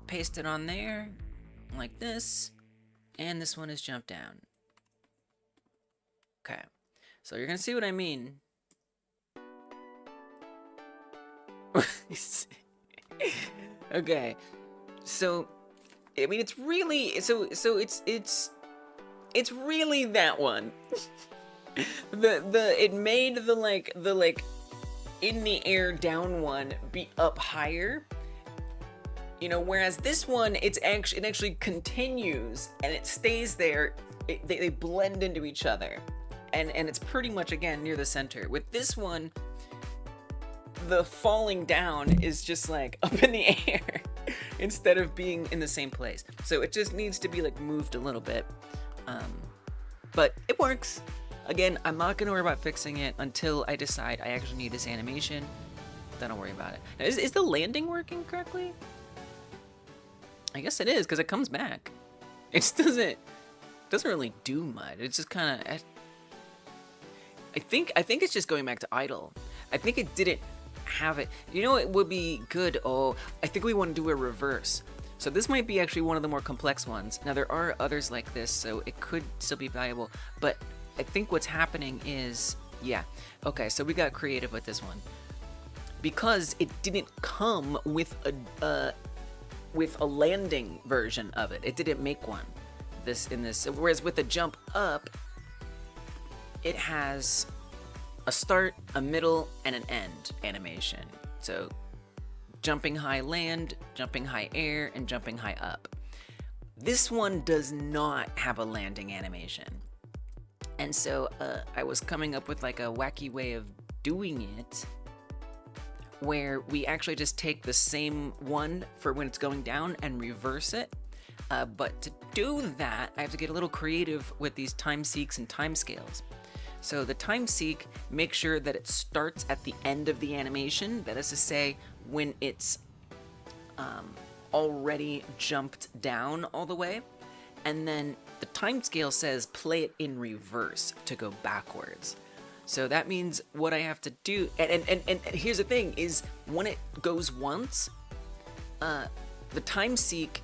Paste it on there, like this. And this one is jump down. Okay. So you're gonna see what I mean. Okay. So I mean it's really it's really that one. It made the like in the air down one be up higher. You know, whereas this one it actually continues and it stays there. They blend into each other. And it's pretty much, again, near the center. With this one, the falling down is just like up in the air instead of being in the same place. So it just needs to be like moved a little bit. But it works. Again, I'm not gonna worry about fixing it until I decide I actually need this animation. Then I'll worry about it. Now, is the landing working correctly? I guess it is, because it comes back. It just doesn't really do much. It's just kind of... I think it's just going back to idle. I think it didn't have it. You know, it would be good. Oh, I think we want to do a reverse. So this might be actually one of the more complex ones. Now there are others like this, so it could still be valuable. But I think what's happening is, yeah. Okay, so we got creative with this one because it didn't come with a landing version of it. It didn't make one. Whereas with the jump up, it has a start, a middle, and an end animation. So jumping high land, jumping high air, and jumping high up. This one does not have a landing animation. And so I was coming up with like a wacky way of doing it where we actually just take the same one for when it's going down and reverse it. But to do that, I have to get a little creative with these time seeks and time scales. So the time seek, make sure that it starts at the end of the animation. That is to say, when it's already jumped down all the way. And then the time scale says play it in reverse to go backwards. So that means what I have to do, and here's the thing, is when it goes once, the time seek,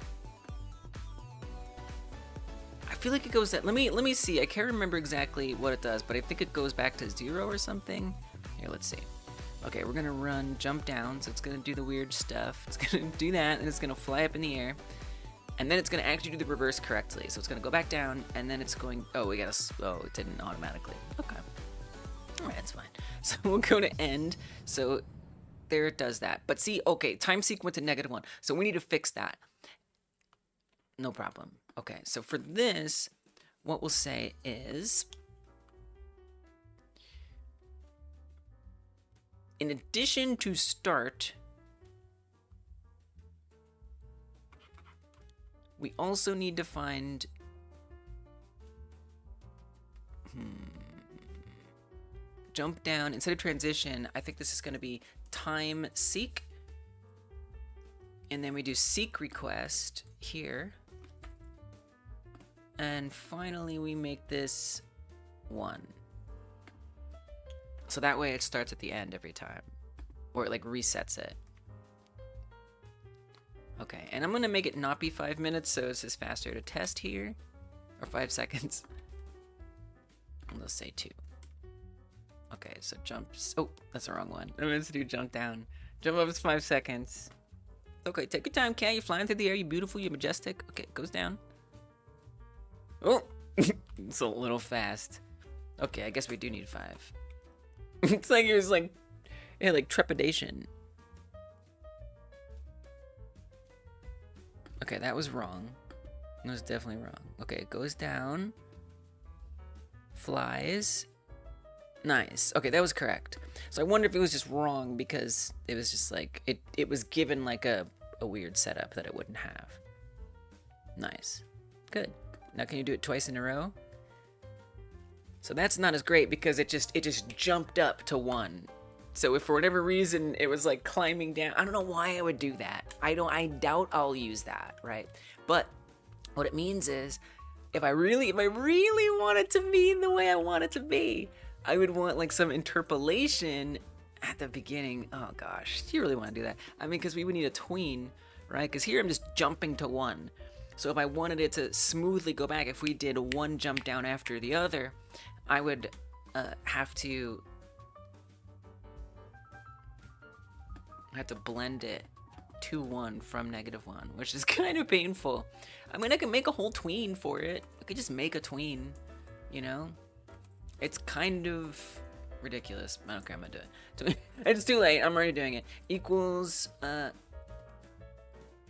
I feel like it goes that, let me see, I can't remember exactly what it does, but I think it goes back to 0 or something. Here, let's see. Okay, we're gonna run jump down, so it's gonna do the weird stuff. It's gonna do that, and it's gonna fly up in the air. And then it's gonna actually do the reverse correctly. So it's gonna go back down, and then it's going, oh, it didn't automatically. Okay. All right, that's fine. So we'll go to end. So there it does that. But see, okay, time sequence to -1. So we need to fix that. No problem. Okay, so for this, what we'll say is, in addition to start, we also need to find jump down. Instead of transition, I think this is going to be time seek. And then we do seek request here. And finally, we make this 1. So that way it starts at the end every time. Or it like resets it. Okay, and I'm gonna make it not be 5 minutes, so it's just faster to test here. Or 5 seconds. let's say 2. Okay, so jumps. Oh, that's the wrong one. I'm going to do jump down. Jump up is 5 seconds. Okay, take your time, cat. You're flying through the air. You're beautiful. You're majestic. Okay, it goes down. Oh, it's a little fast. Okay, I guess we do need 5. It's like it was like, yeah, like trepidation. Okay, that was wrong. It was definitely wrong. Okay, it goes down. Flies. Nice. Okay, that was correct. So I wonder if it was just wrong because it was just like, it was given like a weird setup that it wouldn't have. Nice. Good. Now can you do it twice in a row? So that's not as great because it just jumped up to 1. So if for whatever reason it was like climbing down, I don't know why I would do that. I doubt I'll use that, right? But what it means is if I really want it to be the way I want it to be, I would want like some interpolation at the beginning. Oh gosh, do you really want to do that? I mean, because we would need a tween, right? Because here I'm just jumping to 1. So if I wanted it to smoothly go back, if we did 1 jump down after the other, I would have to blend it to 1 from -1, which is kind of painful. I mean, I can make a whole tween for it. I could just make a tween, you know? It's kind of ridiculous. Okay, I'm gonna do it. It's too late. I'm already doing it. Equals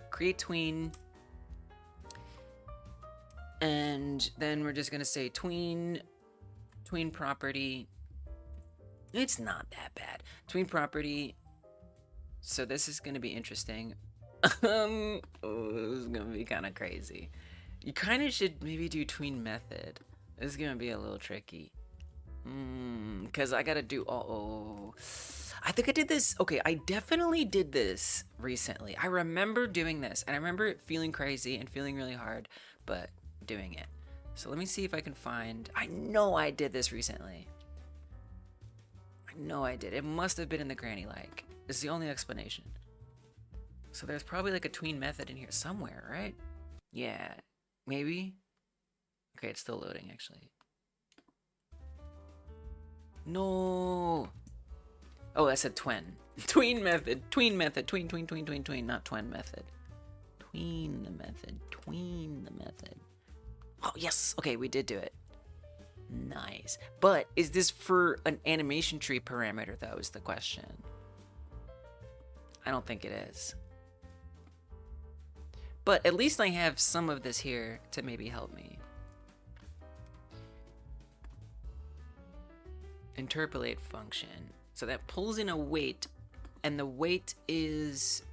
create tween, and then we're just gonna say tween property. It's not that bad. Tween property. So this is gonna be interesting. Oh, this is gonna be kind of crazy. You kind of should maybe do tween method. This is gonna be a little tricky. Because I gotta do, I think I did this, okay, I definitely did this recently. I remember doing this, and I remember it feeling crazy and feeling really hard, but doing it. So let me see if I can find, I know I did this recently. I know I did. It must have been in the granny-like. It's the only explanation. So there's probably like a tween method in here somewhere, right? Yeah, maybe? Okay, it's still loading, actually. No. Oh, that said twin. Tween method. Tween method. Tween, not twin method. Tween the method. Oh, yes. Okay, we did do it. Nice. But is this for an animation tree parameter, though, is the question. I don't think it is. But at least I have some of this here to maybe help me. Interpolate function. So that pulls in a weight, and the weight is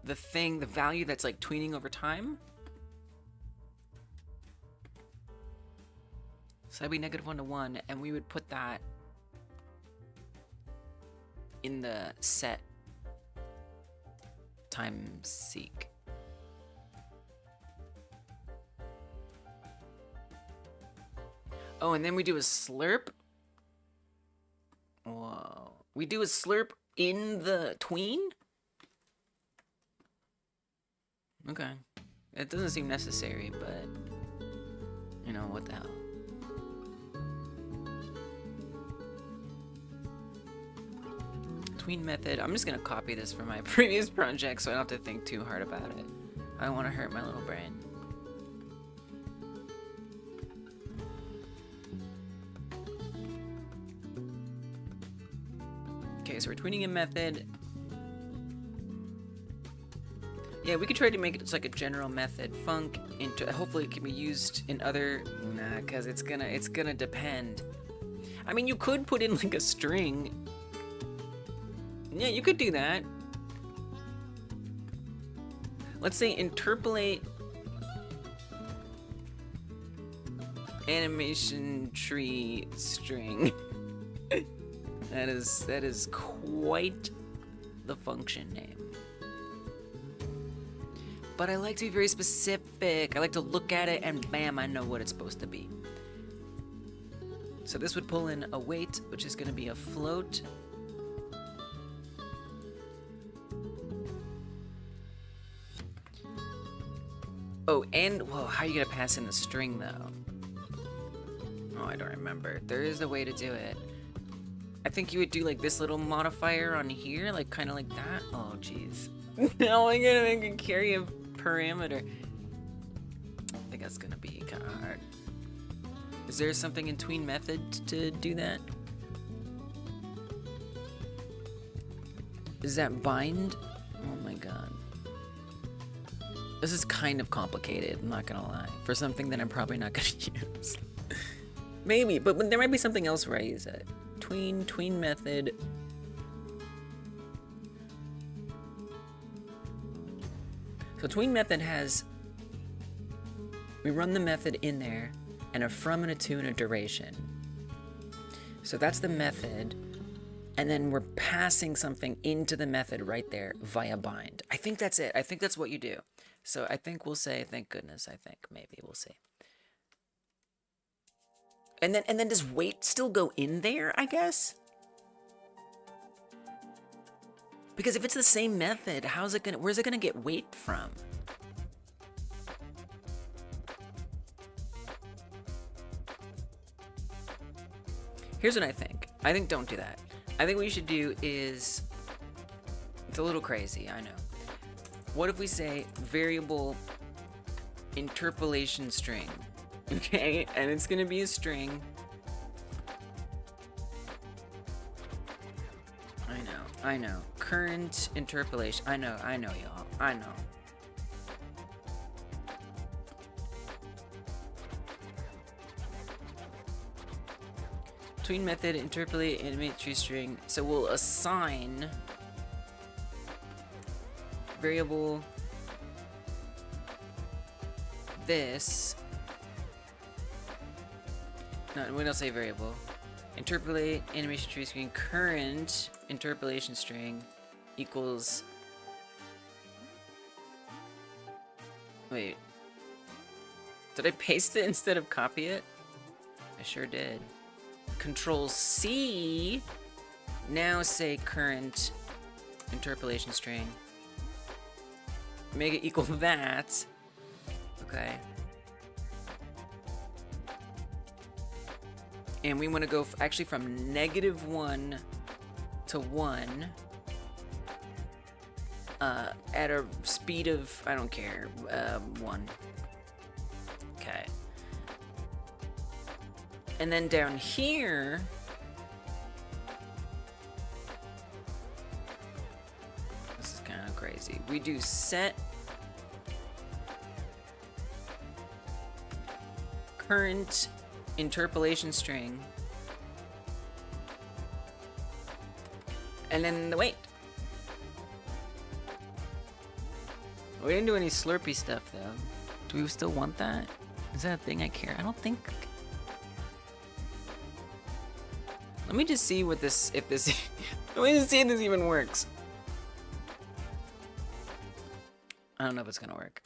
the value that's like tweening over time. So that'd be -1 to 1, and we would put that in the set time seek. Oh, and then we do a slurp. Whoa. We do a slurp in the tween? Okay. It doesn't seem necessary, but you know, what the hell. Tween method. I'm just gonna copy this from my previous project so I don't have to think too hard about it. I don't want to hurt my little brain. Okay, so we're tweening a method. Yeah, we could try to make it just like a general method. Func into, hopefully it can be used in other, nah, cause it's gonna depend. I mean, you could put in like a string. Yeah, you could do that. Let's say interpolate animation tree string. That is quite the function name. But I like to be very specific. I like to look at it and bam, I know what it's supposed to be. So this would pull in a weight, which is going to be a float. Oh, and, whoa, how are you gonna pass in the string, though? Oh, I don't remember. There is a way to do it. I think you would do, like, this little modifier on here, like, kind of like that. Oh, jeez. Now I'm gonna make it carry a parameter. I think that's gonna be kind of hard. Is there something in tween method to do that? Is that bind? Oh my god. This is kind of complicated, I'm not gonna lie. For something that I'm probably not gonna use. Maybe, but there might be something else where I use it. Tween method. So tween method has, we run the method in there, and a from and a to and a duration. So that's the method, and then we're passing something into the method right there via bind. I think that's it. I think that's what you do. So I think we'll say, thank goodness, I think, maybe, we'll see. And then does wait still go in there, I guess? Because if it's the same method, where's it gonna get wait from? Here's what I think. I think don't do that. I think what you should do is, it's a little crazy, I know. What if we say variable interpolation string? Okay, and it's gonna be a string. I know. Current interpolation. I know, y'all. I know. Tween method, interpolate, animate, tree string. So we'll assign variable this. No, we don't say variable. Interpolate, animation tree string, current interpolation string equals. Wait. Did I paste it instead of copy it? I sure did. Control C. Now say current interpolation string. Make it equal that. Okay. And we want to go actually from -1 to 1 at a speed of, I don't care, 1. Okay. And then down here, this is kind of crazy. We do set current interpolation string, and then the wait. We didn't do any slurpy stuff though. Do we still want that? Is that a thing I care? I don't think. Let me just see what this, let me just see if this even works. I don't know if it's gonna work.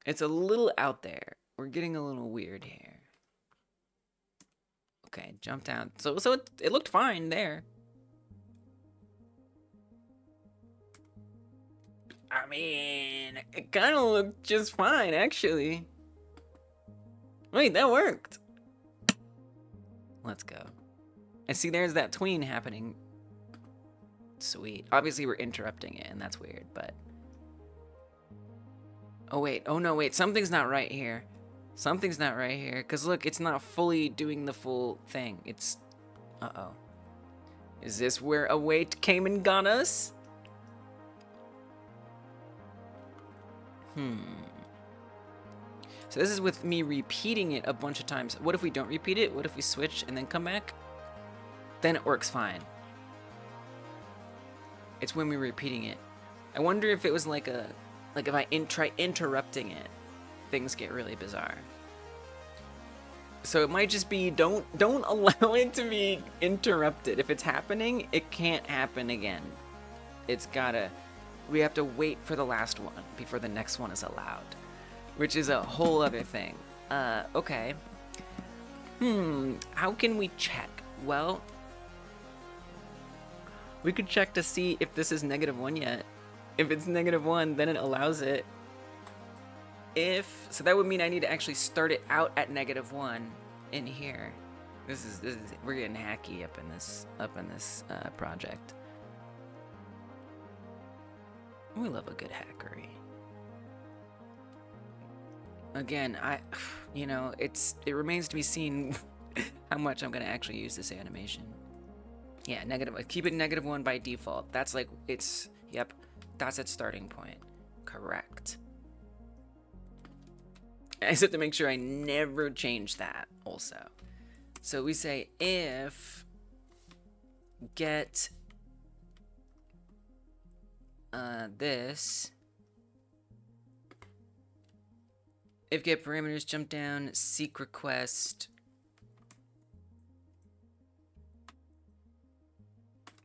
It's a little out there. We're getting a little weird here. Okay, jump down. So it looked fine there. I mean, it kind of looked just fine, actually. Wait, that worked. Let's go. And see, there's that tween happening. Sweet. Obviously, we're interrupting it, and that's weird, but... Oh, wait. Oh, no, wait. Something's not right here. Something's not right here. Because, look, it's not fully doing the full thing. It's... Uh-oh. Is this where await came and got us? So this is with me repeating it a bunch of times. What if we don't repeat it? What if we switch and then come back? Then it works fine. It's when we're repeating it. I wonder if it was like a... Like if I try interrupting it, things get really bizarre. So it might just be don't allow it to be interrupted. If it's happening, it can't happen again. It's gotta... We have to wait for the last one before the next one is allowed, which is a whole other thing. Okay. How can we check? Well, we could check to see if this is -1 yet. If it's -1, then it allows it. if, so that would mean I need to actually start it out at -1 in here. This is we're getting hacky up in this project. We love a good hackery. Again, you know, it remains to be seen how much I'm gonna actually use this animation. Yeah, keep it -1 by default. That's like, yep, that's its starting point. Correct. I just have to make sure I never change that also. So we say if get this, if get parameters jump down, seek request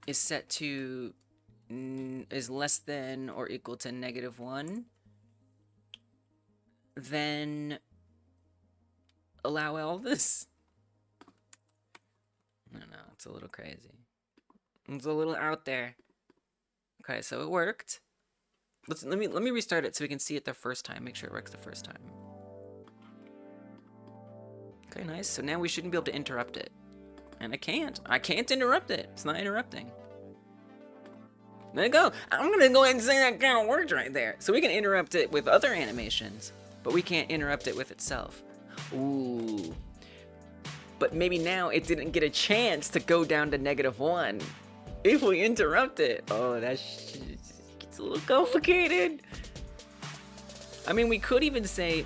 is set to is less than or equal to -1, then allow all this. I don't know, it's a little crazy. It's a little out there. Okay, so it worked. Let me restart it so we can see it the first time. Make sure it works the first time. Okay, nice. So now we shouldn't be able to interrupt it. And I can't interrupt it. It's not interrupting. There you go. I'm gonna go ahead and say that kind of worked right there. So we can interrupt it with other animations, but we can't interrupt it with itself. Ooh. But maybe now it didn't get a chance to go down to -1 if we interrupt it. Oh, that gets a little complicated. I mean, we could even say,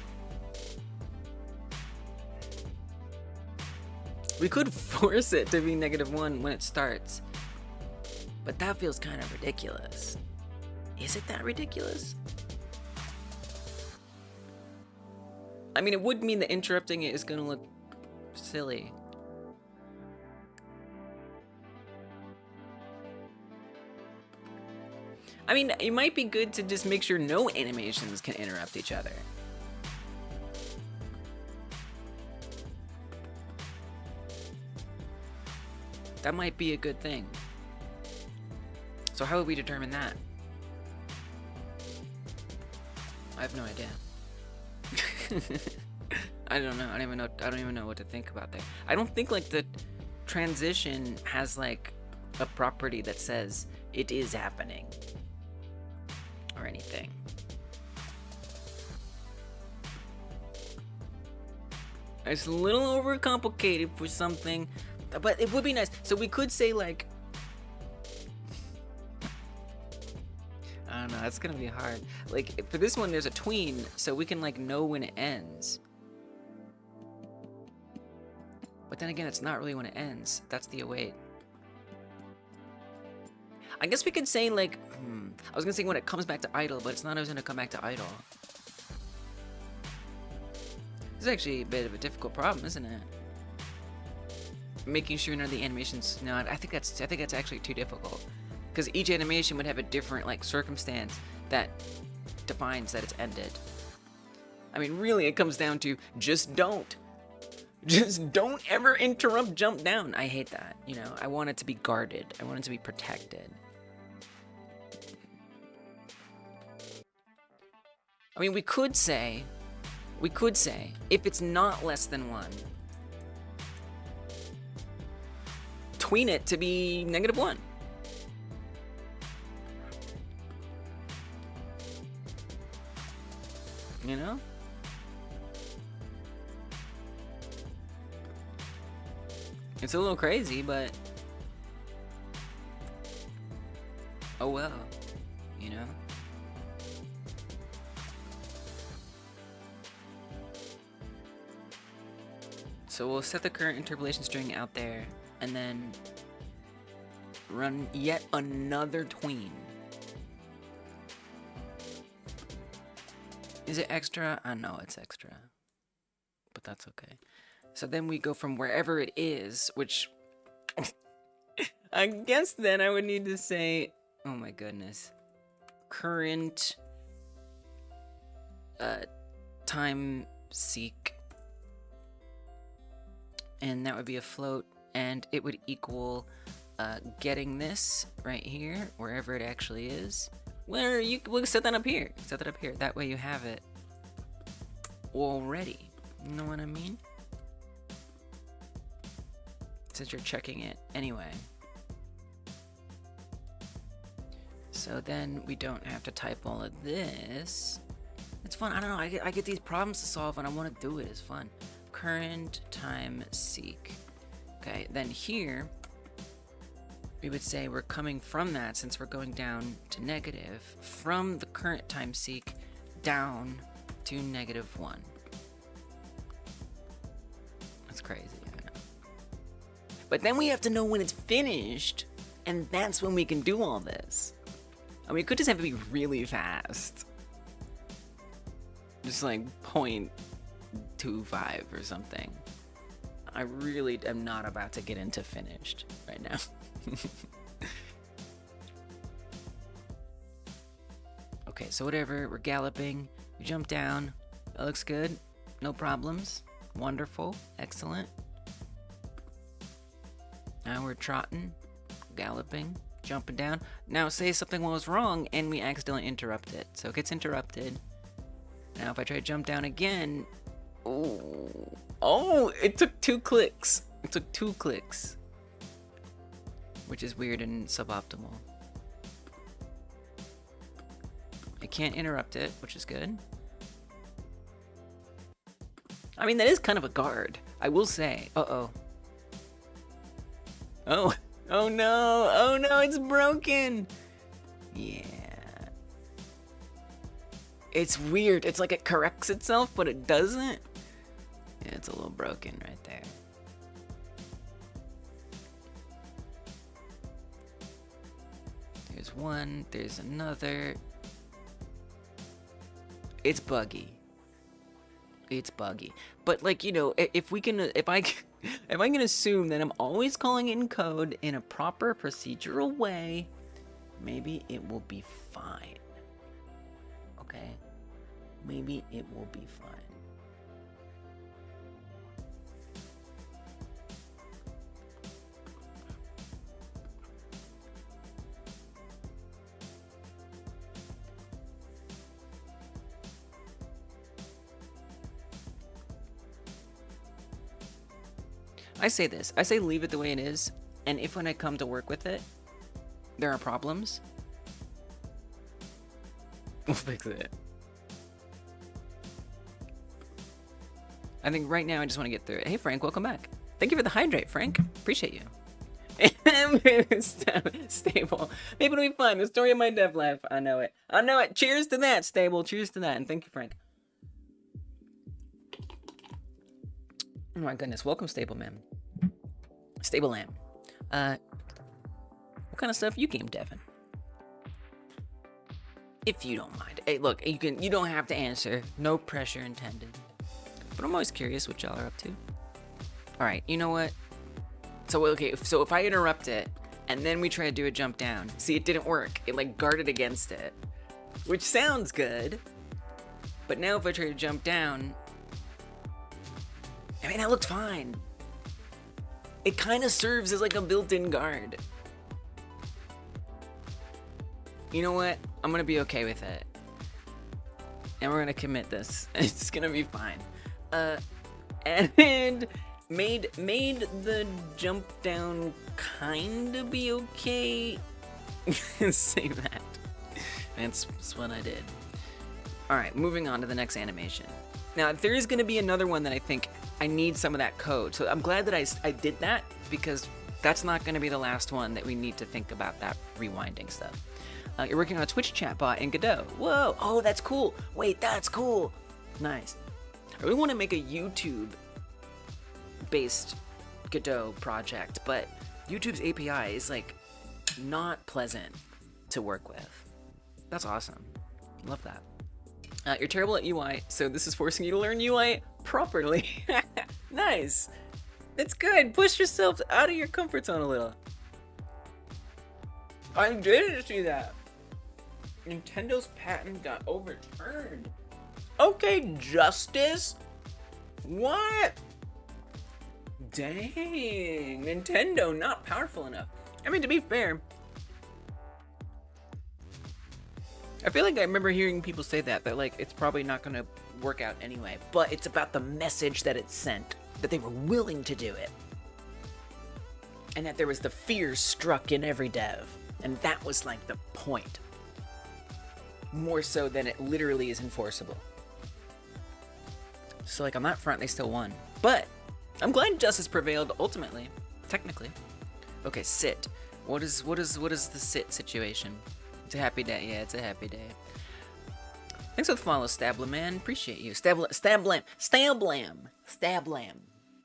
we could force it to be -1 when it starts, but that feels kind of ridiculous. Is it that ridiculous? I mean, it would mean that interrupting it is gonna look silly. I mean, it might be good to just make sure no animations can interrupt each other. That might be a good thing. So how would we determine that? I have no idea. I don't know. I don't even know what to think about that. I don't think like the transition has like a property that says it is happening or anything. It's a little overcomplicated for something, but it would be nice. So we could say like, I don't know, that's gonna be hard. Like for this one, there's a tween, so we can like know when it ends. But then again, it's not really when it ends. That's the await. I guess we could say like, I was gonna say when it comes back to idle, but it's not always gonna come back to idle. This is actually a bit of a difficult problem, isn't it? Making sure none of the animations. No, I think that's actually too difficult, because each animation would have a different like circumstance that defines that it's ended. I mean, really, it comes down to just don't ever interrupt jump down. I hate that. You know, I want it to be guarded. I want it to be protected. I mean, we could say, if it's not less than 1, tween it to be -1. You know? It's a little crazy, but oh well, you know? So we'll set the current interpolation string out there and then run yet another tween. Is it extra? I know it's extra, but that's okay. So then we go from wherever it is, which I guess then I would need to say, oh my goodness, current time seek, and that would be a float, and it would equal getting this right here, wherever it actually is. We'll set that up here. Set that up here. That way you have it already. You know what I mean? Since you're checking it anyway. So then we don't have to type all of this. It's fun. I don't know. I get these problems to solve and I want to do it. It's fun. Current time seek. Okay, then here we would say we're coming from that, since we're going down to negative, from the current time seek down to -1. That's crazy, I know. But then we have to know when it's finished, and that's when we can do all this. I mean, it could just have to be really fast. Just like 0.25 or something. I really am not about to get into finished right now. Okay, so whatever, we're galloping, we jump down, that looks good, no problems, wonderful, excellent. Now we're trotting, galloping, jumping down. Now say something was wrong and we accidentally interrupt it, so it gets interrupted. Now if I try to jump down again, oh, it took 2 clicks. It took 2 clicks. Which is weird and suboptimal. I can't interrupt it, which is good. I mean, that is kind of a guard, I will say. Uh-oh. Oh, oh no, oh no, it's broken. Yeah. It's weird, it's like it corrects itself, but it doesn't. Yeah, it's a little broken right there. There's one, there's another. It's buggy. It's buggy. But like, you know, if I can assume that I'm always calling in code in a proper procedural way, maybe it will be fine. Okay? Maybe it will be fine. I say this, I say leave it the way it is, and if when I come to work with it, there are problems, we'll fix it. I think right now I just want to get through it. Hey Frank, welcome back. Thank you for the hydrate, Frank. Appreciate you. Stable. Maybe it'll be fun. The story of my dev life. I know it. I know it. Cheers to that, Stable. Cheers to that. And thank you, Frank. Oh my goodness. Welcome, Stable Man. Stable Lamb. What kind of stuff you game devin? If you don't mind. Hey, look, you don't have to answer. No pressure intended. But I'm always curious what y'all are up to. All right, you know what? So, okay, so if I interrupt it, and then we try to do a jump down, see, it didn't work. It, like, guarded against it, which sounds good. But now if I try to jump down, I mean, that looked fine. It kind of serves as, like, a built-in guard. You know what? I'm gonna be okay with it. And we're gonna commit this. It's gonna be fine. And made the jump down kinda be okay. Say that. That's what I did. Alright, moving on to the next animation. Now, there is gonna be another one that I think I need some of that code. So I'm glad that I did that, because that's not gonna be the last one that we need to think about that rewinding stuff. You're working on a Twitch chatbot in Godot. Whoa, oh, that's cool. Wait, that's cool. Nice. I really want to make a YouTube-based Godot project, but YouTube's API is, like, not pleasant to work with. That's awesome. Love that. You're terrible at UI, so this is forcing you to learn UI properly. Nice. That's good. Push yourself out of your comfort zone a little. I didn't see that. Nintendo's patent got overturned. Okay, Justice? What? Dang, Nintendo not powerful enough. I mean, to be fair, I feel like I remember hearing people say that like it's probably not going to work out anyway, but it's about the message that it sent, that they were willing to do it. And that there was the fear struck in every dev. And that was like the point. More so than it literally is enforceable. So like on that front, they still won. But I'm glad justice prevailed ultimately, technically. Okay, sit. What is the sit situation? It's a happy day. Yeah, it's a happy day. Thanks for the follow, Stabla man. Appreciate you. Stablam.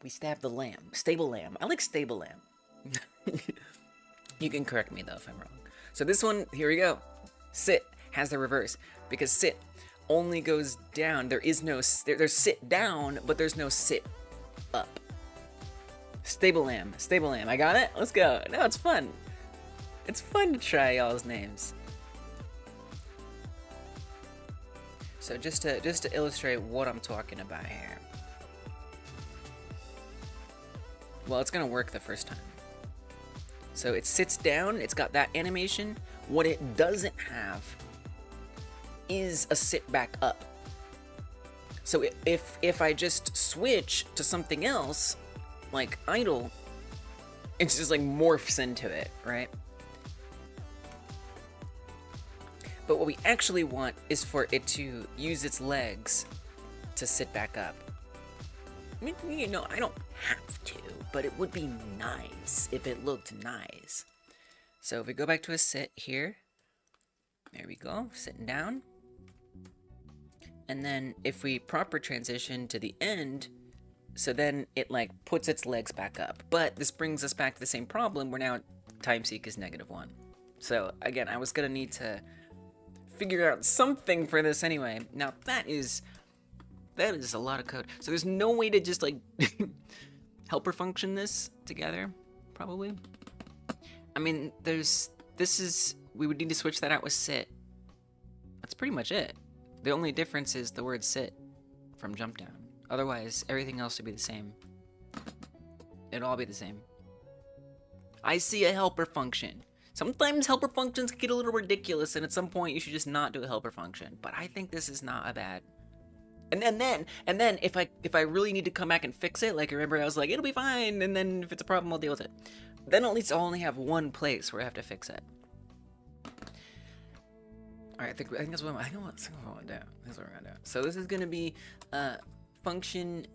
We stab the lamb. Stable lamb. I like stable lamb. You can correct me though if I'm wrong. So this one, here we go. Sit has the reverse because sit only goes down. There is no there's sit down, but there's no sit up. Stable lamb. I got it. Let's go. No, it's fun. It's fun to try y'all's names. So just to illustrate what I'm talking about here. Well, it's gonna work the first time. So it sits down, it's got that animation. What it doesn't have is a sit back up. So if I just switch to something else, like idle, it's just like morphs into it, right? But what we actually want is for it to use its legs to sit back up. I mean, you know, I don't have to, but it would be nice if it looked nice. So if we go back to a sit here, there we go, sitting down. And then if we proper transition to the end, so then it like puts its legs back up. But this brings us back to the same problem where now timeseek is -1. So again, I was gonna need to figure out something for this anyway. Now that is a lot of code. So there's no way to just like helper function this together, probably. I mean, we would need to switch that out with sit. That's pretty much it. The only difference is the word sit from jump down. Otherwise, everything else would be the same. It'd all be the same. I see a helper function. Sometimes helper functions get a little ridiculous, and at some point you should just not do a helper function. But I think this is not a bad. And then if I really need to come back and fix it, like remember I was like it'll be fine, and then if it's a problem I'll deal with it. Then at least I'll only have one place where I have to fix it. All right, I think that's what I want to do. That's what we're gonna do. So this is gonna be function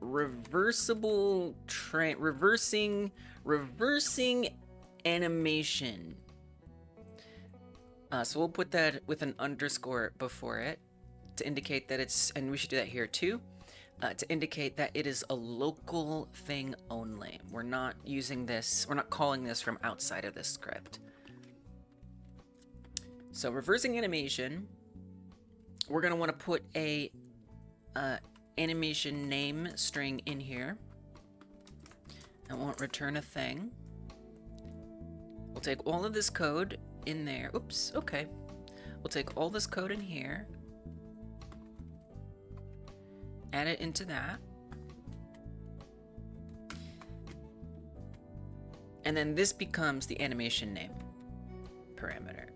reversing animation. So we'll put that with an underscore before it to indicate that it's, and we should do that here too, to indicate that it is a local thing only. We're not using this, we're not calling this from outside of this script. So reversing animation, we're gonna want to put a animation name string in here. I won't return a thing. We'll take all of this code in there. Oops, okay. We'll take all this code in here, add it into that, and then this becomes the animation name parameter.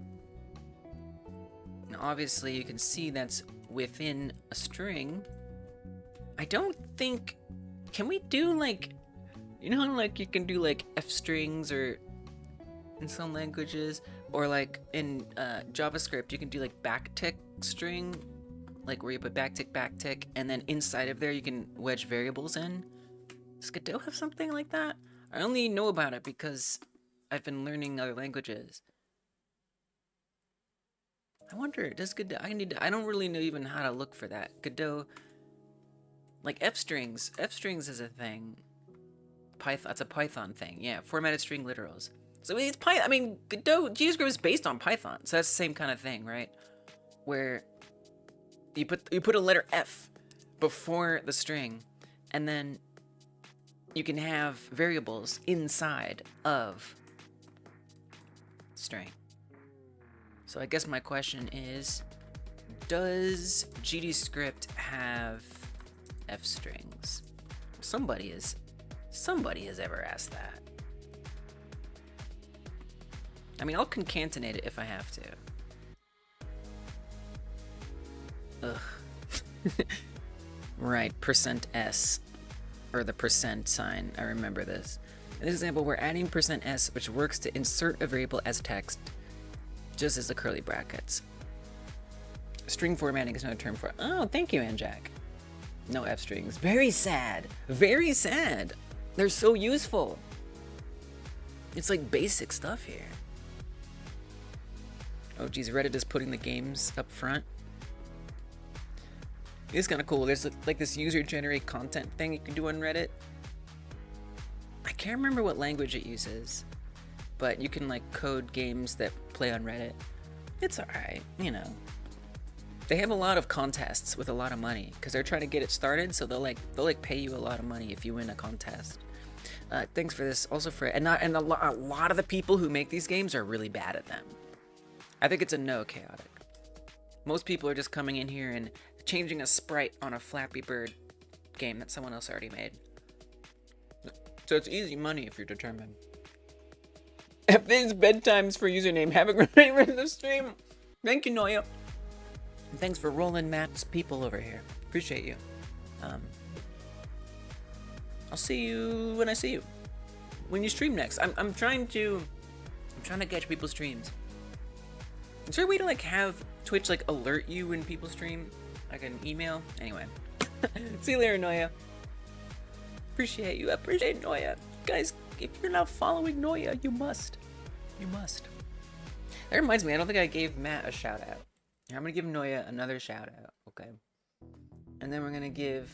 Now obviously you can see that's within a string. I don't think, can we do like, you know how like you can do like F strings or in some languages, or like in JavaScript you can do like backtick string, like where you put backtick, and then inside of there you can wedge variables in. Does Godot have something like that? I only know about it because I've been learning other languages. I wonder, does Godot, I don't really know even how to look for that. Godot, like F strings is a thing. Python, it's a Python thing, yeah, formatted string literals. So it's Python, I mean, Godot, GeForce is based on Python, so that's the same kind of thing, right? Where you put a letter F before the string, and then you can have variables inside of string. So I guess my question is, does GDScript have F strings? Somebody has ever asked that. I mean, I'll concatenate it if I have to. Right, percent %s, or the percent sign. I remember this. In this example, we're adding percent %s, which works to insert a variable as text, just as the curly brackets. String formatting is another term for. Oh, thank you, Anjack. No F strings. Very sad. Very sad. They're so useful. It's like basic stuff here. Oh geez, Reddit is putting the games up front. It's kind of cool. There's like this user-generated content thing you can do on Reddit. I can't remember what language it uses, but you can like code games that play on Reddit. It's alright, you know. They have a lot of contests with a lot of money because they're trying to get it started, so they'll pay you a lot of money if you win a contest. Thanks for this. Also for a lot of the people who make these games are really bad at them. I think it's a no, Chaotic. Most people are just coming in here and changing a sprite on a Flappy Bird game that someone else already made. So it's easy money if you're determined. If it's bedtimes for username, have a great rest of the stream. Thank you, Noya. And thanks for rolling Matt's people over here. Appreciate you. I'll see you when I see you. When you stream next. I'm trying to catch people's streams. Is there a way to like have Twitch like alert you when people stream? Like an email? Anyway. See you later, Noya. Appreciate you. Appreciate Noya. Guys, if you're not following Noya, you must. You must. That reminds me, I don't think I gave Matt a shout out. I'm gonna give Noya another shout out, okay? And then we're gonna give.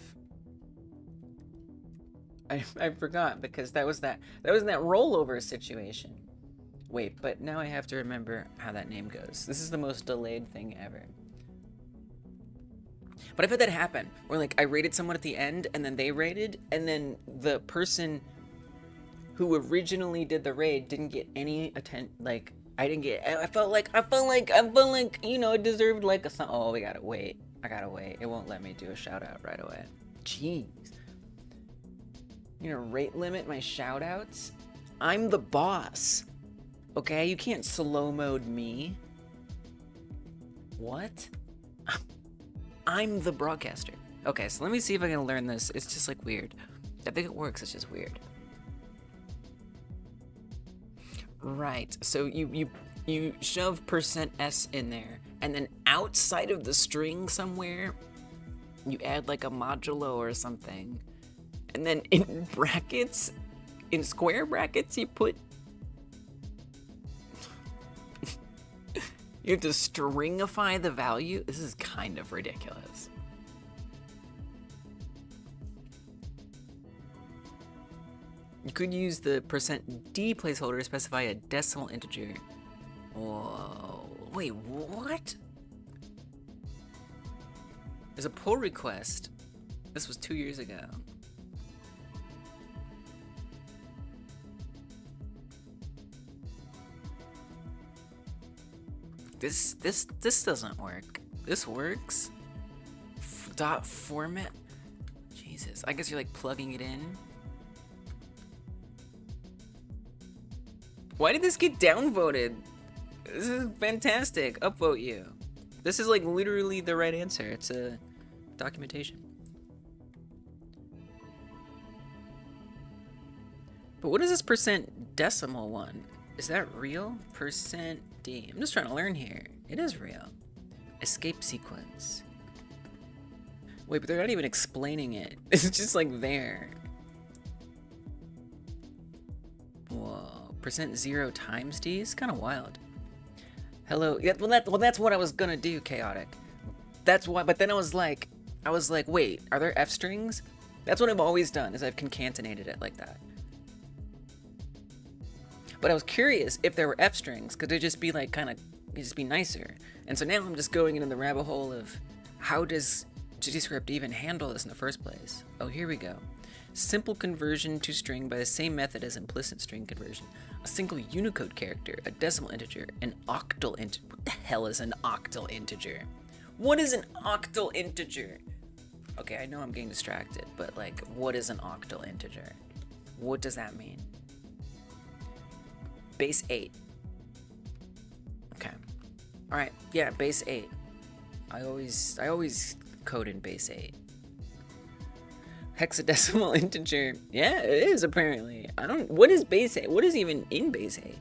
I forgot because that was that rollover situation. Wait, but now I have to remember how that name goes. This is the most delayed thing ever. But I've had that happen where like I rated someone at the end and then they rated and then the person who originally did the raid didn't get any attention. Like I felt like you know it deserved like a song. Oh, we gotta wait. I gotta wait. It won't let me do a shout out right away. Jeez. You know, rate limit my shout outs. I'm the boss. Okay, you can't slow mode me. What? I'm the broadcaster. Okay, so let me see if I can learn this. It's just like weird. I think it works, it's just weird. Right, so you shove percent %s in there, and then outside of the string somewhere, you add like a modulo or something. And then in brackets, in square brackets, you put... You have to stringify the value? This is kind of ridiculous. You could use the %d placeholder to specify a decimal integer. Whoa. Wait, what? There's a pull request. This was 2 years ago. This doesn't work. This works. Dot format. Jesus, I guess you're like plugging it in. Why did this get downvoted? This is fantastic. Upvote you. This is like literally the right answer. It's a documentation. But what is this %decimal one? Is that real? %d. I'm just trying to learn here. It is real. Escape sequence. Wait, but they're not even explaining it. It's just like there. Whoa. %0 times d is kind of wild. Hello. Yeah, well, that's what I was gonna do, Chaotic. That's why. But then I was like, wait, are there F strings? That's what I've always done. Is I've concatenated it like that. But I was curious if there were F strings, could they just be like it'd just be nicer? And so now I'm just going into the rabbit hole of how does GTScript even handle this in the first place? Oh, here we go. Simple conversion to string by the same method as implicit string conversion. A single Unicode character, a decimal integer, an octal integer. What the hell is an octal integer? What is an octal integer? Okay, I know I'm getting distracted, but like, what is an octal integer? What does that mean? Base 8. Okay. All right. Yeah, base 8. I always code in base 8. Hexadecimal integer. Yeah, it is apparently. What is base 8? What is even in base 8?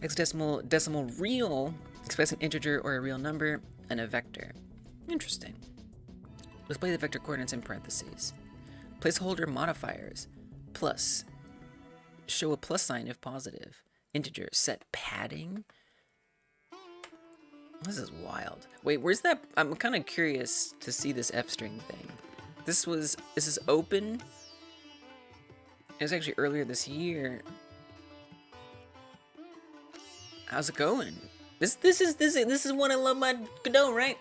Hexadecimal decimal real express an integer or a real number and a vector. Interesting. Display the vector coordinates in parentheses. Placeholder modifiers. Plus. Show a plus sign if positive. Integer. Set padding. This is wild. Wait, where's that? I'm kind of curious to see this F string thing. This is open. It was actually earlier this year. How's it going? This is what I love about Godot, right?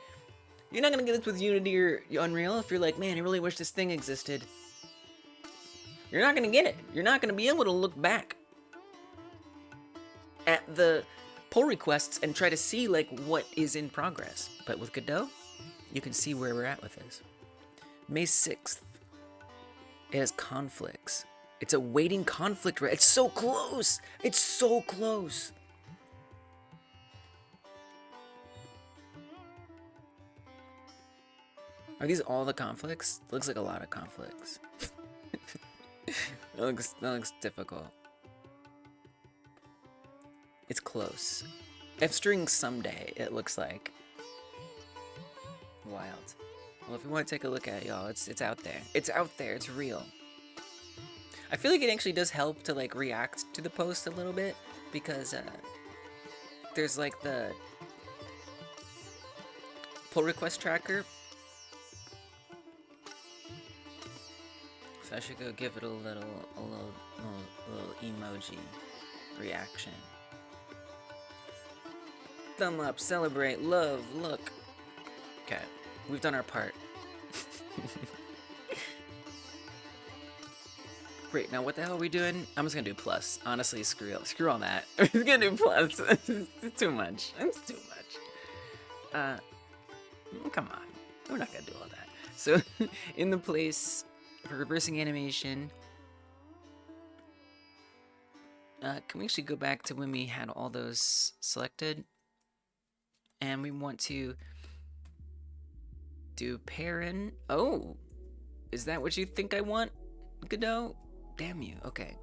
You're not gonna get this with Unity or Unreal if you're like, man, I really wish this thing existed. You're not gonna get it. You're not gonna be able to look back at the pull requests and try to see like what is in progress. But with Godot, you can see where we're at with this. May 6th. It has conflicts. It's a waiting conflict, right? It's so close. It's so close. Are these all the conflicts? Looks like a lot of conflicts. That looks difficult. It's close. F string someday, it looks like. Wild. Well, if you want to take a look at it, y'all, it's out there. It's out there. It's real. I feel like it actually does help to like react to the post a little bit because there's like the pull request tracker. So I should go give it a little emoji reaction. Thumb up, celebrate, love, look. Okay, we've done our part. Great, now what the hell are we doing? I'm just gonna do plus. Honestly, screw all that. I'm just gonna do plus. It's too much. It's too much. Come on. We're not gonna do all that. So, in the place for reversing animation, can we actually go back to when we had all those selected? And we want to do parent. Oh, is that what you think I want, Godot? Damn you. Okay.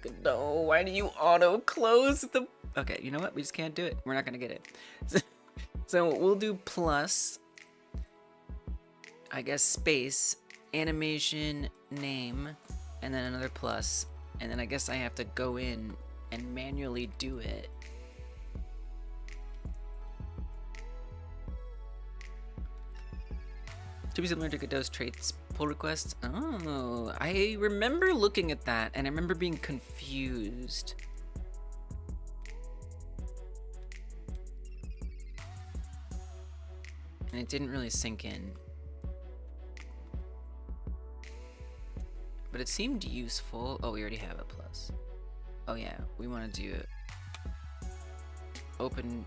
Godot, why do you auto close the? Okay, you know what? We just can't do it. We're not gonna get it. So we'll do plus. I guess space animation name, and then another plus, and then I guess I have to go in and manually do it. To be similar to Godot's traits pull requests. Oh, I remember looking at that and I remember being confused. And it didn't really sink in. But it seemed useful. Oh, we already have a plus. Oh yeah, we want to do open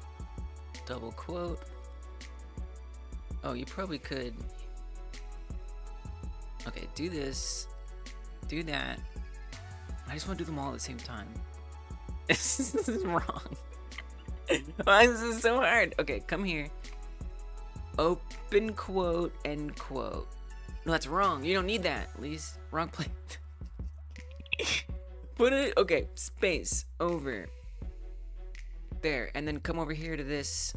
double quote. Oh, you probably could. Okay, do this, do that. I just want to do them all at the same time. This is wrong. Why is this so hard? Okay, come here. Open quote, end quote. No, that's wrong. You don't need that. At least wrong place. Put it, okay, space over there, and then come over here to this,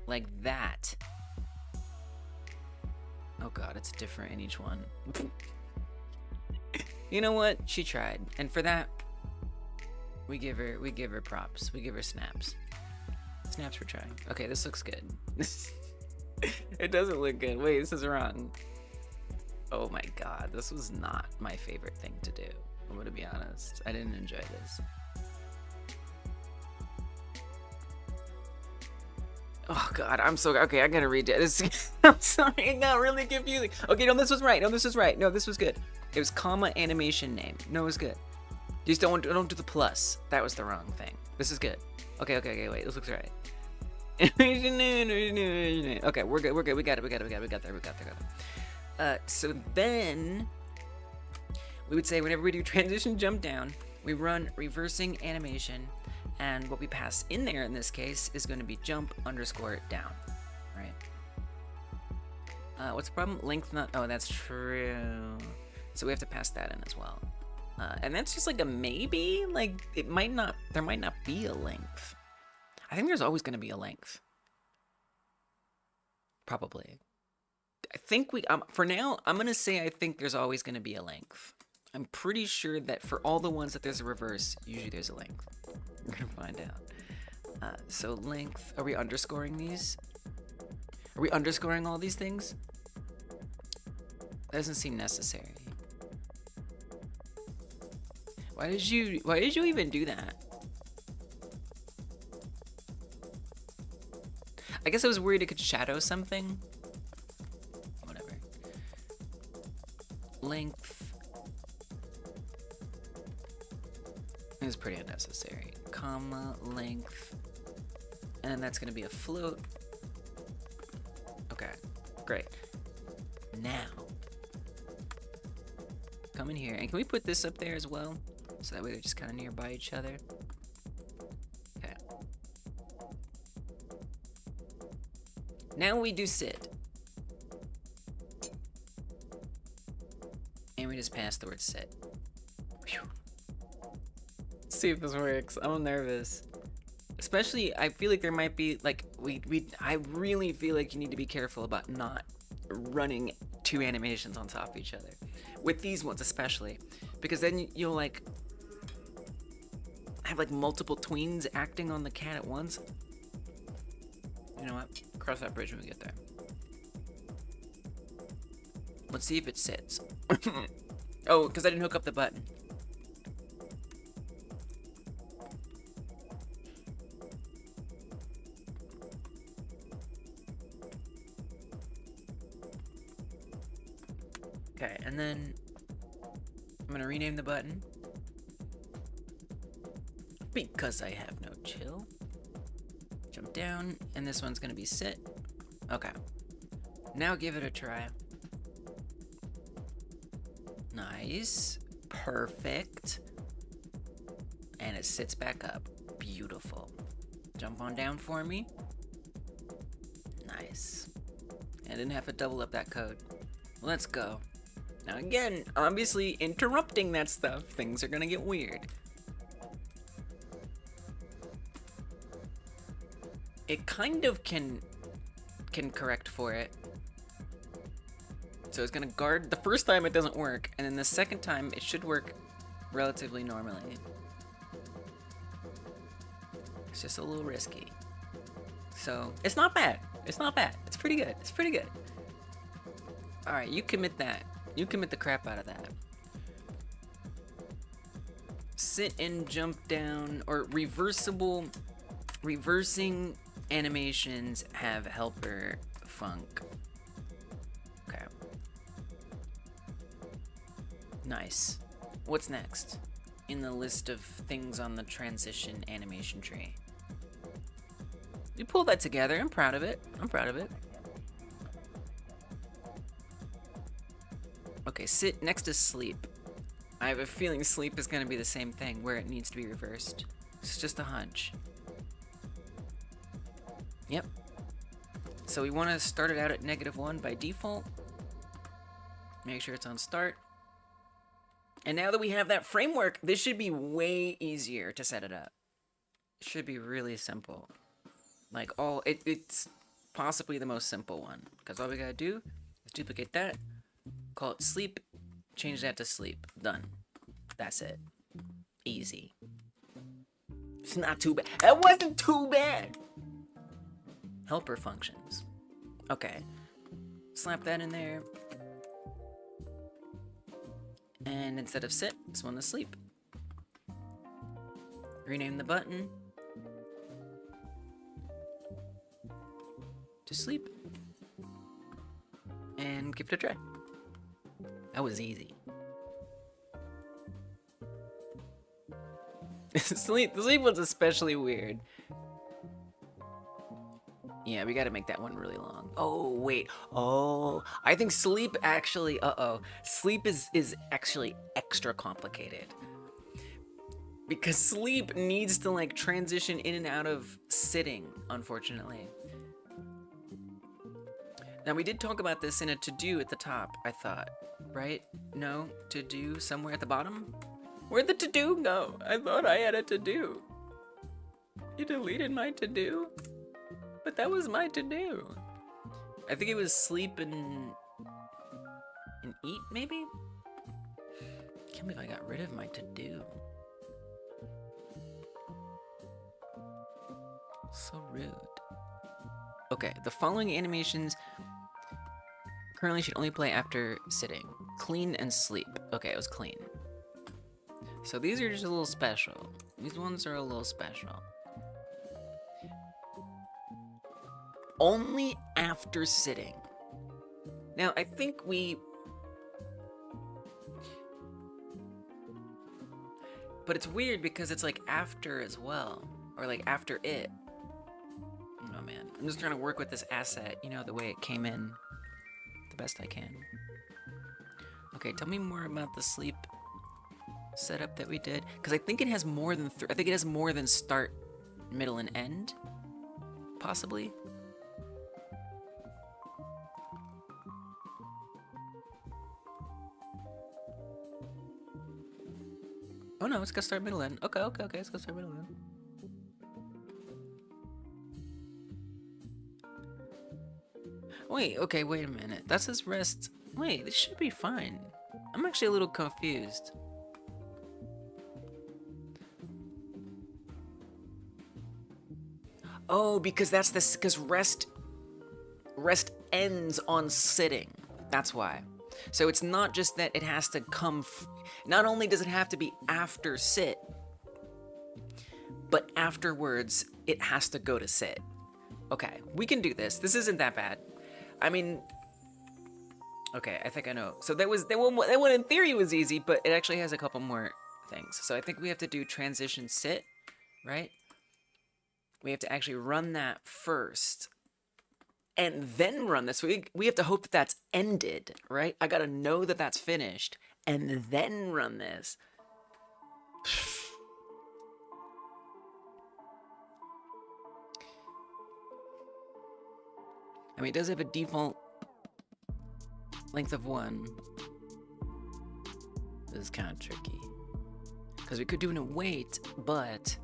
like that. Oh god, it's different in each one. You know what? She tried, and for that, we give her props. We give her snaps. Snaps for trying. Okay, this looks good. It doesn't look good. Wait, this is wrong. Oh my god, this was not my favorite thing to do. I'm gonna be honest. I didn't enjoy this. Oh god, I'm so okay. I gotta redo this. I'm sorry, it got really confusing. Okay, no, this was right. No, this was right. No, this was good. It was comma animation name. No, it was good. You just don't do the plus. That was the wrong thing. This is good. Okay, wait. This looks right. Okay, we're good. We got there. So then we would say whenever we do transition jump down, we run reversing animation, And what we pass in there in this case is going to be jump underscore down, right? What's the problem? Length not, oh, that's true. So we have to pass that in as well. And that's just like a maybe, like it might not, there might not be a length. I think there's always going to be a length. Probably. I think for now, I'm going to say I think there's always going to be a length. I'm pretty sure that for all the ones that there's a reverse, usually there's a length. We're going to find out. So length, are we underscoring these? Are we underscoring all these things? That doesn't seem necessary. Why did you even do that? I guess I was worried it could shadow something. Whatever. Length is pretty unnecessary. Comma, length. And then that's gonna be a float. Okay, great. Now, come in here, and can we put this up there as well? So that way they're just kind of nearby each other. Okay. Now we do sit. And we just pass the word sit. Whew. Let's see if this works. I'm nervous. Especially, I feel like there might be, like, I really feel like you need to be careful about not running two animations on top of each other. With these ones especially. Because then you'll, like, have, like, multiple tweens acting on the cat at once. You know what? Cross that bridge when we get there. Let's see if it sits. Oh, because I didn't hook up the button. Okay, and then I'm gonna rename the button because I have no chill. Jump down, and this one's gonna be sit. Okay, now give it a try. Nice, perfect, and it sits back up. Beautiful. Jump on down for me. Nice. I didn't have to double up that code. Let's go. Now again, obviously interrupting that stuff, things are gonna get weird. It kind of can correct for it. So it's gonna guard, the first time it doesn't work, and then the second time it should work relatively normally. It's just a little risky. So, it's not bad. It's not bad. It's pretty good. It's pretty good. Alright, you commit that. You commit the crap out of that. Sit and jump down, or reversing animations have helper funk. Okay. Nice. What's next in the list of things on the transition animation tree? You pulled that together. I'm proud of it. I'm proud of it. Okay, sit next to sleep. I have a feeling sleep is going to be the same thing, where it needs to be reversed. It's just a hunch. Yep. So we want to start it out at -1 by default. Make sure it's on start. And now that we have that framework, this should be way easier to set it up. It should be really simple. Like it's possibly the most simple one. Because all we gotta do is duplicate that, call it sleep, change that to sleep. Done. That's it. Easy. It's not too bad. That wasn't too bad. Helper functions. Okay. Slap that in there. And instead of sit, this one is sleep. Rename the button to sleep. And give it a try. That was easy. The sleep was especially weird. Yeah, we gotta make that one really long. Oh, wait. Oh, I think sleep actually, sleep is actually extra complicated. Because sleep needs to like transition in and out of sitting, unfortunately. Now we did talk about this in a to-do at the top, I thought, right? No, to-do somewhere at the bottom? Where'd the to-do go? I thought I had a to-do. You deleted my to-do? But that was my to-do. I think it was sleep and eat, maybe? Can't believe I got rid of my to-do. So rude. Okay, the following animations currently should only play after sitting. Clean and sleep. Okay, it was clean. So these are just a little special. These ones are a little special. Only after sitting. Now, I think but it's weird because it's like after as well. Or like after it. Oh man, I'm just trying to work with this asset, you know, the way it came in the best I can. Okay, tell me more about the sleep setup that we did, because I think it has more than I think it has more than start, middle, and end, possibly. Oh no, it's got start, middle, end. Okay, it's got start, middle, end. Wait, okay, wait a minute. That says rest. Wait, this should be fine. I'm actually a little confused. Oh, because that's this, because rest ends on sitting. That's why. So it's not just that it has to come, not only does it have to be after sit, but afterwards it has to go to sit. Okay, we can do this. This isn't that bad. I mean, okay, I think I know. So that one in theory was easy, but it actually has a couple more things. So I think we have to do transition sit, right? We have to actually run that first and then run this. We have to hope that that's ended, right? I gotta know that that's finished and then run this. I mean, it does have a default length of 1. This is kind of tricky. Because we could do an await, but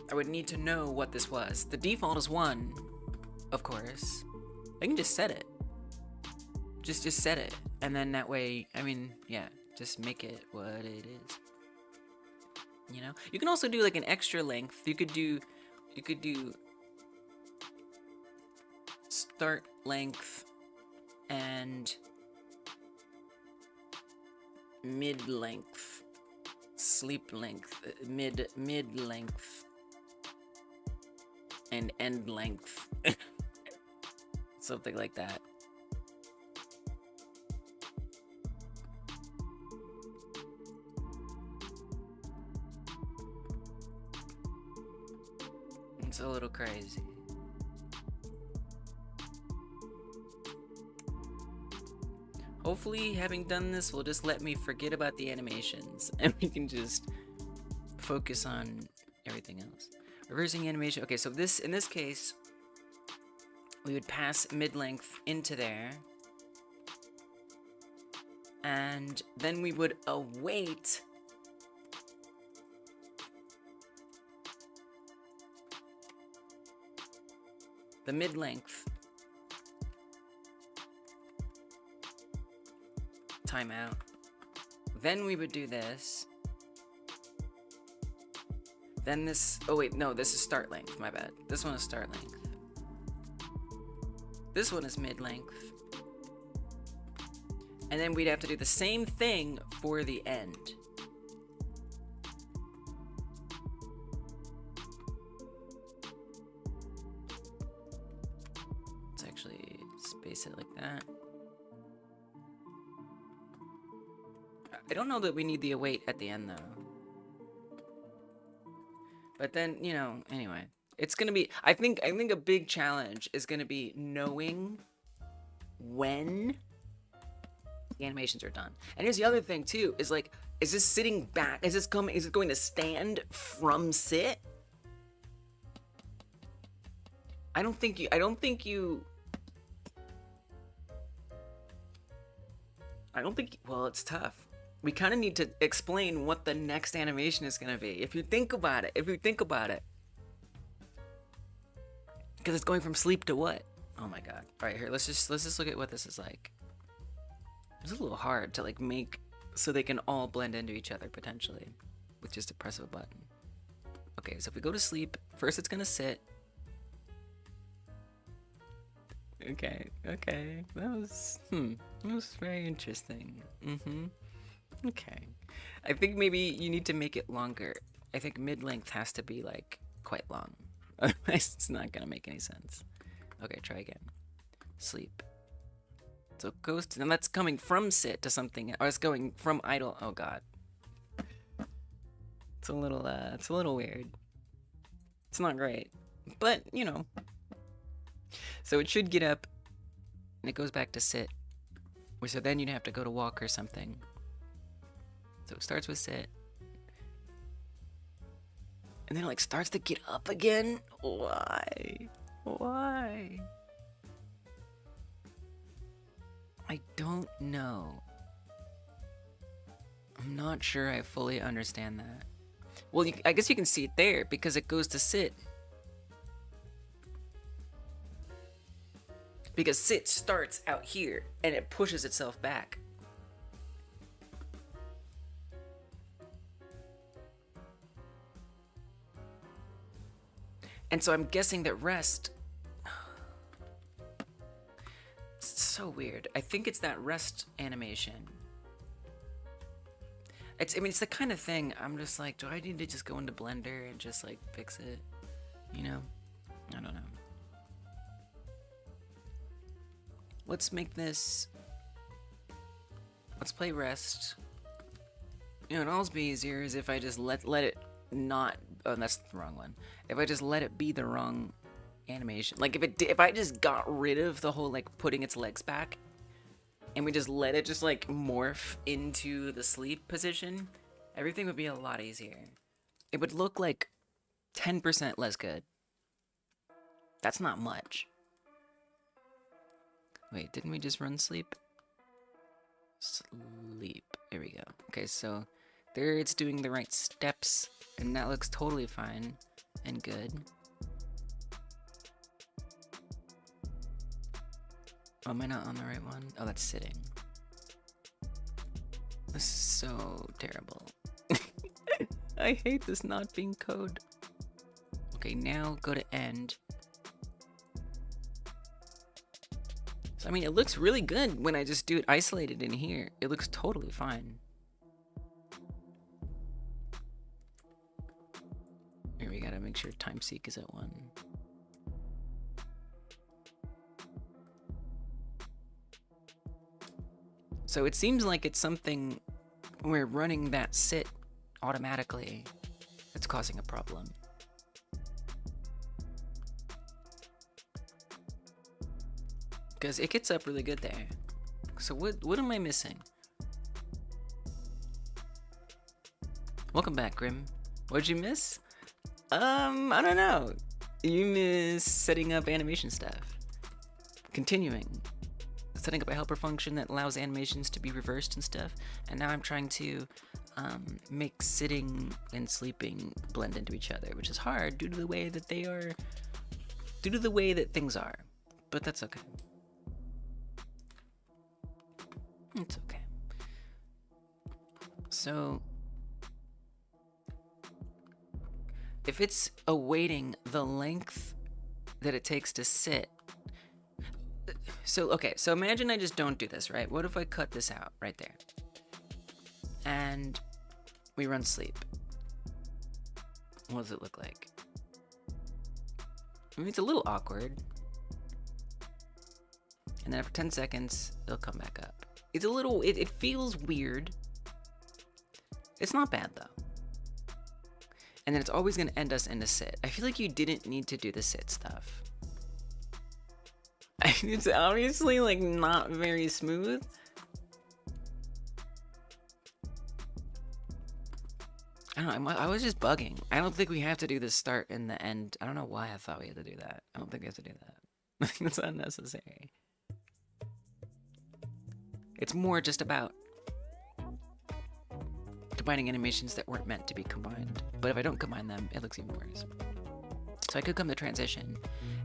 I would need to know what this was. The default is 1, of course. I can just set it. Just set it. And then that way, I mean, yeah, just make it what it is. You know? You can also do like an extra length. You could do start length and mid length, sleep length, mid length, and end length. Something like that. It's a little crazy. Hopefully, having done this will just let me forget about the animations and we can just focus on everything else. Reversing animation. Okay, so in this case, we would pass mid-length into there. And then we would await the mid-length timeout. Then we would do this. Then this, oh wait, no, this is start length, my bad. This one is start length. This one is mid-length. And then we'd have to do the same thing for the end. Let's actually space it like that. I don't know that we need the await at the end though. But then, you know, anyway, it's gonna be, I think a big challenge is gonna be knowing when the animations are done. And here's the other thing too, is like, is this sitting back? Is it going to stand from sit? I don't think you, well, it's tough. We kind of need to explain what the next animation is going to be. If you think about it. Because it's going from sleep to what? Oh my god. All right, here, let's just look at what this is like. It's a little hard to like make so they can all blend into each other potentially with just a press of a button. Okay, so if we go to sleep, first it's going to sit. Okay. That was very interesting. Okay. I think maybe you need to make it longer. I think mid-length has to be like quite long. Otherwise it's not gonna make any sense. Okay, try again. Sleep. So it goes to, and that's coming from sit to something, or it's going from idle. Oh god. It's a little weird. It's not great. But, you know. So it should get up, and it goes back to sit. So then you'd have to go to walk or something. So it starts with sit. And then it like starts to get up again. Why? I don't know. I'm not sure I fully understand that. Well, I guess you can see it there because it goes to sit. Because sit starts out here and it pushes itself back. And so I'm guessing that rest... It's so weird. I think it's that rest animation. It's the kind of thing I'm just like, do I need to just go into Blender and just like fix it? You know? I don't know. Let's make this... Let's play rest. You know, it'd always be easier is if I just let it not... Oh, that's the wrong one. If I just let it be the wrong animation. Like, if I just got rid of the whole, like, putting its legs back, and we just let it just, like, morph into the sleep position, everything would be a lot easier. It would look, like, 10% less good. That's not much. Wait, didn't we just run sleep? Sleep. Here we go. Okay, so there it's doing the right steps, and that looks totally fine and good. Oh, am I not on the right one? Oh, that's sitting. This is so terrible. I hate this not being code. Okay, now go to end. So, I mean, it looks really good when I just do it isolated in here. It looks totally fine. Here, we gotta make sure time seek is at 1. So it seems like it's something we're running that sit automatically that's causing a problem. Because it gets up really good there. So what am I missing? Welcome back, Grim. What'd you miss? I don't know. You miss setting up animation stuff. Continuing. Setting up a helper function that allows animations to be reversed and stuff. And now I'm trying to make sitting and sleeping blend into each other, which is hard due to the way that they are, due to the way that things are. But that's okay. It's okay. So, if it's awaiting the length that it takes to sit, so, okay, so imagine I just don't do this, right? What if I cut this out right there? And we run sleep. What does it look like? I mean, it's a little awkward. And then after 10 seconds, it'll come back up. It's a little, it feels weird. It's not bad, though. And then it's always going to end us in a sit. I feel like you didn't need to do the sit stuff. It's obviously, like, not very smooth. I don't know, I was just bugging. I don't think we have to do the start and the end. I don't know why I thought we had to do that. I don't think we have to do that. I think that's unnecessary. It's more just about combining animations that weren't meant to be combined. But if I don't combine them, it looks even worse. So I could come to transition,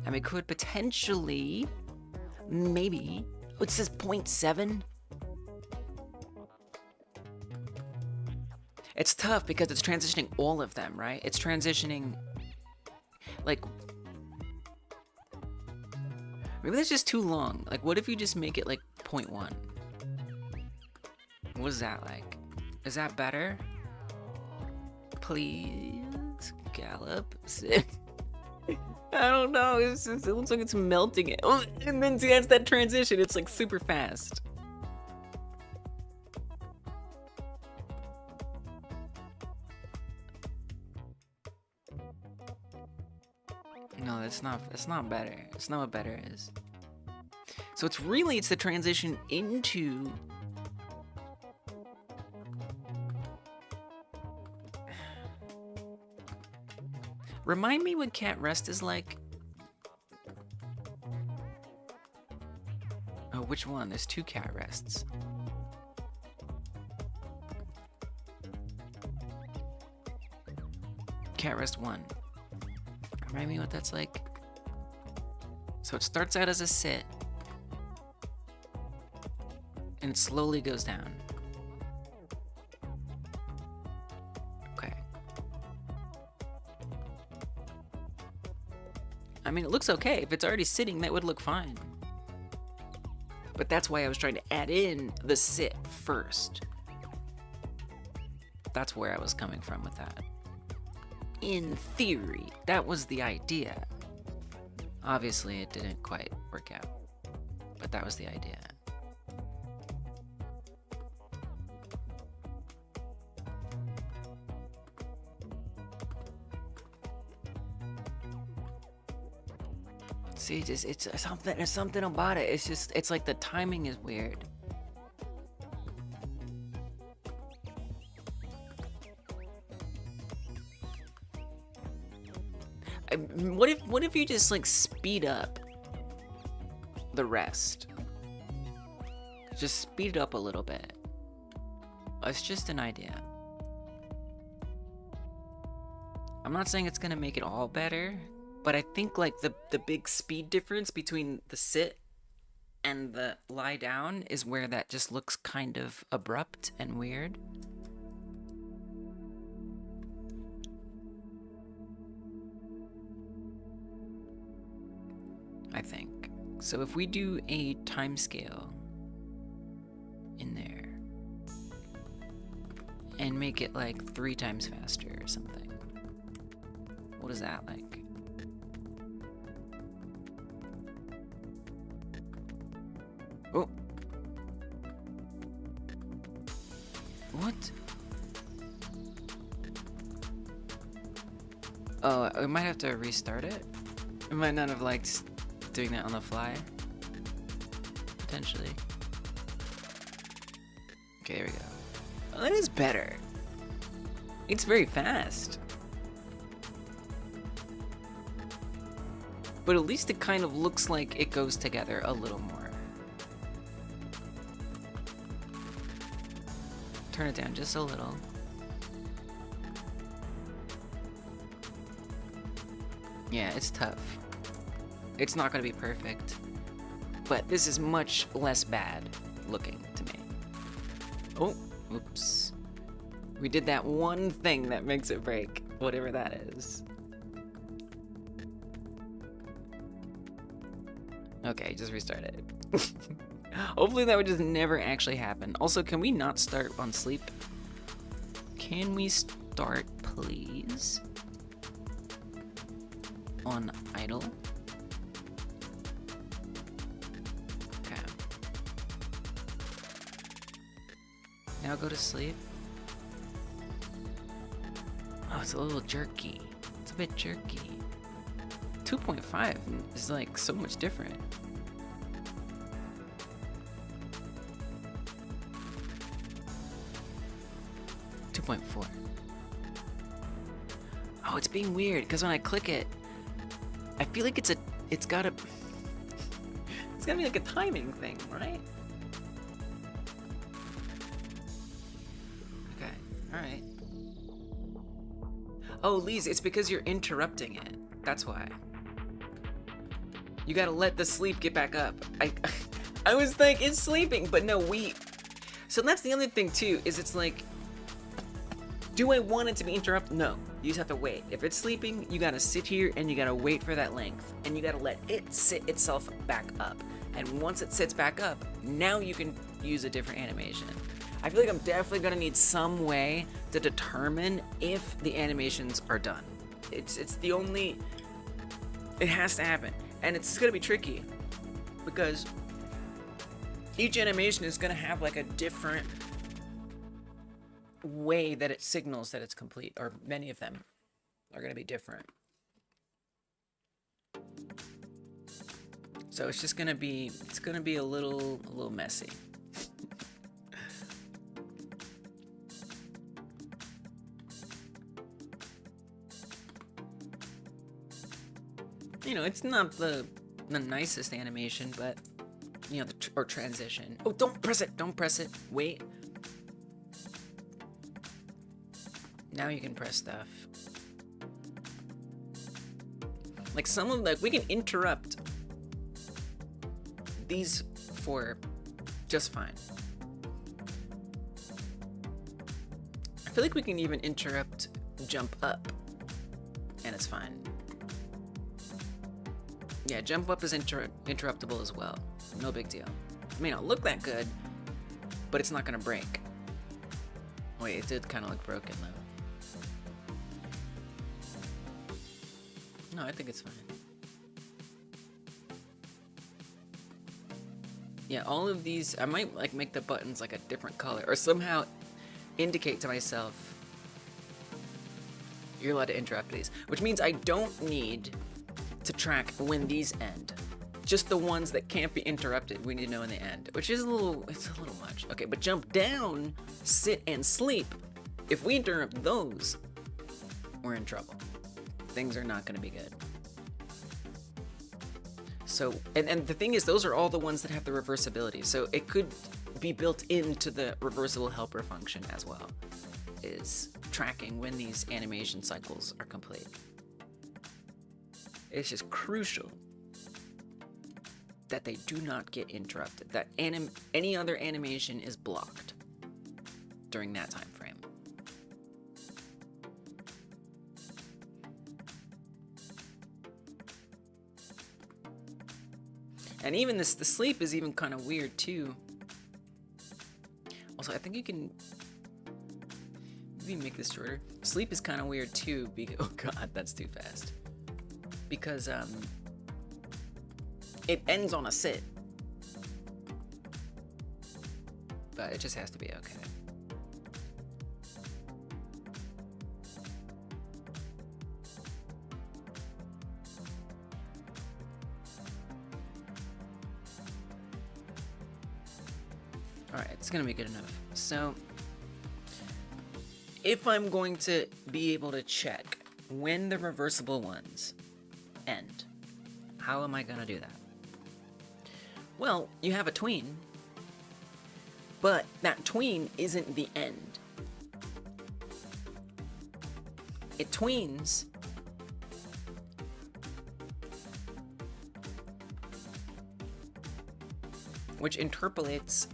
and we could potentially, maybe, oh, it says 0.7. It's tough because it's transitioning all of them, right? It's transitioning, like, maybe that's just too long. Like, what if you just make it like 0.1? What is that like? Is that better? Please, Gallop. I don't know. It's just, it looks like it's melting it. Oh, and then that's that transition. It's like super fast. No, that's not better. It's not what better is. So it's the transition into remind me what cat rest is like. Oh, which one? There's 2 cat rests. Cat rest 1. Remind me what that's like. So it starts out as a sit, and it slowly goes down. Okay. I mean, it looks okay. If it's already sitting, that would look fine. But that's why I was trying to add in the sit first. That's where I was coming from with that. In theory, that was the idea. Obviously, it didn't quite work out, but that was the idea. See, it's something. There's something about it. It's like the timing is weird. What if you just like speed up the rest? Just speed it up a little bit. It's just an idea. I'm not saying it's gonna make it all better, but I think like the big speed difference between the sit and the lie down is where that just looks kind of abrupt and weird. I think. So if we do a timescale in there and make it like 3 times faster or something, what is that like? Oh. What? Oh, I might have to restart it. I might not have liked doing that on the fly. Potentially. Okay, there we go. Oh, that is better. It's very fast. But at least it kind of looks like it goes together a little more. Turn it down just a little. Yeah, it's tough. It's not gonna be perfect, but this is much less bad looking to me. Oh, oops. We did that one thing that makes it break, whatever that is. Okay, just restart it. Hopefully that would just never actually happen. Also, can we not start on sleep? Can we start, please? On idle? Now go to sleep. Oh, it's a little jerky. It's a bit jerky. 2.5 is like so much different. .4. Oh, it's being weird because when I click it, I feel like it's gotta be like a timing thing, right? Okay, alright. Oh, Lise, it's because you're interrupting it. That's why. You gotta let the sleep get back up. I was like, it's sleeping, but no, so that's the other thing too, is it's like, do I want it to be interrupted? No, you just have to wait. If it's sleeping, you gotta sit here and you gotta wait for that length, and you gotta let it sit itself back up. And once it sits back up, now you can use a different animation. I feel like I'm definitely gonna need some way to determine if the animations are done. It's the only, it has to happen. And it's gonna be tricky because each animation is gonna have like a different way that it signals that it's complete, or many of them are gonna be different. So it's just gonna be, a little messy. You know, it's not the nicest animation, but, you know, or transition. Oh, don't press it, wait. Now you can press stuff. Like we can interrupt these for just fine. I feel like we can even interrupt jump up, and it's fine. Yeah, jump up is interruptible as well. No big deal. It may not look that good, but it's not gonna break. Wait, it did kind of look broken though. No, I think it's fine. Yeah, all of these, I might like make the buttons like a different color, or somehow indicate to myself you're allowed to interrupt these, which means I don't need to track when these end. Just the ones that can't be interrupted, we need to know in the end, which is it's a little much. Okay, but jump down, sit, and sleep. If we interrupt those, we're in trouble. Things are not gonna be good. So, and the thing is, those are all the ones that have the reversibility. So it could be built into the reversible helper function as well, is tracking when these animation cycles are complete. It's just crucial that they do not get interrupted, that any other animation is blocked during that time frame. And even the sleep is even kind of weird too. Also, I think you can maybe make this shorter. Sleep is kind of weird too, because, oh god, that's too fast. Because it ends on a sit. But it just has to be okay. Alright, it's gonna be good enough. So, if I'm going to be able to check when the reversible ones end, how am I gonna do that? Well, you have a tween, but that tween isn't the end. It tweens which interpolates.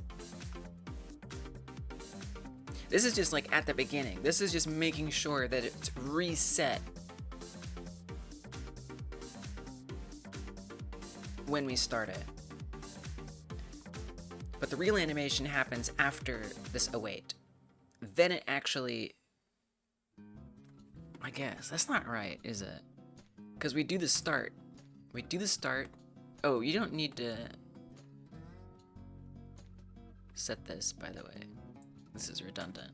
This is just like at the beginning. This is just making sure that it's reset when we start it. But the real animation happens after this await. Then it actually, I guess, that's not right, is it? Because we do the start. We do the start. Oh, you don't need to set this, by the way. This is redundant.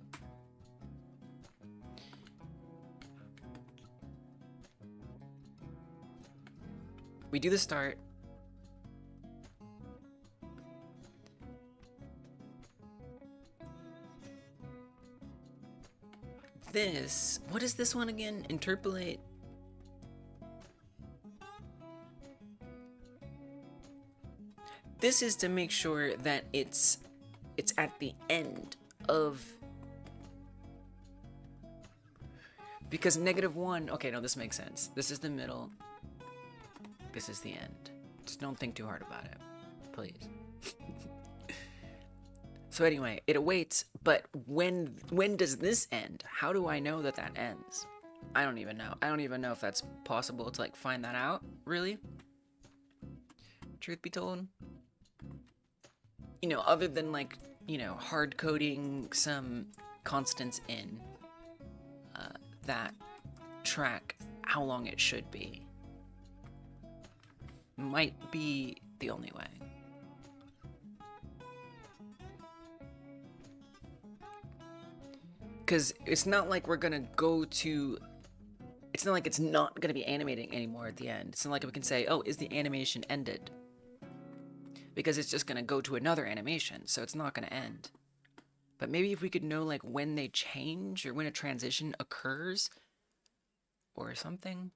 We do the start. this, what is this one again? Interpolate. This is to make sure that it's at the end of, because -1, okay, no, this makes sense. This is the middle. This is the end. Just don't think too hard about it, please. So anyway, it awaits, but when does this end? How do I know that that ends? I don't even know. I don't even know if that's possible to like find that out, really. Truth be told. You know, other than like, you know, hard coding some constants in that track how long it should be. Might be the only way. Because it's not like we're gonna go to, it's not like it's not gonna be animating anymore at the end. It's not like we can say, oh, is the animation ended? Because it's just gonna go to another animation, so it's not gonna end. But maybe if we could know like when they change or when a transition occurs or something.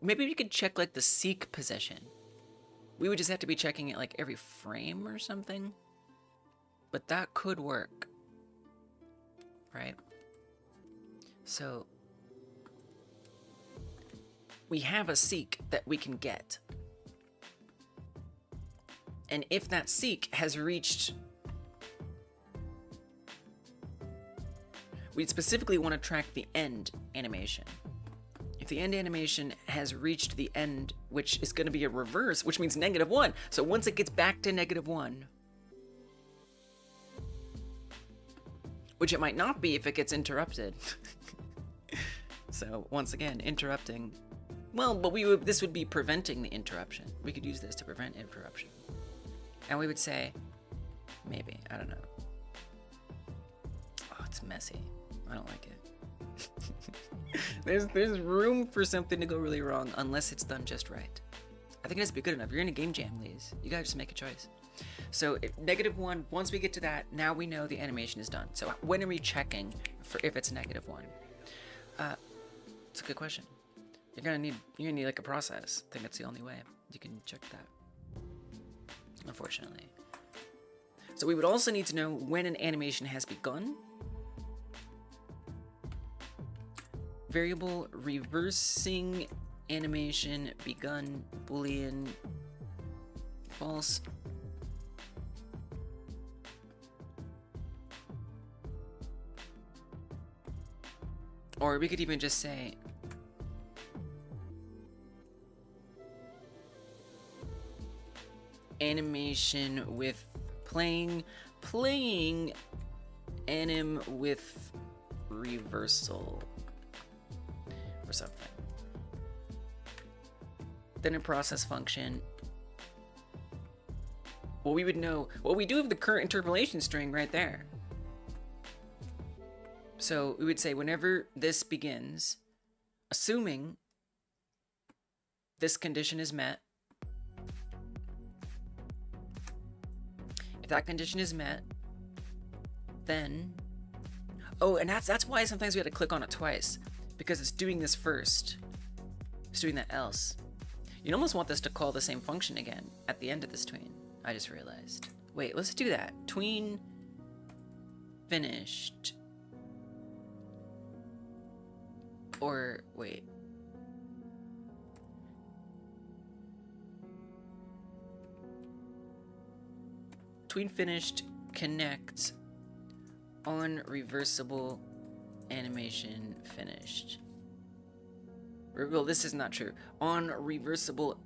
Maybe we could check like the seek position. We would just have to be checking it like every frame or something. But that could work. Right? So we have a seek that we can get. And if that seek has reached, we specifically want to track the end animation. If the end animation has reached the end, which is going to be a reverse, which means -1. So once it gets back to -1, which it might not be if it gets interrupted. So once again, interrupting. Well, but this would be preventing the interruption. We could use this to prevent interruption. And we would say, maybe, I don't know. Oh, it's messy. I don't like it. There's room for something to go really wrong unless it's done just right. I think it has to be good enough. You're in a game jam, Lise. You gotta just make a choice. So -1, once we get to that, now we know the animation is done. So when are we checking for if it's -1? It's a good question. You're gonna need like a process. I think that's the only way you can check that. Unfortunately. So we would also need to know when an animation has begun. Variable reversing animation begun boolean false. Or we could even just say animation with playing anim with reversal or something. Then a process function. Well, we would know, well, we do have the current interpolation string right there. So we would say whenever this begins, assuming this condition is met, if that condition is met, then, oh, and that's why sometimes we have to click on it twice, because it's doing this first. It's doing that else. You'd almost want this to call the same function again at the end of this tween. I just realized. Wait, let's do that. Tween finished. Or, wait. Tween finished connect on reversible animation finished. Well, this is not true. On reversible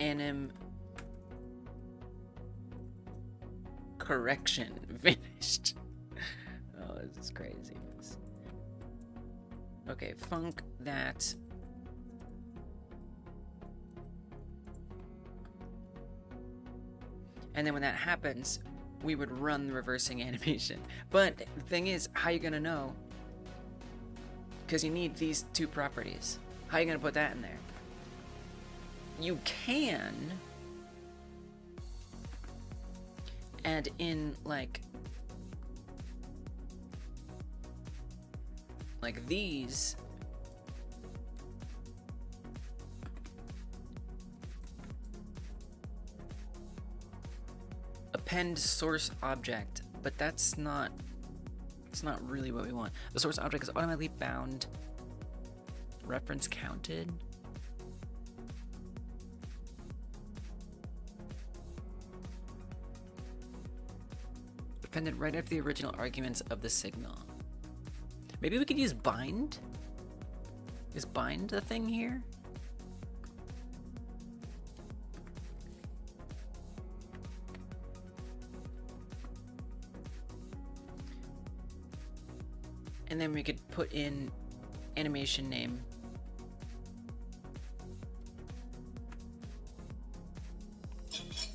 anim correction finished. Oh, this is crazy. Okay, func that. And then when that happens, we would run the reversing animation. But the thing is, how are you gonna know? Because you need these two properties. How are you gonna put that in there? You can add in like like these, append source object, but it's not really what we want. The source object is automatically bound, reference counted. Appended right after the original arguments of the signal. Maybe we could use bind? Is bind the thing here? And then we could put in animation name.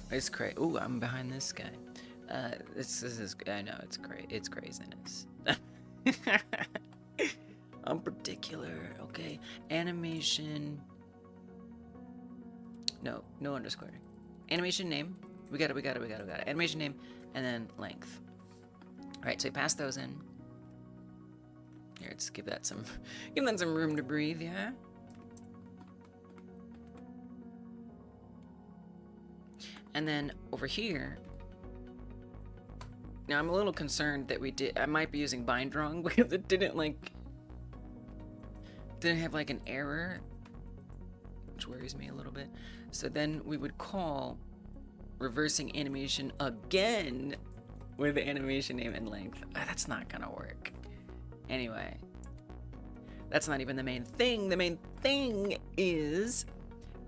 It's crazy. Ooh, I'm behind this guy. This is, I know, it's great. It's craziness. I'm particular, okay. Animation. No underscore. Animation name. We got it. Animation name, and then length. All right, so we pass those in. Here, let's give that some room to breathe, yeah? And then over here, now I'm a little concerned that I might be using bind wrong because it didn't have like an error, which worries me a little bit. So then we would call reversing animation again with the animation name and length. That's not gonna work. Anyway, that's not even the main thing. The main thing is,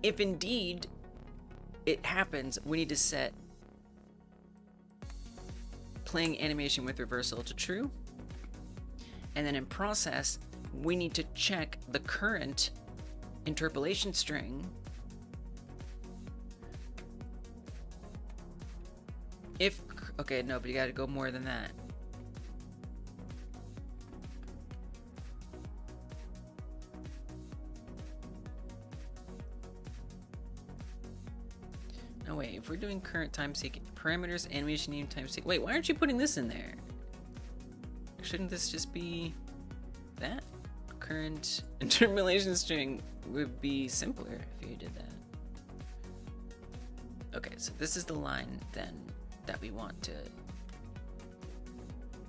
if indeed it happens, we need to set playing animation with reversal to true. And then in process, we need to check the current interpolation string if, okay, no, but you gotta go more than that. No, wait, if we're doing current time sequence, parameters, animation name, time sequence. Wait, why aren't you putting this in there? Shouldn't this just be that? Current interpolation string would be simpler if you did that. Okay, so this is the line then that we want to,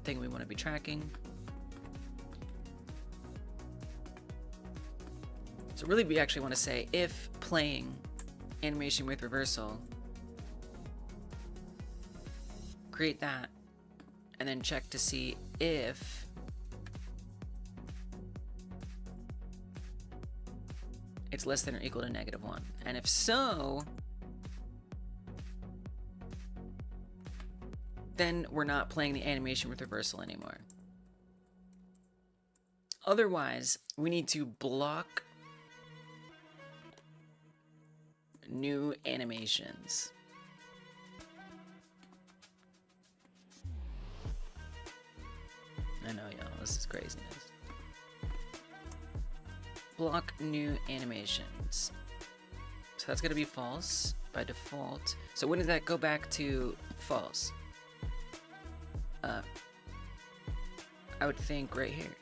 thing we want to be tracking. So really we actually want to say if playing animation with reversal, create that, and then check to see if it's less than or equal to -1. And if so, then we're not playing the animation with reversal anymore. Otherwise, we need to block new animations. I know, y'all, this is craziness. Block new animations. So that's gonna be false by default. So when does that go back to false? I would think right here.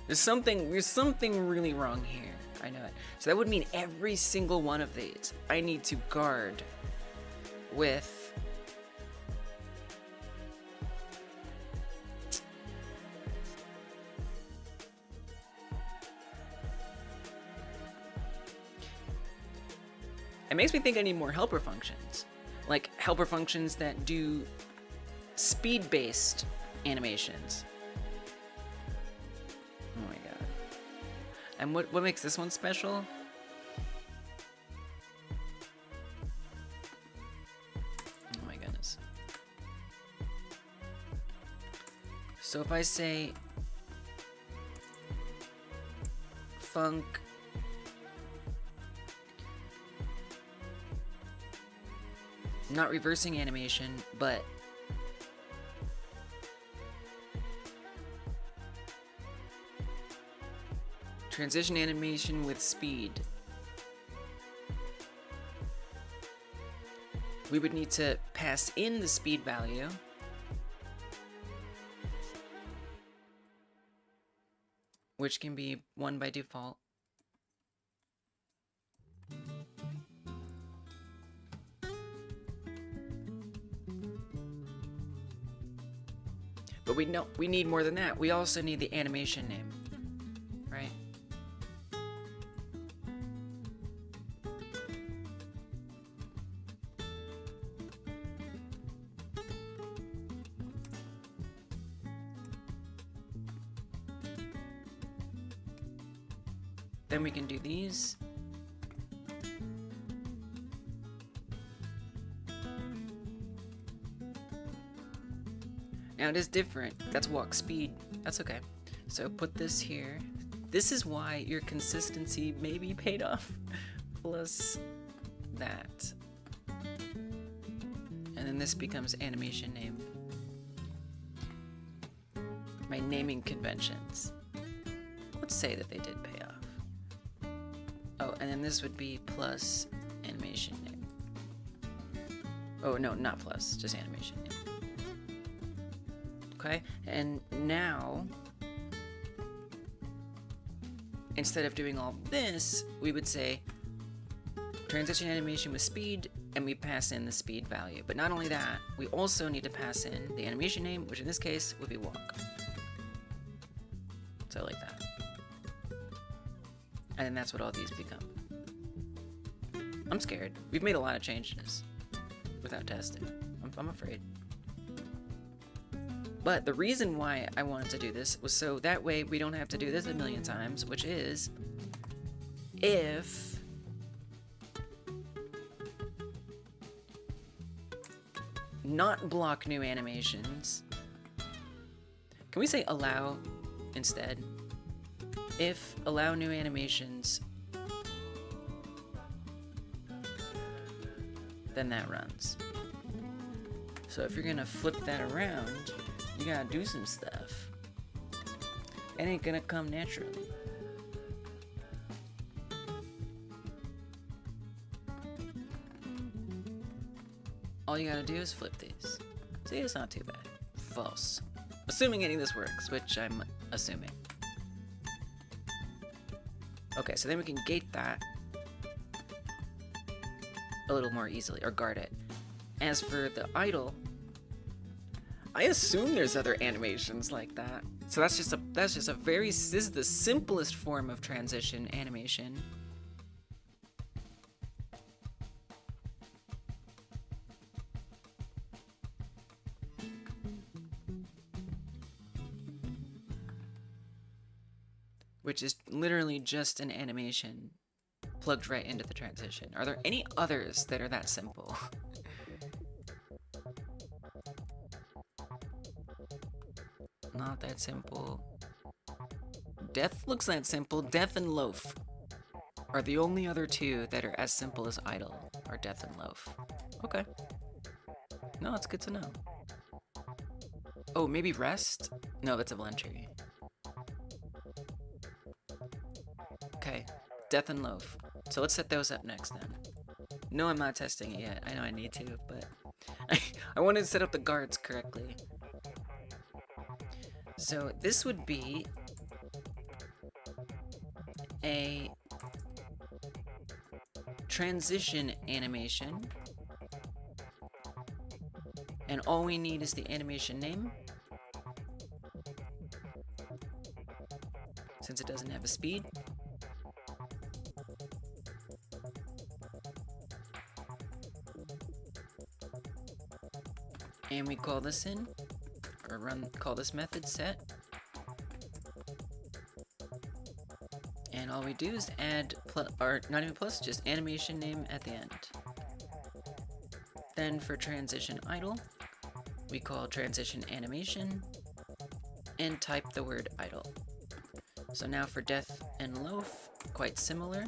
There's something really wrong here. I know it. So that would mean every single one of these I need to guard with it makes me think I need more helper functions. Like helper functions that do speed-based animations. Oh my god. And what makes this one special? Oh my goodness. So if I say func not reversing animation, but transition animation with speed. we would need to pass in the speed value. Which can be 1 by default. But we need more than that. We also need the animation name, right? Then we can do these. Now it is different. That's walk speed. That's okay. So put this here. This is why your consistency may be paid off. Plus that. And then this becomes animation name. My naming conventions. Let's say that they did pay off. Oh, and then this would be plus animation name. Oh, no, not plus, just animation name. Okay, and now, instead of doing all this, we would say transition animation with speed, and we pass in the speed value. But not only that, we also need to pass in the animation name, which in this case would be walk. So like that. And then that's what all these become. I'm scared. We've made a lot of changes without testing. I'm afraid. But the reason why I wanted to do this was so that way we don't have to do this a million times, which is if not block new animations. Can we say allow instead? If allow new animations, then that runs. So if you're gonna flip that around, you gotta do some stuff. It ain't gonna come naturally. All you gotta do is flip these. See, it's not too bad. False. Assuming any of this works, which I'm assuming. Okay, so then we can gate that a little more easily, or guard it. As for the idle, I assume there's other animations like that. So that's just a very, this is the simplest form of transition animation. Which is literally just an animation plugged right into the transition. Are there any others that are that simple? Not that simple. Death looks that simple. Death and Loaf are the only other two that are as simple as idle, are Death and Loaf. Okay. No, it's good to know. Oh, maybe Rest? No, that's a blend tree. Okay, Death and Loaf. So let's set those up next then. No, I'm not testing it yet. I know I need to, but I wanted to set up the guards correctly. So this would be a transition animation, and all we need is the animation name, since it doesn't have a speed. And we call this in, or call this method set. And all we do is add, or not even plus, just animation name at the end. Then for transition idle, we call transition animation and type the word idle. So now for Death and Loaf, quite similar.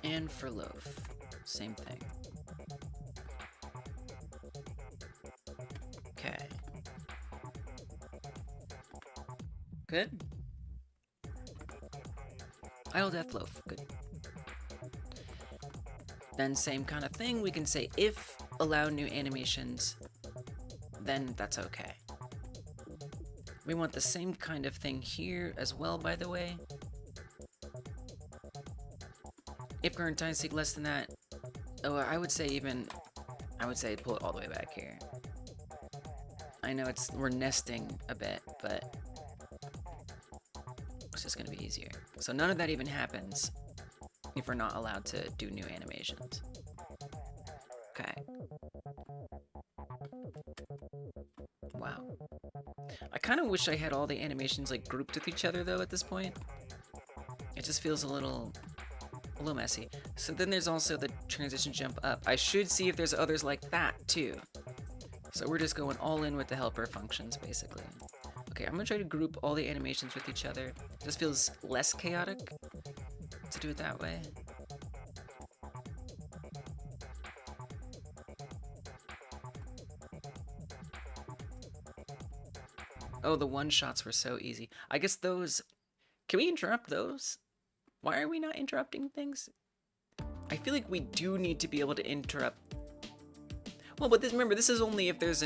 And for Loaf, same thing. Okay. Good. Idle death loaf. Good. Then same kind of thing. We can say if allow new animations, then that's okay. We want the same kind of thing here as well, by the way. If current time seek less than that, oh, I would say pull it all the way back here. I know we're nesting a bit, but it's just gonna be easier. So none of that even happens if we're not allowed to do new animations. Okay. Wow. I kind of wish I had all the animations like grouped with each other though at this point. It just feels a little messy. So then there's also the transition jump up. I should see if there's others like that too. So we're just going all in with the helper functions basically. Okay, I'm gonna try to group all the animations with each other. It just feels less chaotic to do it that way. Oh, the one-shots were so easy. I guess those... Can we interrupt those? Why are we not interrupting things? I feel like we do need to be able to interrupt... Well, but remember, this is only if there's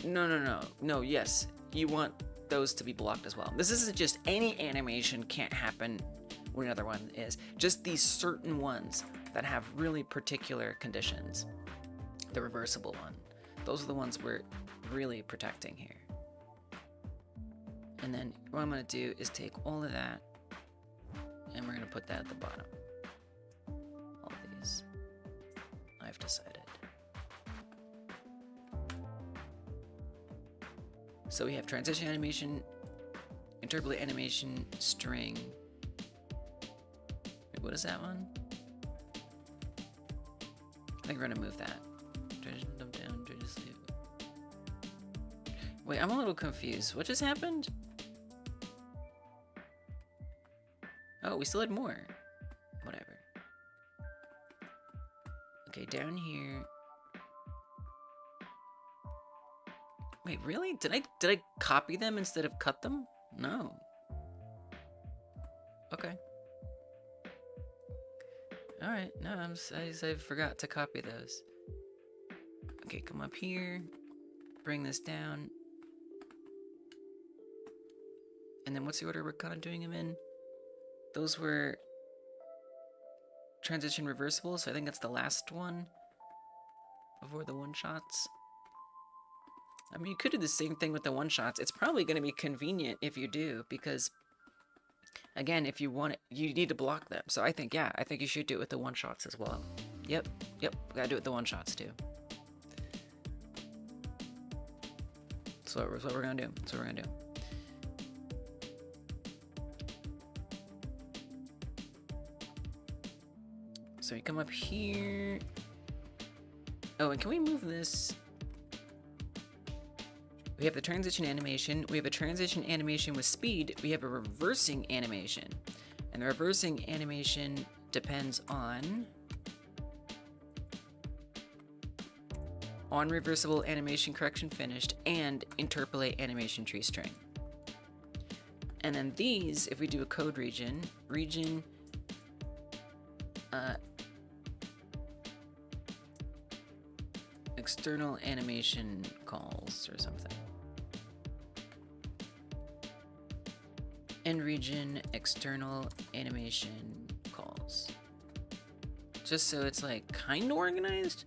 No, yes. You want those to be blocked as well. This isn't just any animation can't happen when another one is. Just these certain ones that have really particular conditions. The reversible one. Those are the ones we're really protecting here. And then what I'm going to do is take all of that and we're going to put that at the bottom. All of these. I've decided. So we have transition animation, interpolate animation, string. Wait, what is that one? I think we're going to move that. Transition dump down, transition sleep. Wait, I'm a little confused. What just happened? Oh, we still had more. Whatever. Okay, down here. Wait, really? Did I copy them instead of cut them? No. Okay. All right. No, I forgot to copy those. Okay, come up here. Bring this down. And then what's the order we're kind of doing them in? Those were transition reversible, so I think that's the last one before the one-shots. I mean, you could do the same thing with the one-shots. It's probably going to be convenient if you do, because, again, if you want it, you need to block them. So I think, yeah, I think you should do it with the one-shots as well. Yep, gotta do it with the one-shots too. So that's what we're going to do. That's what we're going to do. So you come up here. Oh, and can we move this? We have the transition animation. We have a transition animation with speed. We have a reversing animation. And the reversing animation depends on reversible animation correction finished and interpolate animation tree string. And then these, if we do a code region, external animation calls or something. End region external animation calls. Just so it's like kind of organized.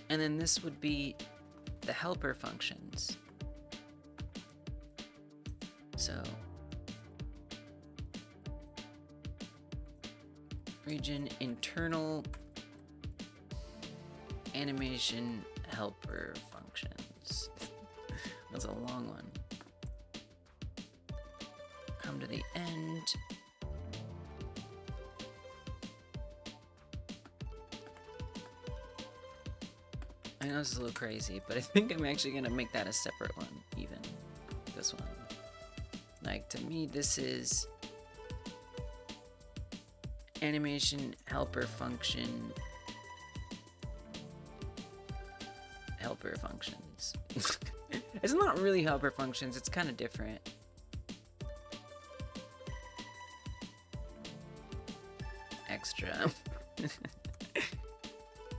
And then this would be the helper functions. So region internal animation helper functions. That's a long one. Come to the end. I know this is a little crazy, but I think I'm actually gonna make that a separate one, even. This one. Like, to me, this is animation helper function helper functions. It's not really helper functions, it's kind of different. extra.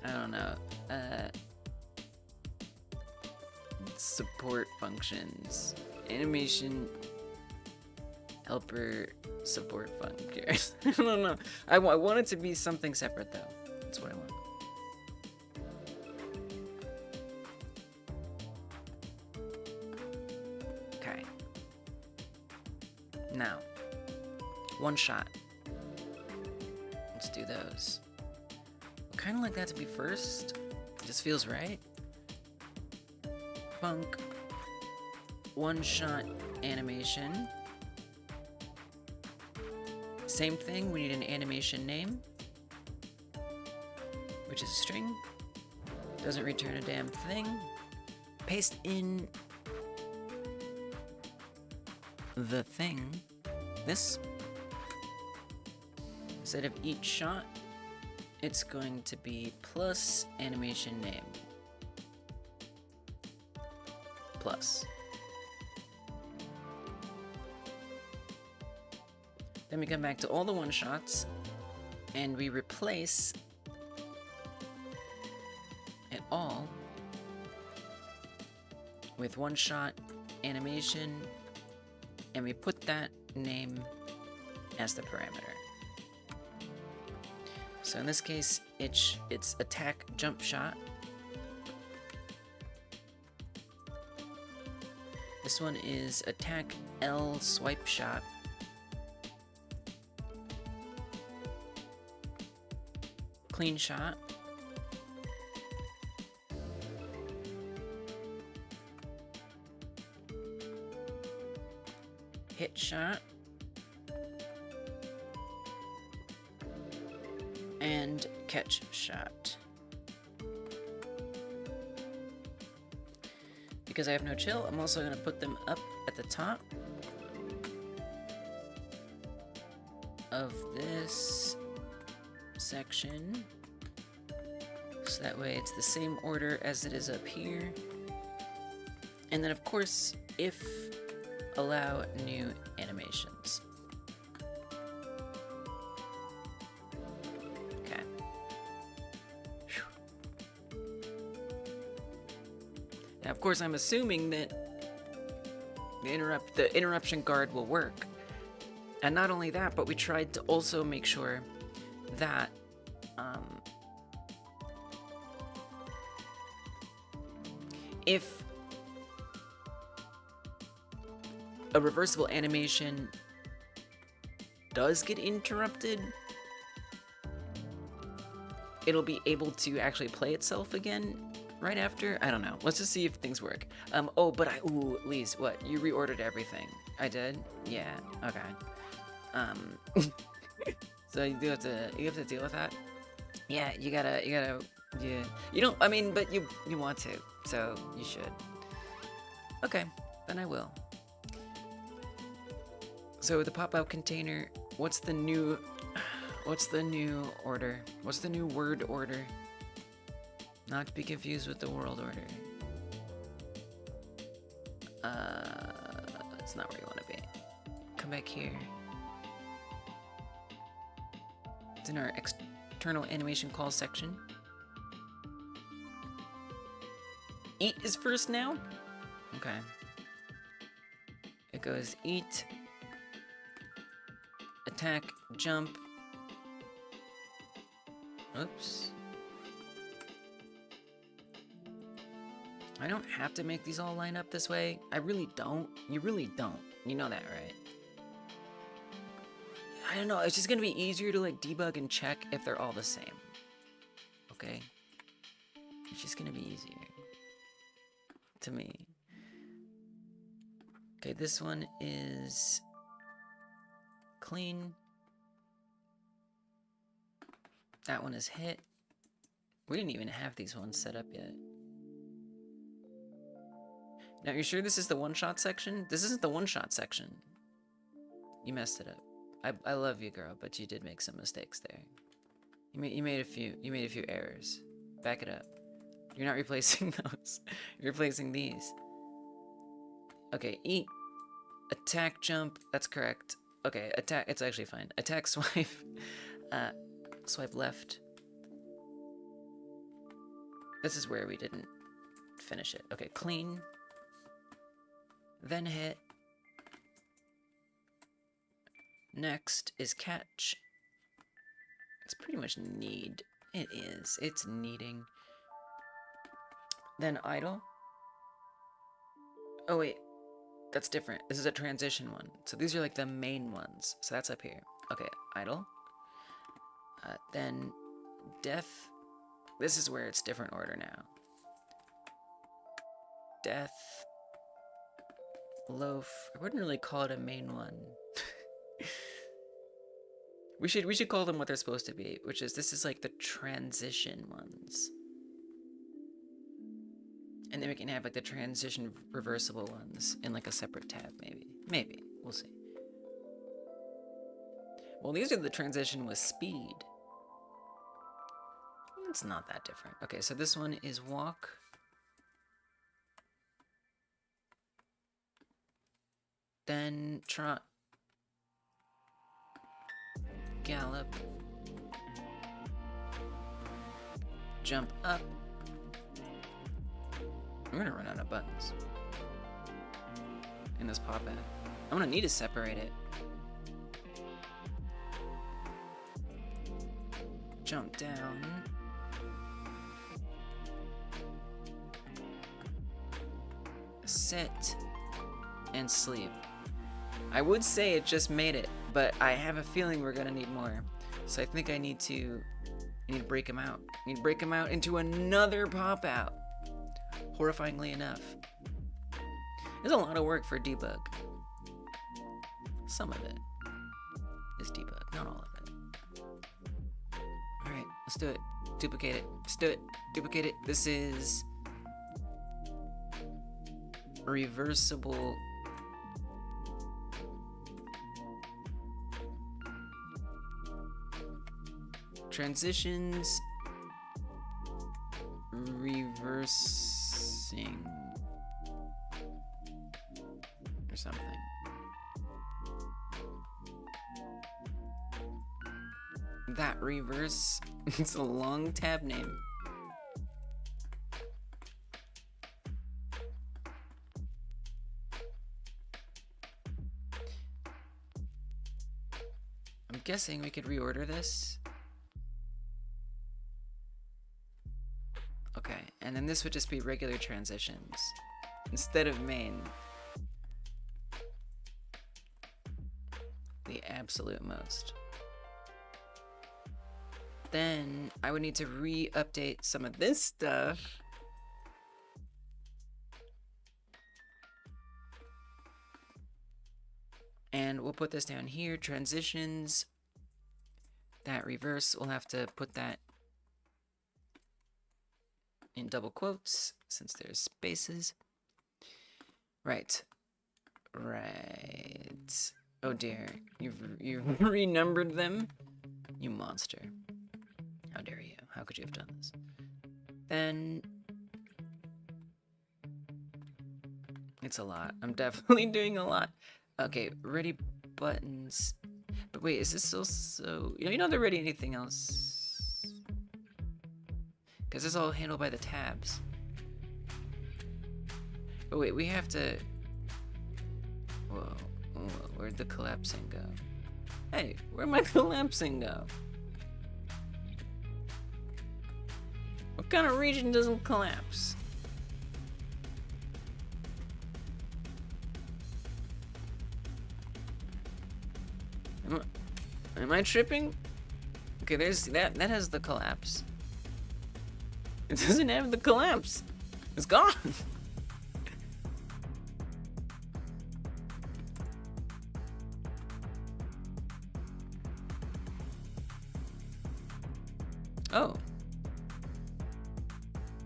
I don't know. Support functions. Animation helper support functions. I don't know. I want it to be something separate though. That's what I want. Okay. Now, one shot. Let's do those. Kind of like that to be first. Just feels right. Funk. One shot animation. Same thing, we need an animation name, which is a string. Doesn't return a damn thing. Paste in the thing. This. Instead of each shot, it's going to be plus animation name. Plus. Then we come back to all the one-shots, and we replace it all with one-shot animation, and we put that name as the parameter. So in this case, it's attack jump shot. This one is attack L swipe shot. Clean shot. Hit shot. And catch shot. Because I have no chill, I'm also going to put them up at the top of this section, so that way it's the same order as it is up here. And then of course, if allow new animations. Okay. Now of course I'm assuming that the interruption guard will work. And not only that, but we tried to also make sure that if a reversible animation does get interrupted, it'll be able to actually play itself again right after. I don't know. Let's just see if things work. Oh, but Lise, what? You reordered everything. I did? Yeah. Okay. So you have to deal with that. Yeah, you gotta, yeah. You don't, I mean, but you want to, so you should. Okay, then I will. So with the pop-out container, what's the new order? What's the new word order? Not to be confused with the world order. It's not where you want to be. Come back here. It's in our external animation call section. Eat is first now? Okay. It goes eat, attack, jump. Oops. I don't have to make these all line up this way. I really don't. You really don't. You know that, right? I don't know. It's just gonna be easier to like debug and check if they're all the same. Okay? It's just gonna be easier. To me. Okay, this one is clean. That one is hit. We didn't even have these ones set up yet. Now, you're sure this is the one-shot section? This isn't the one-shot section. You messed it up. I love you, girl, but you did make some mistakes there. You made a few errors. Back it up. You're not replacing those. You're replacing these. Okay, eat, attack, jump. That's correct. Okay, attack. It's actually fine. Attack, swipe. swipe left. This is where we didn't finish it. Okay, clean. Then hit. Next is catch. It's pretty much need. It is. It's kneading. Then idle. Oh wait, that's different. This is a transition one. So these are like the main ones. So that's up here. Okay, idle. Then death. This is where it's different order now. Death. Loaf. I wouldn't really call it a main one. we should call them what they're supposed to be, which is, this is like the transition ones. And then we can have like the transition reversible ones in like a separate tab, maybe. Maybe. We'll see. Well, these are the transition with speed. It's not that different. Okay, so this one is walk. Then trot. Gallop. Jump up. I'm gonna run out of buttons in this pop ad. I'm gonna need to separate it. Jump down. Sit and sleep. I would say it just made it, but I have a feeling we're gonna need more. So I think I need to break them out. I need to break them out into another pop out. Horrifyingly enough. There's a lot of work for debug. Some of it is debug, not all of it. Alright, let's do it. Duplicate it. Let's do it. Duplicate it. This is reversible. Transitions. Reversing. Or something. That reverse. It's a long tab name. I'm guessing we could reorder this. Okay, and then this would just be regular transitions instead of main. The absolute most. Then I would need to re-update some of this stuff. And we'll put this down here, transitions. That reverse, we'll have to put that in double quotes since there's spaces. Right. Right. Oh dear, you've renumbered them? You monster. How dare you? How could you have done this? Then it's a lot. I'm definitely doing a lot. Okay, ready buttons. But wait, is this also... You know they're ready anything else? Because this is all handled by the tabs. But wait, we have to... Whoa, where'd the collapsing go? Hey, where'd my collapsing go? What kind of region doesn't collapse? Am I tripping? Okay, there's that has the collapse. It doesn't have the collapse. It's gone. Oh.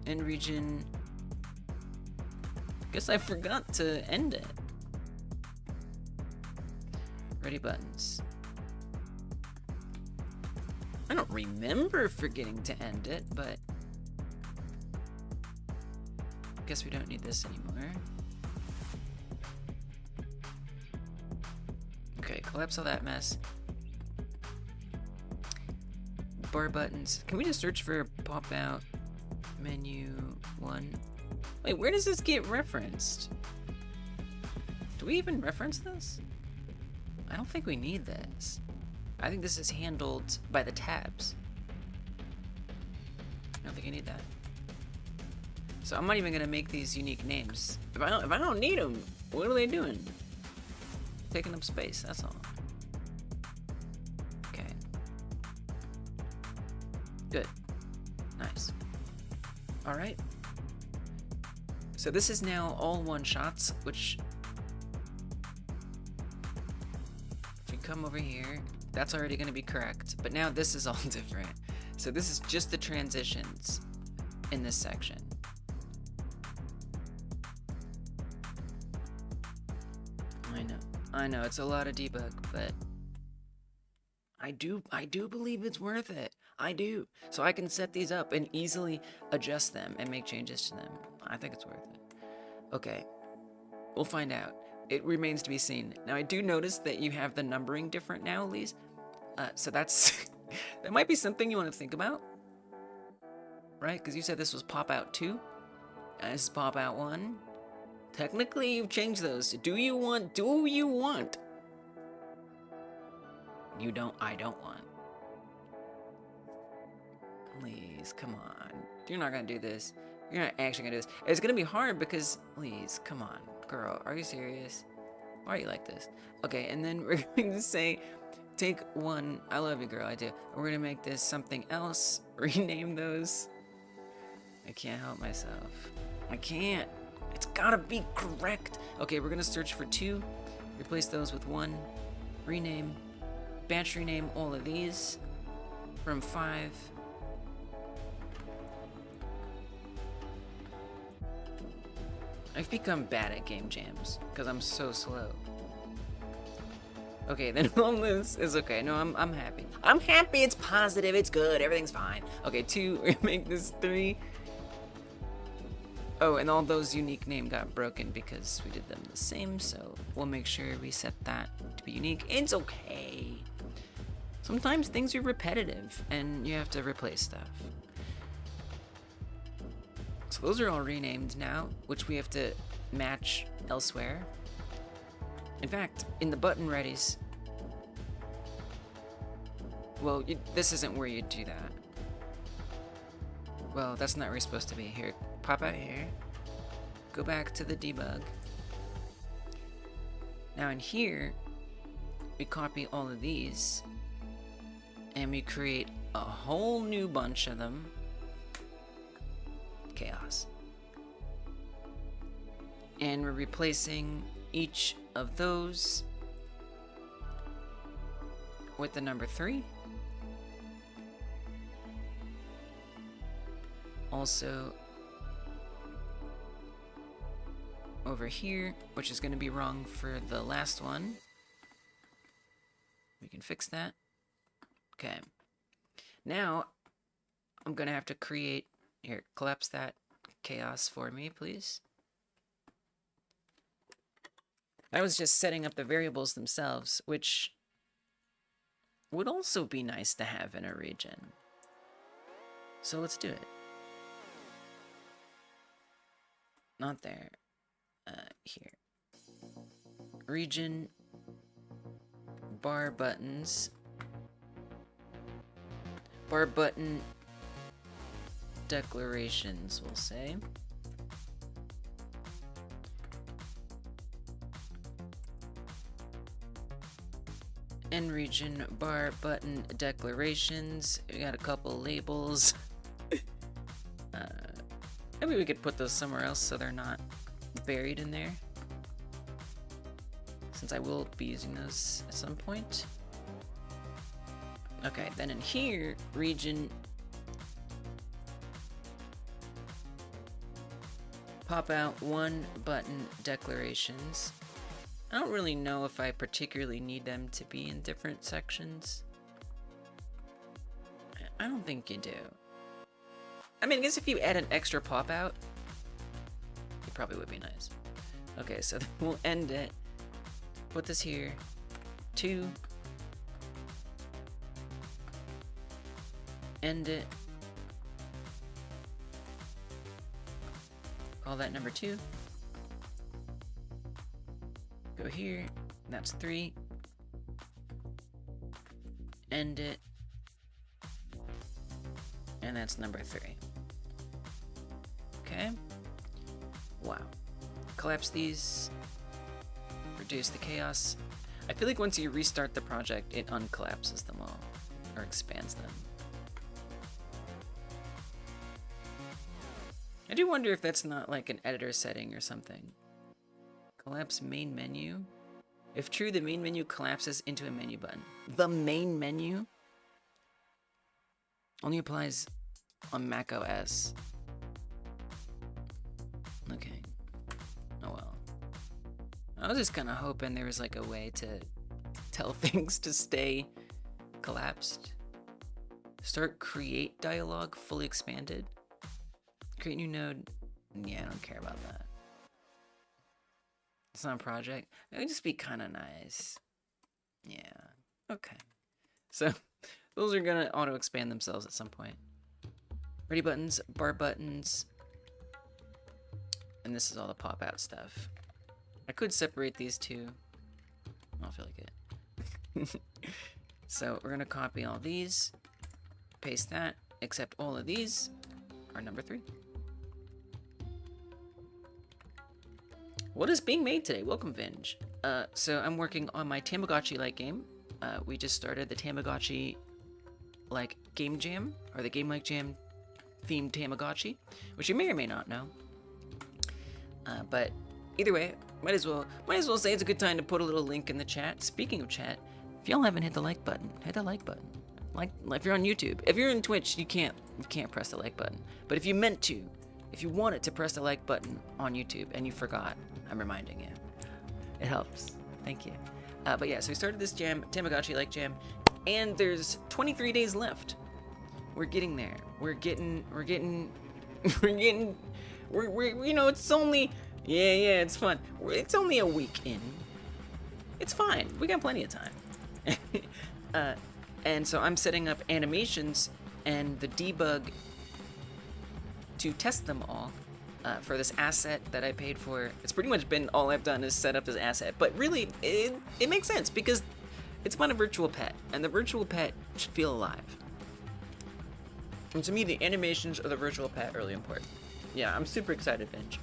End region. Guess I forgot to end it. Ready buttons. I don't remember forgetting to end it, but guess we don't need this anymore. Okay, collapse all that mess. bar buttons. Can we just search for pop out menu 1? Wait, where does this get referenced? Do we even reference this? I don't think we need this. I think this is handled by the tabs. I don't think I need that. So I'm not even gonna make these unique names. If I don't need them, what are they doing? Taking up space, that's all. Okay. Good. Nice. All right. So this is now all one shots, which if you come over here, that's already going to be correct, but now this is all different. So this is just the transitions in this section. I know, it's a lot of debug, but I do believe it's worth it. I do. So I can set these up and easily adjust them and make changes to them. I think it's worth it. Okay, we'll find out. It remains to be seen. Now I do notice that you have the numbering different now, Elise. So that's that might be something you want to think about, right? Because you said this was pop out 2, and this is pop out 1. Technically, you've changed those. Do you want? You don't. I don't want. Please, come on. You're not gonna do this. You're not actually gonna do this. It's gonna be hard because, please, come on, girl. Are you serious? Why are you like this? Okay, and then we're going to say, take 1. I love you, girl. I do. We're gonna make this something else. Rename those. I can't help myself. I can't. It's gotta be correct. Okay, we're gonna search for 2. Replace those with 1. Rename. Batch rename all of these from 5. I've become bad at game jams because I'm so slow. Okay, then all this is okay. No, I'm happy. I'm happy. It's positive. It's good. Everything's fine. Okay, 2. We make this 3. Oh, and all those unique names got broken because we did them the same. So we'll make sure we set that to be unique. It's okay. Sometimes things are repetitive and you have to replace stuff. So those are all renamed now, which we have to match elsewhere. In fact, in the button readies, well, this isn't where you do that. Well, that's not where you're supposed to be. Here, pop out here, go back to the debug. Now in here, we copy all of these, and we create a whole new bunch of them. Chaos. And we're replacing each of those with the number 3. Also, over here, which is going to be wrong for the last one. We can fix that. Okay. Now, I'm going to have to create... Here, collapse that chaos for me, please. I was just setting up the variables themselves, which would also be nice to have in a region. So let's do it. Not there. Here. Region, bar buttons, bar button declarations, we'll say. And region bar button declarations. We got a couple labels. Maybe we could put those somewhere else so they're not buried in there, since I will be using those at some point. Okay, then in here, region pop out 1 button declarations. I don't really know if I particularly need them to be in different sections. I don't think you do. I mean, I guess if you add an extra pop out, it probably would be nice. Okay, so we'll end it. Put this here. 2. End it. Call that number 2. Go here. That's 3. End it. And that's number 3. Okay. Wow. Collapse these. Reduce the chaos. I feel like once you restart the project, it uncollapses them all. Or expands them. I do wonder if that's not like an editor setting or something. Collapse main menu. If true, the main menu collapses into a menu button. The main menu only applies on Mac OS. Okay. Oh well. I was just kind of hoping there was like a way to tell things to stay collapsed. Start create dialog fully expanded. Create new node. Yeah, I don't care about that. It's not a project. It would just be kind of nice. Yeah. Okay. So those are gonna auto expand themselves at some point. Ready buttons, bar buttons, and this is all the pop out stuff. I could separate these two. I don't feel like it. So we're gonna copy all these, paste that, except all of these are number 3. What is being made today? Welcome, Vinge. So I'm working on my Tamagotchi-like game. We just started the Tamagotchi-like game jam, or the Game Like Jam themed Tamagotchi, which you may or may not know. But either way, might as well say it's a good time to put a little link in the chat. Speaking of chat, if y'all haven't hit the like button, hit the like button. Like if you're on YouTube, if you're in Twitch, you can't press the like button. But if you meant to, if you wanted to press the like button on YouTube and you forgot, I'm reminding you. It helps. Thank you. But yeah, so we started this jam, Tamagotchi-like jam, and there's 23 days left. We're getting there. We're getting, you know, it's only, yeah, it's fun. It's only a week in. It's fine. We got plenty of time. And so I'm setting up animations and the debug to test them all for this asset that I paid for. It's pretty much been all I've done is set up this asset, but really it makes sense because it's fun a virtual pet, and the virtual pet should feel alive. And to me, the animations of the virtual pet are really important. Yeah, I'm super excited, Vinge.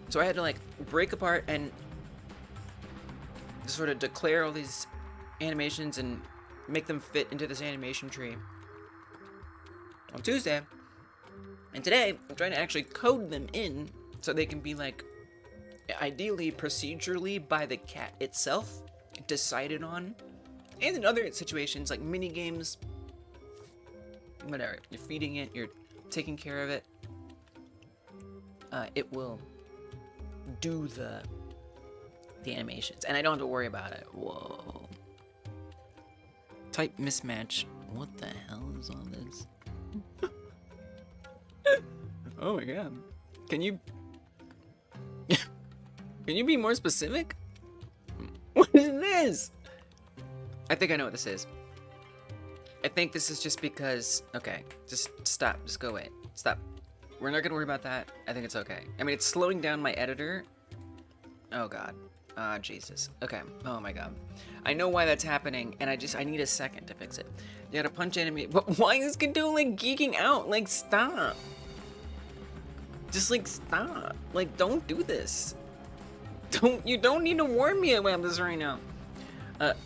So I had to like break apart and sort of declare all these animations and make them fit into this animation tree on Tuesday. And today, I'm trying to actually code them in so they can be like, ideally procedurally by the cat itself, decided on. And in other situations, like mini games, whatever, you're feeding it, you're taking care of it, it will do the animations, and I don't have to worry about it. Whoa. Type mismatch. What the hell is all this? Oh my god. Can you be more specific? What is this? I think I know what this is. I think this is just because, okay, just stop, just go away. Stop. We're not gonna worry about that. I think it's okay. I mean, it's slowing down my editor. Oh god. Ah, Jesus. Okay. Oh my god. I know why that's happening, and I need a second to fix it. You gotta punch enemy. But why is Godot like geeking out? Like, stop. Just like, stop. Like, don't do this. You don't need to warn me about this right now.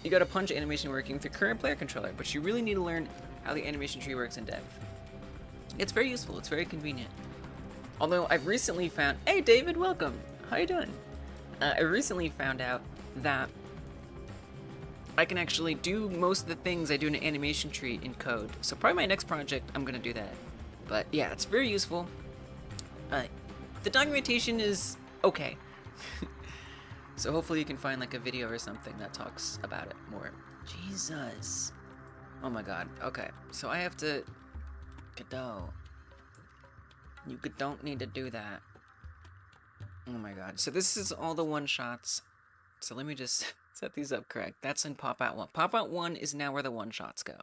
You got a punch animation working with your current player controller, but you really need to learn how the animation tree works in dev. It's very useful. It's very convenient. Although I've recently found, hey David, welcome. How you doing? I recently found out that I can actually do most of the things I do in an animation tree in code. So probably my next project, I'm gonna do that. But yeah, it's very useful. The documentation is okay. So hopefully you can find like a video or something that talks about it more. Jesus. Oh my god. Okay. So I have to... Godot. You don't need to do that. Oh my god. So this is all the one-shots. So let me just set these up correct. That's in pop-out 1. Pop-out 1 is now where the one-shots go.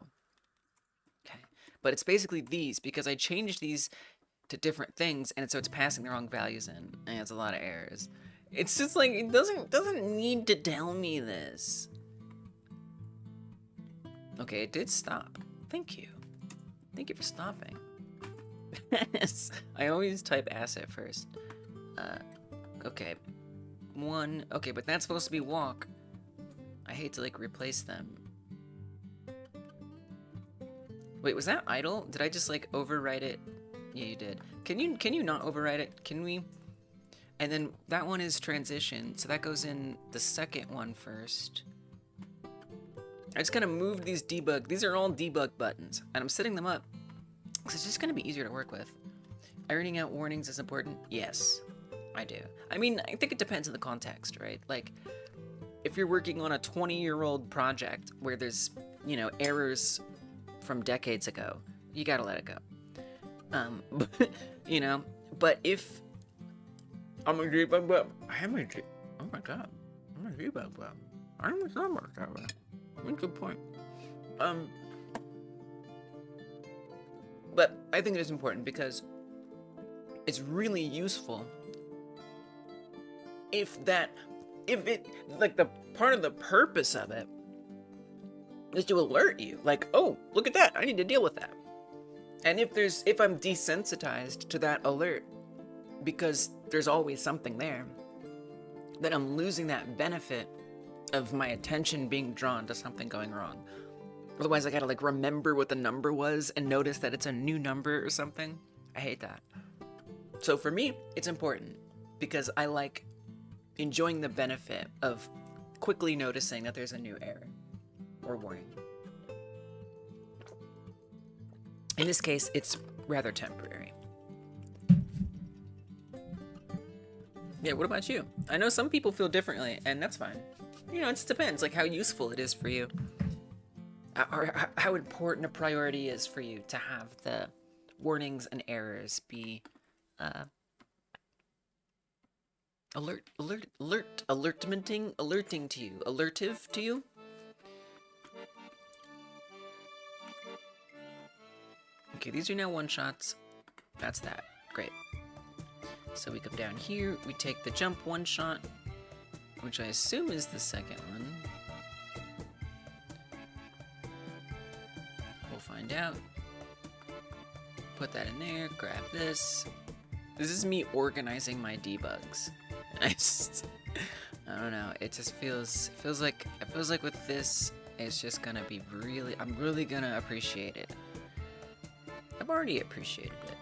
but it's basically these because I changed these to different things, and so it's passing the wrong values in, and it's a lot of errors. It's just like, it doesn't need to tell me this. Okay, it did stop. Thank you. Thank you for stopping. I always type asset first. Okay. One. Okay, but that's supposed to be walk. I hate to, like, replace them. Wait, was that idle? Did I just, like, overwrite it? Yeah, you did. Can you not overwrite it? Can we? And then that one is transition, so that goes in the second one first. I just kind of moved these debug. These are all debug buttons, and I'm setting them up because it's just going to be easier to work with. Ironing out warnings is important? Yes, I do. I mean, I think it depends on the context, right? Like, if you're working on a 20-year-old project where there's, you know, errors from decades ago, you gotta let it go. But, you know, but if I'm a debug bug, oh my god, I'm a debug bug. I don't know about that way. That's a good point. But I think it is important because it's really useful if it, like, the part of the purpose of it is to alert you, like, oh, look at that, I need to deal with that. And if I'm desensitized to that alert because there's always something there, then I'm losing that benefit of my attention being drawn to something going wrong. Otherwise, I gotta, like, remember what the number was and notice that it's a new number or something. I hate that. So for me, it's important because I like enjoying the benefit of quickly noticing that there's a new error or warning. In this case, it's rather temporary. Yeah, what about you? I know some people feel differently, and that's fine. You know, it just depends, like, how useful it is for you. Or how important a priority is for you to have the warnings and errors be alerting to you, alertive to you. Okay, these are now one-shots. That's that. Great. So we come down here, we take the jump one-shot, which I assume is the second one. We'll find out. Put that in there, grab this. This is me organizing my debugs. I don't know, it just feels like with this, it's just gonna be I'm really gonna appreciate it. I've already appreciated it.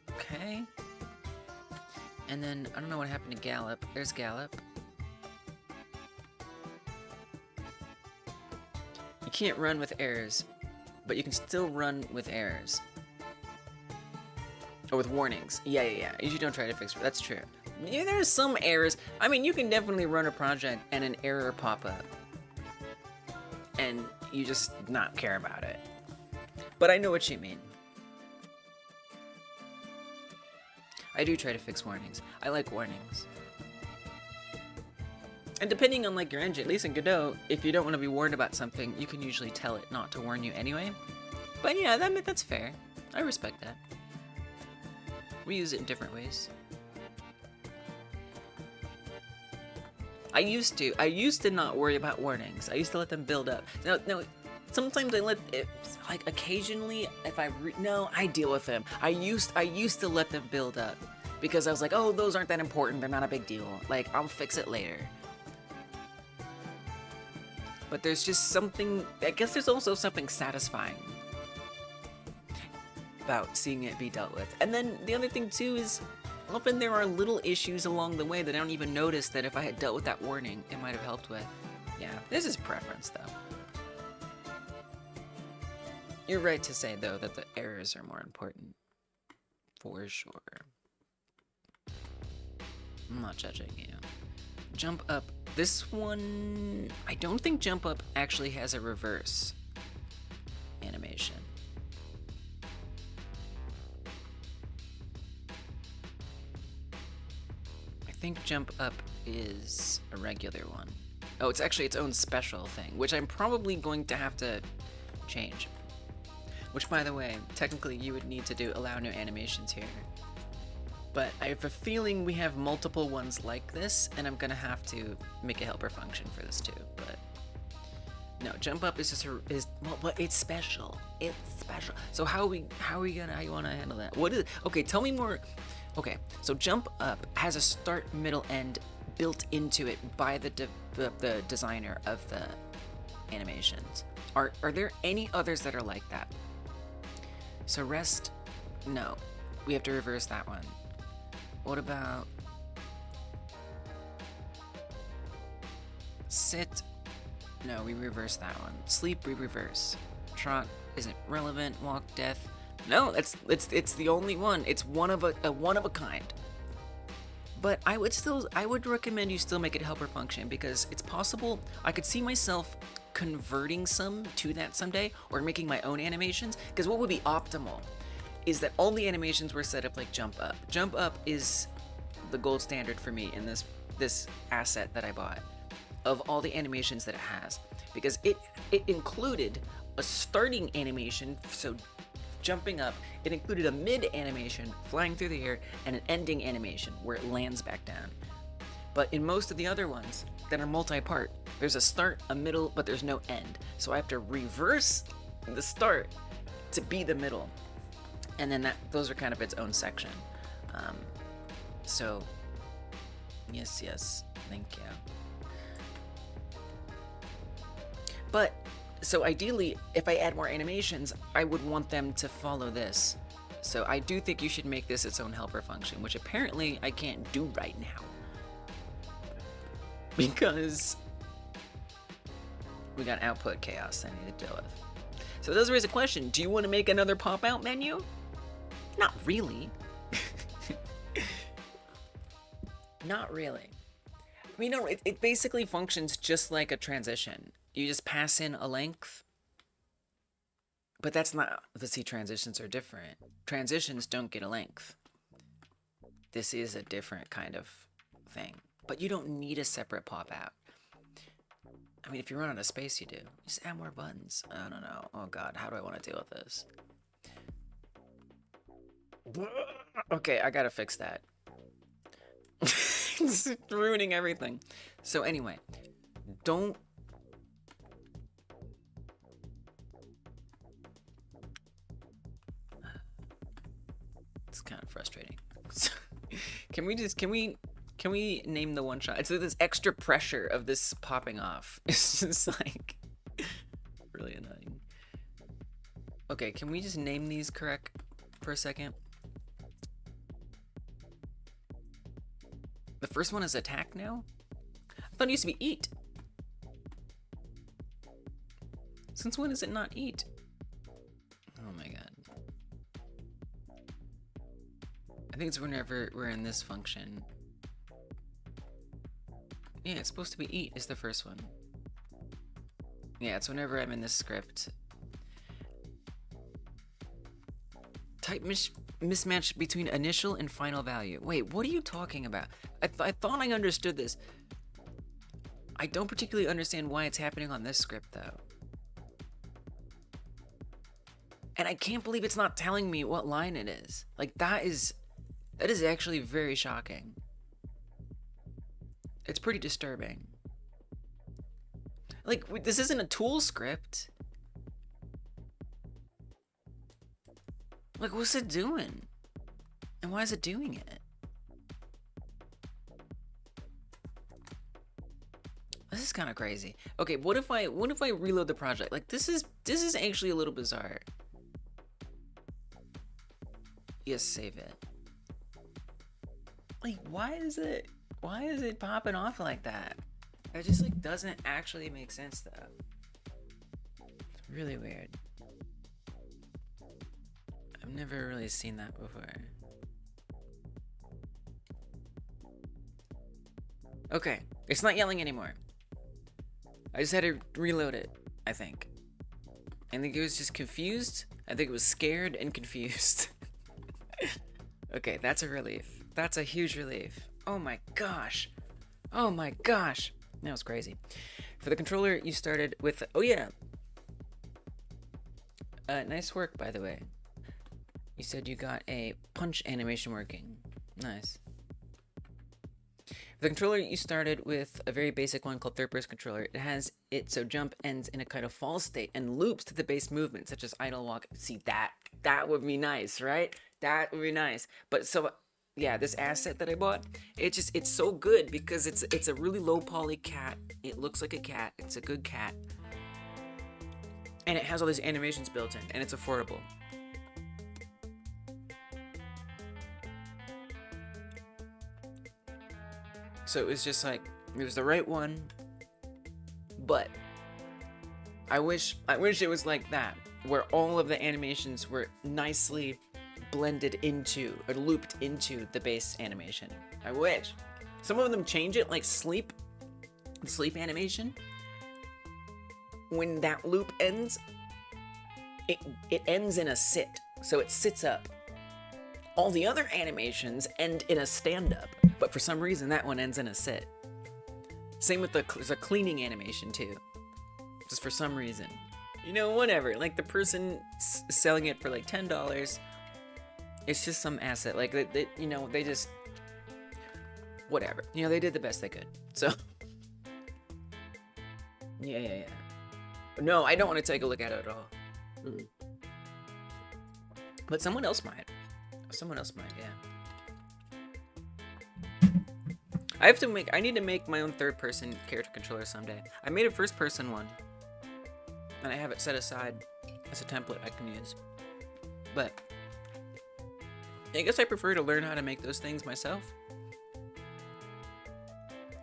Okay. And then, I don't know what happened to Gallop. There's Gallop. You can't run with errors, but you can still run with errors. Or with warnings. Yeah. You usually don't try to fix it. That's true. Yeah, there's some errors. I mean, you can definitely run a project and an error pop up. And you just not care about it. But I know what you mean. I do try to fix warnings. I like warnings. And depending on, like, your engine, at least in Godot, if you don't want to be warned about something, you can usually tell it not to warn you anyway. But yeah, that's fair. I respect that. We use it in different ways. I used to not worry about warnings. I used to let them build up. No, sometimes I let it, like, occasionally, if I deal with them. I used to let them build up because I was like, oh, those aren't that important. They're not a big deal. Like, I'll fix it later. But there's just something, I guess there's also something satisfying about seeing it be dealt with. And then the other thing too is often there are little issues along the way that I don't even notice that if I had dealt with that warning, it might have helped with. Yeah, this is preference though. You're right to say though that the errors are more important. For sure. I'm not judging you. Jump up. This one, I don't think jump up actually has a reverse animation. I think jump up is a regular one. Oh, it's actually its own special thing, which I'm probably going to have to change. Which, by the way, technically you would need to do allow new animations here. But I have a feeling we have multiple ones like this, and I'm gonna have to make a helper function for this too. But no, jump up is just well, it's special. It's special. So how you wanna handle that? What is it? Okay, tell me more. Okay, so jump up has a start, middle, end built into it by the designer of the animations. Are there any others that are like that? So rest, no, we have to reverse that one. What about sit? No, we reverse that one. Sleep, we reverse. Trot isn't relevant. Walk, death. No, it's the only one. It's one of a kind. But I would recommend you still make it helper function, because it's possible I could see myself converting some to that someday, or making my own animations. Because what would be optimal is that all the animations were set up like jump up. Jump up is the gold standard for me in this asset that I bought, of all the animations that it has, because it included a starting animation, so jumping up, it included a mid animation flying through the air, and an ending animation where it lands back down. But in most of the other ones that are multi-part, there's a start, a middle, but there's no end. So I have to reverse the start to be the middle, and then those are kind of its own section. So yes, thank you. But so ideally, if I add more animations, I would want them to follow this. So I do think you should make this its own helper function, which apparently I can't do right now, because we got output chaos I need to deal with. So it does raise a question. Do you want to make another pop-out menu? Not really. Not really. I mean, no, it basically functions just like a transition. You just pass in a length. But that's not... Let's see, transitions are different. Transitions don't get a length. This is a different kind of thing. But you don't need a separate pop-out. I mean, if you run out of space, you do. Just add more buttons. I don't know. Oh god, how do I want to deal with this? Okay, I gotta fix that. It's ruining everything. So anyway, don't... It's kind of frustrating. Can we name the one shot? It's this extra pressure of this popping off. It's just like really annoying. Okay, can we just name these correct for a second? The first one is attack now? I thought it used to be eat. Since when is it not eat? Oh my god. I think it's whenever we're in this function. Yeah, it's supposed to be eat is the first one. Yeah, it's whenever I'm in this script. Type mismatch between initial and final value. Wait, what are you talking about? I thought I understood this. I don't particularly understand why it's happening on this script, though. And I can't believe it's not telling me what line it is. Like, that is actually very shocking. It's pretty disturbing. Like, this isn't a tool script. Like, what's it doing? And why is it doing it? This is kind of crazy. Okay, what if I reload the project? Like, this is actually a little bizarre. Yes, save it. Like, why is it popping off like that? It just like doesn't actually make sense though. It's really weird. I've never really seen that before. Okay, it's not yelling anymore. I just had to reload it, I think. I think it was just confused. I think it was scared and confused. Okay, that's a relief. That's a huge relief. Oh my gosh. Oh my gosh. That was crazy. For the controller, you started with, oh yeah. Nice work, by the way. You said you got a punch animation working. Nice. For the controller, you started with a very basic one called third-person controller. It has it so jump ends in a kind of fall state and loops to the base movement, such as idle walk. See, that would be nice, right? That would be nice. But so, yeah, this asset that I bought, it's so good because it's a really low poly cat. It looks like a cat. It's a good cat. And it has all these animations built in, and it's affordable. So it was just like, it was the right one, but I wish it was like that, where all of the animations were nicely blended into, or looped into the base animation. I wish. Some of them change it, like sleep animation. When that loop ends, it ends in a sit, so it sits up. All the other animations end in a stand-up, but for some reason that one ends in a sit. Same with there's a cleaning animation too, just for some reason. You know, whatever. Like the person selling it for like $10, it's just some asset. Like they you know, they just whatever. You know, they did the best they could. So yeah. No, I don't want to take a look at it at all. But someone else might. Yeah. I need to make my own third-person character controller someday. I made a first-person one, and I have it set aside as a template I can use. But I guess I prefer to learn how to make those things myself,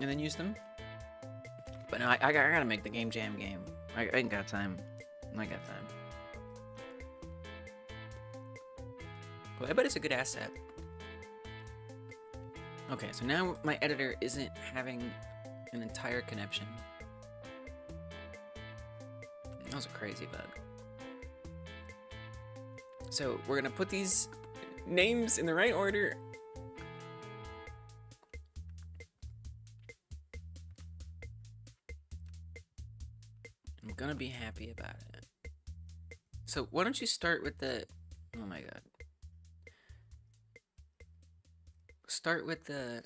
and then use them. But no, I gotta make the Game Jam game. I ain't got time. I got time. Well, I bet it's a good asset. Okay, so now my editor isn't having an entire connection. That was a crazy bug. So we're gonna put these names in the right order. I'm gonna be happy about it. So why don't you start with the, oh my god. Start with the,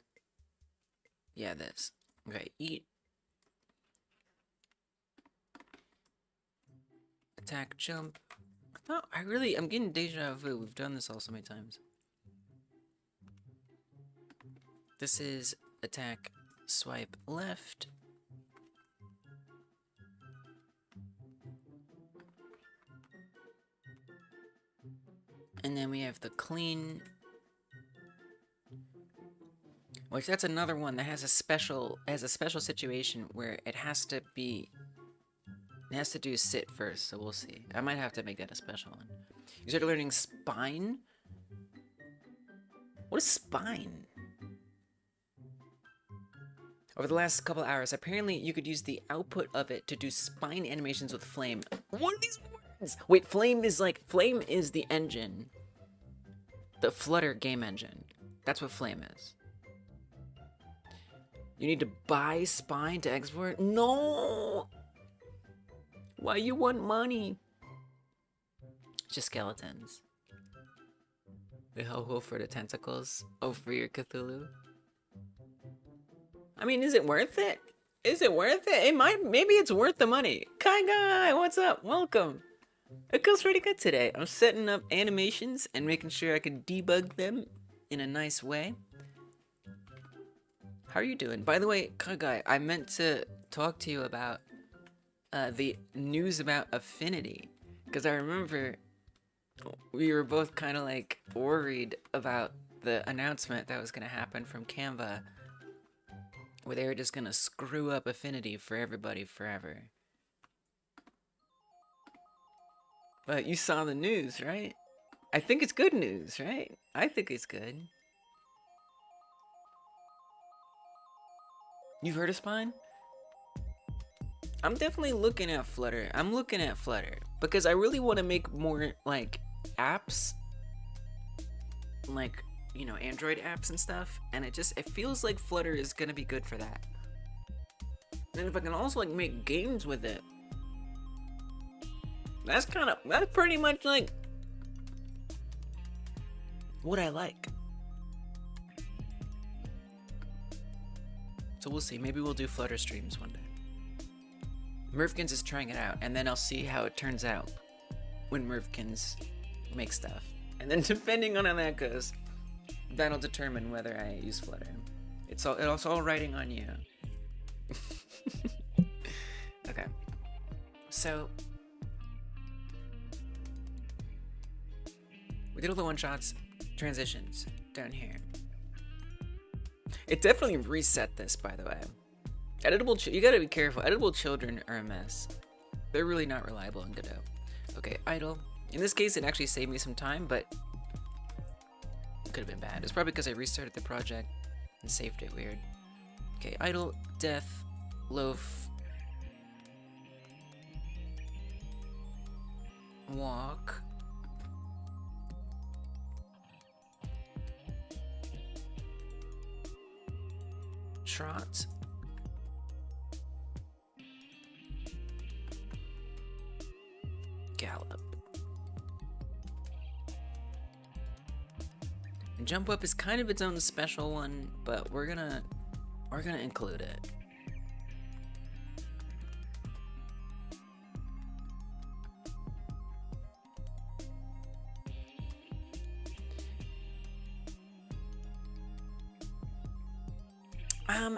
yeah, this. Okay, eat. Attack, jump. No, I'm getting deja vu. We've done this all so many times. This is attack, swipe left. And then we have the clean, which that's another one that has a special situation where it has to do sit first, so we'll see. I might have to make that a special one. You started learning spine? What is spine? Over the last couple hours, apparently you could use the output of it to do spine animations with Flame. What are these words? Wait, Flame is the engine. The Flutter game engine. That's what Flame is. You need to buy spine to export? No! Why you want money? Just skeletons. The ho-ho for the tentacles. Oh, for your Cthulhu. I mean, is it worth it? Is it worth it? It might. Maybe it's worth the money. Kai Guy, what's up? Welcome. It goes pretty good today. I'm setting up animations and making sure I can debug them in a nice way. How are you doing? By the way, Kai Guy, I meant to talk to you about the news about Affinity, because I remember we were both kind of like worried about the announcement that was going to happen from Canva, where they were just going to screw up Affinity for everybody forever. But you saw the news, right? I think it's good news, right? I think it's good. You've heard of Spine? I'm definitely looking at Flutter. I'm looking at Flutter because I really want to make more like apps, like, you know, Android apps and stuff, and it feels like Flutter is gonna be good for that. And if I can also like make games with it, that's pretty much like what I like. So we'll see. Maybe we'll do Flutter streams one day. Merfkins is trying it out, and then I'll see how it turns out when Merfkins make stuff. And then depending on how that goes, that'll determine whether I use Flutter. It's all riding on you. Okay. So we did all the one-shots, transitions down here. It definitely reset this, by the way. You gotta be careful. Editable children are a mess. They're really not reliable in Godot. Okay, idle. In this case, it actually saved me some time, but it could have been bad. It's probably because I restarted the project and saved it weird. Okay, idle, death, loaf, walk, trot, gallop. And jump up is kind of its own special one, but we're gonna include it.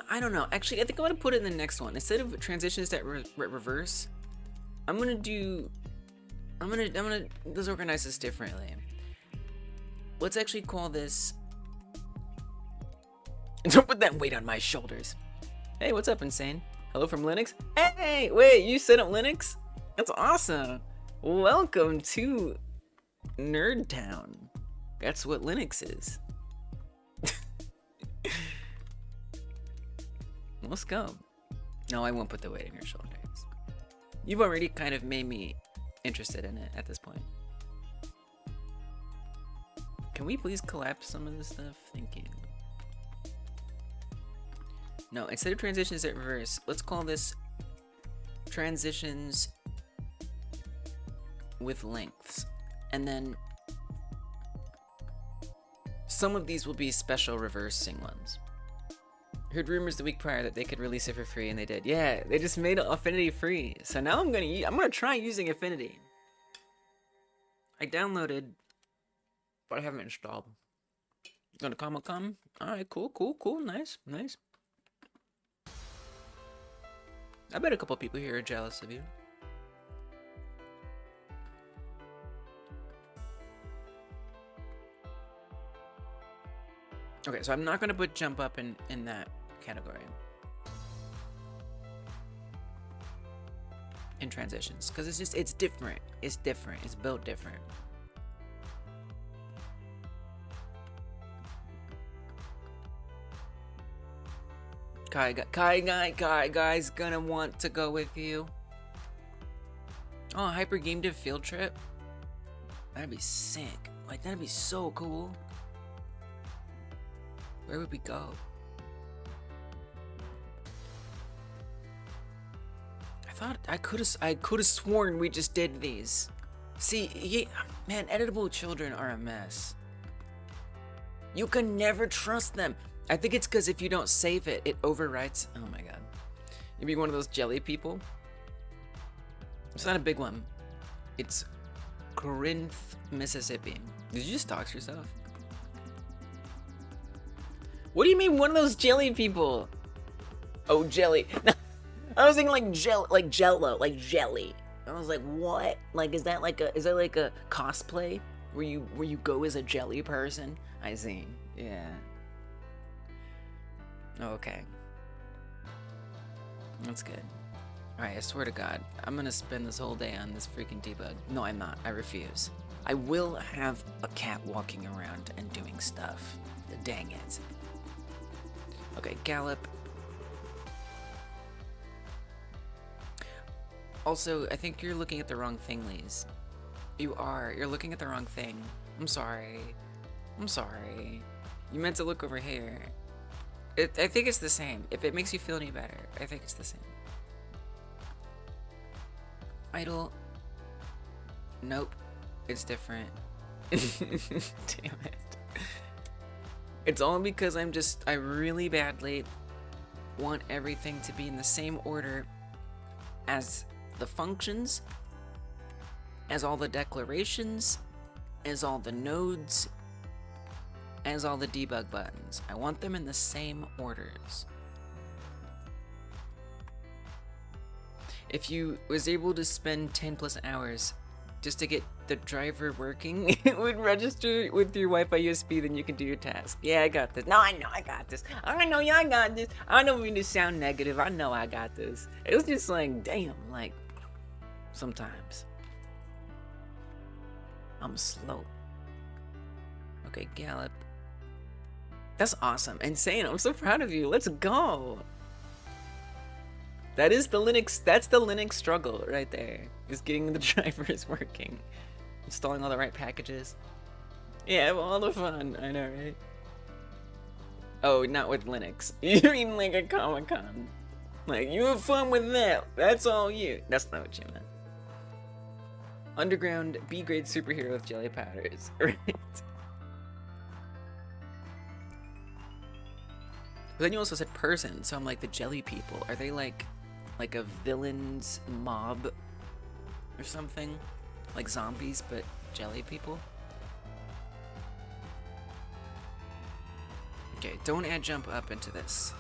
I don't know. Actually, I think I'm gonna put it in the next one. Instead of transitions that reverse, I'm gonna let's organize this differently. Let's actually call this. Don't put that weight on my shoulders. Hey, what's up, Insane? Hello from Linux? Hey, wait, you set up Linux? That's awesome. Welcome to Nerd Town. That's what Linux is. Let's go. No, I won't put the weight on your shoulders. You've already kind of made me interested in it at this point. Can we please collapse some of this stuff? Thank you. No, instead of transitions that reverse, let's call this transitions with lengths. And then some of these will be special reversing ones. Heard rumors the week prior that they could release it for free, and they did. Yeah, they just made Affinity free. So now I'm gonna try using Affinity. I downloaded, but I haven't installed. Go to Comic-Con. All right, cool, nice. I bet a couple people here are jealous of you. Okay, so I'm not gonna put jump up in that category. In transitions, because it's different. It's built different. Guy's gonna want to go with you. Oh, Hyper Game Dev field trip? That'd be sick. Like, that'd be so cool. Where would we go? I could have sworn we just did these. See, yeah, man, editable children are a mess. You can never trust them. I think it's because if you don't save it, it overwrites. Oh my god. You'd be one of those jelly people. It's not a big one. It's Corinth, Mississippi. Did you just dox yourself? What do you mean one of those jelly people? Oh, jelly. I was thinking like jello, like jelly. I was like, what? Like, is that like a cosplay where you go as a jelly person? I see. Yeah. Okay. That's good. Alright, I swear to God, I'm gonna spend this whole day on this freaking debug. No, I'm not. I refuse. I will have a cat walking around and doing stuff. Dang it. Okay, gallop. Also, I think you're looking at the wrong thing, Lise. You are. You're looking at the wrong thing. I'm sorry. You meant to look over here. I think it's the same. If it makes you feel any better, I think it's the same. idle. Nope, it's different. Damn it. It's all because I really badly want everything to be in the same order as the functions, as all the declarations, as all the nodes, as all the debug buttons. I want them in the same orders. If you was able to spend 10+ hours just to get the driver working, it would register with your Wi-Fi USB, then you can do your task. Yeah, I got this. No, I know I got this. I know I got this. I don't mean to sound negative. I know I got this. It was just like, damn, like, sometimes I'm slow. Okay, Gallop. That's awesome. Insane. I'm so proud of you. Let's go. That's the Linux struggle right there. Is getting the drivers working. Installing all the right packages. Yeah, well, all the fun. I know, right? Oh, not with Linux. You mean like a Comic-Con. Like, you have fun with that. That's all you. That's not what you meant. Underground B-grade superhero with jelly powders. Right? But then you also said person, so I'm like, the jelly people. Are they like a villain's mob or something? Like zombies, but jelly people? Okay, don't add jump up into this.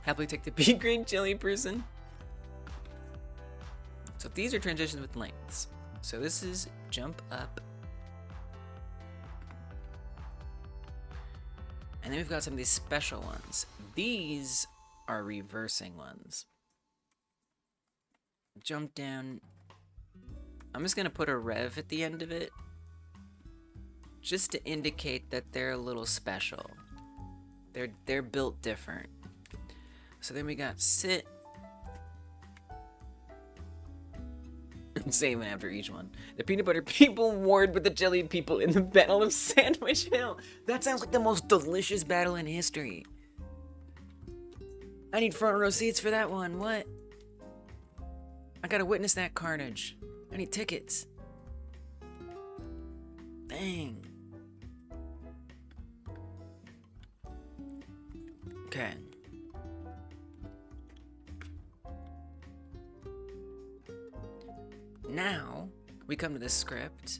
Happily take the B-grade jelly person. So these are transitions with lengths. So this is jump up. And then we've got some of these special ones. These are reversing ones. Jump down. I'm just gonna put a rev at the end of it, just to indicate that they're a little special. They're built different. So then we got sit. Same after each one. The peanut butter people warred with the jelly people in the Battle of Sandwich Hill. That sounds like the most delicious battle in history. I need front row seats for that one. What? I gotta witness that carnage. I need tickets. Dang. Okay. Now, we come to the script.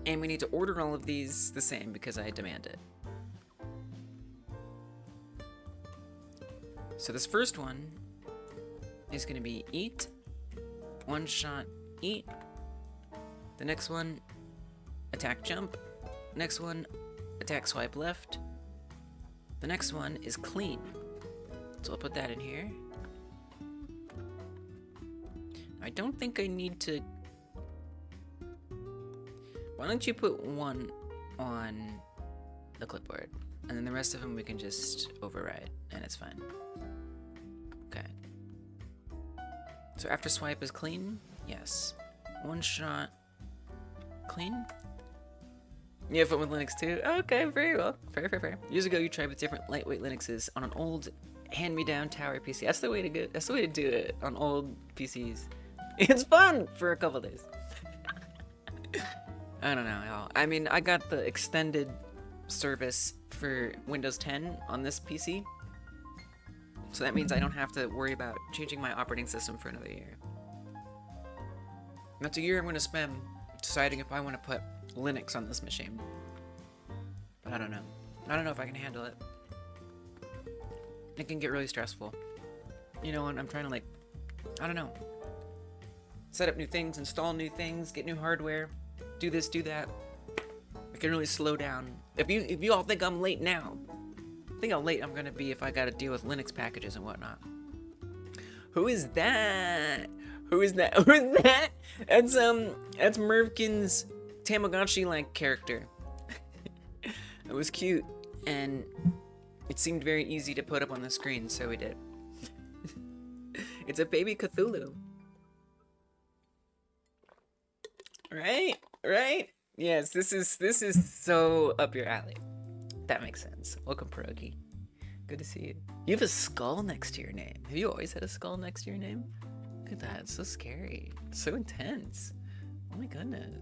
And we need to order all of these the same because I demand it. So this first one is going to be eat, one shot, eat. The next one, attack jump. Next one, attack swipe left. The next one is clean. So I'll put that in here. I don't think I need to... Why don't you put one on the clipboard? And then the rest of them we can just override, and it's fine. Okay. So after swipe is clean? Yes. One shot. Clean? You have fun with Linux too? Okay, very well. Fair. Years ago you tried with different lightweight Linuxes on an old hand-me-down tower PC. That's the way to go. That's the way to do it on old PCs. It's fun for a couple days. I don't know, y'all. I mean, I got the extended service for Windows 10 on this PC. So that means I don't have to worry about changing my operating system for another year. That's a year I'm going to spend deciding if I want to put Linux on this machine. But I don't know. I don't know if I can handle it. It can get really stressful. You know, and I'm trying to, like, I don't know. Set up new things, install new things, get new hardware, do this, do that. I can really slow down. If you all think I'm late now, think how late I'm gonna be if I gotta deal with Linux packages and whatnot. Who is that? Who is that? Who is that? That's Mervkin's Tamagotchi-like character. It was cute, and it seemed very easy to put up on the screen, so we did. It's a baby Cthulhu. Right? Yes, this is so up your alley. That makes sense. Welcome, Pierogi. Good to see you. You have a skull next to your name. Have you always had a skull next to your name? Look at that. It's so scary. It's so intense. Oh my goodness.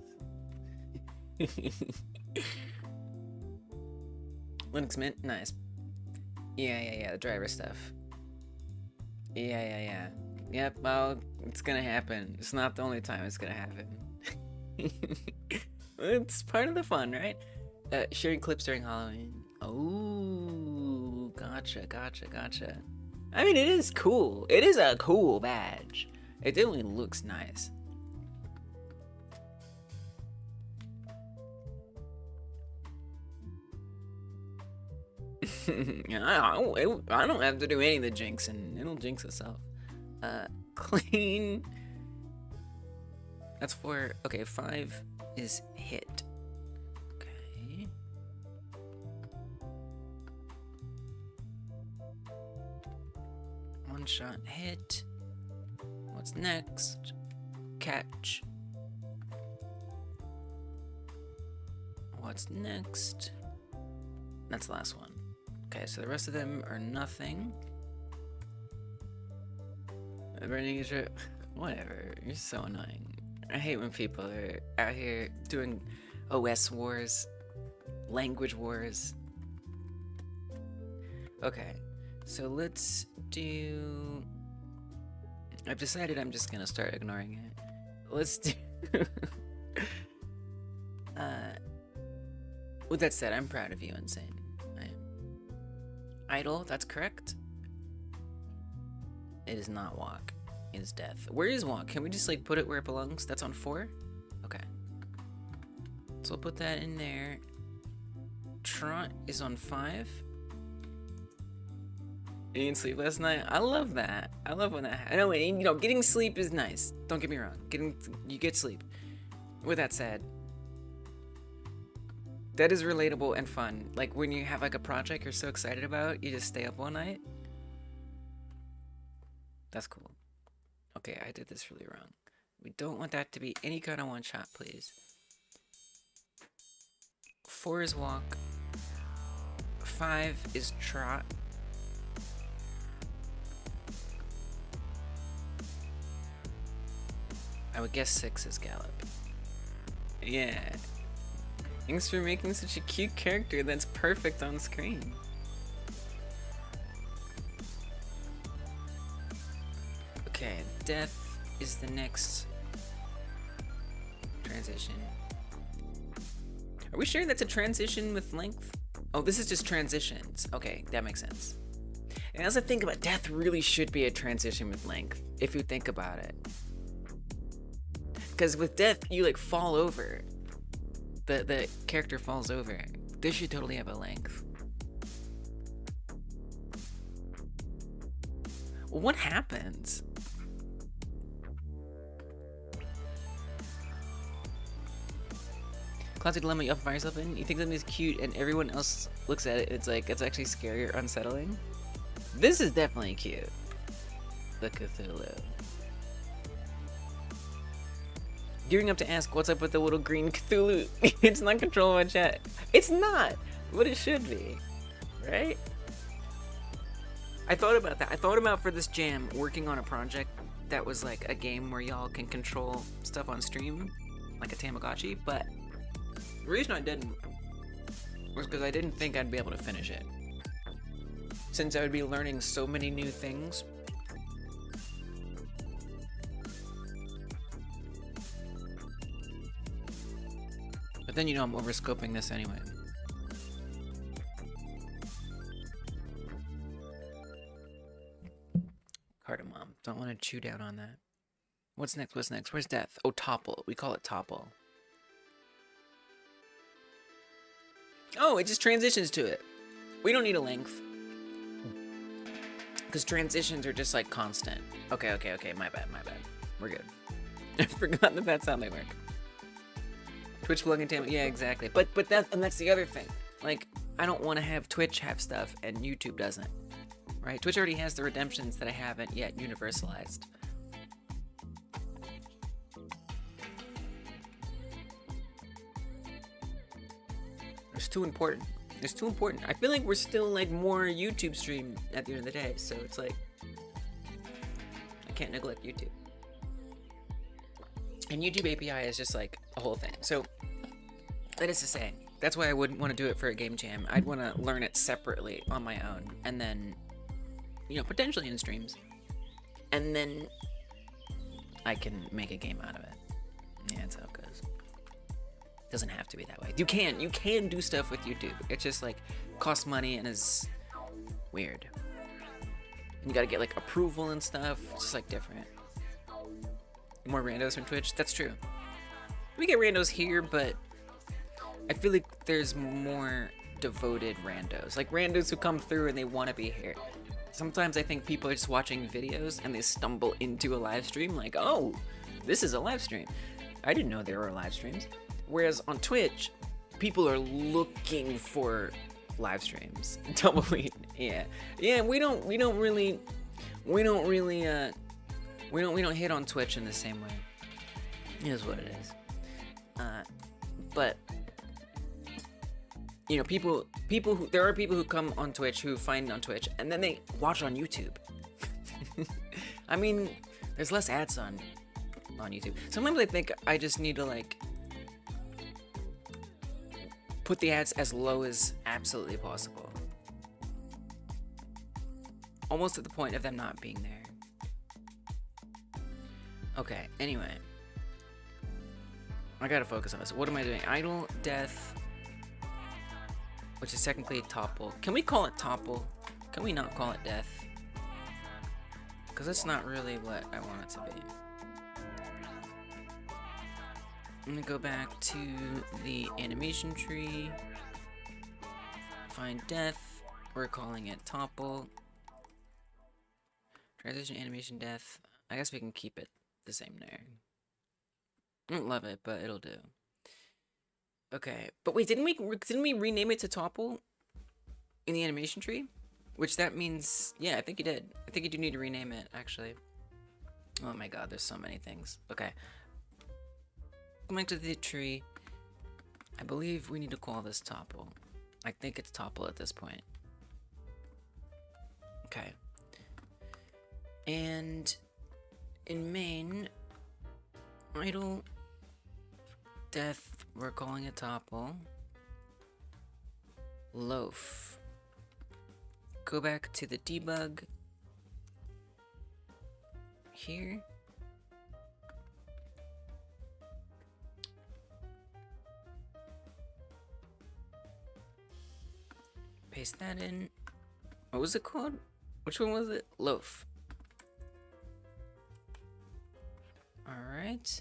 Linux Mint? Nice. Yeah. The driver stuff. Yeah. Yep, well, it's gonna happen. It's not the only time it's gonna happen. It's part of the fun, right? Sharing clips during Halloween. Oh, gotcha. I mean, it is cool. It is a cool badge. It definitely looks nice. I don't have to do any of the jinxing. It'll jinx itself. Clean. That's 4. Okay, 5 is hit. Okay. One shot hit. What's next? Catch. What's next? That's the last one. Okay, so the rest of them are nothing. Burning is whatever. You're so annoying. I hate when people are out here doing OS wars, language wars. Okay, so let's do. I've decided I'm just gonna start ignoring it. Let's do. With that said, I'm proud of you, Insane. I am. Idle, that's correct. It is not walk. It is death. Where is walk? Can we just like put it where it belongs? That's on 4? Okay. So we'll put that in there. Trot is on 5. You didn't sleep last night? I love that. I love when that happens. I know, you know, getting sleep is nice. Don't get me wrong. You get sleep. With that said, that is relatable and fun. Like when you have like a project you're so excited about, you just stay up all night. That's cool. Okay, I did this really wrong. We don't want that to be any kind of one shot, please. 4 is walk. 5 is trot. I would guess 6 is gallop. Yeah. Thanks for making such a cute character that's perfect on screen. Okay, death is the next transition. Are we sure that's a transition with length? Oh, this is just transitions. Okay, that makes sense. And as I think about it, death really should be a transition with length, if you think about it. Because with death, you like fall over. The character falls over. This should totally have a length. Well, what happens? Classic dilemma, you often find yourself in. You think something is cute and everyone else looks at it, it's like, it's actually scary or unsettling. This is definitely cute. The Cthulhu. Gearing up to ask what's up with the little green Cthulhu. It's not controlling my chat. It's not, but it should be, right? I thought about that. I thought about for this jam working on a project that was like a game where y'all can control stuff on stream, like a Tamagotchi, but the reason I didn't was because I didn't think I'd be able to finish it. Since I would be learning so many new things. But then, you know, I'm overscoping this anyway. Cardamom. Don't want to chew down on that. What's next? What's next? Where's death? Oh, topple. We call it topple. Oh, it just transitions to it. We don't need a length. Because transitions are just like constant. Okay. My bad. We're good. I forgot that that's how they work. Twitch plugin tam. Yeah, exactly. But that's the other thing. Like, I don't want to have Twitch have stuff and YouTube doesn't. Right? Twitch already has the redemptions that I haven't yet universalized. It's too important. It's too important. I feel like we're still like more YouTube stream at the end of the day, so it's like I can't neglect YouTube. And YouTube API is just like a whole thing. So that is to say, that's why I wouldn't want to do it for a game jam. I'd want to learn it separately on my own, and then, you know, potentially in streams, and then I can make a game out of it. Yeah, that's how it goes. Doesn't have to be that way. You can do stuff with YouTube. It's just like costs money and is weird. And you gotta get like approval and stuff. It's just like different. More randos from Twitch. That's true. We get randos here, but I feel like there's more devoted randos. Like randos who come through and they want to be here. Sometimes I think people are just watching videos and they stumble into a live stream like, oh, this is a live stream. I didn't know there were live streams. Whereas on Twitch, people are looking for live streams. Tumbleweed, yeah. We don't really hit on Twitch in the same way. It is what it is. But you know, there are people who come on Twitch who find it on Twitch and then they watch on YouTube. I mean, there's less ads on YouTube. Sometimes I think I just need to like put the ads as low as absolutely possible. Almost to the point of them not being there. Okay, anyway. I gotta focus on this. What am I doing? Idle, death, which is technically topple. Can we call it topple? Can we not call it death? Because that's not really what I want it to be. I'm gonna go back to the animation tree. Find death. We're calling it topple. Transition animation death. I guess we can keep it the same there. I don't love it, but it'll do. Okay, but wait, didn't we rename it to topple in the animation tree? Which that means, yeah, I think you did. I think you do need to rename it, actually. Oh my god, there's so many things. Okay. Back to the tree. I believe we need to call this topple. I think it's topple at this point. Okay. And in main, idle, death, we're calling it topple. Loaf. Go back to the debug. Here. Paste that in. What was it called? Which one was it? Loaf. Alright.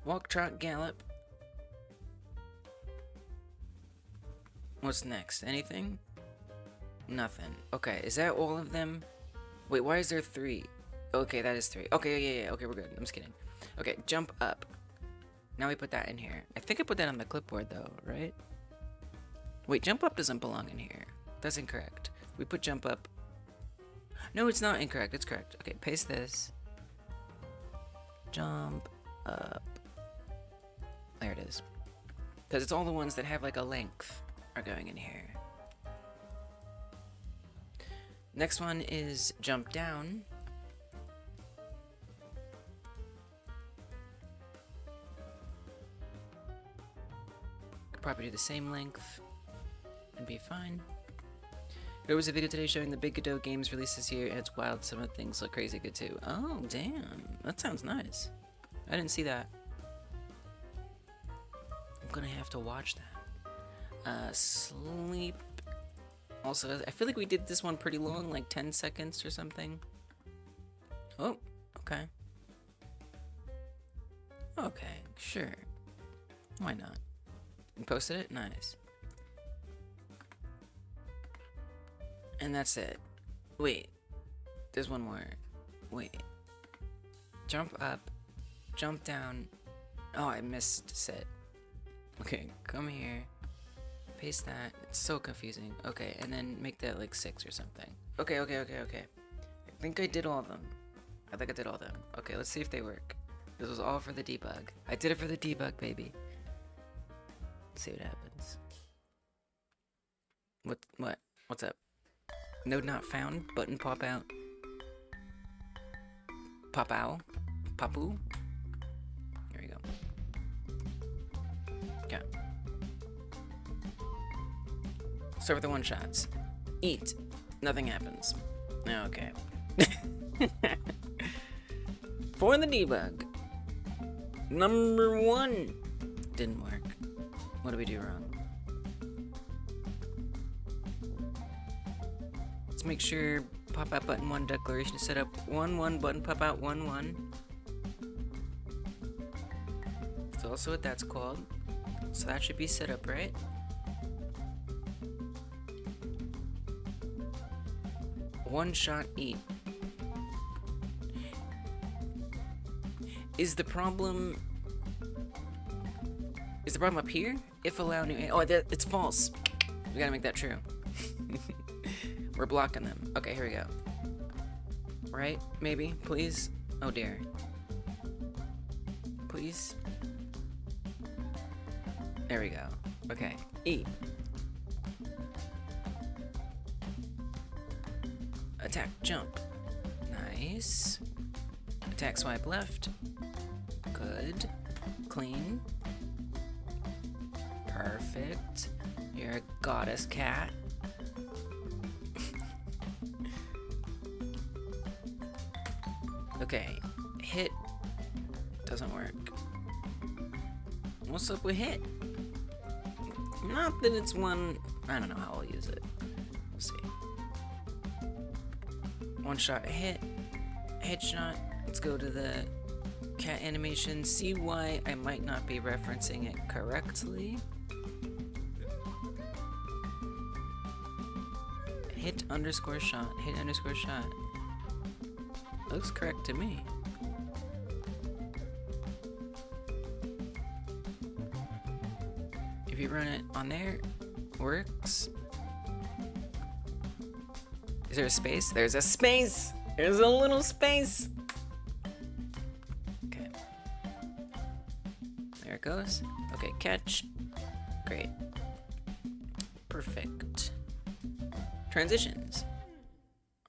Walk, trot, gallop. What's next? Anything? Nothing. Okay, is that all of them? Wait, why is there 3? Okay, that is 3. Okay, yeah. Okay, we're good. I'm just kidding. Okay, jump up. Now we put that in here. I think I put that on the clipboard though, right? Wait, jump up doesn't belong in here. That's incorrect. We put jump up. No, it's not incorrect. It's correct. Okay, paste this. Jump up. There it is. Because it's all the ones that have like a length are going in here. Next one is jump down. Could probably do the same length and be fine. There was a video today showing the big Godot games released this year, and it's wild. Some of the things look crazy good too. Oh, damn. That sounds nice. I didn't see that. I'm gonna have to watch that. Sleep. Also, I feel like we did this one pretty long, like 10 seconds or something. Oh, okay. Okay, sure. Why not? You posted it? Nice. And that's it. Wait. There's one more. Wait. Jump up. Jump down. Oh, I missed sit. Okay, come here. Paste that. It's so confusing. Okay, and then make that like 6 or something. Okay. I think I did all of them. Okay, let's see if they work. This was all for the debug. I did it for the debug, baby. Let's see what happens. What's up? Node not found. Button pop out. Pop ow. Papu. There we go. Okay. Start with the one shots. Eat. Nothing happens. Okay. For the debug. Number 1. Didn't work. What did we do wrong? Let's make sure pop out button 1 declaration is set up 1 button pop out 1. That's also what that's called. So that should be set up right. One shot eat. Is the problem up here? If allow new... Oh, it's false. We gotta make that true. We're blocking them. Okay, here we go. Right? Maybe? Please? Oh dear. Please? There we go. Okay. E. Attack, jump. Nice. Attack, swipe left. Good. Clean. Perfect. You're a goddess cat. Okay. Hit. Doesn't work. What's up with hit? Not that it's one... I don't know how I'll use it. We'll see. One shot hit. Headshot. Let's go to the cat animation. See why I might not be referencing it correctly. Hit underscore shot. Hit underscore shot. Looks correct to me. If you run it on there, works. Is there a space? There's a space! There's a little space! Okay. There it goes. Okay, catch. Great. Perfect. Transitions.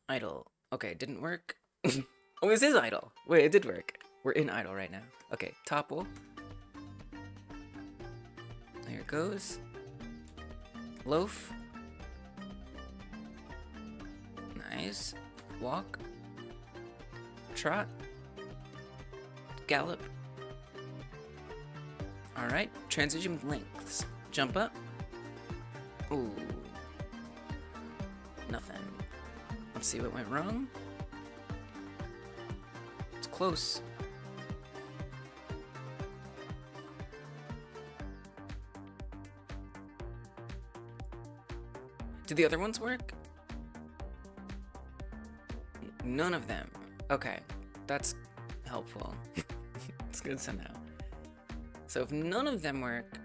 Idle. Okay, didn't work. Oh, this is idle. Wait, it did work. We're in idle right now. Okay, topple. There it goes. Loaf. Nice. Walk. Trot. Gallop. Alright. Transition with lengths. Jump up. Ooh. Nothing. Let's see what went wrong. It's close. Did the other ones work? None of them. Okay, that's helpful. It's good to know. So if none of them work,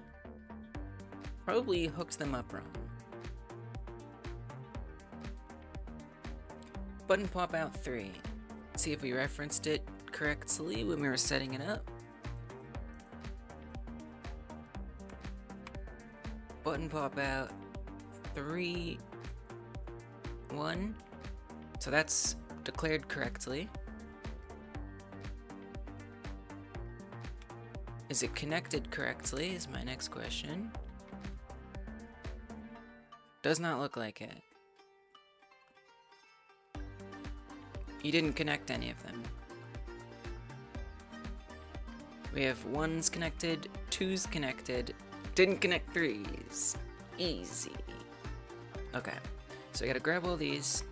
probably hooks them up wrong. Button pop out 3. See if we referenced it correctly when we were setting it up. Button pop out 3, 1. So that's declared correctly. Is it connected correctly is my next question. Does not look like it. You didn't connect any of them. We have 1's connected, 2's connected, didn't connect 3's. Easy. Okay, so I gotta grab all these.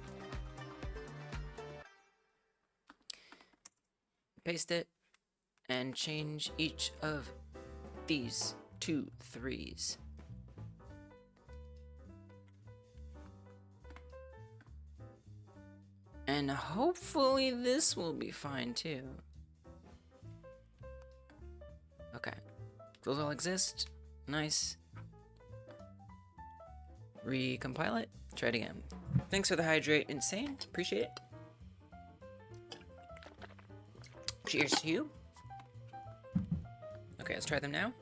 Paste it, and change each of these to 3's. And hopefully this will be fine too. Okay, those all exist. Nice. Recompile it, try it again. Thanks for the hydrate, Insane. Appreciate it. Cheers to you. Okay, let's try them now.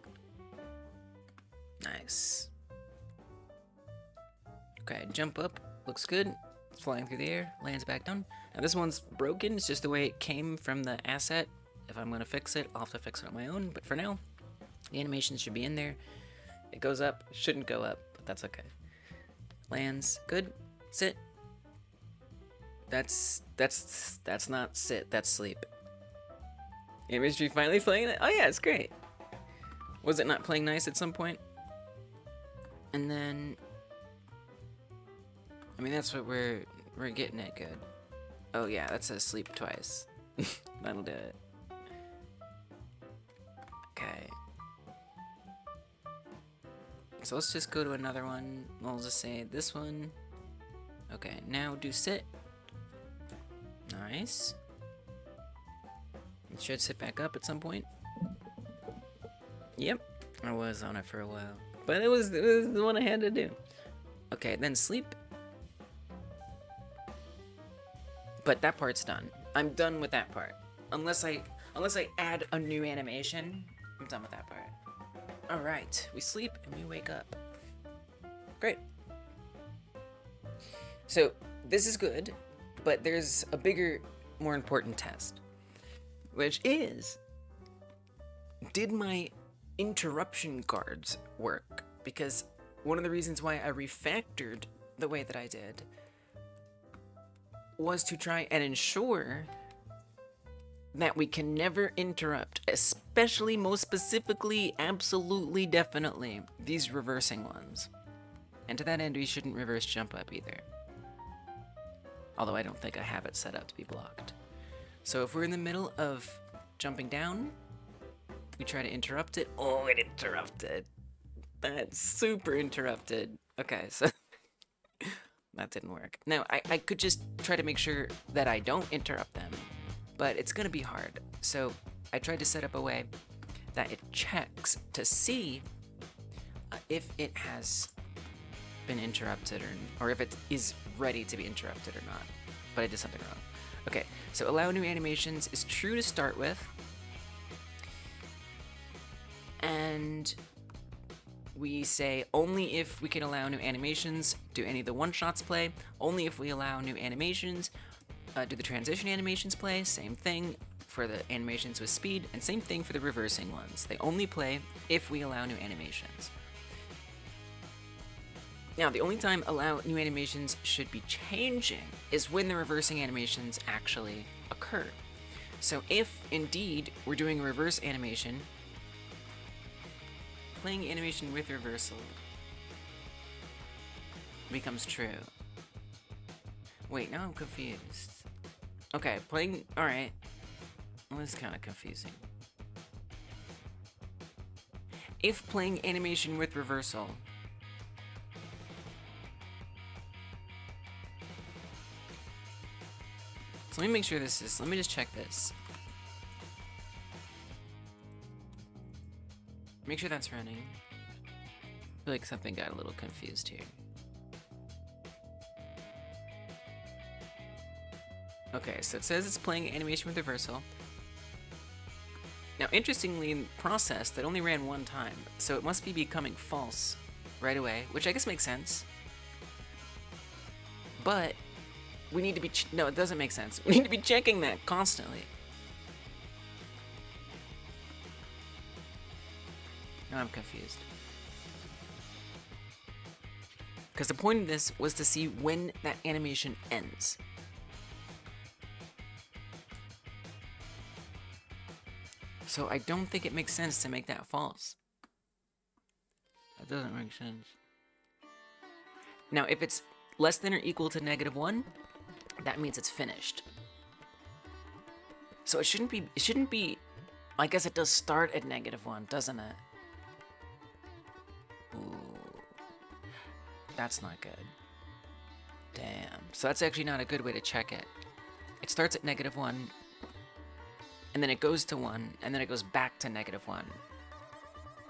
Nice. Okay, jump up. Looks good. It's flying through the air. Lands back down. Now this one's broken. It's just the way it came from the asset. If I'm going to fix it, I'll have to fix it on my own. But for now, the animation should be in there. It goes up. It shouldn't go up, but that's okay. Lands. Good. Sit. That's not sit. That's sleep. Animation finally playing it. Oh yeah, it's great. Was it not playing nice at some point? And then, I mean, that's what we're getting at good. Oh yeah, that says sleep twice. That'll do it. Okay. So let's just go to another one. We'll just say this one. Okay, now do sit. Nice. It should sit back up at some point. Yep, I was on it for a while. But it was the one I had to do. Okay, then sleep. But that part's done. I'm done with that part. Unless I add a new animation, I'm done with that part. Alright, we sleep and we wake up. Great. So, this is good, but there's a bigger, more important test. Which is, did my interruption guards work? Because one of the reasons why I refactored the way that I did was to try and ensure that we can never interrupt, especially, most specifically, absolutely, definitely, these reversing ones. And to that end, we shouldn't reverse jump up either. Although I don't think I have it set up to be blocked. So if we're in the middle of jumping down, we try to interrupt it. Oh, it interrupted. That's super interrupted. Okay, so that didn't work. Now, I could just try to make sure that I don't interrupt them, but it's gonna be hard. So I tried to set up a way that it checks to see if it has been interrupted or if it is ready to be interrupted or not. But I did something wrong. Okay, so allow new animations is true to start with. And we say only if we can allow new animations do any of the one-shots play. Only if we allow new animations do the transition animations play. Same thing for the animations with speed, and same thing for the reversing ones. They only play if we allow new animations. Now, the only time allow new animations should be changing is when the reversing animations actually occur. So if, indeed, we're doing a reverse animation, playing animation with reversal becomes true. Wait, now I'm confused. Okay, playing... Alright. Well, this is kind of confusing. If playing animation with reversal... So let me make sure this is... Let me just check this. Make sure that's running. I feel like something got a little confused here. Okay, so it says it's playing animation with reversal. Now, interestingly, in process, that only ran one time, so it must be becoming false right away, which I guess makes sense. But we need to be... No, it doesn't make sense. We need to be checking that constantly. Now I'm confused. Because the point of this was to see when that animation ends. So I don't think it makes sense to make that false. That doesn't make sense. Now, if it's less than or equal to -1, that means it's finished. So it shouldn't be, I guess it does start at -1, doesn't it? Ooh. That's not good. Damn. So that's actually not a good way to check it. It starts at -1, and then it goes to 1, and then it goes back to -1.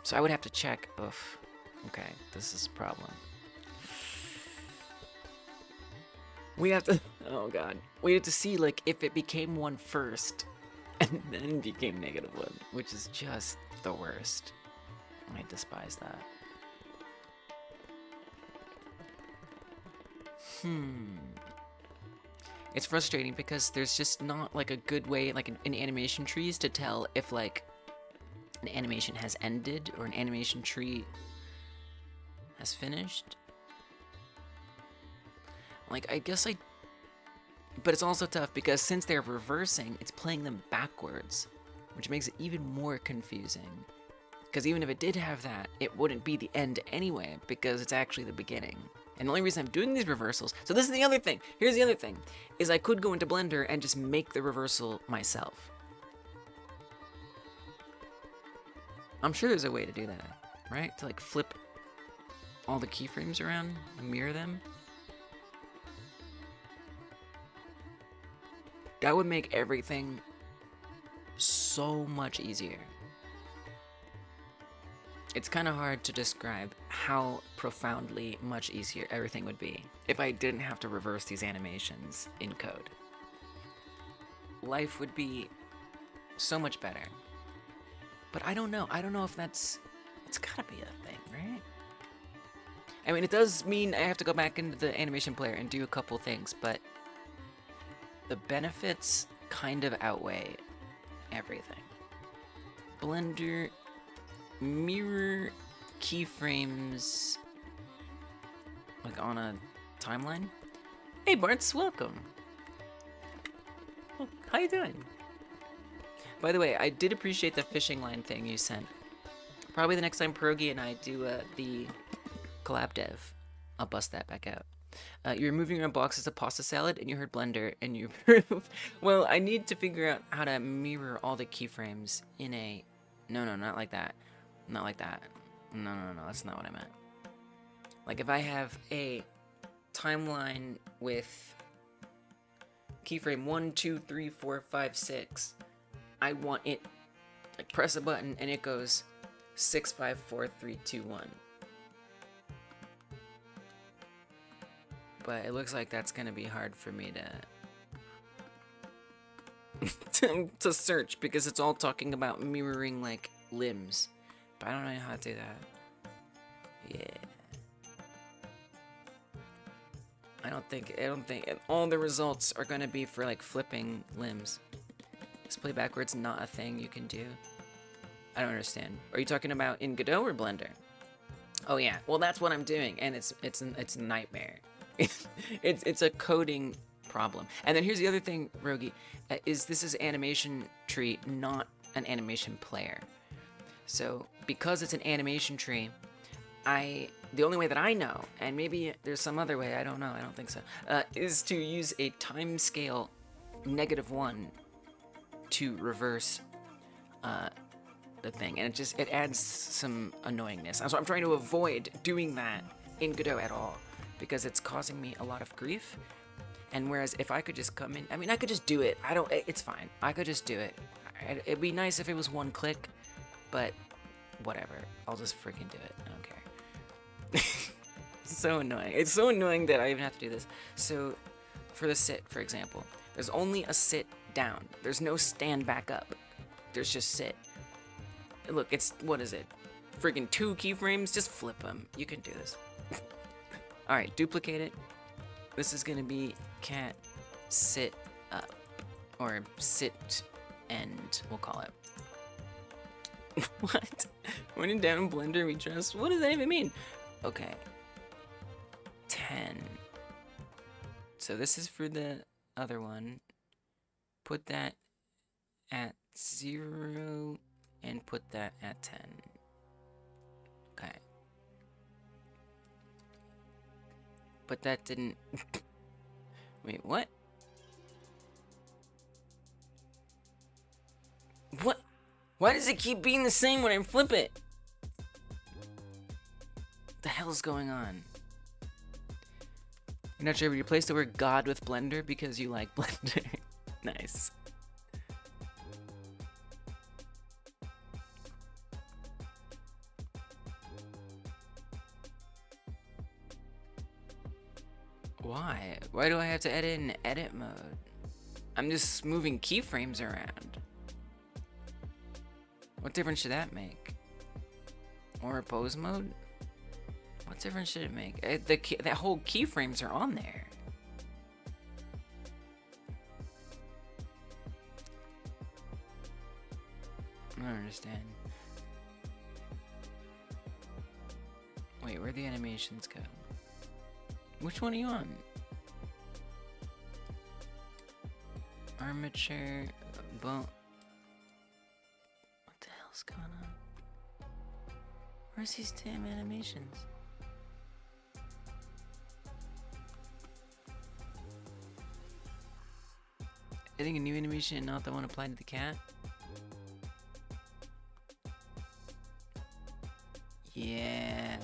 So I would have to check. Oof. Okay, this is a problem. We have to... Oh god. We have to see, like, if it became 1 first, and then became -1, which is just the worst. I despise that. It's frustrating because there's just not like a good way, like in animation trees, to tell if like an animation has ended or an animation tree has finished. Like, but it's also tough because since they're reversing, it's playing them backwards, which makes it even more confusing. Because even if it did have that, it wouldn't be the end anyway, because it's actually the beginning. And the only reason I'm doing these reversals, so this is the other thing, here's the other thing, is I could go into Blender and just make the reversal myself. I'm sure there's a way to do that, right? To like flip all the keyframes around and mirror them. That would make everything so much easier. It's kind of hard to describe how profoundly much easier everything would be if I didn't have to reverse these animations in code. Life would be so much better. But I don't know. I don't know if it's gotta be a thing, right? I mean, it does mean I have to go back into the animation player and do a couple things, but the benefits kind of outweigh everything. Blender mirror keyframes like on a timeline. Hey Bart's, welcome. Oh, how you doing? By the way, I did appreciate the fishing line thing you sent. Probably the next time Pierogi and I do the collab dev, I'll bust that back out. You're moving around boxes of pasta salad and you heard Blender and you well, I need to figure out how to mirror all the keyframes in a no, not like that. Not like that. No, that's not what I meant. Like if I have a timeline with keyframe 1, 2, 3, 4, 5, 6, I want it, like press a button and it goes 6, 5, 4, 3, 2, 1. But it looks like that's gonna be hard for me to search because it's all talking about mirroring like limbs. But I don't know how to do that. Yeah. I don't think all the results are gonna be for like flipping limbs. Display backwards, not a thing you can do. I don't understand. Are you talking about in Godot or Blender? Oh yeah, well that's what I'm doing, and it's a nightmare. it's a coding problem. And then here's the other thing, Rogi, is this is animation tree, not an animation player. So because it's an animation tree, the only way that I know, and maybe there's some other way, I don't know, I don't think so, is to use a time scale -1 to reverse the thing, and it adds some annoyingness. So I'm trying to avoid doing that in Godot at all, because it's causing me a lot of grief. And whereas if I could just come in, I mean, I could just do it. It's fine. I could just do it. It'd be nice if it was one click, but whatever. I'll just freaking do it. I don't care. So annoying. It's so annoying that I even have to do this. So for the sit, for example, there's only a sit down. There's no stand back up. There's just sit. Look, it's, what is it? Freaking 2 keyframes? Just flip them. You can do this. Alright, duplicate it. This is gonna be cat sit up. Or sit end, we'll call it. What? When in down in Blender we trust? What does that even mean? Okay. 10. So this is for the other one. Put that at 0 and put that at 10. Okay. But that didn't... Wait, what? What? Why does it keep being the same when I flip it? What the hell's going on? You're not sure if you replace the word God with Blender because you like Blender. Nice. Why? Why do I have to edit in edit mode? I'm just moving keyframes around. What difference should that make? Or pose mode? What difference should it make? That whole keyframes are on there. understand. Wait, where'd the animations go? Which one are you on? Armature, bone. What the hell's going on? Where's these damn animations? I think a new animation and not the one applied to the cat. Yeah.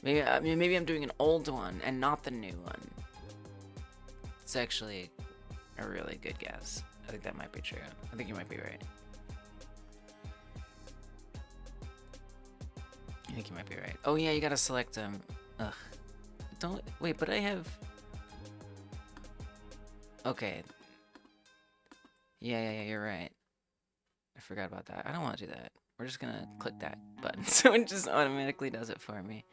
Maybe I'm doing an old one and not the new one. It's actually a really good guess. I think that might be true. I think you might be right. I think you might be right. Oh yeah, you gotta select them. Ugh. Don't wait, but I have. Okay. Yeah, you're right. I forgot about that. I don't want to do that. We're just gonna click that button so it just automatically does it for me.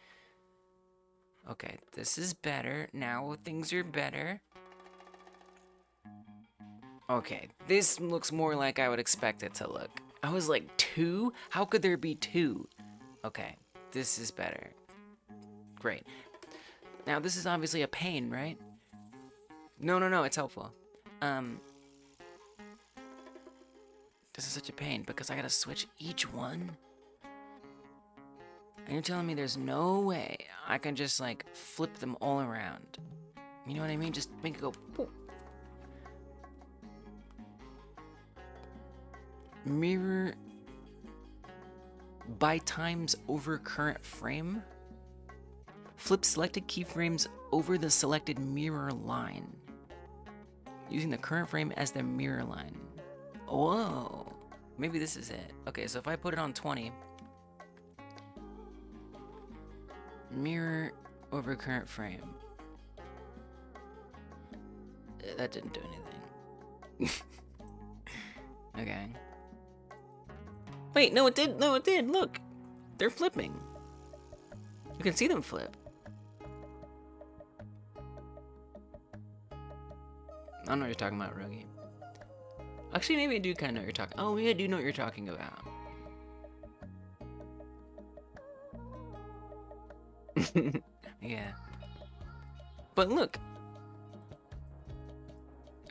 Okay, this is better. Now things are better. Okay, this looks more like I would expect it to look. I was like, 2? How could there be 2? Okay, this is better. Great. Now this is obviously a pain, right? No, it's helpful. This is such a pain because I gotta switch each one. And you're telling me there's no way I can just like flip them all around. You know what I mean? Just make it go poof. Mirror by times over current frame. Flip selected keyframes over the selected mirror line, using the current frame as the mirror line. Whoa, maybe this is it. Okay, so if I put it on 20, mirror over current frame. That didn't do anything. Okay. Wait, no it did, look. They're flipping. You can see them flip. I don't know what you're talking about, Rogi. Actually, maybe I do kind of know what you're talking. Oh, maybe I do know what you're talking about. Yeah. But look.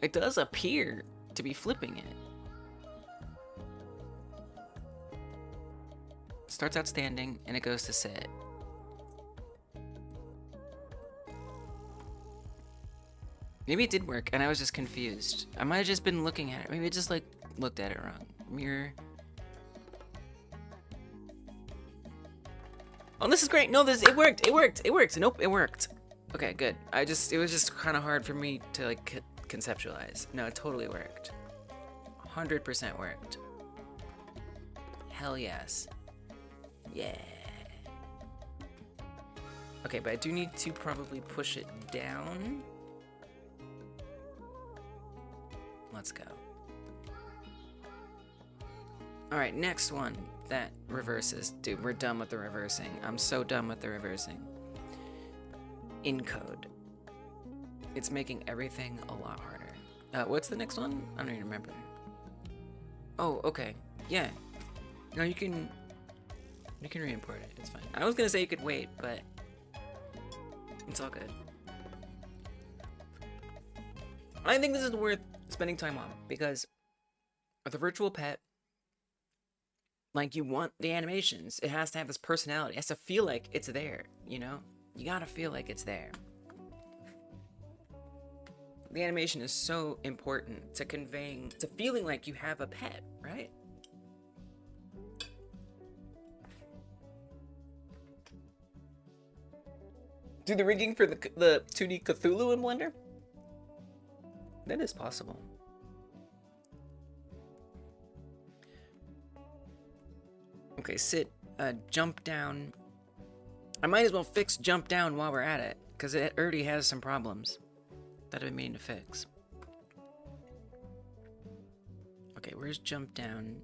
It does appear to be flipping it. Starts out standing, and it goes to sit. Maybe it did work, and I was just confused. I might have just been looking at it. Maybe I just, like, looked at it wrong. Mirror. Oh, this is great. No, it worked. Nope, it worked. Okay, good. It was just kind of hard for me to, like, conceptualize. No, it totally worked. 100% worked. Hell yes. Yeah. Okay, but I do need to probably push it down. Let's go. Alright, next one that reverses. Dude, we're done with the reversing. I'm so done with the reversing. Encode. It's making everything a lot harder. What's the next one? I don't even remember. Oh, okay. Yeah. No, you can re-import it. It's fine. I was gonna say you could wait, but it's all good. I think this is worth spending time on because with a virtual pet, like, you want the animations. It has to have this personality. It has to feel like it's there, you know? You gotta feel like it's there. The animation is so important to conveying, to feeling like you have a pet, right? Do the rigging for the 2D Cthulhu in Blender? That is possible. Okay, sit, jump down. I might as well fix jump down while we're at it, because it already has some problems that I've been meaning to fix. Okay, where's jump down?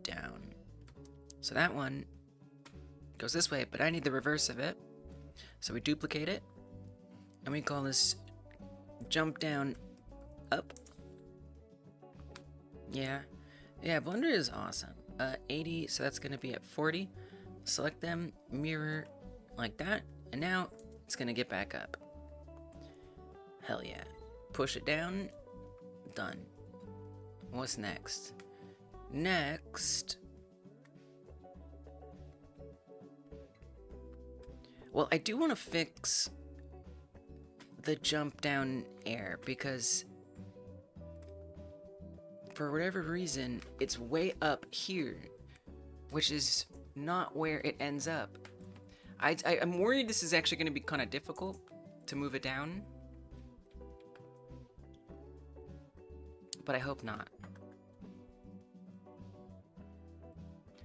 Down. So that one goes this way, but I need the reverse of it. So we duplicate it, and we call this jump down up. Yeah, Yeah, Blender is awesome. 80, so that's gonna be at 40. Select them, mirror like that, and now it's gonna get back up. Hell yeah. Push it down, done. What's next? Next... Well, I do want to fix the jump down air because for whatever reason, it's way up here, which is not where it ends up. I'm worried this is actually going to be kind of difficult to move it down, but I hope not.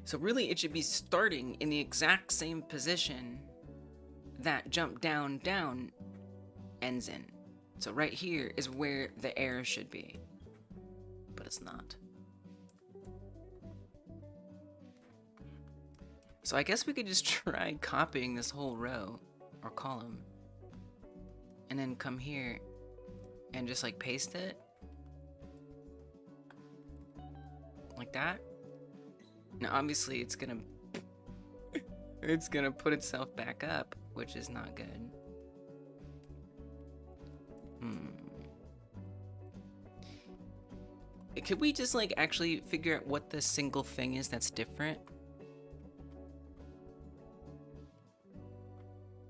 So really, it should be starting in the exact same position that jump down ends in. So right here is where the air should be, but it's not. So I guess we could just try copying this whole row or column and then come here and just like paste it like that. Now obviously it's gonna put itself back up, which is not good. Could we just like actually figure out what the single thing is that's different?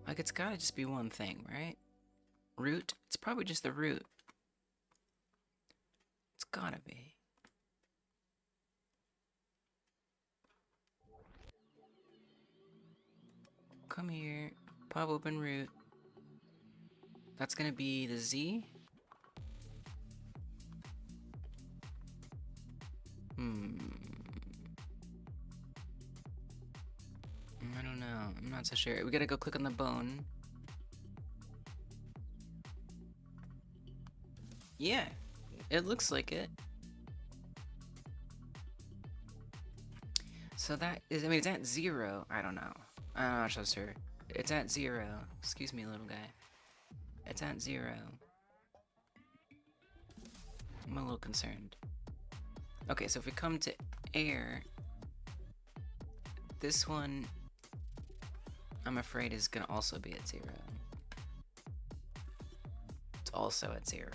Like it's gotta just be one thing, right? Root? It's probably just the root. It's gotta be. Come here, pop open root. That's gonna be the Z. I don't know. I'm not so sure. We gotta go click on the bone. Yeah, it looks like it. So that is, I mean, it's at 0. I don't know. I'm not so sure. It's at 0. Excuse me, little guy. It's at 0. I'm a little concerned. Okay, so if we come to air, this one, I'm afraid is gonna also be at 0. It's also at 0.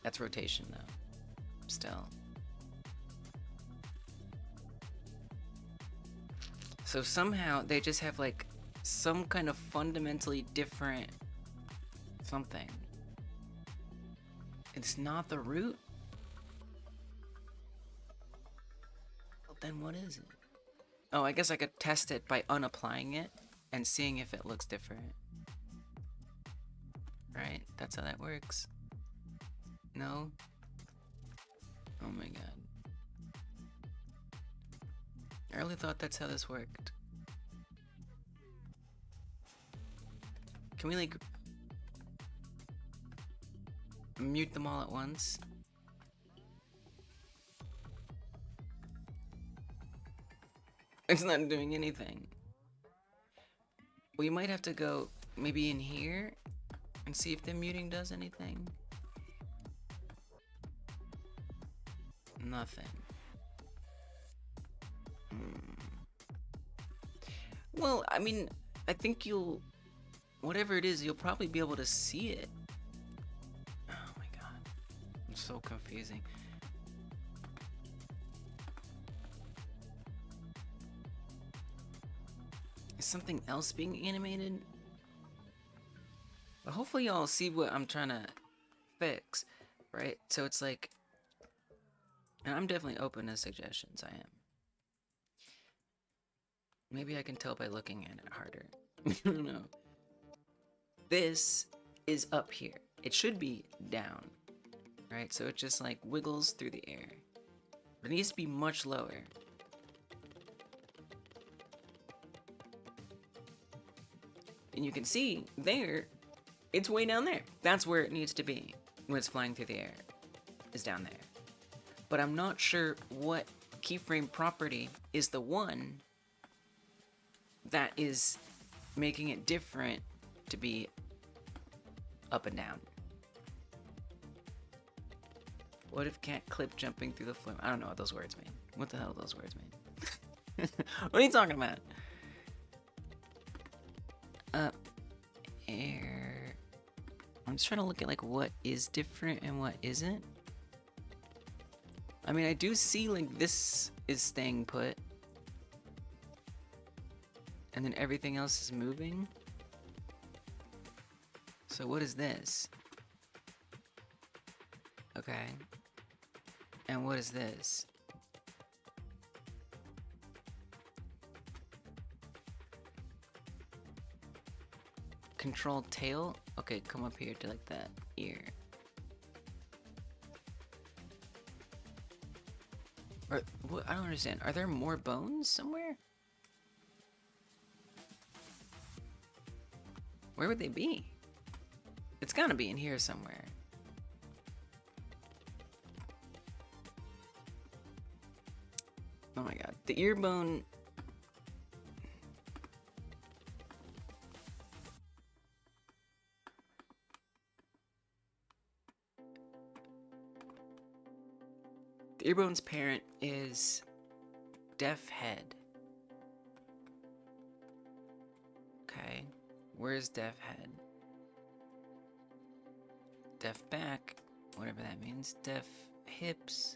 That's rotation though, still. So somehow they just have like some kind of fundamentally different something. It's not the root? Well, then what is it? Oh, I guess I could test it by unapplying it and seeing if it looks different. Right? That's how that works. No? Oh my god. I really thought that's how this worked. Can we like mute them all at once? It's not doing anything. We might have to go maybe in here and see if the muting does anything. Nothing. Well, I mean, I think you'll, whatever it is, you'll probably be able to see it. Oh my god. It's so confusing. Is something else being animated? But hopefully y'all see what I'm trying to fix, right? So it's like, and I'm definitely open to suggestions, I am. Maybe I can tell by looking at it harder. I don't know. This is up here. It should be down, right? So it just like wiggles through the air. But it needs to be much lower. And you can see there, it's way down there. That's where it needs to be when it's flying through the air, is down there. But I'm not sure what keyframe property is the one that is making it different to be up and down. What if can't clip jumping through the flame? I don't know what those words mean. What the hell do those words mean? What are you talking about? Air. I'm just trying to look at like what is different and what isn't. I mean, I do see like this is staying put. And then everything else is moving. So what is this? Okay. And what is this? Control tail? Okay, come up here to like that ear. Or, what? I don't understand. Are there more bones somewhere? Where would they be? It's gotta be in here somewhere. Oh my god. The ear bone. The ear bone's parent is deaf head. Okay. Where's deaf head? Deaf back, whatever that means. Deaf hips.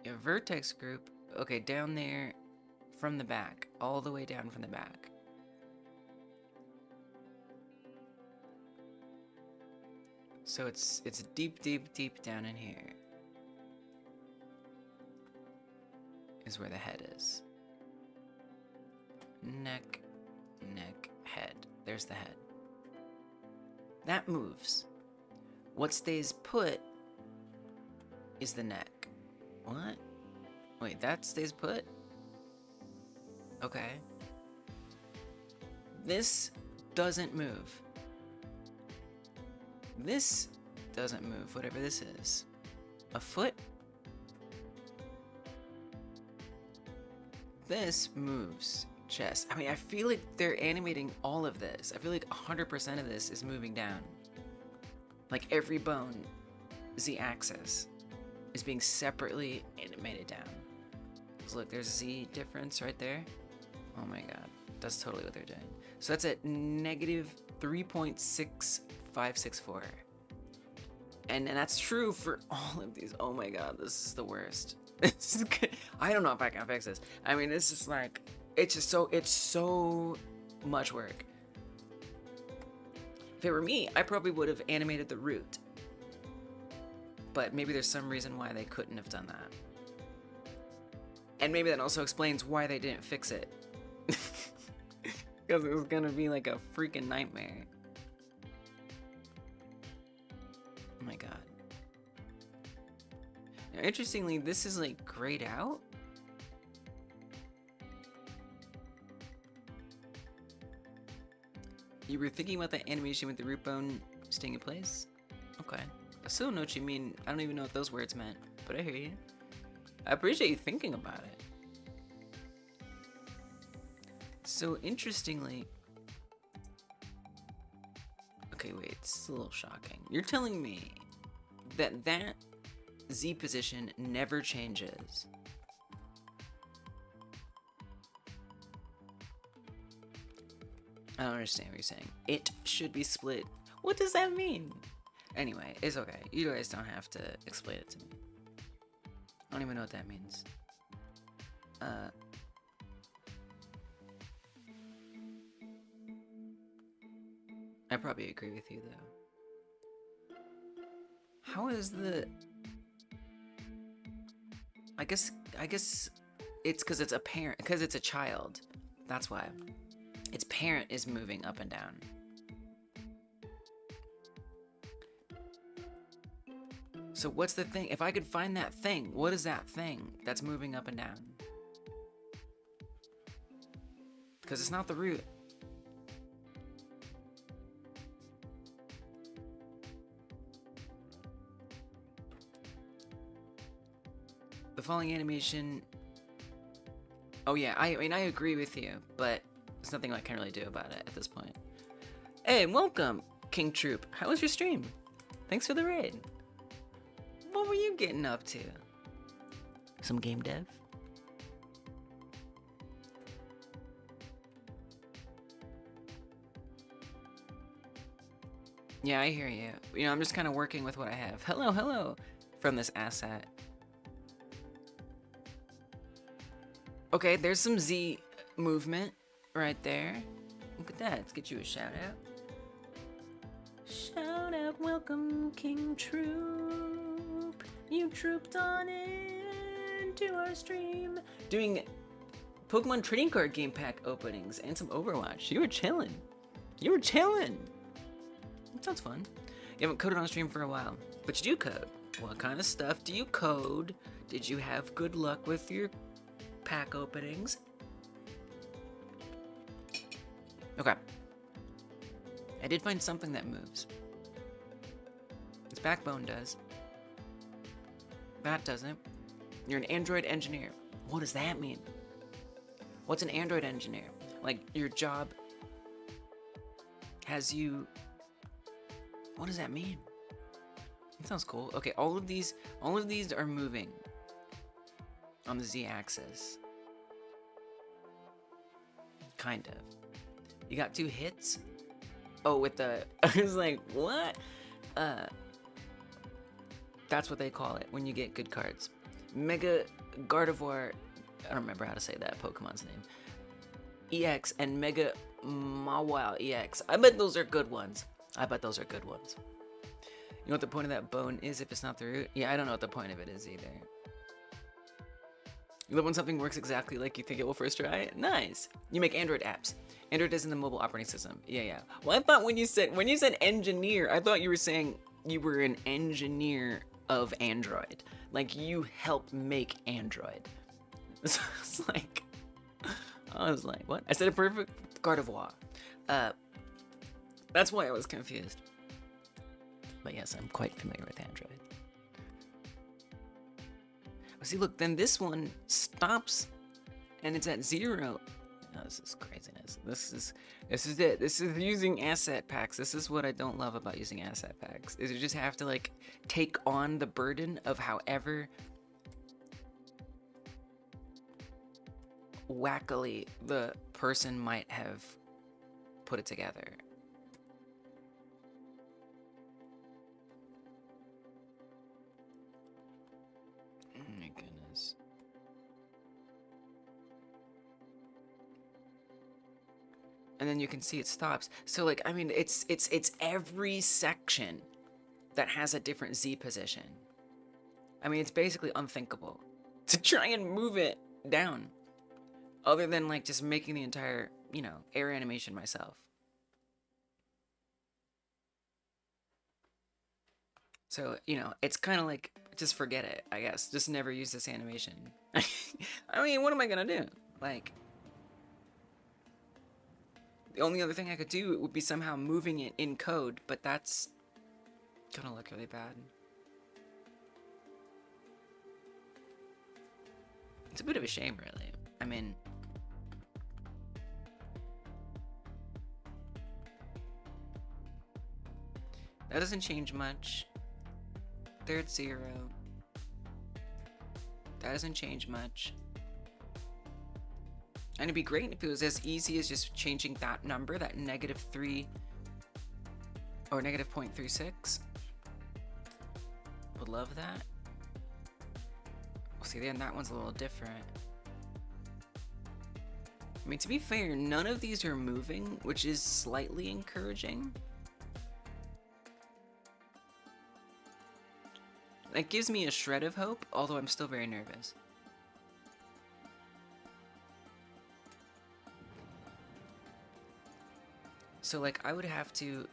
A vertex group. Okay, down there from the back, all the way down from the back. So it's deep, deep, deep down in here. Is where the head is. Neck, neck, head. There's the head. That moves. What stays put is the neck. What? Wait, that stays put? Okay. This doesn't move. This doesn't move, whatever this is. A foot? This moves. Chest. I mean, I feel like they're animating all of this. I feel like 100% of this is moving down. Like every bone, Z-axis, is being separately animated down. So look, there's a Z difference right there. Oh my god. That's totally what they're doing. So that's at negative 3.6564. And that's true for all of these. Oh my god, this is the worst. I don't know if I can fix this. I mean, it's just like, it's so much work. If it were me, I probably would have animated the root. But maybe there's some reason why they couldn't have done that. And maybe that also explains why they didn't fix it. Because it was gonna be like a freaking nightmare. Oh my god. Now, interestingly, this is like grayed out. You were thinking about the animation with the root bone staying in place? Okay. I still know what you mean. I don't even know what those words meant, but I hear you. I appreciate you thinking about it. So interestingly, okay, wait, it's a little shocking. You're telling me that that Z position never changes. I don't understand what you're saying. It should be split. What does that mean? Anyway, it's okay. You guys don't have to explain it to me. I don't even know what that means. I probably agree with you though. How is the... I guess it's because it's a parent, because it's a child. That's why. Its parent is moving up and down. So what's the thing? If I could find that thing, what is that thing that's moving up and down? Because it's not the root. The falling animation... Oh yeah, I mean, I agree with you, but There's nothing I can really do about it at this point. Hey, welcome, King Troop. How was your stream? Thanks for the raid. What were you getting up to? Some game dev? Yeah, I hear you. You know, I'm just kind of working with what I have. Hello, hello, from this asset. Okay, there's some Z movement right there. Look at that. Let's get you a shout out. Shout out, welcome, King Troop. You trooped on into our stream. Doing Pokemon trading card game pack openings and some Overwatch. You were chilling. You were chilling. That sounds fun. You haven't coded on stream for a while, but you do code. What kind of stuff do you code? Did you have good luck with your pack openings? Okay. I did find something that moves. Its backbone does. That doesn't. You're an Android engineer. What does that mean? What's an Android engineer? Like, your job has you... What does that mean? That sounds cool. Okay, all of these are moving on the Z-axis. Kind of. You got 2 hits? Oh, with the... I was like, what? That's what they call it when you get good cards. Mega Gardevoir... I don't remember how to say that Pokemon's name. EX and Mega Mawile EX. I bet those are good ones. I bet those are good ones. You know what the point of that bone is if it's not the root? Yeah, I don't know what the point of it is either. You love when something works exactly like you think it will first try? Nice. You make Android apps. Android is in the mobile operating system. Yeah. Well, I thought when you said engineer, I thought you were saying you were an engineer of Android. Like you help make Android. So I was like, what? I said a perfect Gardevoir. That's why I was confused. But yes, I'm quite familiar with Android. Oh, see, look, then this one stops and it's at 0. Oh, this is craziness. This is it. This is using asset packs. This is what I don't love about using asset packs. Is you just have to like take on the burden of however wackily the person might have put it together. Oh my goodness. And then you can see it stops. So like, I mean, it's every section that has a different Z position. I mean, it's basically unthinkable to try and move it down. Other than like just making the entire, you know, air animation myself. So, you know, it's kind of like, just forget it, I guess. Just never use this animation. I mean, what am I gonna do? Like, the only other thing I could do would be somehow moving it in code, but that's gonna look really bad. It's a bit of a shame, really. I mean... That doesn't change much. They're at 0. That doesn't change much. And it'd be great if it was as easy as just changing that number, that -3 or -0.36. Would love that. Well, see, then that one's a little different. I mean, to be fair, none of these are moving, which is slightly encouraging. That gives me a shred of hope, although I'm still very nervous. So, like, I would have to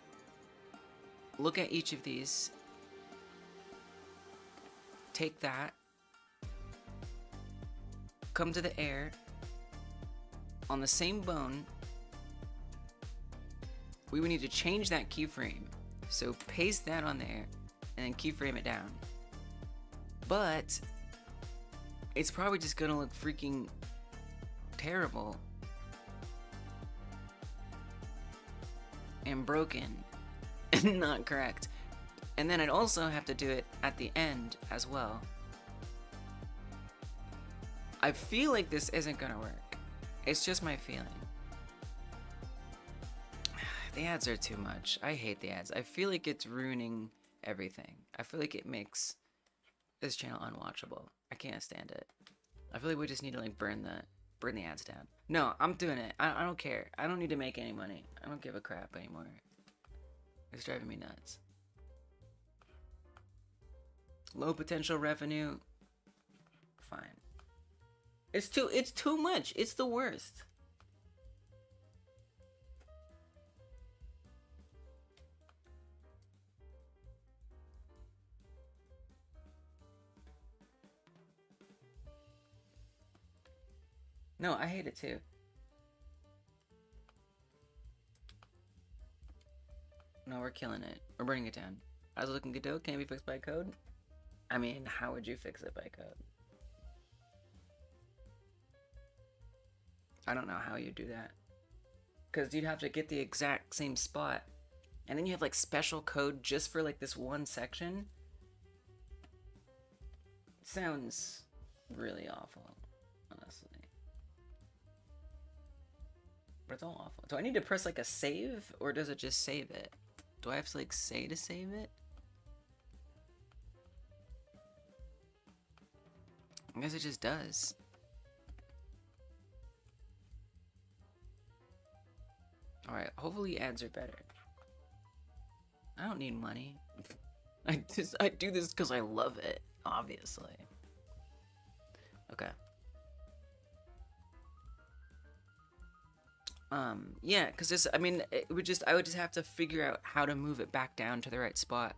look at each of these, take that, come to the air, on the same bone, we would need to change that keyframe. So paste that on there, and then keyframe it down. But it's probably just gonna look freaking terrible and broken and not correct. And then I'd also have to do it at the end as well. I feel like this isn't gonna work. It's just my feeling. The ads are too much. I hate the ads. I feel like it's ruining everything. I feel like it makes this channel unwatchable. I can't stand it. I feel like we just need to like burn the ads down. No, I'm doing it. I don't care. I don't need to make any money. I don't give a crap anymore. It's driving me nuts. Low potential revenue. Fine. It's too much. It's the worst. No, I hate it too. No, we're killing it. We're burning it down. I was looking Godot, can it be fixed by code? I mean, how would you fix it by code? I don't know how you do that. Because you'd have to get the exact same spot. And then you have like special code just for like this one section. It sounds really awful, honestly. But it's all awful. Do I need to press like a save, or does it just save it? Do I have to like say to save it? I guess it just does. Alright, hopefully ads are better. I don't need money. I do this because I love it, obviously. Okay. Yeah, because this, I mean, I would just have to figure out how to move it back down to the right spot.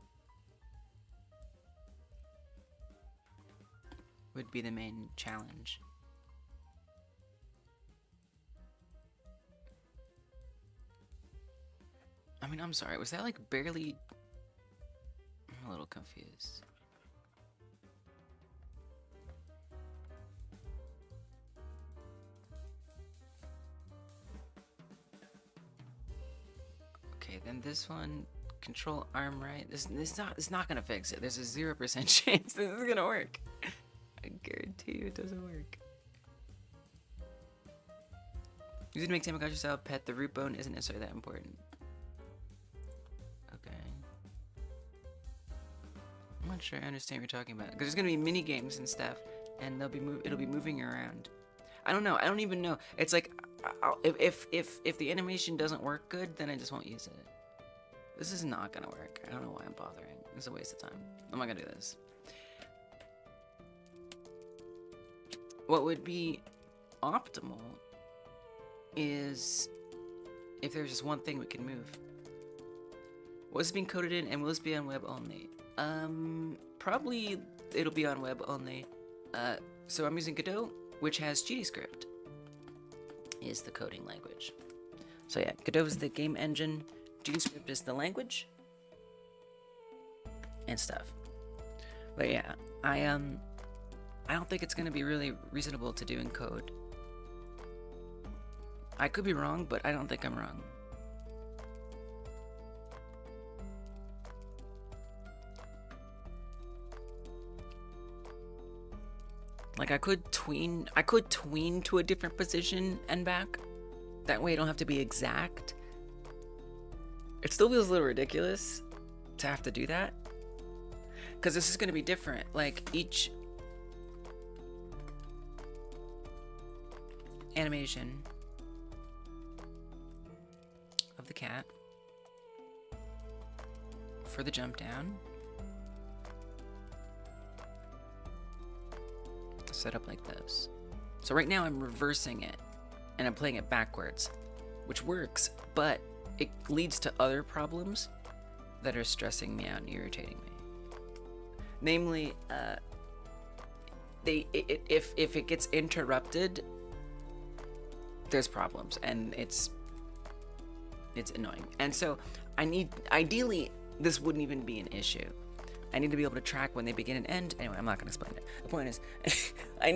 Would be the main challenge. I mean, I'm sorry, was that like barely... I'm a little confused. Okay, then this one, control arm right. It's not gonna fix it. There's a 0% chance this is gonna work. I guarantee you it doesn't work. Use it to make Tamagotchi style pet. The root bone isn't necessarily that important. Okay. I'm not sure I understand what you're talking about. Because there's gonna be mini games and stuff, and it'll be moving around. I don't know. I don't even know. It's like, if the animation doesn't work good, then I just won't use it. This is not gonna work. I don't know why I'm bothering. It's a waste of time. I'm not gonna do this. What would be optimal is if there's just one thing we can move. Was this being coded in, and will this be on web only? Probably it'll be on web only. So I'm using Godot, which has GDScript, is the coding language. So yeah, Godot is the game engine, GDScript is the language, and stuff. But yeah, I don't think it's gonna be really reasonable to do in code. I could be wrong, but I don't think I'm wrong. Like I could tween to a different position and back. That way I don't have to be exact. It still feels a little ridiculous to have to do that. Because this is going to be different. Like each animation of the cat for the jump down set up like this. So right now I'm reversing it and I'm playing it backwards, which works, but it leads to other problems that are stressing me out and irritating me. Namely, if it gets interrupted, there's problems, and it's annoying. And so ideally this wouldn't even be an issue. I need to be able to track when they begin and end. Anyway, I'm not going to explain it. The point is, I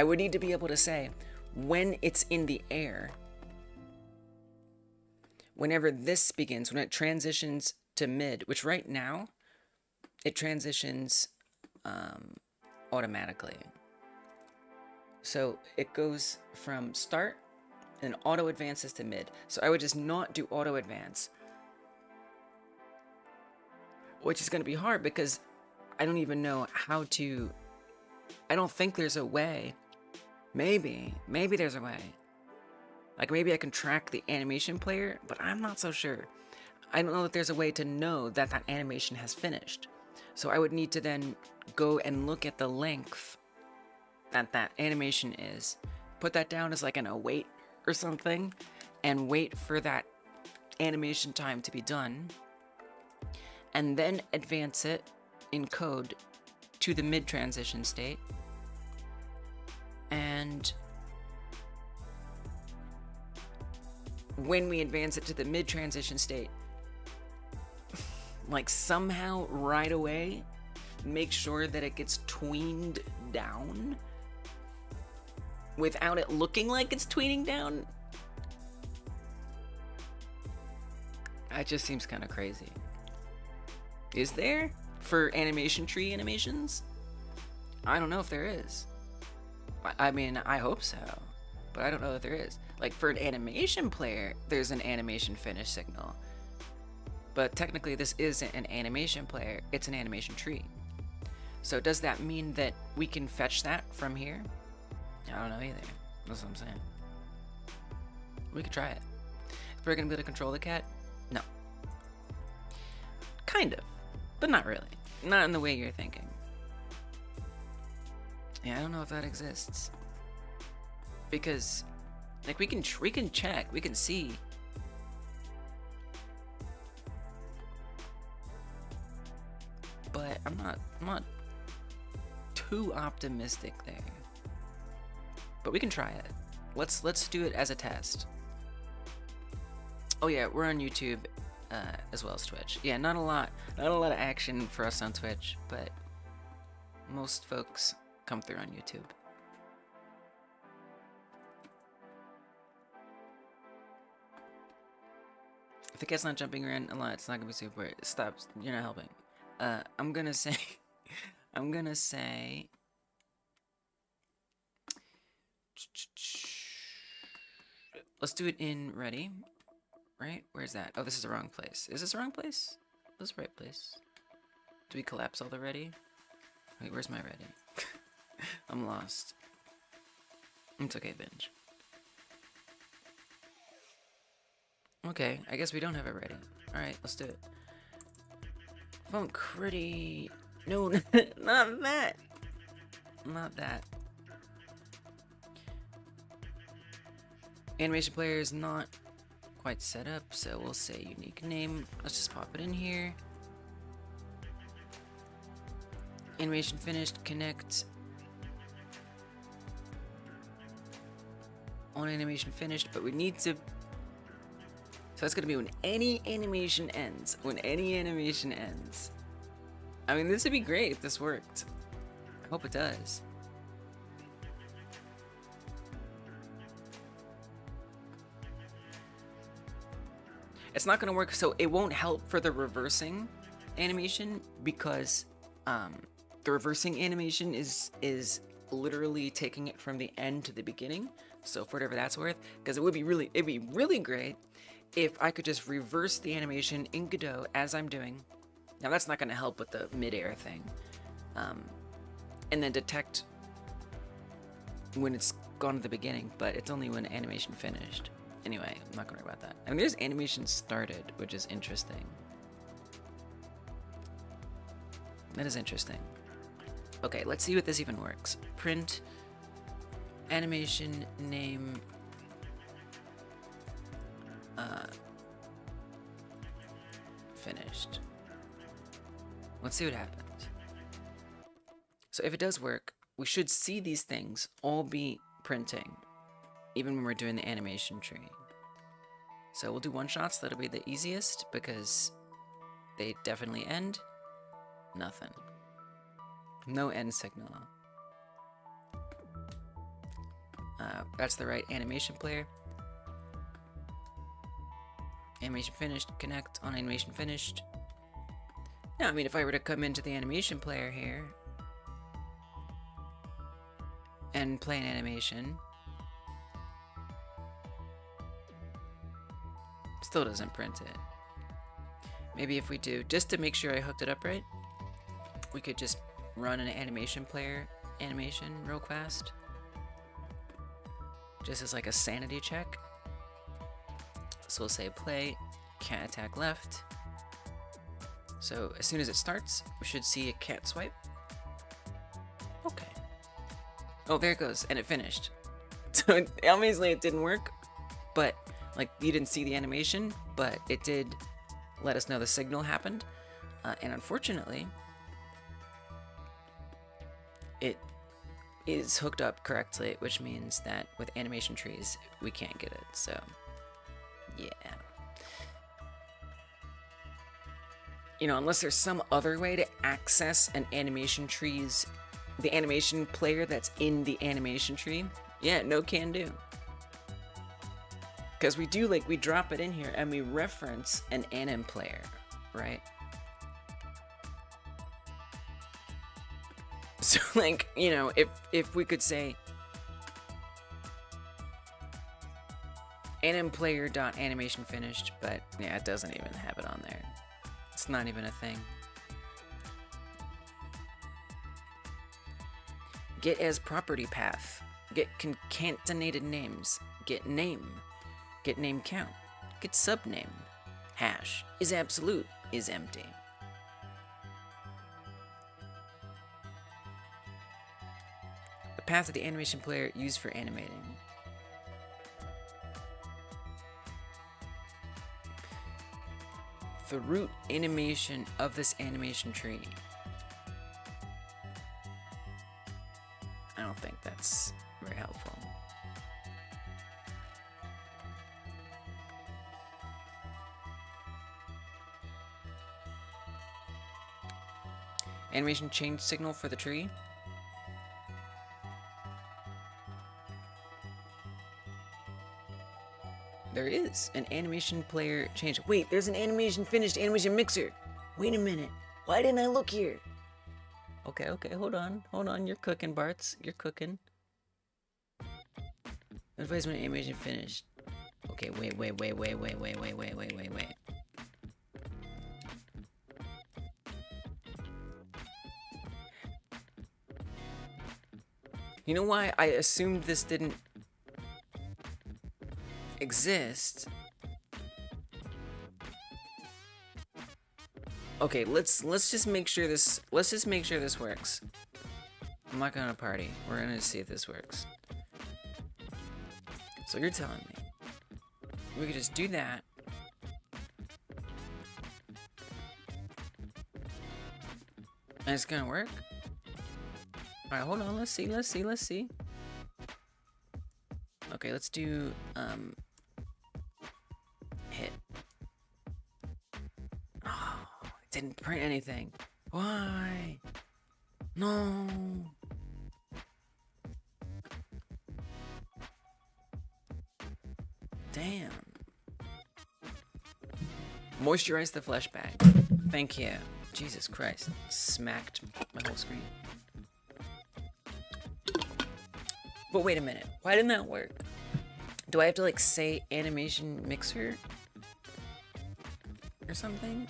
would need to be able to say when it's in the air, whenever this begins, when it transitions to mid, which right now, it transitions automatically. So it goes from start and auto advances to mid. So I would just not do auto advance, which is going to be hard because I don't even know how to. I don't think there's a way. Maybe there's a way. Like maybe I can track the animation player, but I'm not so sure. I don't know that there's a way to know that that animation has finished. So I would need to then go and look at the length that that animation is, put that down as like an await or something, and wait for that animation time to be done, and then advance it in code to the mid transition state. And when we advance it to the mid transition state, like somehow right away make sure that it gets tweened down without it looking like it's tweening down. That just seems kind of crazy. Is there? For animation tree animations? I don't know if there is. I mean, I hope so, but I don't know if there is. Like for an animation player, there's an animation finish signal. But technically this isn't an animation player, it's an animation tree. So does that mean that we can fetch that from here? I don't know either. That's what I'm saying. We could try it. Is we're gonna be able to control the cat? No. Kind of, but not really. Not in the way you're thinking. Yeah, I don't know if that exists. Because, like, we can check, we can see. But I'm not too optimistic there. But we can try it. Let's do it as a test. Oh yeah, we're on YouTube as well as Twitch. Yeah, not a lot of action for us on Twitch, but most folks come through on YouTube. If the cat's not jumping around a lot, it's not gonna be super. Stop, you're not helping. I'm gonna say, let's do it in ready, right? Where's that? Oh, this is the wrong place. Is this the wrong place? This is the right place. Do we collapse all the ready? Wait, where's my ready? I'm lost. It's okay, binge. Okay, I guess we don't have it ready. Alright, let's do it. Phone critty. No, not that. Not that. Animation player is not quite set up, so we'll say unique name. Let's just pop it in here. Animation finished, connect. On animation finished, but we need to. So that's gonna be when any animation ends. When any animation ends. I mean, this would be great if this worked. I hope it does. It's not gonna work, so it won't help for the reversing animation because the reversing animation is literally taking it from the end to the beginning. So for whatever that's worth, because it'd be really great if I could just reverse the animation in Godot as I'm doing. Now that's not going to help with the mid-air thing, and then detect when it's gone to the beginning, but it's only when animation finished. Anyway, I'm not going to worry about that. I mean, there's animation started, which is interesting. That is interesting. Okay, let's see what this even works. Print animation name finished. Let's see what happens. So if it does work, we should see these things all be printing, even when we're doing the animation tree. So we'll do one shots, that'll be the easiest because they definitely end. Nothing. No end signal. That's the right animation player. Animation finished. Connect on animation finished. Now, I mean, if I were to come into the animation player here and play an animation, still doesn't print it. Maybe if we do, just to make sure I hooked it up right, we could just run an animation player animation real fast. Just as like a sanity check. So we'll say play, cat attack left. So as soon as it starts, we should see a cat swipe. Okay. Oh, there it goes, and it finished. So obviously it didn't work, but like you didn't see the animation, but it did let us know the signal happened. And unfortunately, it is hooked up correctly, which means that with animation trees, we can't get it. So, yeah. You know, unless there's some other way to access an animation tree's, the animation player that's in the animation tree, yeah, no can do. Because we do, like, we drop it in here and we reference an anim player, right? So, like, you know, if we could say anim player.animation finished, but yeah, it doesn't even have it on there. It's not even a thing. Get as property path. Get concatenated names. Get name. Get name count. Get subname. Hash. Is absolute. Is empty. The path of the animation player used for animating. The root animation of this animation tree. I don't think that's very helpful. Animation change signal for the tree. There is an animation player change. Wait, there's an animation finished animation mixer. Wait a minute. Why didn't I look here? Okay, hold on. Hold on. You're cooking, Bartz. You're cooking. Advice when animation finished. Okay, wait. You know why I assumed this didn't exist? Okay, let's just make sure this works. I'm not gonna party. We're gonna see if this works. So you're telling me we could just do that. And it's gonna work? Alright, hold on, let's see. Okay, let's do hit. Oh, it didn't print anything. Why? No. Damn. Moisturize the flesh bag. Thank you. Jesus Christ. Smacked my whole screen. But wait a minute. Why didn't that work? Do I have to like say animation mixer? Or something?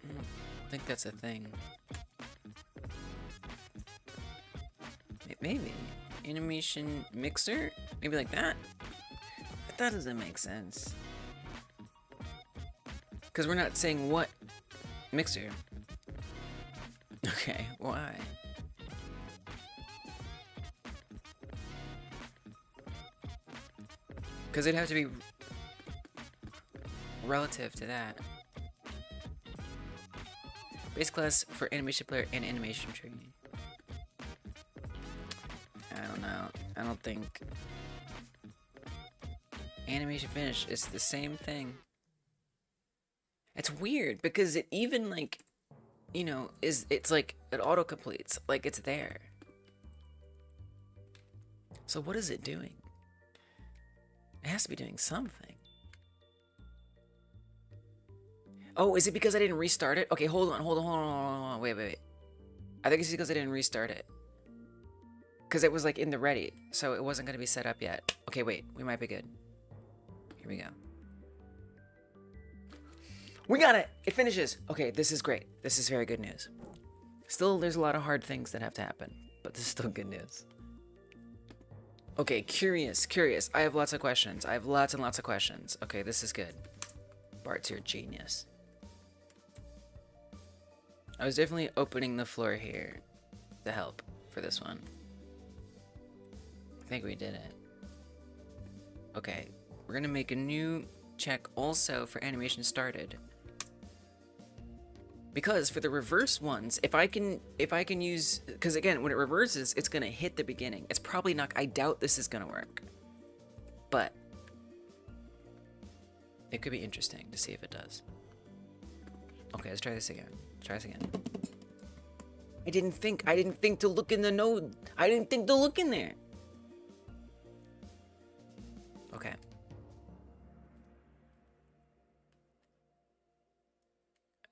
I think that's a thing. Maybe. Animation mixer? Maybe like that? But that doesn't make sense. Because we're not saying what mixer. Okay, why? Because it'd have to be relative to that. Base class for animation player and animation tree. I don't know. I don't think animation finish is the same thing. It's weird because it even like, you know, it's like it auto completes, like it's there. So what is it doing? It has to be doing something. Oh, is it because I didn't restart it? Okay, hold on. Wait. I think it's because I didn't restart it. Because it was like in the ready, so it wasn't going to be set up yet. Okay, wait, we might be good. Here we go. We got it! It finishes! Okay, this is great. This is very good news. Still, there's a lot of hard things that have to happen, but this is still good news. Okay, curious. I have lots of questions. I have lots and lots of questions. Okay, this is good. Bart's your genius. I was definitely opening the floor here to help for this one. I think we did it. Okay, we're gonna make a new check also for animation started. Because for the reverse ones, if I can use, because again, when it reverses, it's gonna hit the beginning. It's probably not, I doubt this is gonna work. But it could be interesting to see if it does. Okay, let's try this again. I didn't think to look in the node. I didn't think to look in there. Okay.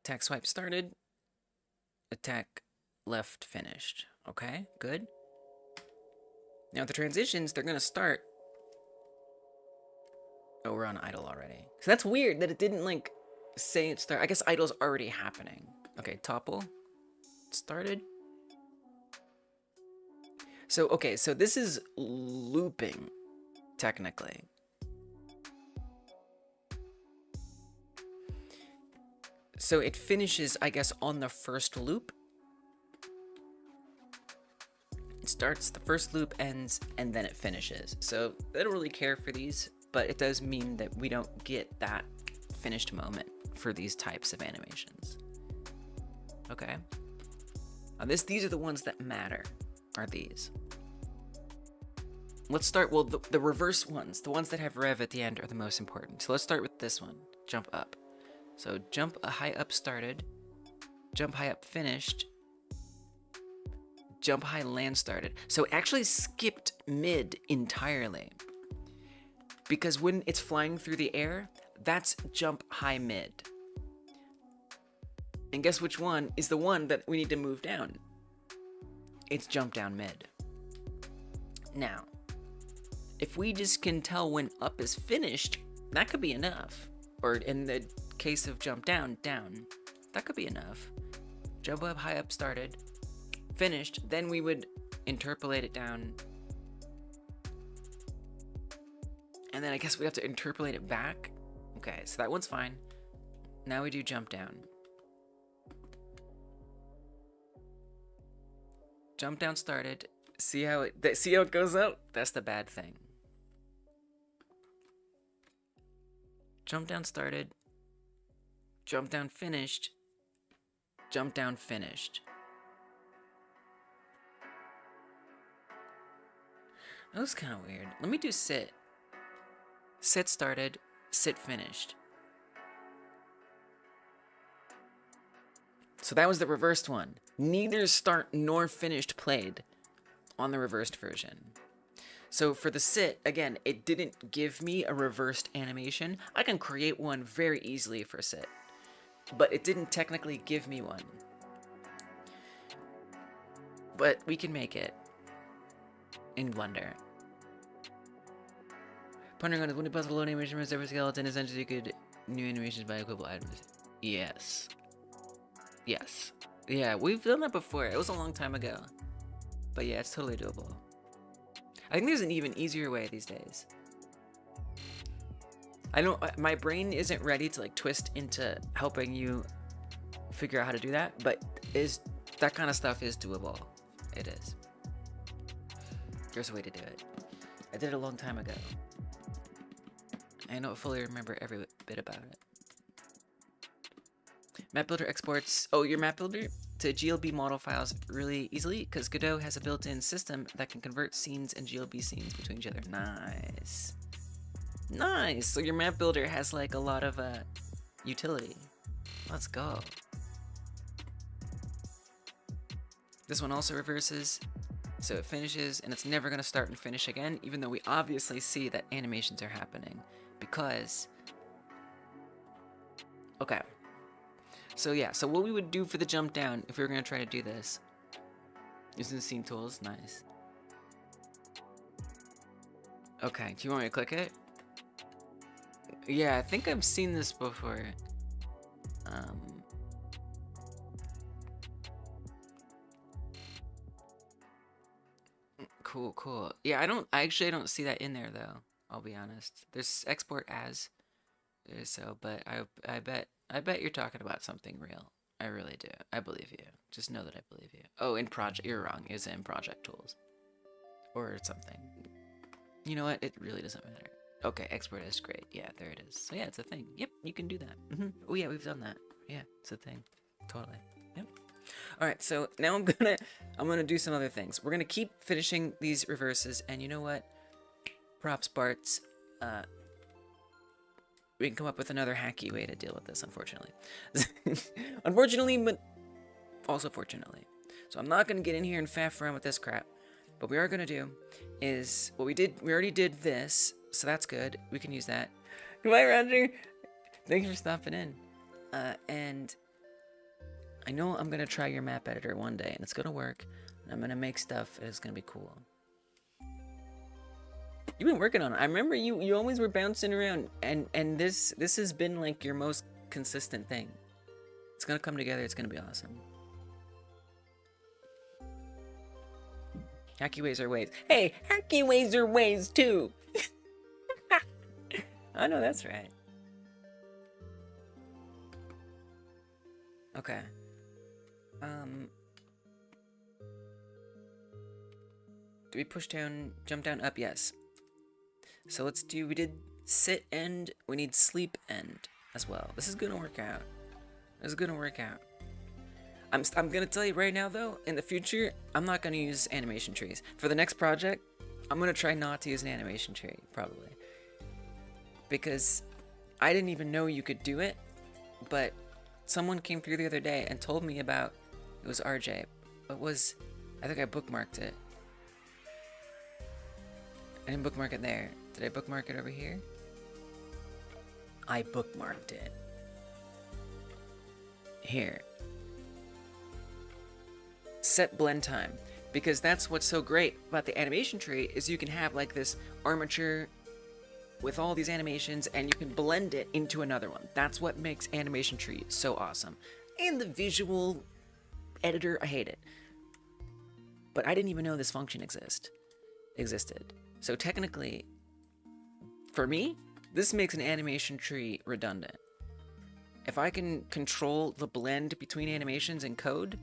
Attack swipe started. Attack left finished. Okay, good. Now the transitions, they're gonna start. Oh, we're on idle already. So that's weird that it didn't like say it start. I guess idle's already happening. Okay, topple. Started. So, okay, so this is looping, technically. So it finishes, I guess, on the first loop. It starts, the first loop ends, and then it finishes. So I don't really care for these, but it does mean that we don't get that finished moment for these types of animations. Okay. These are the ones that matter, are these. Let's start, well, the reverse ones, the ones that have rev at the end are the most important. So let's start with this one, jump up. So jump high up started, jump high up finished, jump high land started. So it actually skipped mid entirely. Because when it's flying through the air, that's jump high mid. And guess which one is the one that we need to move down? It's jump down mid. Now, if we just can tell when up is finished, that could be enough. Or in the case of jump down, down. That could be enough. Jump up, high up started, finished, then we would interpolate it down. And then I guess we have to interpolate it back. Okay, so that one's fine. Now we do jump down. Jump down started. See how it goes up? That's the bad thing. Jump down started. Jump down finished. Jump down finished. That was kind of weird. Let me do sit. Sit started. Sit finished. So that was the reversed one. Neither start nor finished played on the reversed version. So for the sit, again, it didn't give me a reversed animation. I can create one very easily for sit, but it didn't technically give me one. But we can make it in Blender. Pondering on it, when it puzzle load animation from every skeleton, essentially you could new animations by equivalent items. Yes. Yes. Yeah, we've done that before. It was a long time ago. But yeah, it's totally doable. I think there's an even easier way these days. I don't, my brain isn't ready to like twist into helping you figure out how to do that, but that kind of stuff is doable. It is. There's a way to do it. I did it a long time ago. I don't fully remember every bit about it. Map Builder exports, your Map Builder to GLB model files really easily because Godot has a built-in system that can convert scenes and GLB scenes between each other. Nice. Nice. So your Map Builder has like a lot of utility. Let's go. This one also reverses. So it finishes, and it's never going to start and finish again, even though we obviously see that animations are happening. Because... Okay. So yeah, so what we would do for the jump down, if we were going to try to do this... Using the scene tools, nice. Okay, do you want me to click it? Yeah, I think I've seen this before. Cool. Yeah, I actually don't see that in there though. I'll be honest. There's export as, so, but I bet you're talking about something real. I really do. I believe you. Just know that I believe you. Oh, in project, you're wrong. It's in project tools, or something. You know what? It really doesn't matter. Okay, export is great. Yeah, there it is. So yeah, it's a thing. Yep, you can do that. Oh yeah, we've done that. Yeah, it's a thing. Totally. Yep. All right, so now I'm gonna do some other things. We're gonna keep finishing these reverses, and you know what? Props, Barts. We can come up with another hacky way to deal with this, unfortunately. Unfortunately, but also fortunately. So I'm not gonna get in here and faff around with this crap. What we are gonna do is what we did. We already did this, so that's good. We can use that. Goodbye, Roger. Thanks for stopping in. And I know I'm gonna try your map editor one day, and it's gonna work. And I'm gonna make stuff, and it's gonna be cool. You've been working on it. I remember you always were bouncing around, and this has been like your most consistent thing. It's gonna come together. It's gonna be awesome. Hacky ways are ways. Hey, hacky ways are ways too. I know that's right. Okay. Do we push down, jump down, up? Yes. So let's do, we did sit end, we need sleep end as well. This is gonna work out. This is gonna work out. I'm gonna tell you right now though, in the future, I'm not gonna use animation trees. For the next project, I'm gonna try not to use an animation tree, probably. Because I didn't even know you could do it, but someone came through the other day and told me about, it was RJ. It was, I think I bookmarked it. I didn't bookmark it there. Did I bookmark it over here? I bookmarked it. Here. Set blend time. Because that's what's so great about the animation tree is you can have like this armature with all these animations and you can blend it into another one. That's what makes animation tree so awesome. And the visual editor, I hate it. But I didn't even know this function existed. So technically, for me, this makes an animation tree redundant. If I can control the blend between animations and code,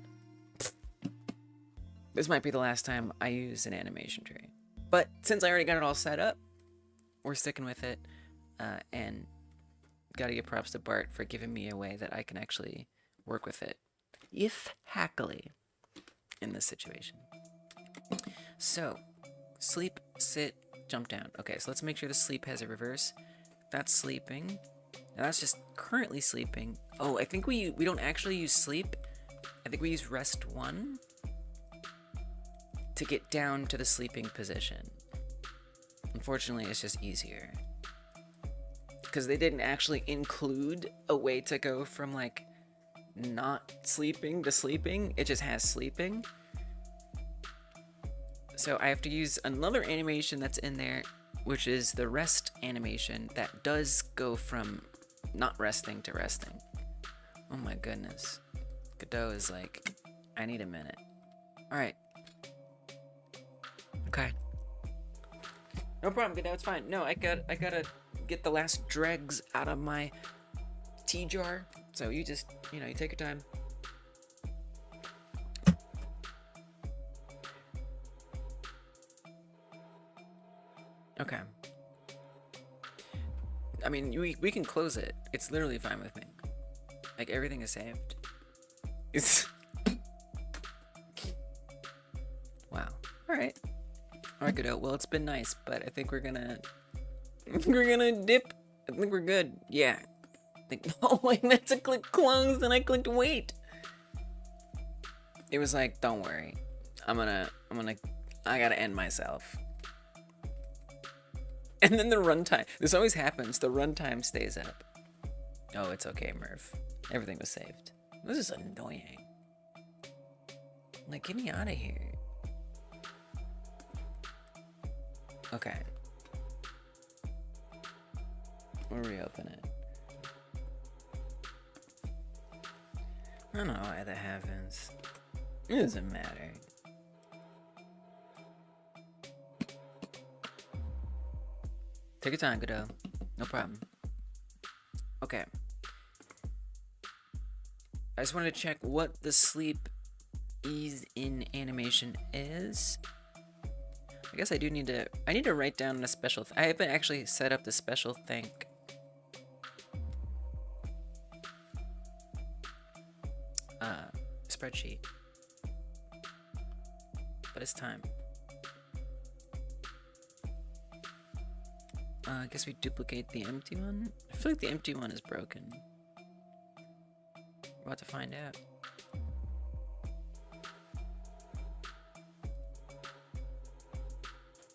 this might be the last time I use an animation tree. But since I already got it all set up, we're sticking with it. And gotta give props to Bart for giving me a way that I can actually work with it, if hackily, in this situation. So, sleep, sit, jump down. Okay, so let's make sure the sleep has a reverse. That's sleeping. Now that's just currently sleeping. Oh, I think we don't actually use sleep. I think we use rest 1 to get down to the sleeping position. Unfortunately, it's just easier. Because they didn't actually include a way to go from like not sleeping to sleeping. It just has sleeping. So I have to use another animation that's in there, which is the rest animation that does go from not resting to resting. Oh my goodness. Godot is like, I need a minute. Alright. Okay. No problem, Godot, it's fine. No, I gotta get the last dregs out of my tea jar. So you just, you take your time. Okay. I mean, we can close it. It's literally fine with me. Like, everything is saved. It's... Wow. Alright. Alright, Godot. Well, it's been nice, but I think we're gonna dip. I think we're good. Yeah. Oh, I meant to click close and I clicked wait. It was like, don't worry. I'm gonna I gotta end myself. And then the runtime. This always happens. The runtime stays up. Oh, it's okay, Murph. Everything was saved. This is annoying. Like, get me out of here. Okay. We'll reopen it. I don't know why that happens. It doesn't matter. Take your time, Godot. No problem. Okay. I just wanted to check what the sleep ease in animation is. I guess I need to write down a special, I haven't actually set up the special thank. Spreadsheet. But it's time. I guess we duplicate the empty one. I feel like the empty one is broken. We're about to find out.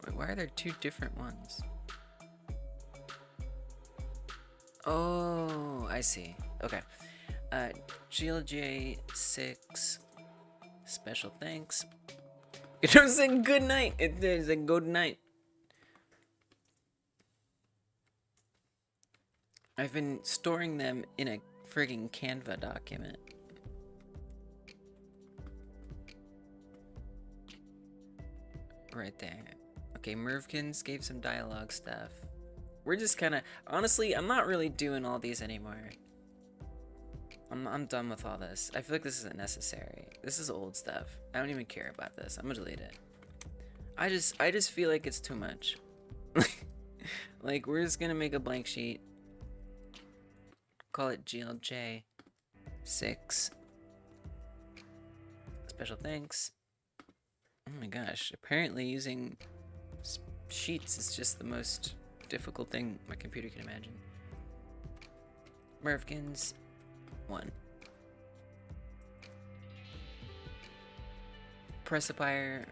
Wait, why are there two different ones? Oh, I see. Okay. GLJ6 special thanks. It was a good night. It is a good night. I've been storing them in a frigging Canva document. Right there. Okay, Mervkins gave some dialogue stuff. We're just kind of... Honestly, I'm not really doing all these anymore. I'm done with all this. I feel like this isn't necessary. This is old stuff. I don't even care about this. I'm gonna delete it. I just feel like it's too much. Like, we're just gonna make a blank sheet. Call it GLJ6. Special thanks. Oh my gosh. Apparently using sheets is just the most difficult thing my computer can imagine. Mervkins 1. Pressipier.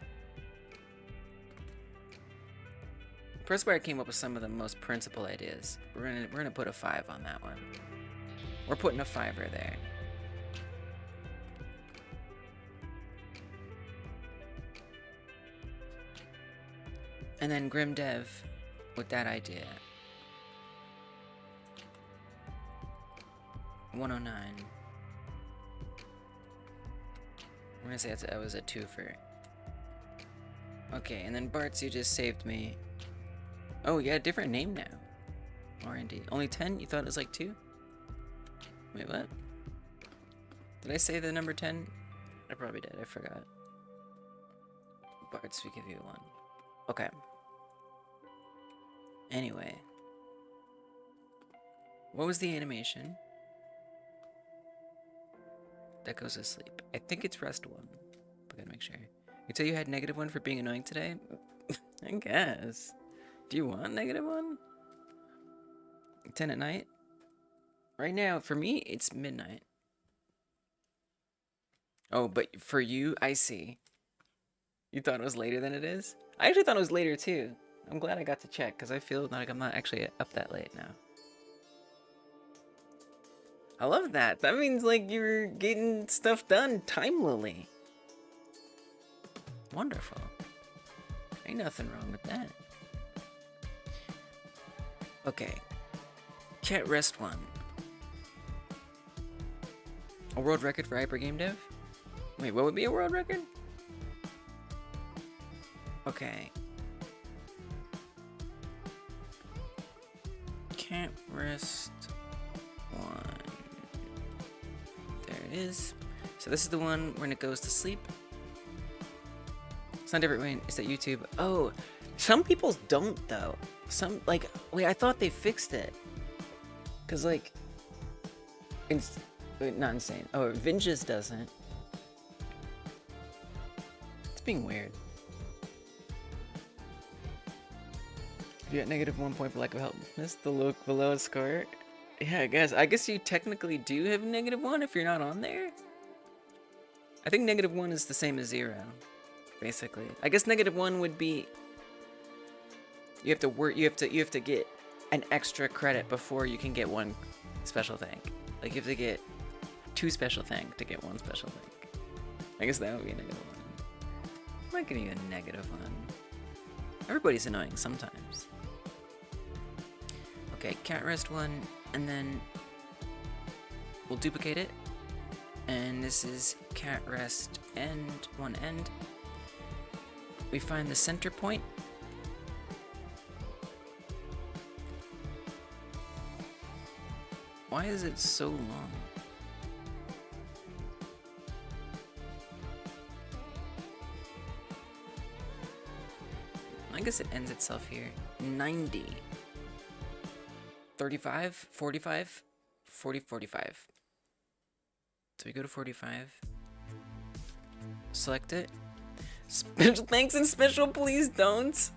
Pressipier came up with some of the most principal ideas. We're gonna put a 5 on that one. We're putting a 5er there. And then Grim Dev with that idea. 109. We're gonna say that was a 2-fer. Okay, and then Bartz, you just saved me. Oh, yeah, different name now. R&D. Only 10? You thought it was like 2? Wait, what? Did I say the number 10? I probably did. I forgot. Bartz, we give you 1. Okay. Anyway. What was the animation? That goes to sleep. I think it's rest 1. But gotta make sure. You tell you had -1 for being annoying today? I guess. Do you want -1? 10 at night? Right now, for me, it's midnight. Oh, but for you, I see. You thought it was later than it is? I actually thought it was later too. I'm glad I got to check, because I feel like I'm not actually up that late now. I love that. That means like you're getting stuff done timely. Wonderful. Ain't nothing wrong with that. Okay. Cat rest 1. A world record for hyper game dev? Wait, what would be a world record? Okay. Cat rest 1. There it is. So this is the one when it goes to sleep. It's not different when it's at YouTube. Oh, some people's don't though. Some like wait, I thought they fixed it. Cause like, it's not insane. Oh, Vinges doesn't. It's being weird. You got -1 point for lack of helpfulness. The lowest score. Yeah, I guess you technically do have -1 if you're not on there. I think -1 is the same as 0. basically. I guess -1 would be you have to work. You have to get an extra credit before you can get one special thing. Like you have to get 2 special things to get 1 special thing. I guess that would be a -1. I'm not getting a -1. Everybody's annoying sometimes. Okay, cat rest 1, and then we'll duplicate it. And this is cat rest end, 1 end. We find the center point. Why is it so long? I guess it ends itself here. 90. 35, 45, 40, 45. So we go to 45. Select it. Special thanks and special please don't.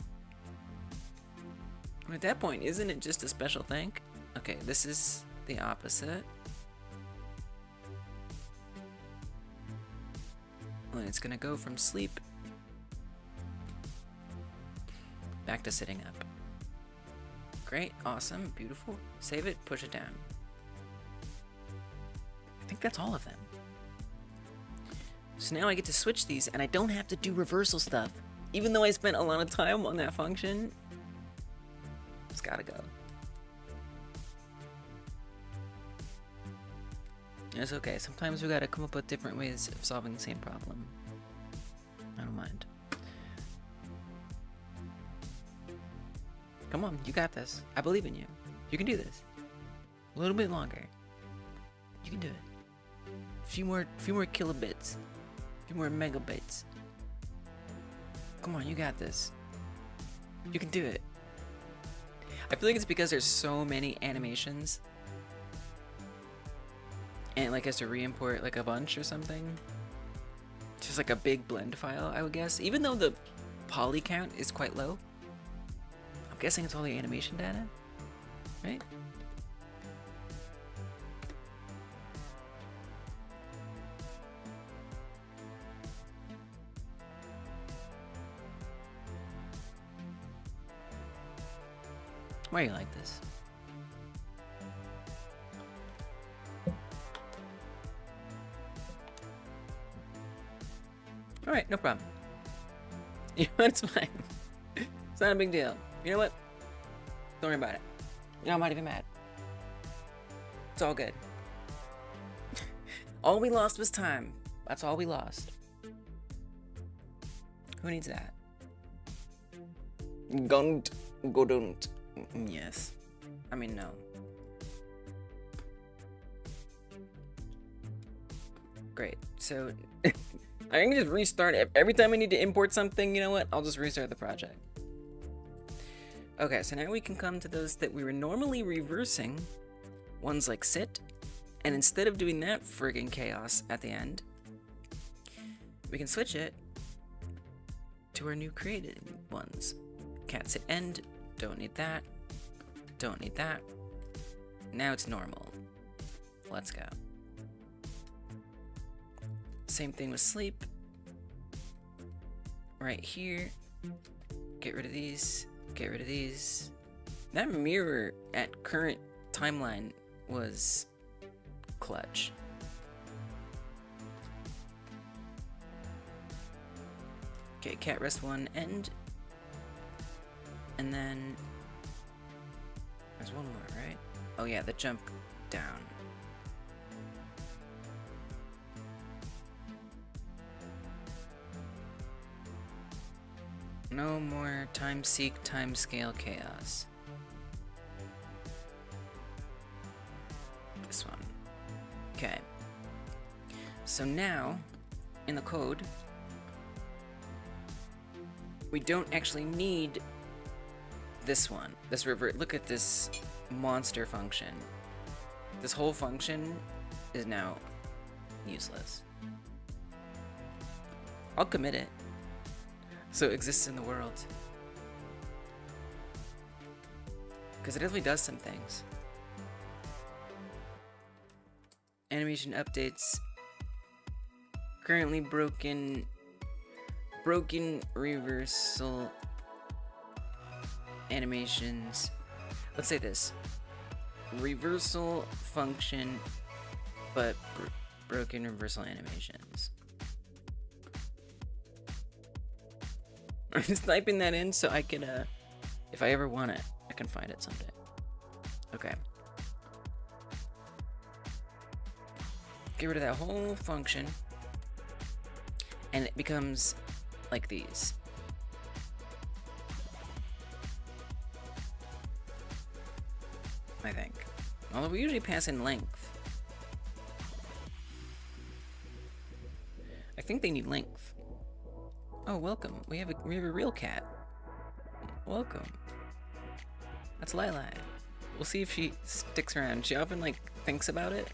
At that point, isn't it just a special thank? Okay, this is the opposite. Well, it's gonna go from sleep back to sitting up. Great, awesome, beautiful. Save it, push it down. I think that's all of them. So now I get to switch these and I don't have to do reversal stuff. Even though I spent a lot of time on that function, it's gotta go. It's okay, sometimes we gotta come up with different ways of solving the same problem. I don't mind. Come on, you got this. I believe in you. You can do this. A little bit longer. You can do it. A few more kilobits. A few more megabytes. Come on, you got this. You can do it. I feel like it's because there's so many animations. And it like has to re-import like a bunch or something. It's just like a big blend file, I would guess. Even though the poly count is quite low. I'm guessing it's all the animation data, right? Why are you like this? Alright, no problem. You know what? It's fine. It's not a big deal. You know what? Don't worry about it. You know, I'm not even mad. It's all good. All we lost was time. That's all we lost. Who needs that? Godot. Yes. I mean, no. Great. So, I can just restart it. Every time I need to import something, you know what? I'll just restart the project. Okay, so now we can come to those that we were normally reversing. Ones like sit. And instead of doing that friggin' chaos at the end, we can switch it to our new created ones. Cat sit end. Don't need that. Don't need that. Now it's normal. Let's go. Same thing with sleep. Right here. Get rid of these. Get rid of these. That mirror at current timeline was clutch. Okay, cat rest 1 end. And then there's one more, right? Oh yeah, the jump down. No more time seek, time scale chaos. This one. Okay. So now, in the code, we don't actually need this one. This revert. Look at this monster function. This whole function is now useless. I'll commit it. So it exists in the world. Because it definitely does some things. Animation updates. Currently broken broken reversal animations. Let's say this. Reversal function, but broken reversal animations. I'm just typing that in so I can, if I ever want it, I can find it someday. Okay. Get rid of that whole function, and it becomes like these. I think. Although we usually pass in length. I think they need length. Oh, welcome. We have a real cat. Welcome. That's Lila. We'll see if she sticks around. She often like thinks about it,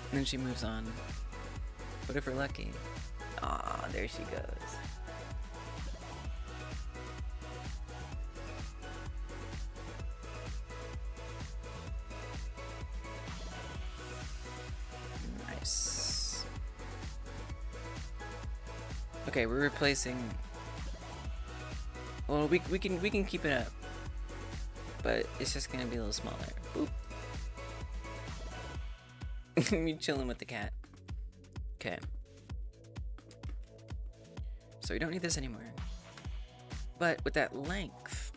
and then she moves on. What if we're lucky? Ah, there she goes. Nice. Okay, we're replacing. Well, we can keep it up, but it's just gonna be a little smaller. Boop. You chilling with the cat. Okay. So we don't need this anymore. But with that length,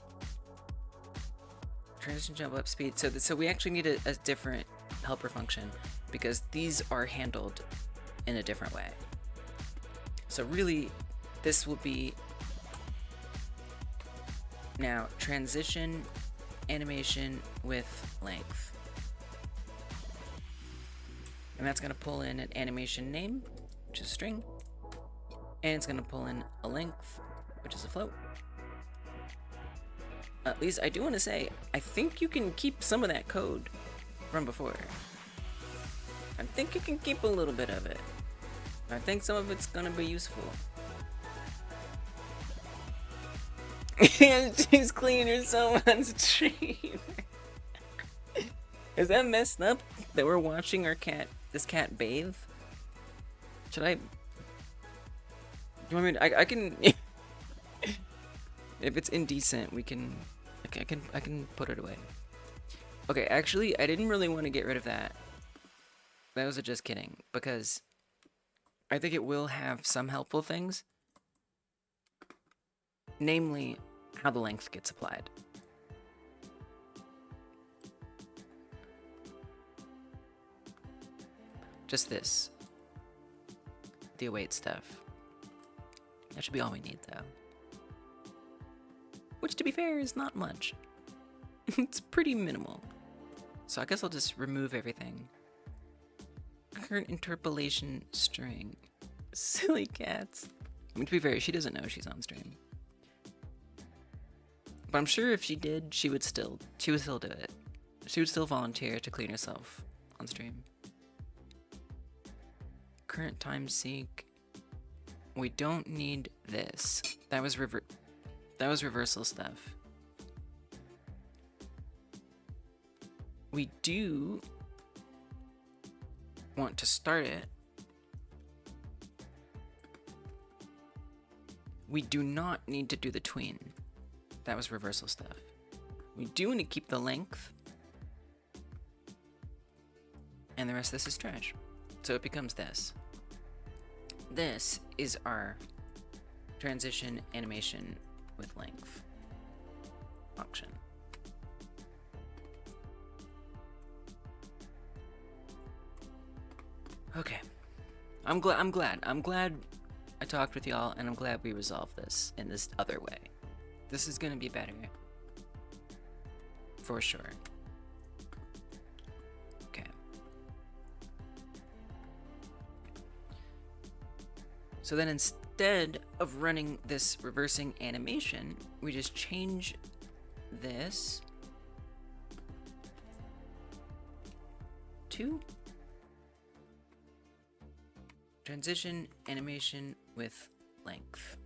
transition jump up speed. So we actually need a different helper function because these are handled in a different way. So really, this will be now transition animation with length. And that's going to pull in an animation name, which is a string. And it's going to pull in a length, which is a float. At least I do want to say, I think you can keep some of that code from before. I think you can keep a little bit of it. I think some of it's going to be useful. She's cleaning herself on stream. Is that messed up that we're watching this cat bathe? Should I? You want me to, I can. If it's indecent, we can. I can put it away. Okay, actually, I didn't really want to get rid of that. That was just kidding, because I think it will have some helpful things. Namely, how the length gets applied. Just this. The await stuff. That should be all we need, though. Which, to be fair, is not much. It's pretty minimal. So I guess I'll just remove everything. Current interpolation string. Silly cats. I mean, to be fair, she doesn't know she's on stream. But I'm sure if she did, she would still do it. She would still volunteer to clean herself on stream. Current time seek. We don't need this. That was reversal stuff. We do want to start it. We do not need to do the tween. That was reversal stuff. We do need to keep the length. And the rest of this is trash. So it becomes this. This is our transition animation with length function. Okay. I'm glad I talked with y'all, and I'm glad we resolved this in this other way. This is gonna be better. For sure. Okay. So then instead of running this reversing animation, we just change this to transition animation with length.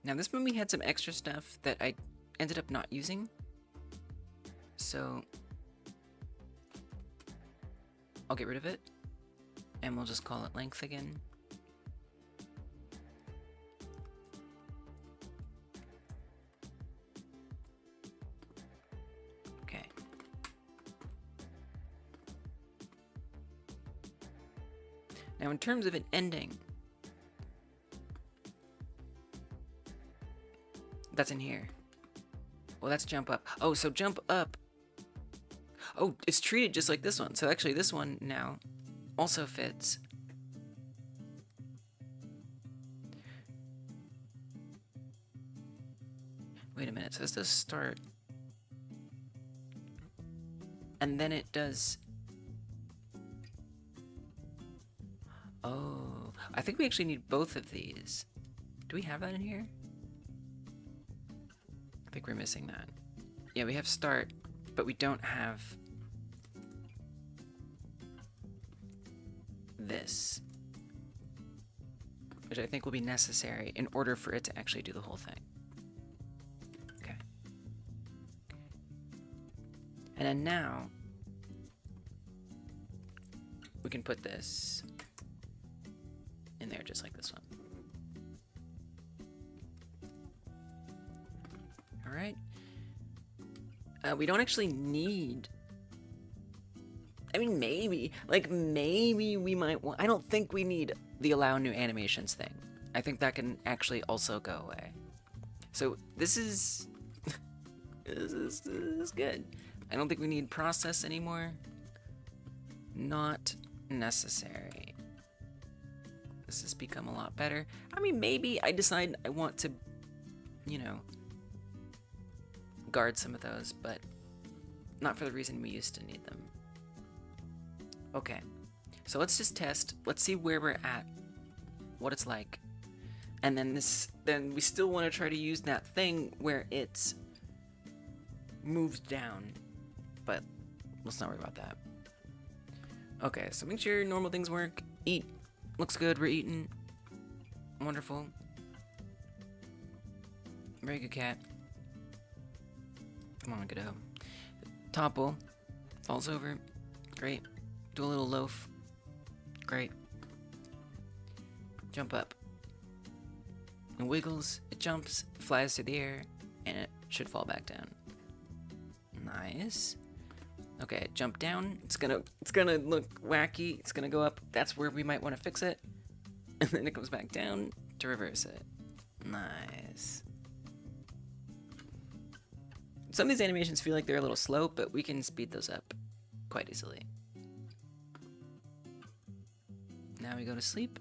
Now this one we had some extra stuff that I ended up not using, so I'll get rid of it. And we'll just call it length again. Okay. Now in terms of an ending, that's in here. Well, that's jump up. Oh, so jump up. Oh, it's treated just like this one. So actually this one now also fits. Wait a minute, so this does start. And then it does. Oh, I think we actually need both of these. Do we have that in here? I think we're missing that. Yeah, we have start, but we don't have this, which I think will be necessary in order for it to actually do the whole thing. Okay. And then now we can put this in there just like this one. All right. We don't actually need. I mean, maybe we might want. I don't think we need the allow new animations thing. I think that can actually also go away. So this is this is good. I don't think we need process anymore. Not necessary. This has become a lot better. I mean, maybe I decide I want to, you know, guard some of those, but not for the reason we used to need them. Okay, so let's just test. Let's see where we're at, what it's like, and then then we still want to try to use that thing where it's moves down, but let's not worry about that. Okay, so make sure normal things work. Eat. Looks good, we're eating. Wonderful. Very good cat. Come on, Godot. Topple. Falls over. Great. Do a little loaf. Great. Jump up. It wiggles, it jumps, it flies through the air, and it should fall back down. Nice. Okay, jump down. It's gonna look wacky. It's gonna go up. That's where we might want to fix it. And then it comes back down to reverse it. Nice. Some of these animations feel like they're a little slow, but we can speed those up quite easily. Now we go to sleep.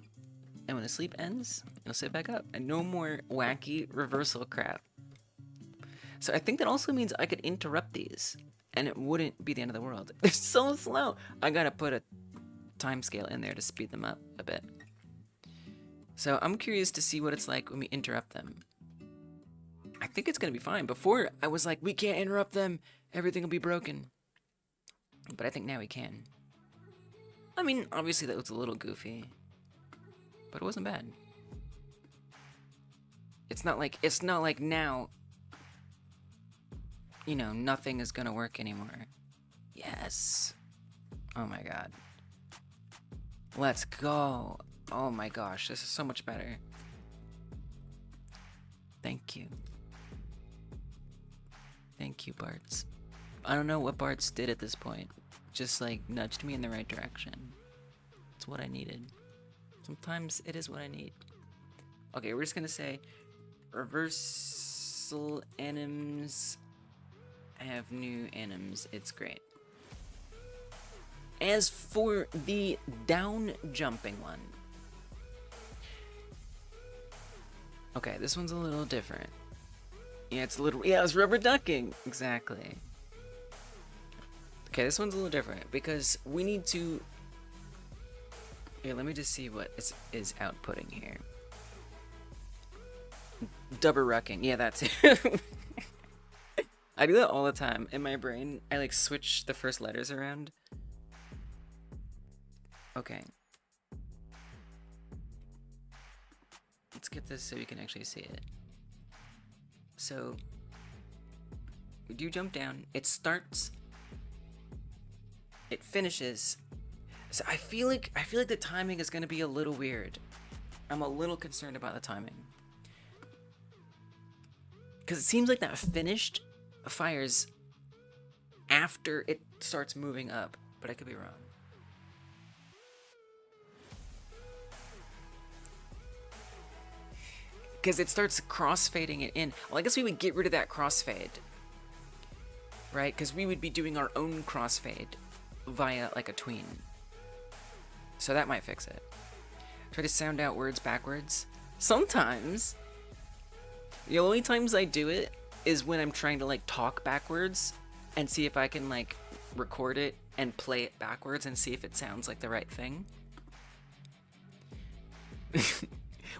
And when the sleep ends, it'll sit back up. And no more wacky reversal crap. So I think that also means I could interrupt these. And it wouldn't be the end of the world. They're so slow. I gotta put a time scale in there to speed them up a bit. So I'm curious to see what it's like when we interrupt them. I think it's gonna be fine. Before, I was like, we can't interrupt them. Everything will be broken. But I think now we can. I mean, obviously that was a little goofy. But it wasn't bad. It's not like now, you know, nothing is gonna work anymore. Yes. Oh my god. Let's go. Oh my gosh, this is so much better. Thank you. Thank you, Bartz. I don't know what Bartz did at this point. Just like nudged me in the right direction. It's what I needed. Sometimes it is what I need. Okay, we're just gonna say reversal anims have new anims. It's great. As for the down jumping one, okay, this one's a little different. Yeah, it's rubber ducking. Exactly. Okay, this one's a little different because we need to. Here, let me just see what is outputting here. Double rucking. Yeah, that's it. I do that all the time. In my brain, I like switch the first letters around. Okay. Let's get this so you can actually see it. So, we do jump down. It starts. It finishes. So I feel like the timing is gonna be a little weird. I'm a little concerned about the timing. Because it seems like that finished fires after it starts moving up, but I could be wrong. Because it starts crossfading it in. Well, I guess we would get rid of that crossfade, right? Because we would be doing our own crossfade via like a tween. So that might fix it. Try to sound out words backwards. Sometimes, the only times I do it is when I'm trying to like talk backwards and see if I can like record it and play it backwards and see if it sounds like the right thing.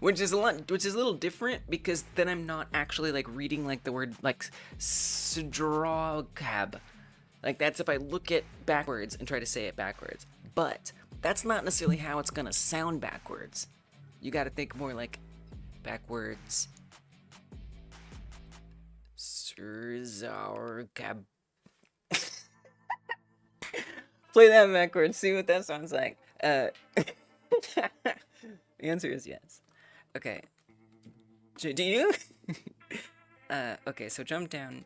which is a little different because then I'm not actually like reading like the word like strogab. Like that's if I look it backwards and try to say it backwards. But that's not necessarily how it's gonna sound backwards. You gotta think more like backwards. Strogab. Play that backwards, see what that sounds like. The answer is yes. Okay. Do you? Okay, so jump down.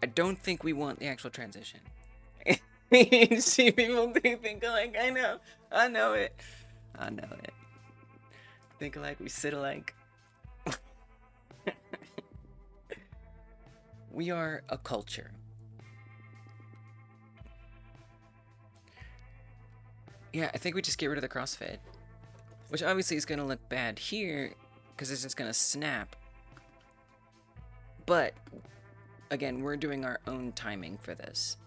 I don't think we want the actual transition. See, people do think alike. I know it. I know it. Think alike, we sit alike. We are a culture. Yeah, I think we just get rid of the crossfade. Which obviously is going to look bad here, because it's just going to snap. But, again, we're doing our own timing for this.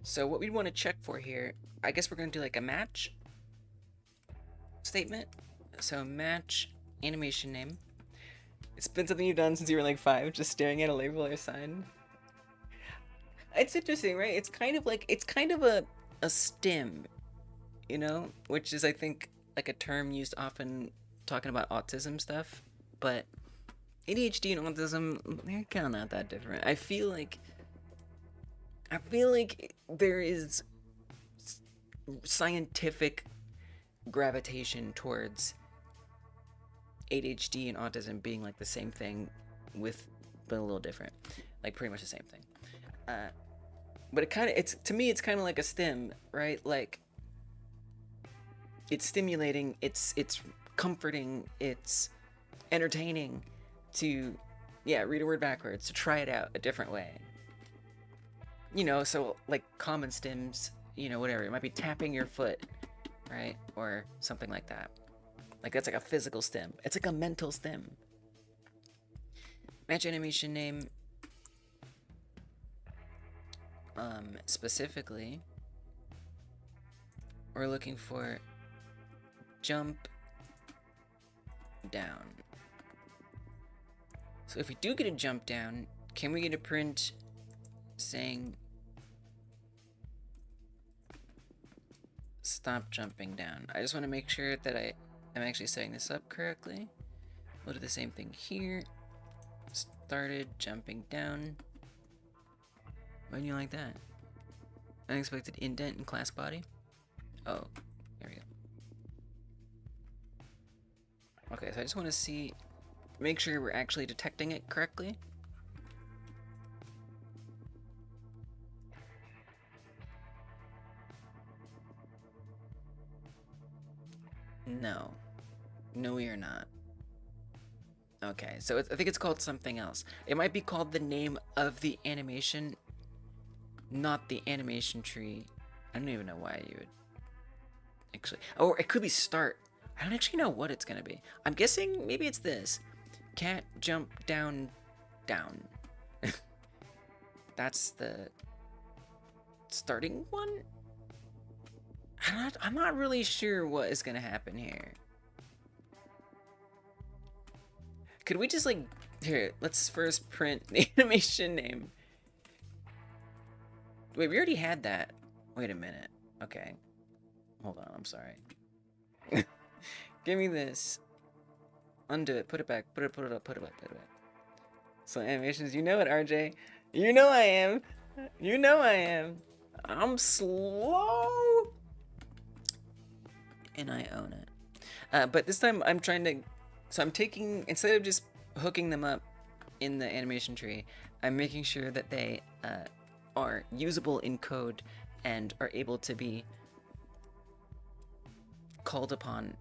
So what we want to check for here, I guess we're going to do like a match statement. So match animation name. It's been something you've done since you were like 5, just staring at a label or sign. It's interesting, right? It's kind of like, it's kind of a stim, you know? Which is, I think, like a term used often talking about autism stuff. But ADHD and autism, they're kind of not that different. I feel like there is scientific gravitation towards ADHD and autism being like the same thing but a little different. Like pretty much the same thing. But to me it's kind of like a stim, right? Like it's stimulating, it's comforting, it's entertaining to read a word backwards, to try it out a different way. You know, so like common stims, you know, whatever. It might be tapping your foot, right? Or something like that. Like that's like a physical stim. It's like a mental stim. Match animation name. Specifically, we're looking for jump down. So if we do get a jump down, can we get a print saying stop jumping down? I just want to make sure that I'm actually setting this up correctly. We'll do the same thing here. Started jumping down. Why do you like that? Unexpected indent in class body? Oh, there we go. Okay, so I just want to make sure we're actually detecting it correctly. No, we are not. Okay, so I think it's called something else. It might be called the name of the animation, not the animation tree. I don't even know why you would actually. Or it could be start. I don't actually know what it's gonna be. I'm guessing maybe it's this. Cat jump down. That's the starting one? I'm not really sure what is gonna happen here. Could we just like, here, let's first print the animation name. Wait, we already had that. Wait a minute. Okay. Hold on, I'm sorry. Give me this. Undo it. Put it back. Put it up. Put it back. Put it back. So animations, you know it, RJ. You know I am. You know I am. I'm slow. And I own it. But this time I'm trying to... So I'm taking... Instead of just hooking them up in the animation tree, I'm making sure that they are usable in code and are able to be called upon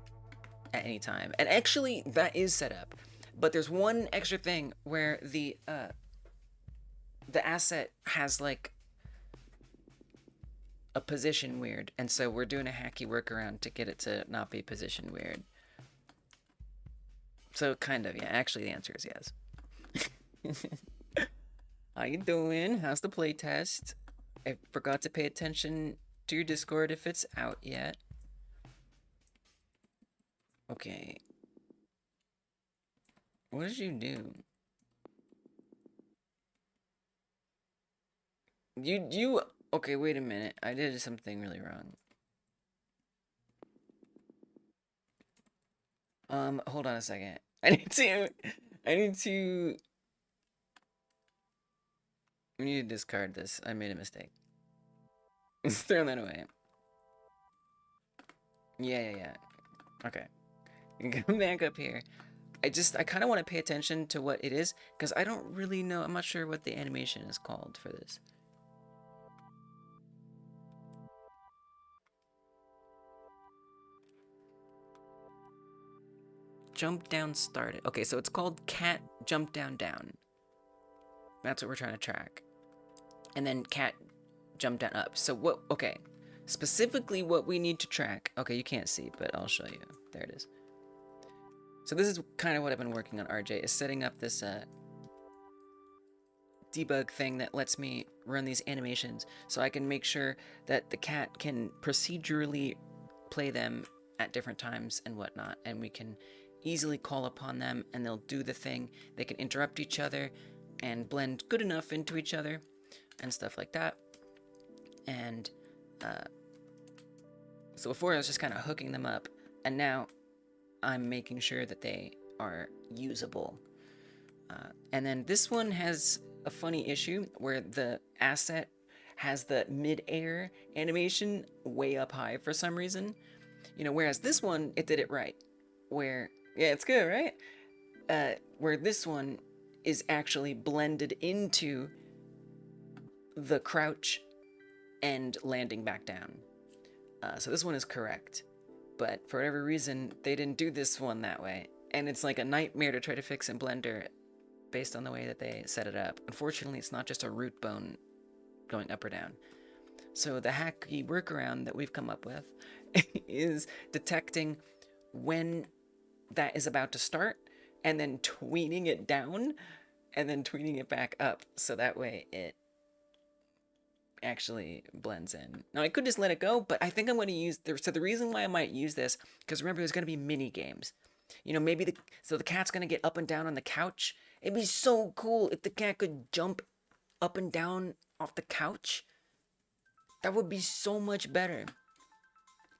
at any time. And actually, that is set up. But there's one extra thing where the asset has like a position weird, and so we're doing a hacky workaround to get it to not be position weird. So kind of, yeah. Actually, the answer is yes. How you doing? How's the playtest? I forgot to pay attention to your Discord if it's out yet. Okay. What did you do? You okay, wait a minute. I did something really wrong. Hold on a second. I need to discard this. I made a mistake. Let's throw that away. Yeah. Okay. You can come back up here. I kind of want to pay attention to what it is, because I don't really know. I'm not sure what the animation is called for this. Jump down started. Okay, so it's called cat jump down down. That's what we're trying to track. And then cat jump down up. So what, okay. Specifically what we need to track. Okay, you can't see, but I'll show you. There it is. So this is kind of what I've been working on, RJ, is setting up this debug thing that lets me run these animations so I can make sure that the cat can procedurally play them at different times and whatnot, and we can easily call upon them and they'll do the thing. They can interrupt each other and blend good enough into each other and stuff like that. And so before I was just kind of hooking them up, and now I'm making sure that they are usable. And then this one has a funny issue where the asset has the mid-air animation way up high for some reason. You know, whereas this one, it did it right. Where, yeah, it's good, right? Where this one is actually blended into the crouch and landing back down. So this one is correct. But for whatever reason, they didn't do this one that way. And it's like a nightmare to try to fix in Blender based on the way that they set it up. Unfortunately, it's not just a root bone going up or down. So the hacky workaround that we've come up with is detecting when that is about to start and then tweening it down and then tweening it back up. So that way it actually blends in. Now I could just let it go, but I think I'm going to use so the reason why I might use this, because remember there's going to be mini games. You know, maybe the cat's going to get up and down on the couch. It'd be so cool if the cat could jump up and down off the couch. That would be so much better.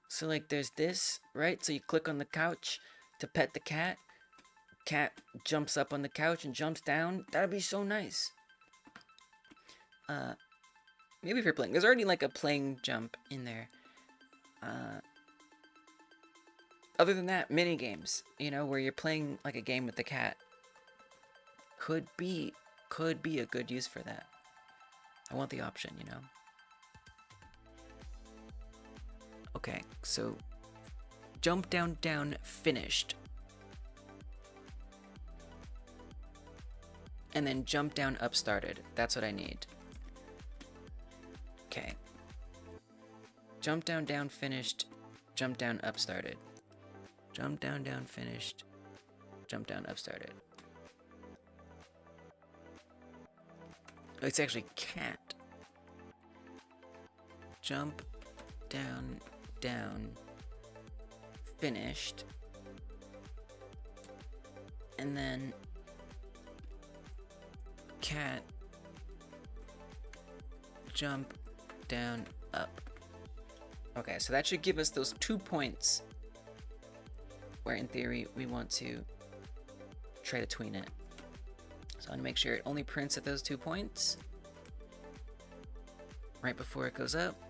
So like there's this, right? So you click on the couch to pet the cat. Cat jumps up on the couch and jumps down. That'd be so nice. Maybe if you're playing, there's already like a playing jump in there. Other than that, mini games, you know, where you're playing like a game with the cat, could be a good use for that. I want the option, you know. Okay, so jump down down finished. And then jump down up started. That's what I need. Okay. Jump down down finished. Jump down up started. Jump down down finished. Jump down up started. Oh, it's actually cat. Jump down down finished. And then cat jump down up. Okay, so that should give us those 2 points where in theory we want to try to tween it. So I'm gonna make sure it only prints at those 2 points right before it goes up.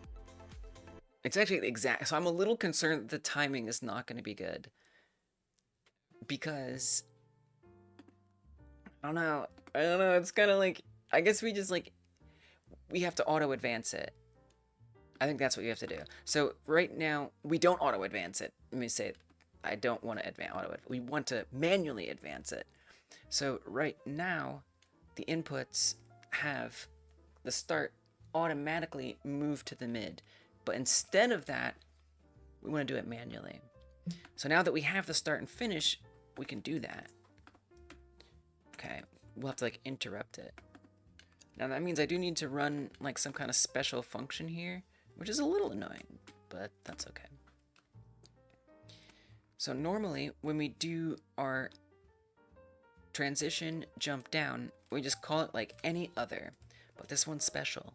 It's actually exact, so I'm a little concerned that the timing is not going to be good, because I don't know, it's kind of like, I guess we just like, we have to auto advance it. I think that's what you have to do. So right now we don't auto advance it. Let me say, I don't want to we want to manually advance it. So right now the inputs have the start automatically move to the mid, but instead of that, we want to do it manually. So now that we have the start and finish, we can do that. Okay, we'll have to like interrupt it. Now that means I do need to run like some kind of special function here, which is a little annoying, but that's okay. So normally when we do our transition jump down, we just call it like any other, but this one's special.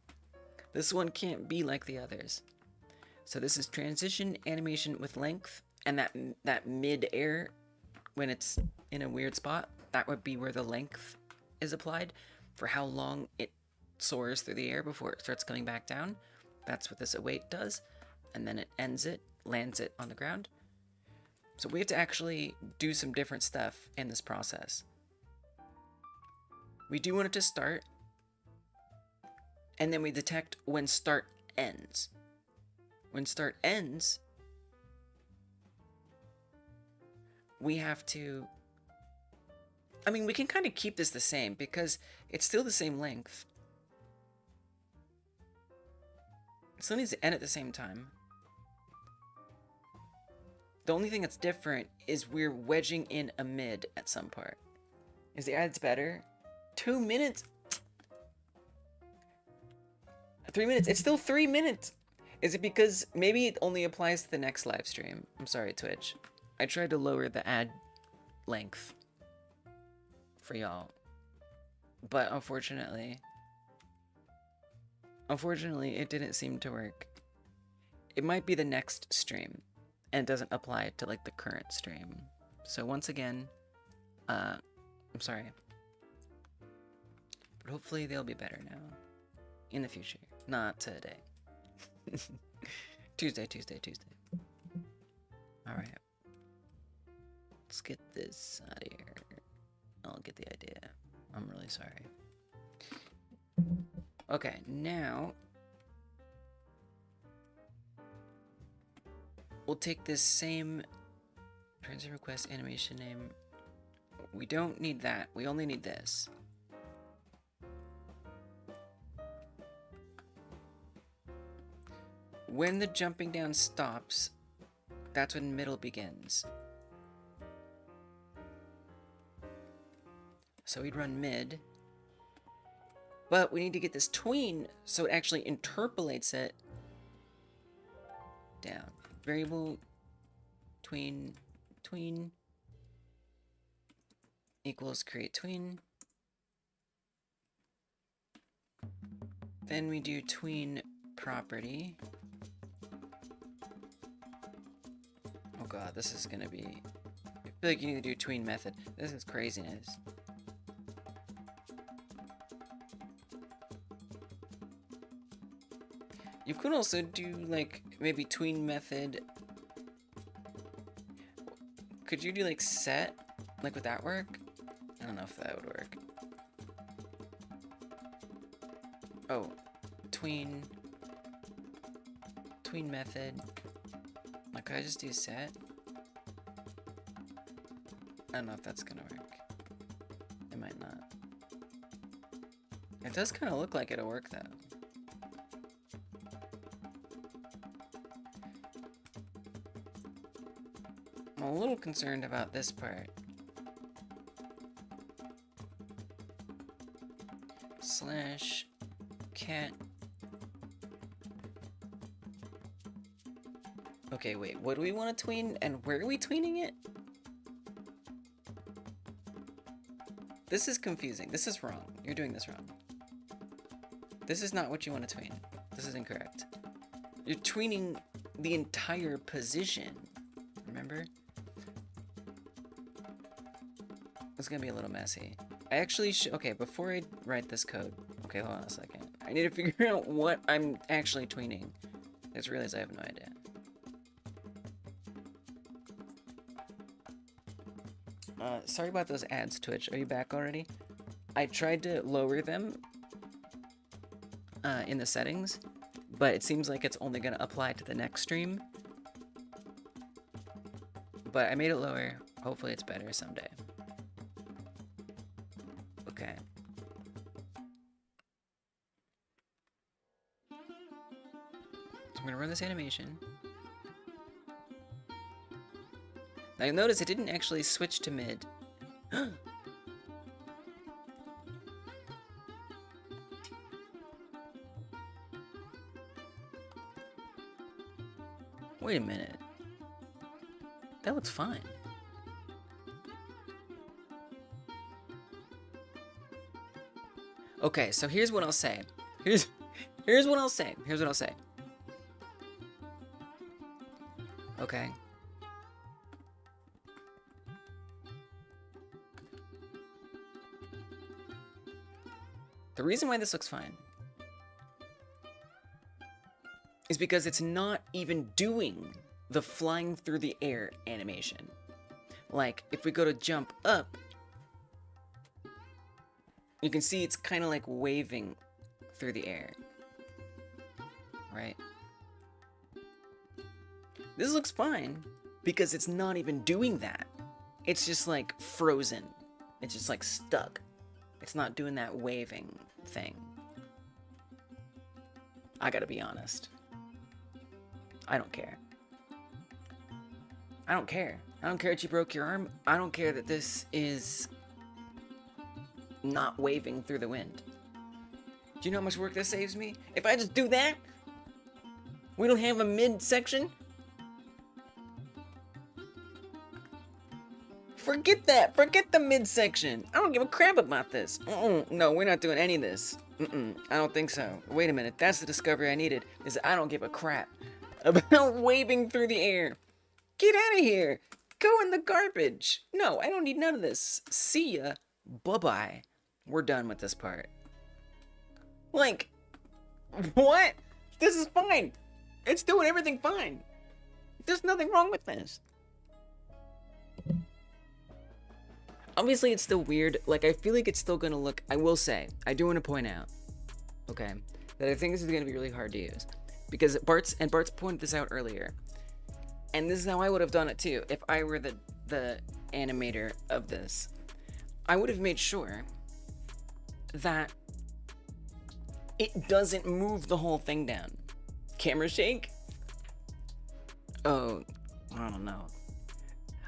This one can't be like the others. So this is transition animation with length, and that mid-air, when it's in a weird spot, that would be where the length is applied for how long it soars through the air before it starts coming back down. That's what this await does, and then it ends it, lands it on the ground. So we have to actually do some different stuff in this process. We do want it to start, and then we detect when start ends. When start ends, we have to, I mean, we can kind of keep this the same because it's still the same length. It still needs to end at the same time. The only thing that's different is we're wedging in a mid at some part. Is the ads better? 2 minutes? 3 minutes? It's still 3 minutes! Is it because maybe it only applies to the next live stream? I'm sorry, Twitch. I tried to lower the ad length for y'all, but unfortunately, it didn't seem to work. It might be the next stream, and it doesn't apply to like the current stream. So once again, I'm sorry, but hopefully they'll be better now in the future, not today. Tuesday. Alright. Let's get this out of here. I'll get the idea. I'm really sorry. Okay, now we'll take this same transit request animation name. We don't need that. We only need this. When the jumping down stops, that's when middle begins. So we'd run mid, but we need to get this tween so it actually interpolates it down. Variable tween equals create tween. Then we do tween property. Oh god, this is gonna be, I feel like you need to do tween method. This is craziness. You could also do like maybe tween method. Could you do like set? Like, would that work? I don't know if that would work. Oh, tween method. Like, could I just do set? I don't know if that's gonna work. It might not. It does kind of look like it'll work though. I'm a little concerned about this part. Slash cat. Okay, wait, what do we want to tween and where are we tweening it? This is confusing. This is wrong. You're doing this wrong. This is not what you want to tween. This is incorrect. You're tweening the entire position. Remember? It's gonna be a little messy. I actually okay, before I write this code, okay, hold on a second. I need to figure out what I'm actually tweening. I just realized I have no idea. Sorry about those ads, Twitch. Are you back already? I tried to lower them in the settings, but it seems like it's only gonna apply to the next stream. But I made it lower. Hopefully it's better someday. Okay. So I'm gonna run this animation. Now you'll notice it didn't actually switch to mid. Wait a minute. That looks fine. Okay, so here's what I'll say. Here's what I'll say. Here's what I'll say. Okay. The reason why this looks fine is because it's not even doing the flying through the air animation. Like, if we go to jump up, you can see it's kind of like waving through the air, right? This looks fine because it's not even doing that. It's just like frozen. It's just like stuck. It's not doing that waving thing. I gotta be honest. I don't care. I don't care. I don't care that you broke your arm. I don't care that this is not waving through the wind. Do you know how much work this saves me? If I just do that, we don't have a mid section. Forget that. Forget the mid section. I don't give a crap about this. No, we're not doing any of this. I don't think so. Wait a minute. That's the discovery I needed. Is I don't give a crap about waving through the air. Get out of here. Go in the garbage. No, I don't need none of this. See ya. Bye-bye. We're done with this part. Like, what? This is fine. It's doing everything fine. There's nothing wrong with this. Obviously, it's still weird. Like, I feel like it's still gonna look... I will say, I do want to point out, okay, that I think this is gonna be really hard to use. Because Bart's pointed this out earlier. And this is how I would have done it too, if I were the animator of this. I would have made sure that it doesn't move the whole thing down. Camera shake? Oh, I don't know.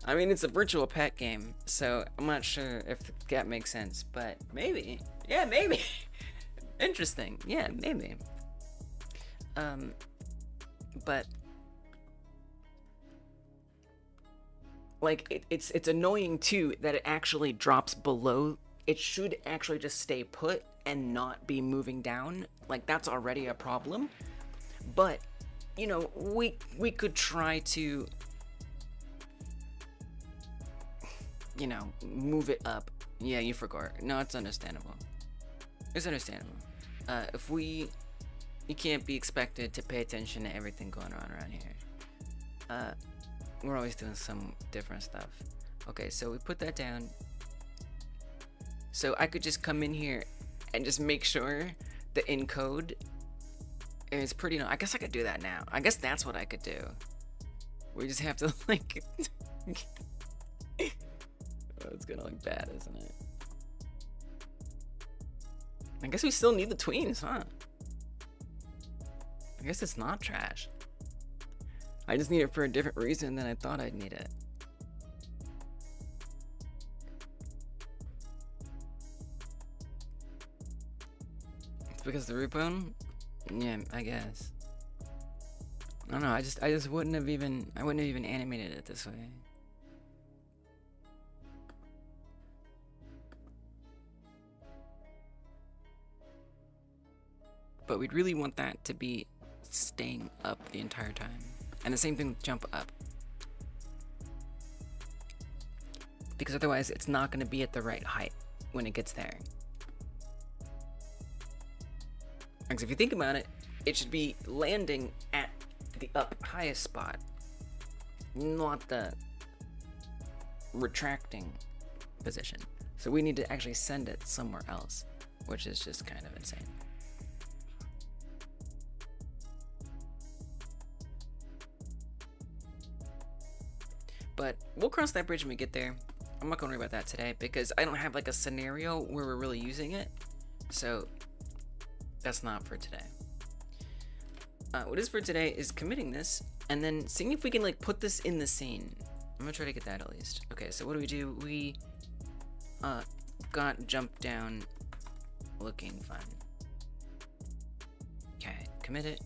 I mean, it's a virtual pet game, so I'm not sure if that makes sense, but maybe. Yeah, maybe. Interesting. Yeah, maybe. But like it's annoying too that it actually drops below. It should actually just stay put and not be moving down. Like, that's already a problem. But you know, we could try to, you know, move it up. Yeah, you forgot. No, it's understandable. It's understandable. You can't be expected to pay attention to everything going on around here. We're always doing some different stuff. Okay, so we put that down. So I could just come in here and just make sure the encode is pretty. I guess I could do that now. I guess that's what I could do. We just have to like. Oh, it's gonna look bad, isn't it? I guess we still need the tweens, huh? I guess it's not trash. I just need it for a different reason than I thought I'd need it. It's because the root bone? Yeah, I guess. I don't know, I just wouldn't have even animated it this way. But we'd really want that to be staying up the entire time. And the same thing with jump up. because otherwise it's not going to be at the right height when it gets there. Because if you think about it, it should be landing at the up highest spot, not the retracting position. So we need to actually send it somewhere else, which is just kind of insane. But we'll cross that bridge when we get there. I'm not gonna worry about that today because I don't have like a scenario where we're really using it. So that's not for today. What is for today is committing this and then seeing if we can like put this in the scene. I'm gonna try to get that at least. Okay, so what do? We got jump down looking fun. Okay, commit it.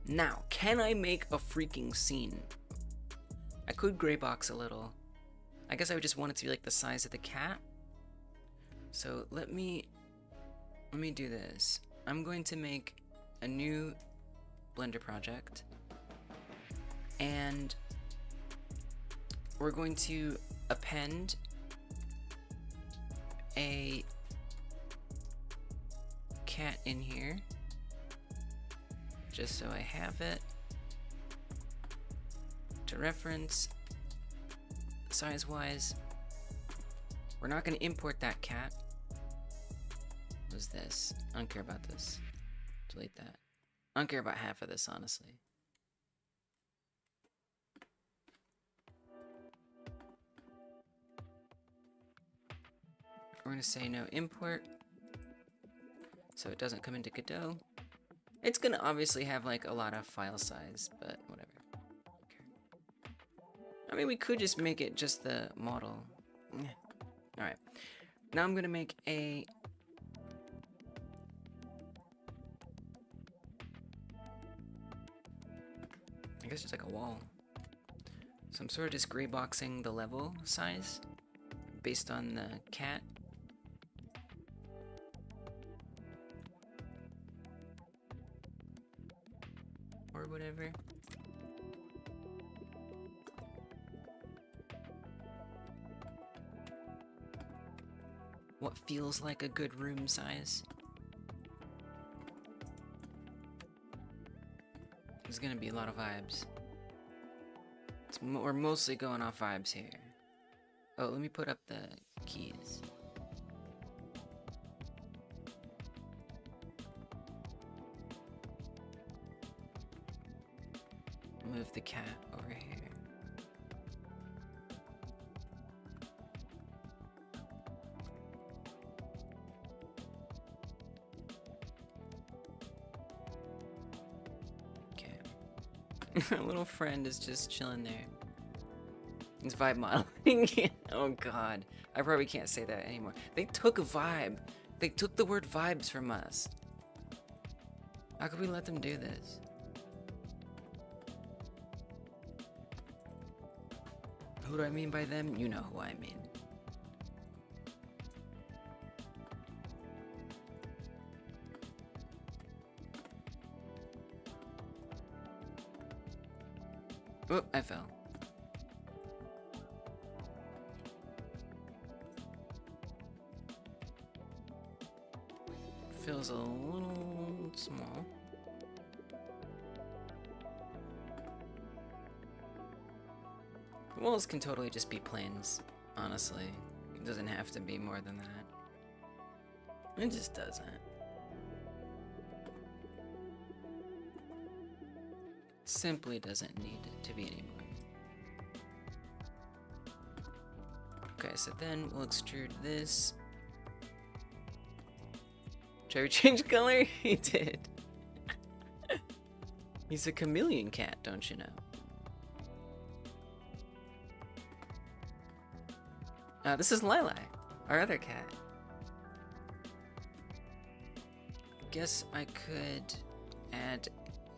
Now, can I make a freaking scene? I could gray box a little. I guess I would just want it to be like the size of the cat. So let me do this. I'm going to make a new Blender project, and we're going to append a cat in here, just so I have it to reference size-wise. We're not going to import that cat. What is this? I don't care about this. Delete that. I don't care about half of this, honestly. We're going to say no import, so it doesn't come into Godot. It's going to obviously have like a lot of file size, but whatever. Okay. I mean, we could just make it just the model. Alright. Now I'm going to make a... I guess it's like a wall. So I'm sort of just gray boxing the level size based on the cat. Or whatever. What feels like a good room size. There's gonna be a lot of vibes. We're mostly going off vibes here. Oh, let me put up the keys. Move the cat over here. Okay. Our little friend is just chilling there. It's vibe modeling. Oh god. I probably can't say that anymore. They took vibe. They took the word vibes from us. How could we let them do this? Who do I mean by them? You know who I mean. Oh, I fell. Feels a little small. Walls can totally just be planes, honestly. It doesn't have to be more than that. It just doesn't. Simply doesn't need to be anymore. Okay, so then we'll extrude this. Should I change color? He did. He's a chameleon cat, don't you know? This is Lilac, our other cat. I guess I could add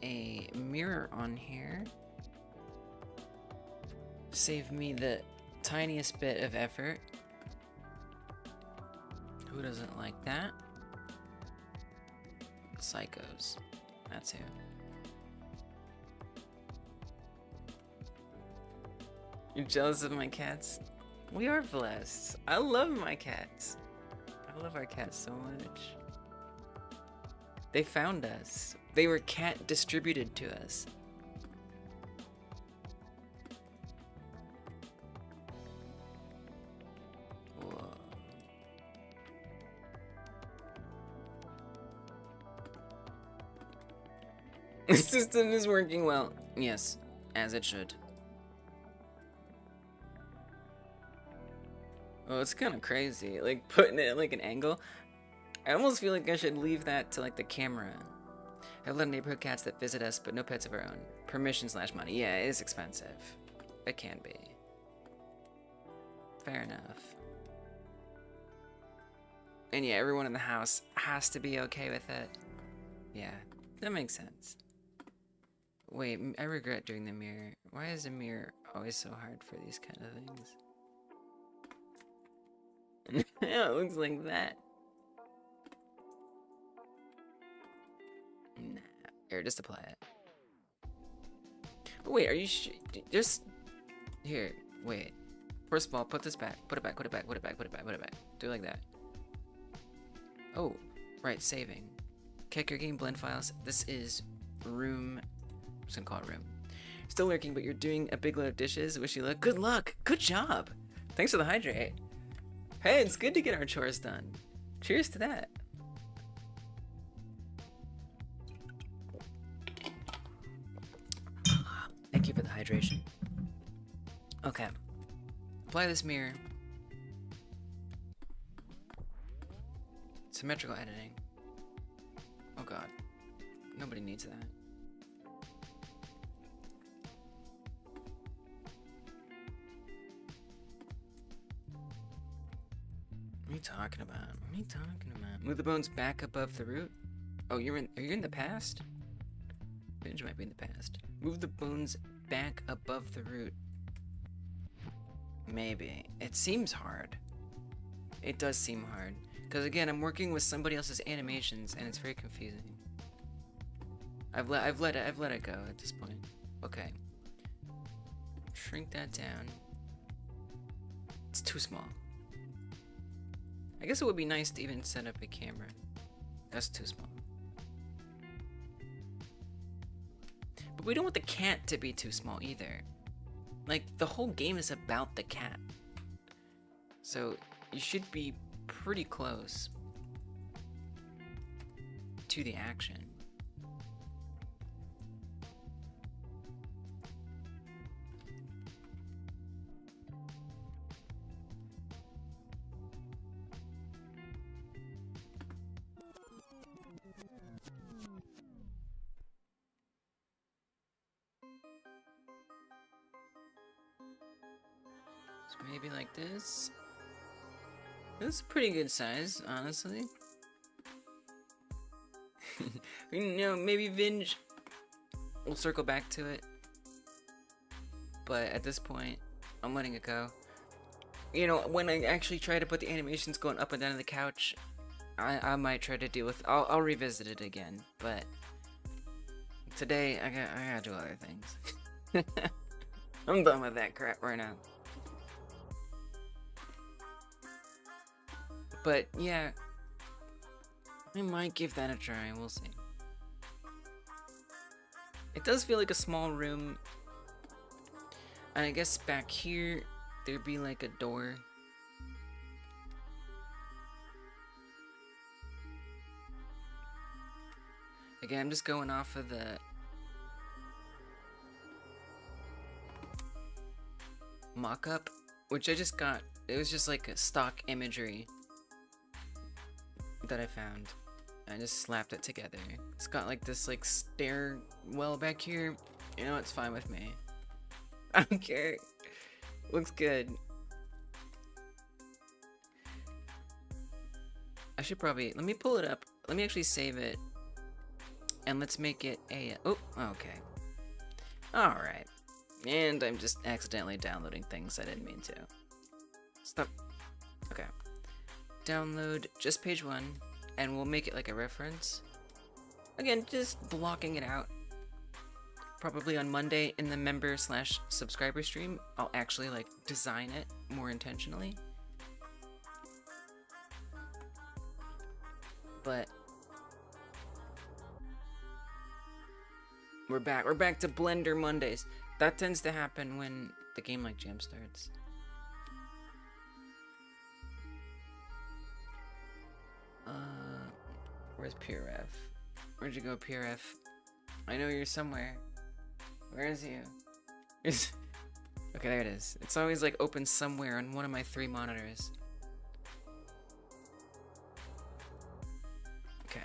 a mirror on here. Save me the tiniest bit of effort. Who doesn't like that? Psychos. That's who. You're jealous of my cats? We are blessed. I love my cats. I love our cats so much. They found us. They were cat distributed to us. Whoa. The system is working well. Yes, as it should. Oh, it's kind of crazy. Like putting it at like an angle. I almost feel like I should leave that to like the camera. I have a lot of neighborhood cats that visit us, but no pets of our own. Permission/money. Yeah, it is expensive. It can be. Fair enough. And yeah, everyone in the house has to be okay with it. Yeah, that makes sense. Wait, I regret doing the mirror. Why is the mirror always so hard for these kind of things? Yeah, it looks like that. Nah, here, just apply it. But wait, are you just here? Wait. First of all, put this back. Put it back. Put it back. Put it back. Put it back. Put it back. Do it like that. Oh, right. Saving. Check your game blend files. This is room. I'm just gonna call it room. Still lurking, but you're doing a big load of dishes. Wish you luck. Good luck. Good job. Thanks for the hydrate. Hey, it's good to get our chores done. Cheers to that. Thank you for the hydration. Okay. Apply this mirror. Symmetrical editing. Oh god. Nobody needs that. What are you talking about? What are you talking about? Move the bones back above the root? Oh, are you in the past? Binge might be in the past. Move the bones back above the root. Maybe. It seems hard. It does seem hard. Because again, I'm working with somebody else's animations and it's very confusing. I've let it go at this point. Okay. Shrink that down. It's too small. I guess it would be nice to even set up a camera. That's too small. But we don't want the cat to be too small either. Like, the whole game is about the cat. So, you should be pretty close to the action. So maybe like this. This is a pretty good size, honestly. You know, maybe Vinge. We'll circle back to it. But at this point, I'm letting it go. You know, when I actually try to put the animations going up and down on the couch, I might try to deal with. I'll revisit it again. But today, I gotta do other things. I'm done with that crap right now. But yeah, I might give that a try. We'll see. It does feel like a small room. And I guess back here, there'd be like a door. Again, I'm just going off of the mock-up, which I just got. It was just like a stock imagery that I found. I just slapped it together. It's got like this like stairwell back here. You know, it's fine with me. I don't care. Looks good. I should probably, let me pull it up. Let me actually save it. And let's make it a, oh, okay. Alright. And I'm just accidentally downloading things I didn't mean to. Stop. Okay. Download just page 1, and we'll make it like a reference. Again, just blocking it out. probably on Monday in the member/subscriber stream, I'll actually like design it more intentionally. But we're back. We're back to Blender Mondays. That tends to happen when the Game Like Jam starts. Where's PRF? Where'd you go, PRF? I know you're somewhere. Where is you? Okay, there it is. It's always like open somewhere on one of my 3 monitors. Okay.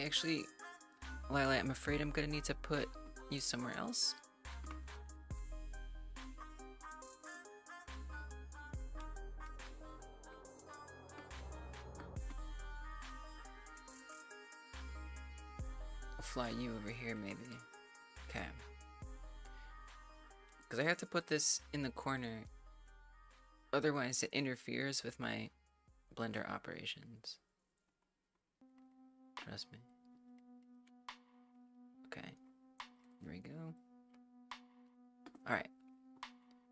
Actually, Lila, I'm afraid I'm gonna need to put you somewhere else. I'll fly you over here, maybe. Okay. Because I have to put this in the corner, otherwise it interferes with my Blender operations. Trust me. Okay, here we go. Alright.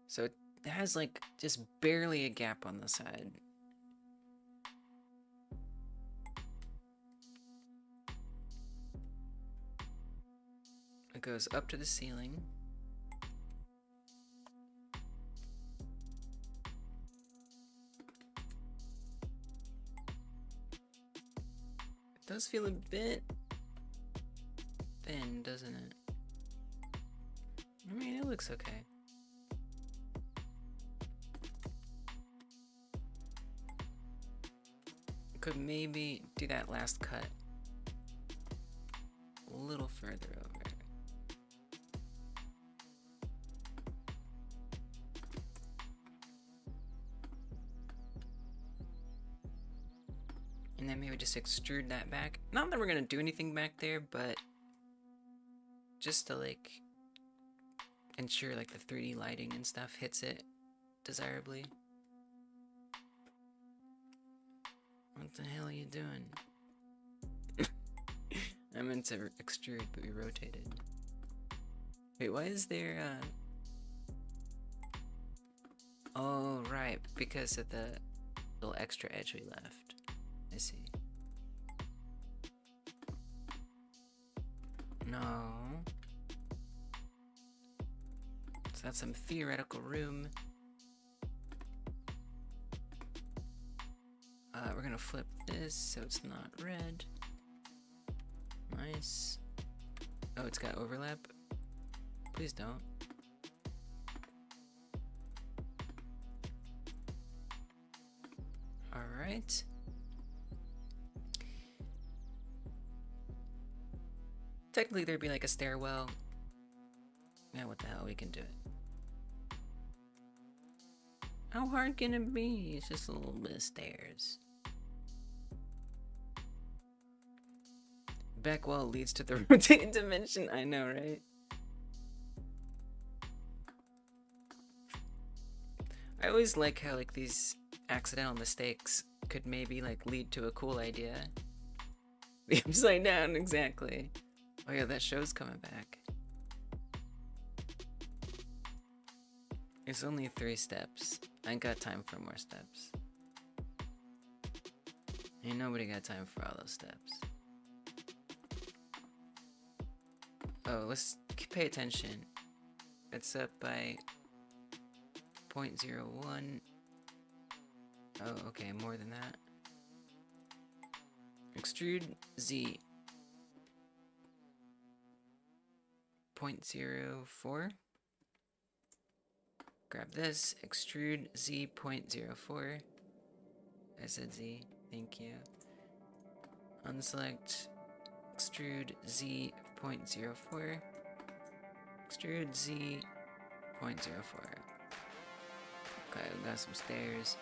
So it has like just barely a gap on the side. It goes up to the ceiling. It does feel a bit thin, doesn't it? I mean, it looks okay. Could maybe do that last cut a little further over. And then maybe just extrude that back. Not that we're gonna do anything back there, but just to like ensure like the 3D lighting and stuff hits it desirably. What the hell are you doing? I meant to extrude, but we rotated. Wait, why is there oh, right, because of the little extra edge we left. I see. No. So that's some theoretical room. We're gonna flip this so it's not red. Nice. Oh, it's got overlap. Please don't. All right. Technically, there'd be like a stairwell. Yeah, what the hell, we can do it. How hard can it be? It's just a little bit of stairs. Back wall leads to the rotating dimension. I know, right? I always like how like these accidental mistakes could maybe like lead to a cool idea. The upside down, exactly. Oh yeah, that show's coming back. It's only 3 steps. I ain't got time for more steps. Ain't nobody got time for all those steps. Oh, let's pay attention. It's up by 0.01. Oh, okay, more than that. Extrude Z. 0.04. Grab this, extrude Z 0.04. I said Z, thank you. Unselect, extrude Z 0.04. Extrude Z 0.04. Okay, we got some stairs.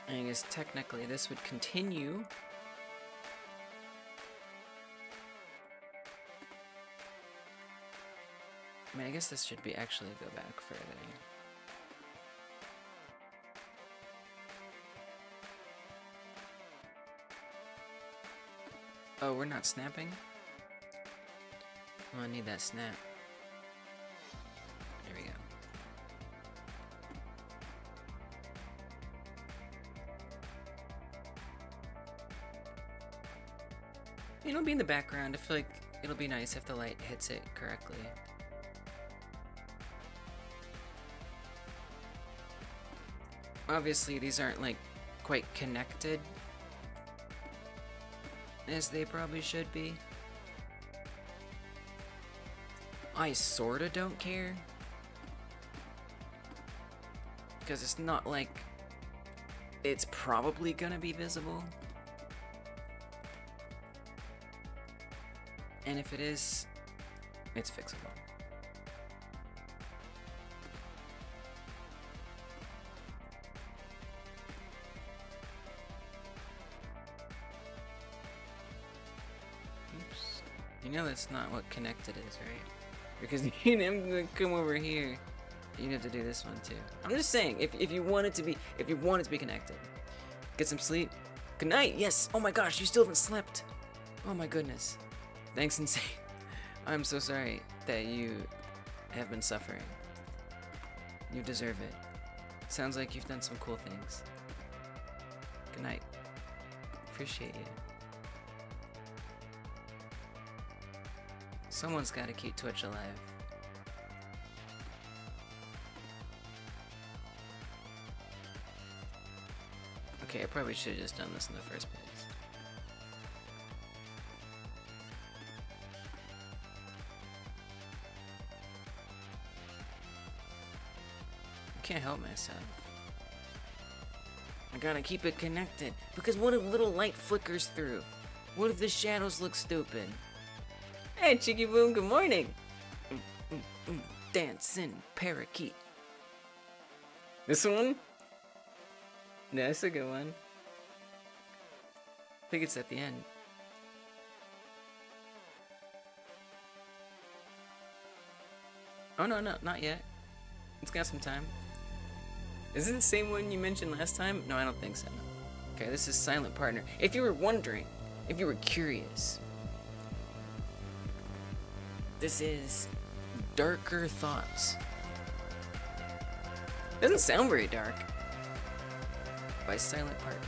And I guess technically this would continue. mean, I guess this should be actually go back further. Oh, we're not snapping? Oh, I need that snap. There we go. It'll be in the background. I feel like it'll be nice if the light hits it correctly. Obviously, these aren't like quite connected as they probably should be. I sorta don't care, because it's not like it's probably gonna be visible. And if it is, it's fixable. Oops. You know that's not what connected is, right? Because you I'm gonna come over here. You have to do this one too. I'm just saying, if you want it to be connected, get some sleep. Good night. Yes. Oh my gosh, you still haven't slept. Oh my goodness. Thanks, Insane. I'm so sorry that you have been suffering. You deserve it. Sounds like you've done some cool things. Good night. Appreciate you. Someone's got to keep Twitch alive. Okay, I probably should have just done this in the first place. I can't help myself. I gotta keep it connected, because what if little light flickers through? What if the shadows look stupid? Hey, Chicky Boom, good morning! Dancing parakeet. This one? Yeah, that's a good one. I think it's at the end. Oh no, not yet. It's got some time. Is it the same one you mentioned last time? No, I don't think so. Okay, this is Silent Partner. If you were wondering, if you were curious, this is Darker Thoughts. Doesn't sound very dark. By Silent Partner.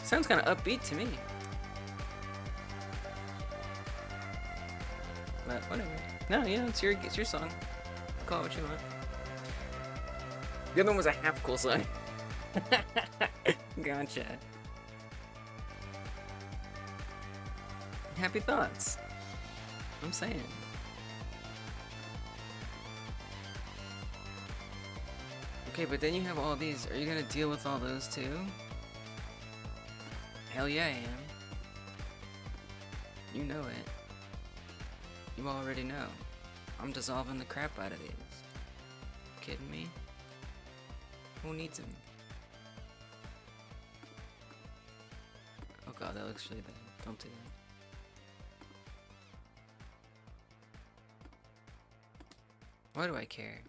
Sounds kind of upbeat to me. But whatever. No, you know, it's your song. Call it what you want. The other one was a half cool song. Gotcha. Happy thoughts. I'm saying. Okay, but then you have all these. Are you gonna deal with all those too? Hell yeah, I am. You know it. You already know. I'm dissolving the crap out of these. Kidding me? Who needs them? Oh god, that looks really bad. Don't do that. Why do I care?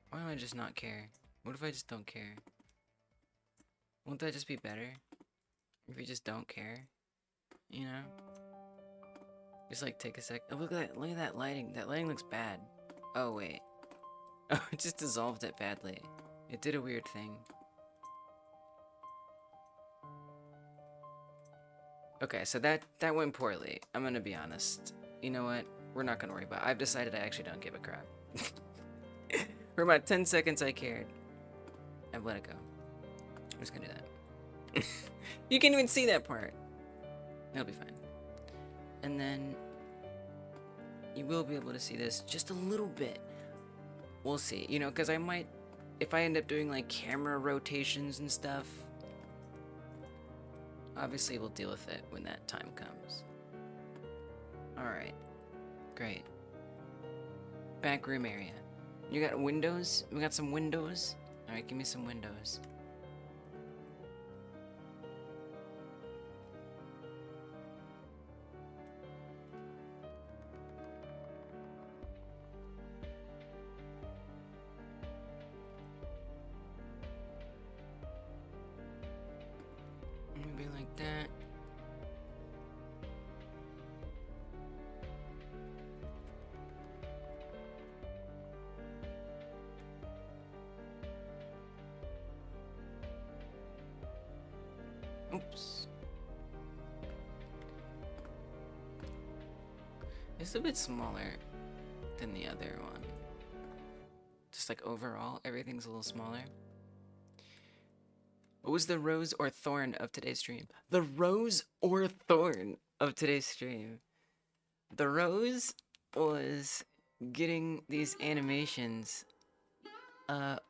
Why do I just not care? What if I just don't care? Won't that just be better? If you just don't care? You know? Just like take a sec. Oh, look at that lighting. That lighting looks bad. Oh wait. Oh, it just dissolved it badly. It did a weird thing. Okay, so that went poorly. I'm gonna be honest. You know what? We're not gonna worry about it. I've decided I actually don't give a crap. For about 10 seconds I cared. I've let it go. I'm just gonna do that. You can't even see that part. It'll be fine. And then you will be able to see this just a little bit. We'll see, you know, because I might, if I end up doing like camera rotations and stuff, obviously we'll deal with it when that time comes. Alright, great. Back room area. You got windows? We got some windows? Alright, give me some windows. like that. Oops. It's a bit smaller than the other one. Just like overall, everything's a little smaller. What was the rose or thorn of today's stream? The rose or thorn of today's stream. The rose was getting these animations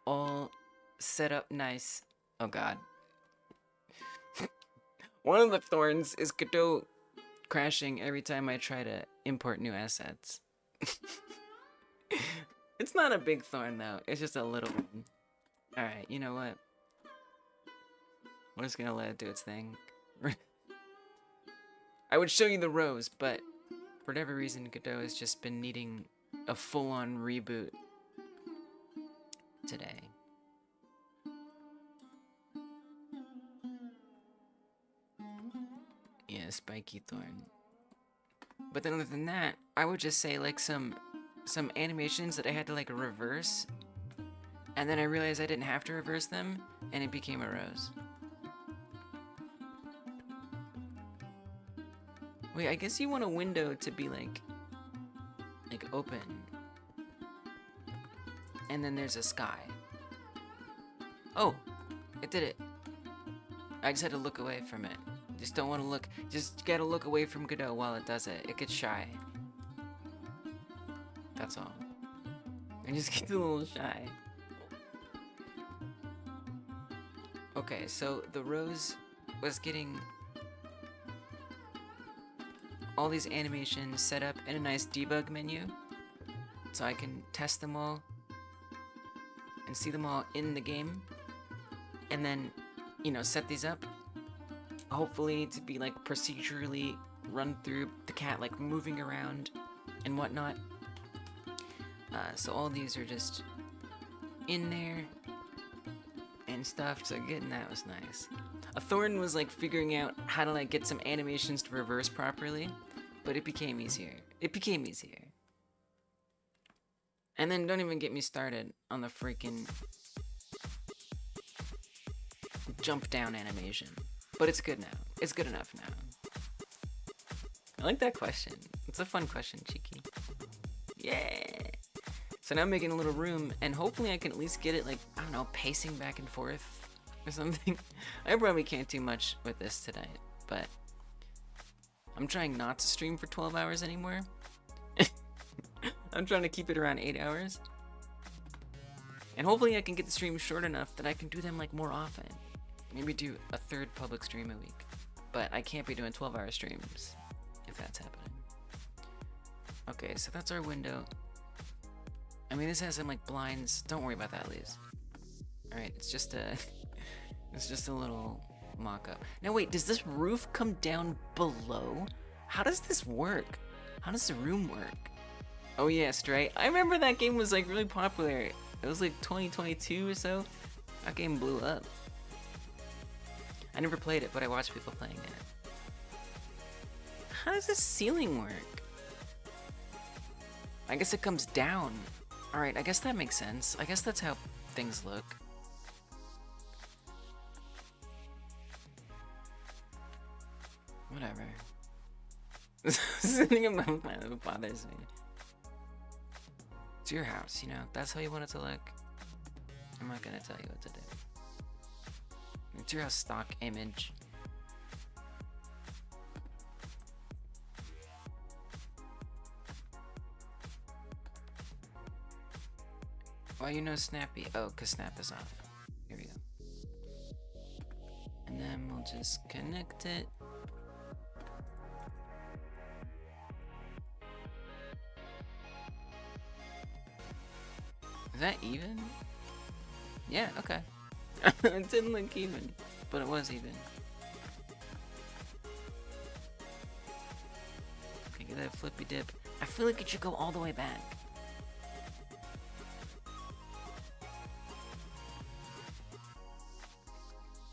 all set up nice. Oh god. One of the thorns is Godot crashing every time I try to import new assets. It's not a big thorn though, it's just a little one. Alright, you know what? We're just gonna let it do its thing. I would show you the rose, but for whatever reason, Godot has just been needing a full-on reboot today. Yeah, spiky thorn. But then other than that, I would just say like some animations that I had to like reverse, and then I realized I didn't have to reverse them, and it became a rose. Wait, I guess you want a window to be like open. And then there's a sky. Oh, it did it. I just had to look away from it. Just don't want to look, just gotta look away from Godot while it does it. It gets shy. That's all. It just gets a little shy. Okay, so the rose was getting all these animations set up in a nice debug menu, so I can test them all and see them all in the game, and then, you know, set these up, hopefully to be like procedurally run through the cat, like moving around and whatnot. So all these are just in there and stuff, so getting that was nice. A thorn was like figuring out how to like get some animations to reverse properly, but it became easier. It became easier. And then don't even get me started on the freaking jump down animation. But it's good now. It's good enough now. I like that question. It's a fun question, Cheeky. Yeah. So now I'm making a little room, and hopefully I can at least get it, like, I don't know, pacing back and forth or something. I probably can't do much with this tonight, but I'm trying not to stream for 12 hours anymore. I'm trying to keep it around 8 hours. And hopefully I can get the streams short enough that I can do them, like, more often. Maybe do a third public stream a week. But I can't be doing 12-hour streams if that's happening. Okay, so that's our window. I mean, this has some like blinds. Don't worry about that, Liz. All right, it's just a little mock-up. Now wait, does this roof come down below? How does this work? How does the room work? Oh yeah, Stray. I remember that game was like really popular. It was like 2022 or so. That game blew up. I never played it, but I watched people playing it. How does the ceiling work? I guess it comes down. Alright, I guess that makes sense. I guess that's how things look. Whatever. Something about that bothers me. It's your house, you know? That's how you want it to look. I'm not gonna tell you what to do. It's your house stock image. Why you know Snappy? Oh, cause Snap is off. Here we go. And then we'll just connect it. Is that even? Yeah, okay. It didn't look even, but it was even. Okay, get that flippy dip. I feel like it should go all the way back.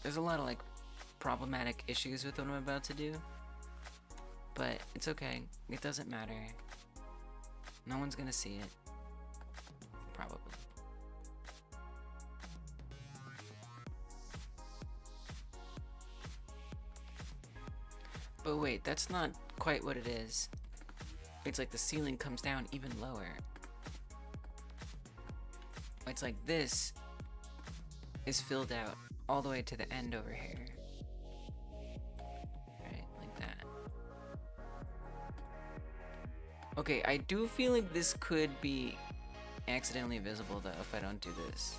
There's a lot of like problematic issues with what I'm about to do. But it's okay. It doesn't matter. No one's gonna see it. Probably. But wait, that's not quite what it is. It's like the ceiling comes down even lower. It's like this is filled out all the way to the end over here. Right, like that. Okay, I do feel like this could be accidentally visible though if I don't do this.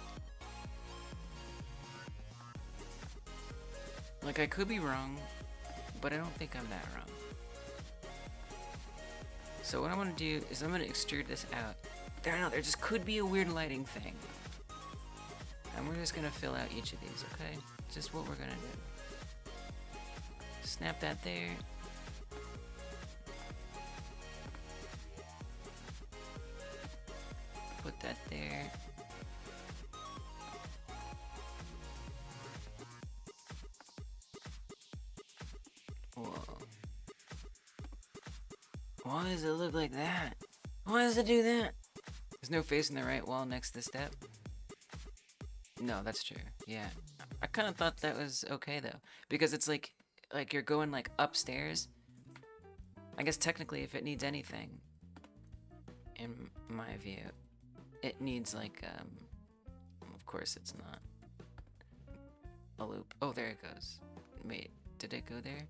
Like, I could be wrong, but I don't think I'm that wrong. So what I'm gonna do is I'm gonna extrude this out. There just could be a weird lighting thing. And we're just gonna fill out each of these, okay? Just what we're gonna do. Snap that there. Put that there. Whoa. Why does it look like that? Why does it do that? There's no face in the right wall next to the step. No, that's true. Yeah. I kind of thought that was okay though, because it's like you're going like upstairs. I guess technically if it needs anything, in my view, it needs like of course it's not a loop. Oh, there it goes. Wait, did it go there?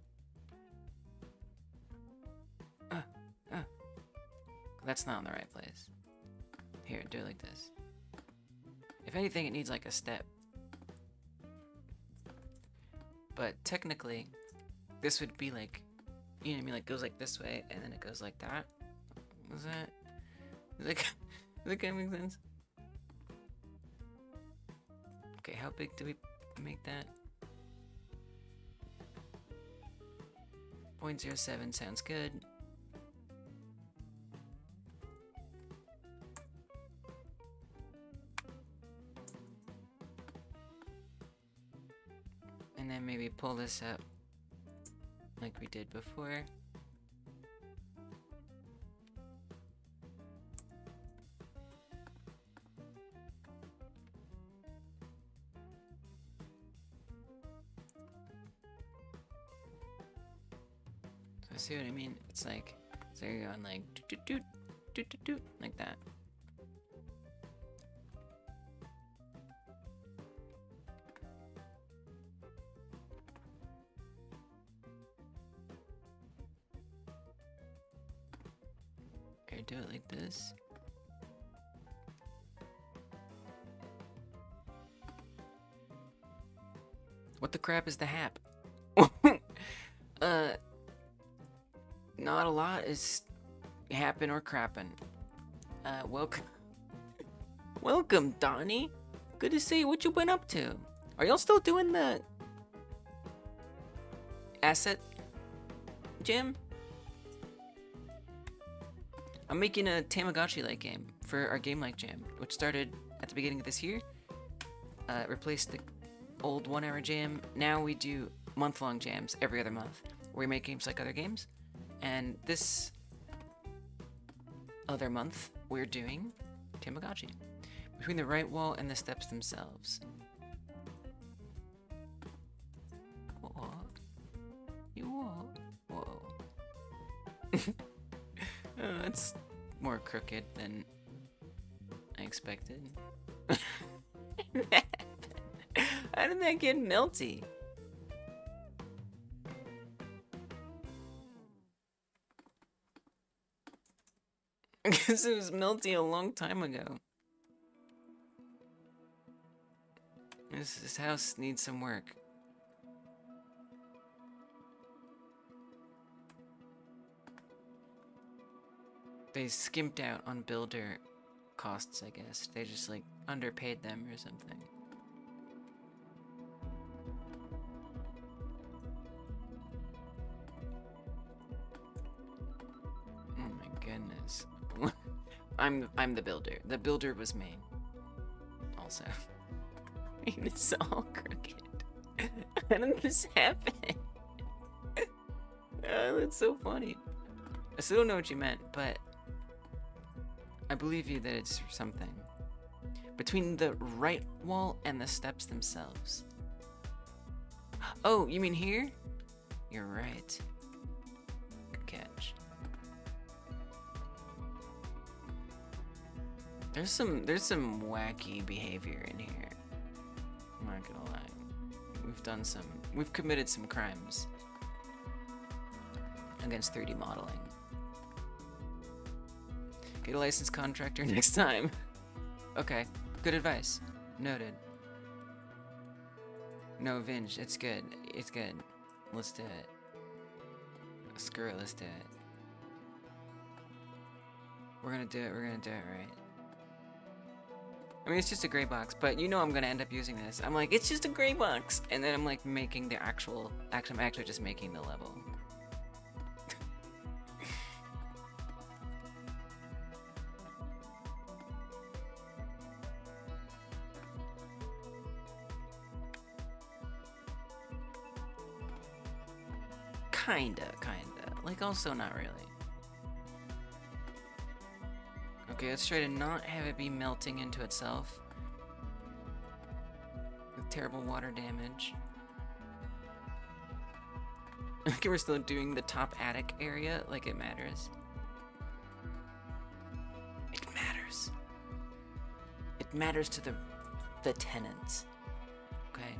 That's not in the right place. Here, do it like this. If anything, it needs like a step. But technically, this would be like, you know what I mean? Like, goes like this way, and then it goes like that. Was that? Does that kind of make sense? Okay, how big do we make that? 0.07 sounds good. And then maybe pull this up like we did before. So see what I mean? It's like, so you're going like doot doot doot doot doot like that. Do it like this. What the crap is the hap? Not a lot is happen or crappin'. Welcome. Welcome, Donnie. Good to see you. What you been up to? Are y'all still doing the asset jam? I'm making a Tamagotchi-like game for our Game Like Jam, which started at the beginning of this year. It replaced the old 1 hour jam. Now we do month-long jams every other month, where we make games like other games. And this other month, we're doing Tamagotchi. Between the right wall and the steps themselves. What? You what? Whoa. That's more crooked than I expected. How did that get melty? I guess it was melty a long time ago. This house needs some work. They skimped out on builder costs, I guess. They just like underpaid them or something. Oh my goodness. I'm the builder. The builder was me. Also. I mean, it's all crooked. How did this happen? Oh, that's so funny. I still don't know what you meant, but I believe you that it's something. Between the right wall and the steps themselves. Oh, you mean here? You're right. Good catch. There's some wacky behavior in here. I'm not gonna lie. We've committed some crimes against 3D modeling. Get a licensed contractor next time. Okay, good advice. Noted. No, Vinge, it's good. It's good. Let's do it. Screw it, let's do it. We're gonna do it right. I mean, it's just a gray box, but you know I'm gonna end up using this. I'm like, it's just a gray box, and then I'm like making the actually, I'm actually just making the level. Kinda. Like, also not really. Okay, let's try to not have it be melting into itself. With terrible water damage. Okay, we're still doing the top attic area like it matters. It matters. It matters to the tenants. Okay?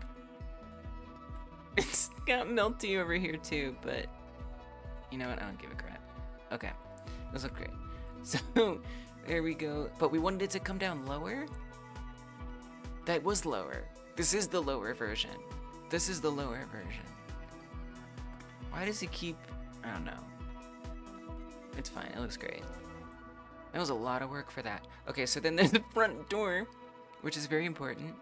It's got melty over here too, but you know what? I don't give a crap. Okay, those look great. So there we go. But we wanted it to come down lower. That was lower. This is the lower version. This is the lower version. Why does he keep? I don't know. It's fine. It looks great. That was a lot of work for that. Okay, so then there's the front door, which is very important.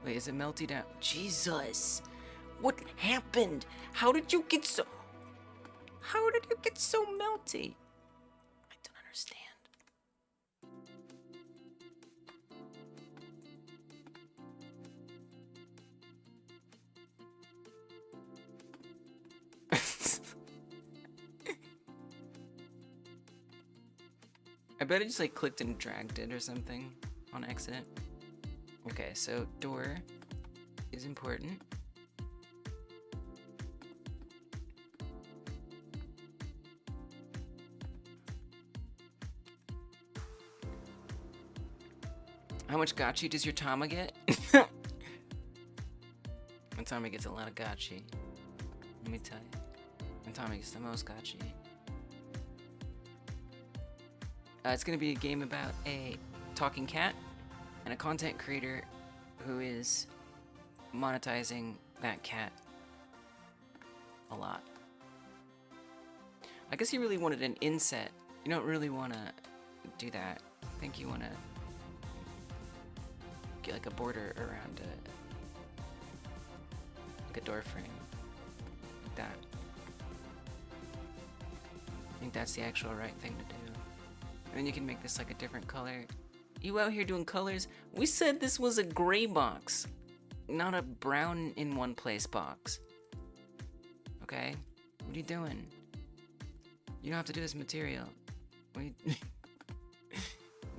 Wait, is it melty down? Jesus! What happened? How did you get so melty? I don't understand. I bet I just like clicked and dragged it or something on exit. Okay, so door is important. How much gotchi does your Tama get? My Tama gets a lot of gotchi. Let me tell you. My Tama gets the most gotchi. It's gonna be a game about a talking cat and a content creator who is monetizing that cat a lot. I guess you really wanted an inset. You don't really want to do that. I think you want to get like a border around it. Like a door frame. Like that. I think that's the actual right thing to do. And then you can make this like a different color. You out here doing colors? We said this was a gray box, not a brown in one place box. Okay? What are you doing? You don't have to do this material. Why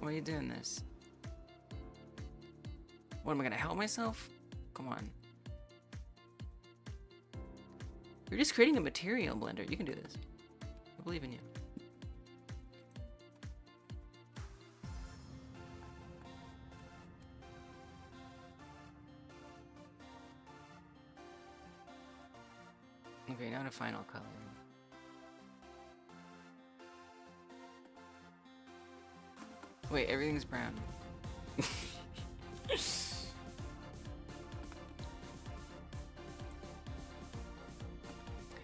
are you doing this? What, am I gonna help myself? Come on. You're just creating a material, Blender. You can do this. I believe in you. Okay, now the final color. Wait, everything's brown.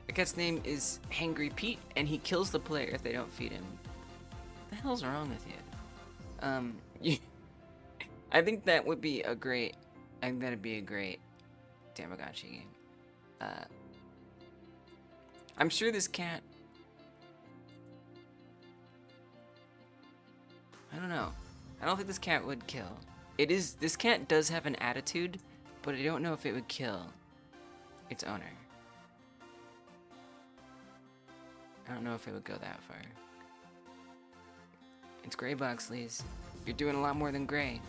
The cat's name is Hangry Pete, and he kills the player if they don't feed him. What the hell's wrong with you? I think that would be a great. I think that'd be a great Tamagotchi game. I'm sure this cat. I don't know. I don't think this cat would kill. This cat does have an attitude, but I don't know if it would kill its owner. I don't know if it would go that far. It's gray box, Lise. You're doing a lot more than gray.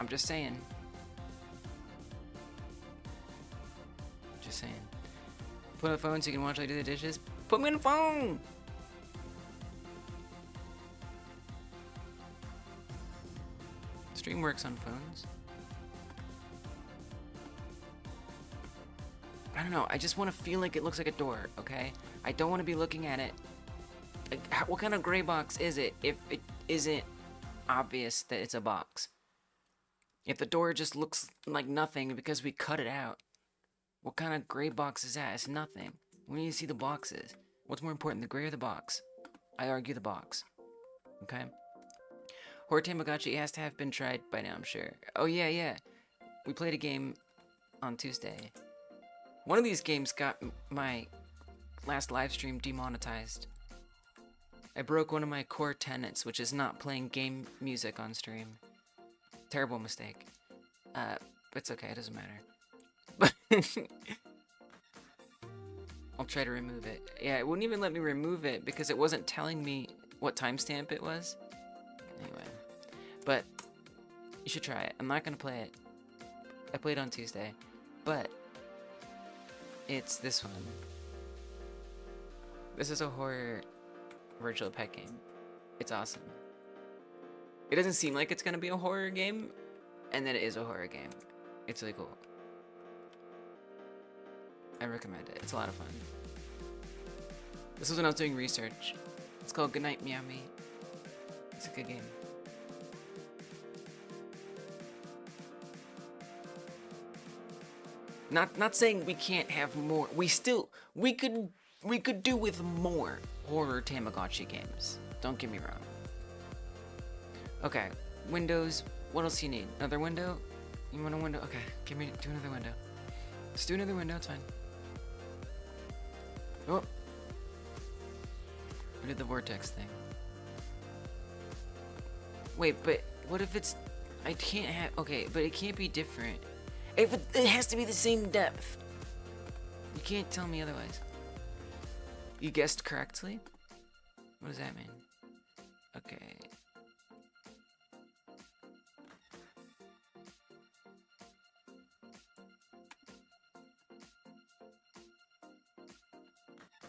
I'm just saying. Just saying. Put on a phone so you can watch while I do the dishes. Put me on the phone! Stream works on phones. I don't know. I just want to feel like it looks like a door, okay? I don't want to be looking at it. Like, what kind of gray box is it if it isn't obvious that it's a box? If the door just looks like nothing because we cut it out, what kind of gray box is that? It's nothing. We need to see the boxes. What's more important, the gray or the box? I argue the box. Okay? Horror Tamagotchi has to have been tried by now, I'm sure. Oh, yeah. We played a game on Tuesday. One of these games got my last live stream demonetized. I broke one of my core tenets, which is not playing game music on stream. Terrible mistake. But it's okay, it doesn't matter. I'll try to remove it. Yeah, it wouldn't even let me remove it because it wasn't telling me what timestamp it was. Anyway. But you should try it. I'm not gonna play it. I played on Tuesday. But it's this one. This is a horror virtual pet game. It's awesome. It doesn't seem like it's gonna be a horror game, and then it is a horror game. It's really cool. I recommend it. It's a lot of fun. This was when I was doing research. It's called Goodnight Meow Me. It's a good game. Not saying we can't have more. We could do with more horror Tamagotchi games. Don't get me wrong. Okay, windows. What else do you need? Another window? You want a window? Okay, do another window. Let's do another window, it's fine. Oh. I did the vortex thing. Wait, but what if it's... I can't have... Okay, but it can't be different. It has to be the same depth. You can't tell me otherwise. You guessed correctly? What does that mean? Okay.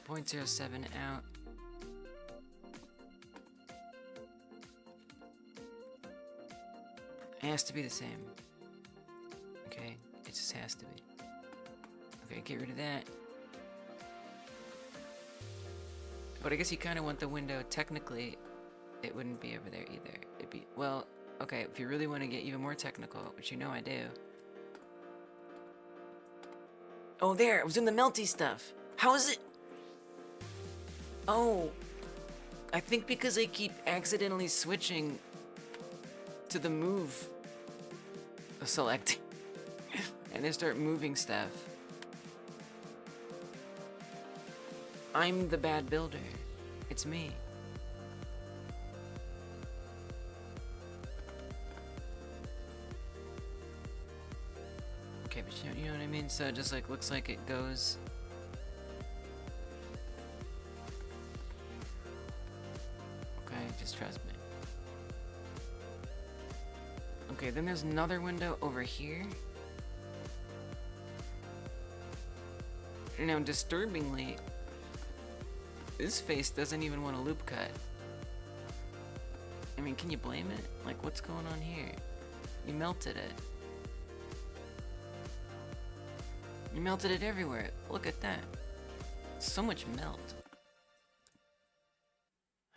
.07 out. It has to be the same. Okay, it just has to be. Okay, get rid of that. But I guess you kind of want the window. Technically, it wouldn't be over there either. It'd be, well, okay, if you really want to get even more technical, which you know I do. Oh, there, I was doing the melty stuff. How is it? Oh, I think because I keep accidentally switching to the move select and then start moving stuff. I'm the bad builder. It's me. Okay, but you know what I mean? So it just like looks like it goes. Okay, just trust me. Okay, then there's another window over here. Now, disturbingly, this face doesn't even want a loop cut. I mean, can you blame it? Like, what's going on here? You melted it. You melted it everywhere. Look at that. So much melt.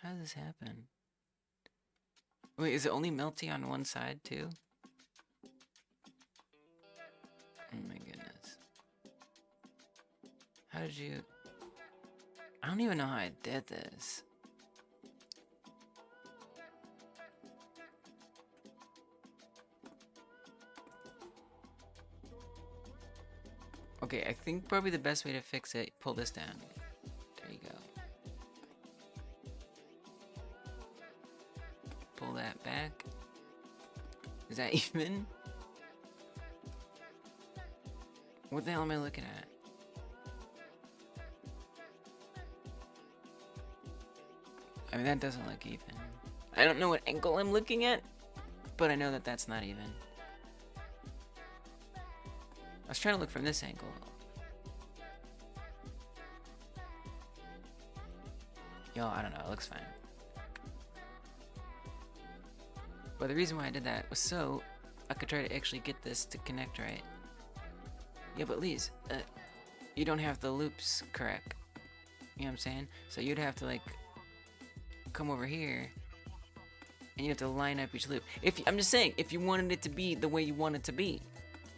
How does this happen? Wait, is it only melty on one side, too? Oh my goodness. How did you... I don't even know how I did this. Okay, I think probably the best way to fix it, pull this down. There you go. Pull that back. Is that even? What the hell am I looking at? I mean, that doesn't look even. I don't know what angle I'm looking at, but I know that that's not even. I was trying to look from this angle. Yo, I don't know, it looks fine. But the reason why I did that was so I could try to actually get this to connect right. Yeah, but Lise, you don't have the loops correct. You know what I'm saying? So you'd have to like come over here and you have to line up each loop. I'm just saying, if you wanted it to be the way you want it to be,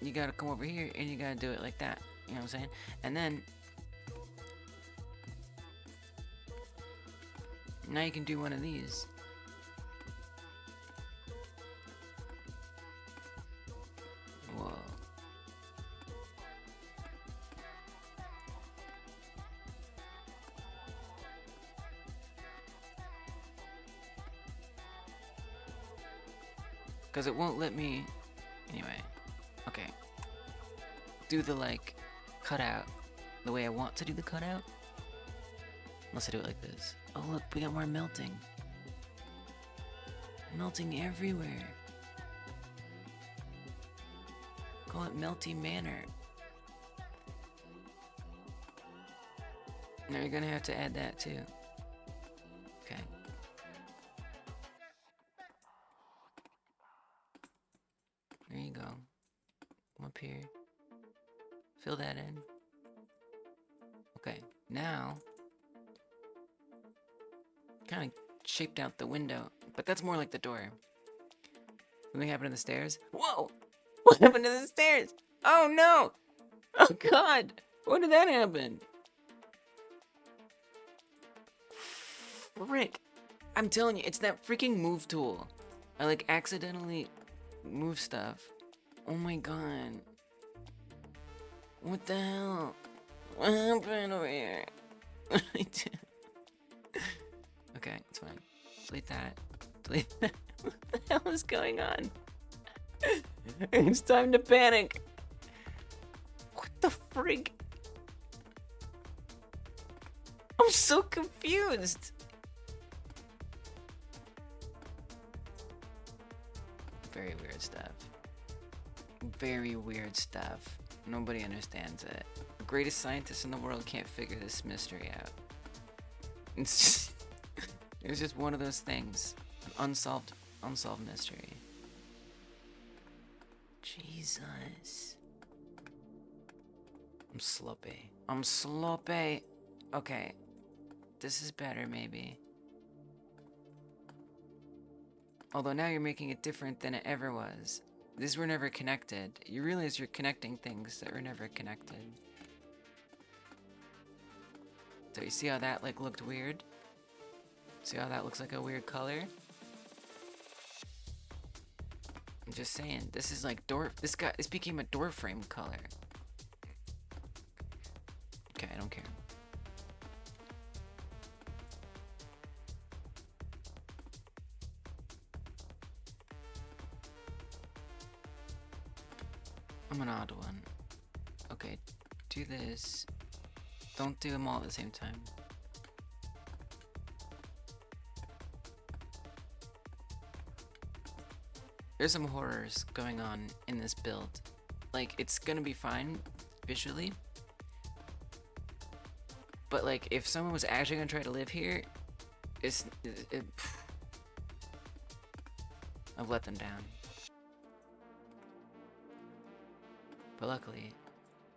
you gotta come over here and you gotta do it like that. You know what I'm saying? And then now you can do one of these. Whoa. Because it won't let me. Anyway. Okay. Do the like cutout the way I want to do the cutout. Unless I do it like this. Oh look, we got more melting. Melting everywhere. Call it Melty Manor. Now you're gonna have to add that too. Okay. There you go. Come up here. Fill that in. Okay, now kind of shaped out the window, but that's more like the door. Something happened to the stairs. Whoa! What happened to the stairs? Oh no! Oh god! When did that happen? Frick! I'm telling you, it's that freaking move tool. I like accidentally move stuff. Oh my god. What the hell? What happened over here? What did I do? Okay, it's fine. Delete that. Delete that. What the hell is going on? It's time to panic. What the frig? I'm so confused. Very weird stuff. Very weird stuff. Nobody understands it. The greatest scientists in the world can't figure this mystery out. It's just one of those things. An unsolved mystery. Jesus. I'm sloppy. Okay. This is better, maybe. Although now you're making it different than it ever was. These were never connected. You realize you're connecting things that were never connected. So you see how that like looked weird? See how that looks like a weird color? I'm just saying, this is like this became a door frame color. Okay, I don't care. I'm an odd one. Okay, do this. Don't do them all at the same time. There's some horrors going on in this build. Like, it's gonna be fine visually, but like, if someone was actually gonna try to live here, I've let them down. But luckily,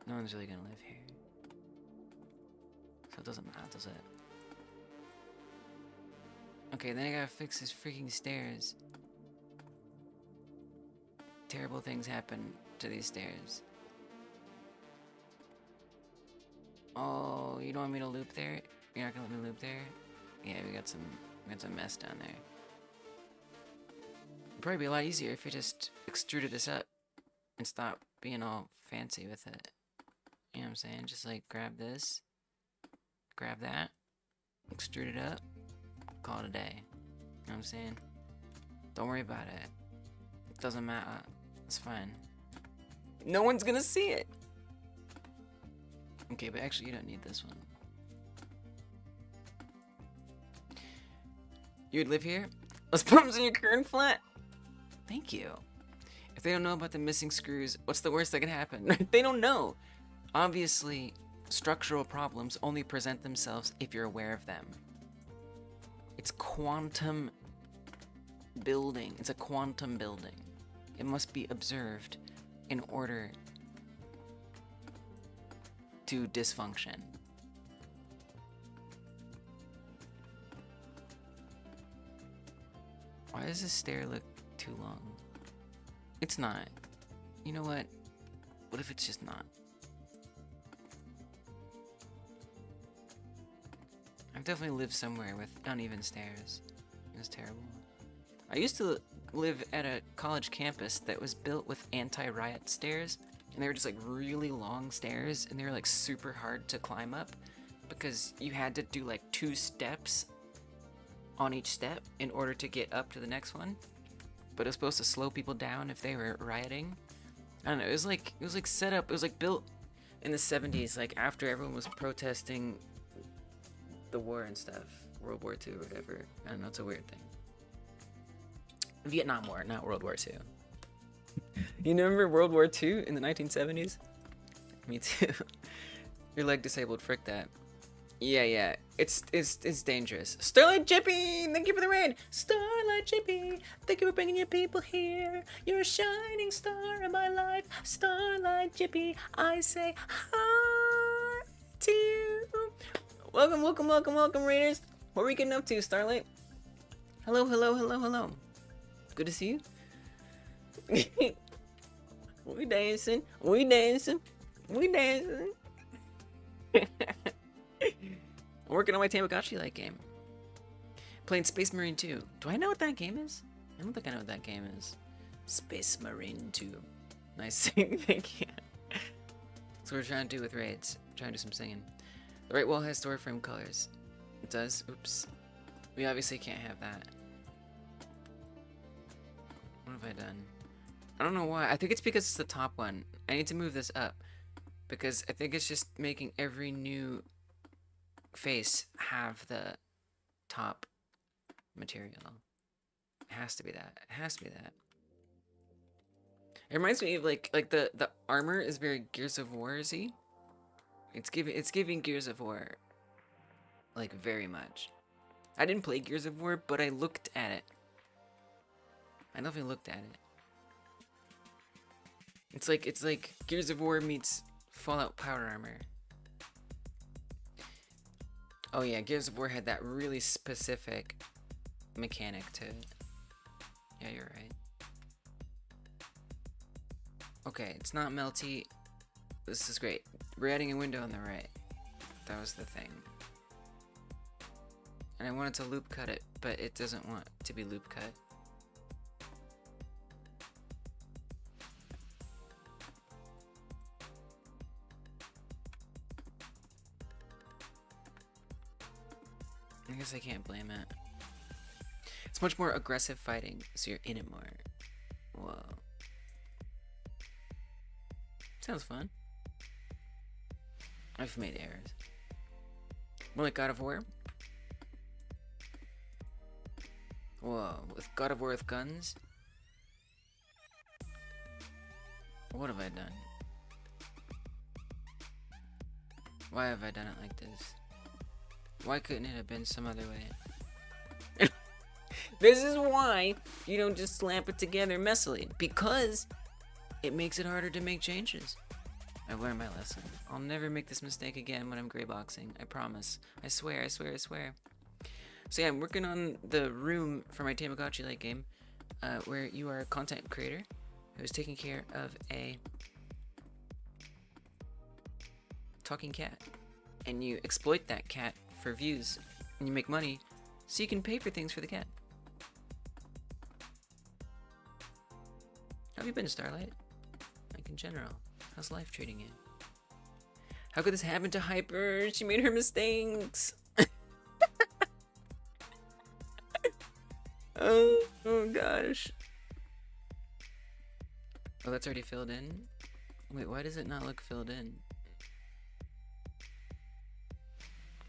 no one's really gonna live here. So it doesn't matter, does it? Okay, then I gotta fix these freaking stairs. Terrible things happen to these stairs. Oh, you don't want me to loop there? You're not gonna let me loop there? Yeah, we got some mess down there. It'd probably be a lot easier if we just extruded this up and stop being all fancy with it. You know what I'm saying? Just like grab this, grab that, extrude it up, call it a day. You know what I'm saying? Don't worry about it. It doesn't matter. It's fine. No one's gonna see it. Okay, but actually you don't need this one. You would live here? Let's put them in your current flat. Thank you. If they don't know about the missing screws, what's the worst that can happen? They don't know. Obviously, structural problems only present themselves if you're aware of them. It's quantum building. It's a quantum building. It must be observed in order to dysfunction. Why does this stair look too long? It's not. You know what? What if it's just not? I've definitely lived somewhere with uneven stairs. It was terrible. I used to live at a college campus that was built with anti-riot stairs, and they were just like really long stairs, and they were like super hard to climb up because you had to do like 2 steps on each step in order to get up to the next one. But it was supposed to slow people down if they were rioting. I don't know, it was like set up, it was like built in the 70s, like after everyone was protesting the war and stuff, World War II or whatever. I don't know, it's a weird thing. Vietnam War, not World War II. You remember World War II in the 1970s? Me too. Your leg disabled, frick that. Yeah, it's dangerous. Starlight Chippy, thank you for the raid. Starlight Chippy, thank you for bringing your people here. You're a shining star in my life. Starlight Chippy, I say hi to you. Welcome, Raiders. What are we getting up to, Starlight? Hello. Good to see you. We dancing. I'm working on my Tamagotchi-like game. Playing Space Marine 2. Do I know what that game is? I don't think I know what that game is. Space Marine 2. Nice thing, thank you. That's what we're trying to do with raids. We're trying to do some singing. The right wall has door frame colors. It does? Oops. We obviously can't have that. What have I done? I don't know why. I think it's because it's the top one. I need to move this up. Because I think it's just making every new face have the top material. It has to be that. It reminds me of like the armor is very Gears of War-y. It's giving Gears of War like very much. I didn't play Gears of War, but I looked at it. I definitely looked at it. It's like Gears of War meets Fallout Power Armor. Oh yeah, Gears of War had that really specific mechanic to it. Yeah, you're right. Okay, it's not melty. This is great. We're adding a window on the right. That was the thing. And I wanted to loop cut it, but it doesn't want to be loop cut. I guess I can't blame it. It's much more aggressive fighting, so you're in it more. Whoa. Sounds fun. I've made errors. More like God of War. Whoa, with God of War with guns? What have I done? Why have I done it like this? Why couldn't it have been some other way? This is why you don't just slap it together messily. Because it makes it harder to make changes. I've learned my lesson. I'll never make this mistake again when I'm grayboxing. I promise. I swear. So yeah, I'm working on the room for my Tamagotchi-like game, where you are a content creator who's taking care of a talking cat. And you exploit that cat for views, and you make money so you can pay for things for the cat. How have you been, Starlight? Like in general, how's life treating you? How could this happen to Hyper? She made her mistakes. Oh gosh. Oh, that's already filled in? Wait, why does it not look filled in?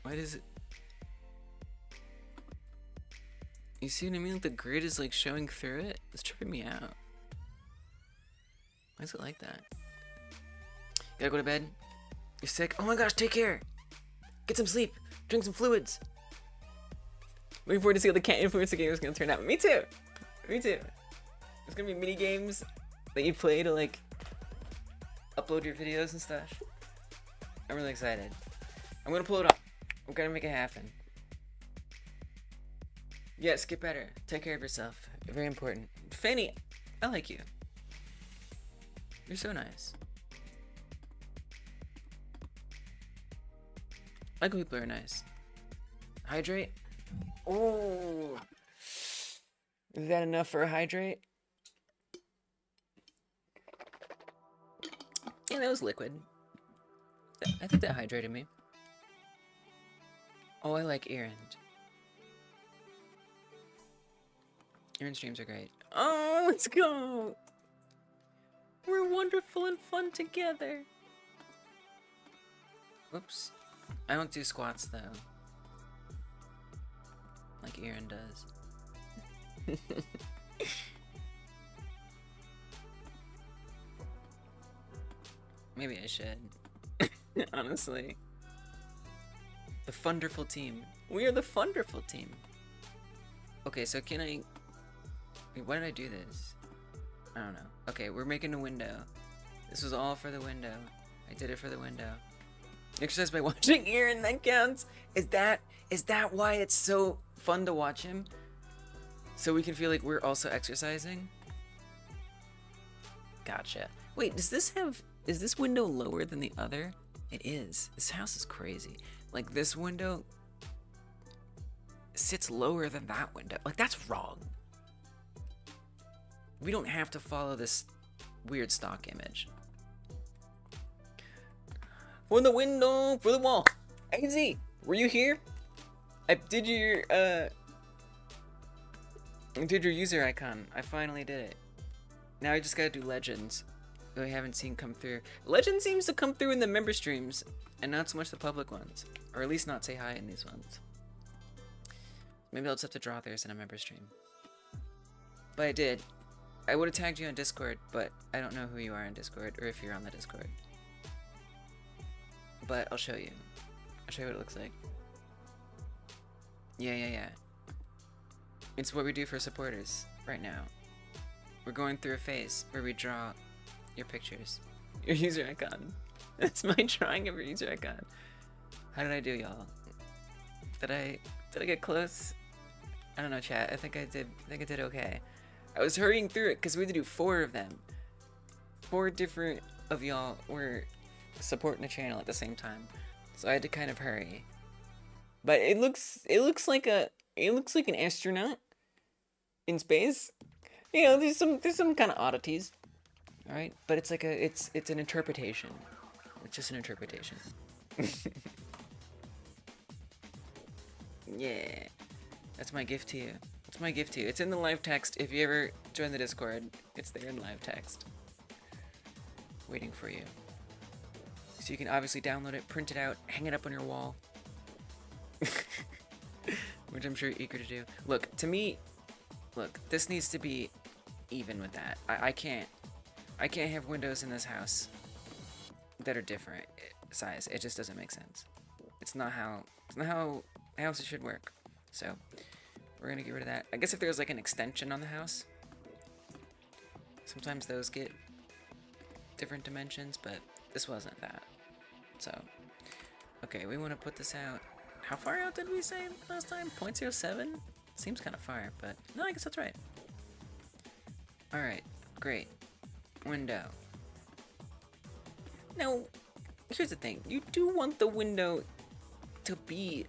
Why does it... You see what I mean? Like the grid is like showing through it. It's tripping me out. Why is it like that? Gotta go to bed? You're sick? Oh my gosh, take care! Get some sleep! Drink some fluids! Looking forward to see how the cat influencer game is gonna turn out. Me too! Me too! There's gonna be mini games that you play to like upload your videos and stuff. I'm really excited. I'm gonna pull it off. I'm gonna make it happen. Yes, get better. Take care of yourself. Very important. Fanny, I like you. You're so nice. I like when people are nice. Hydrate. Oh, is that enough for a hydrate? Yeah, that was liquid. I think that hydrated me. Oh, I like Erend. Erend streams are great. Oh, let's go! We're wonderful and fun together. Whoops. I don't do squats though. Like Erend does. Maybe I should. Honestly. The Funderful team. We are the Funderful team. Okay, so can I... Wait, why did I do this? I don't know. Okay, we're making a window. This was all for the window. I did it for the window. Exercise by watching Aaron, that counts. Is that why it's so fun to watch him? So we can feel like we're also exercising? Gotcha. Wait, is this window lower than the other? It is. This house is crazy. Like, this window sits lower than that window. Like, that's wrong. We don't have to follow this weird stock image. For the window, for the wall. AZ, were you here? I did your user icon. I finally did it. Now I just gotta do legends. That I haven't seen come through. Legend seems to come through in the member streams, and not so much the public ones. Or at least not say hi in these ones. Maybe I'll just have to draw theirs in a member stream. But I did. I would have tagged you on Discord, but I don't know who you are on Discord, or if you're on the Discord. But I'll show you. I'll show you what it looks like. Yeah. It's what we do for supporters right now. We're going through a phase where we draw your pictures. Your user icon. That's my drawing of your user icon. How did I do, y'all? Did I get close? I don't know, chat. I think I did okay. I was hurrying through it because we had to do 4 of them. 4 different of y'all were supporting the channel at the same time, so I had to kind of hurry. But it looks like an astronaut in space. You know, there's some kind of oddities. All right, but it's like it's an interpretation. It's just an interpretation. Yeah, that's my gift to you. That's my gift to you. It's in the live text. If you ever join the Discord, it's there in live text, waiting for you. So you can obviously download it, print it out, hang it up on your wall, which I'm sure you're eager to do. Look, to me, this needs to be even with that. I can't have windows in this house that are different size. It just doesn't make sense. It's not how houses should work. So we're gonna get rid of that. I guess if there's like an extension on the house, sometimes those get different dimensions, but this wasn't that. So, okay, we want to put this out. How far out did we say last time? 0.07? Seems kind of far, but no, I guess that's right. Alright, great. Window. Now, here's the thing. You do want the window to be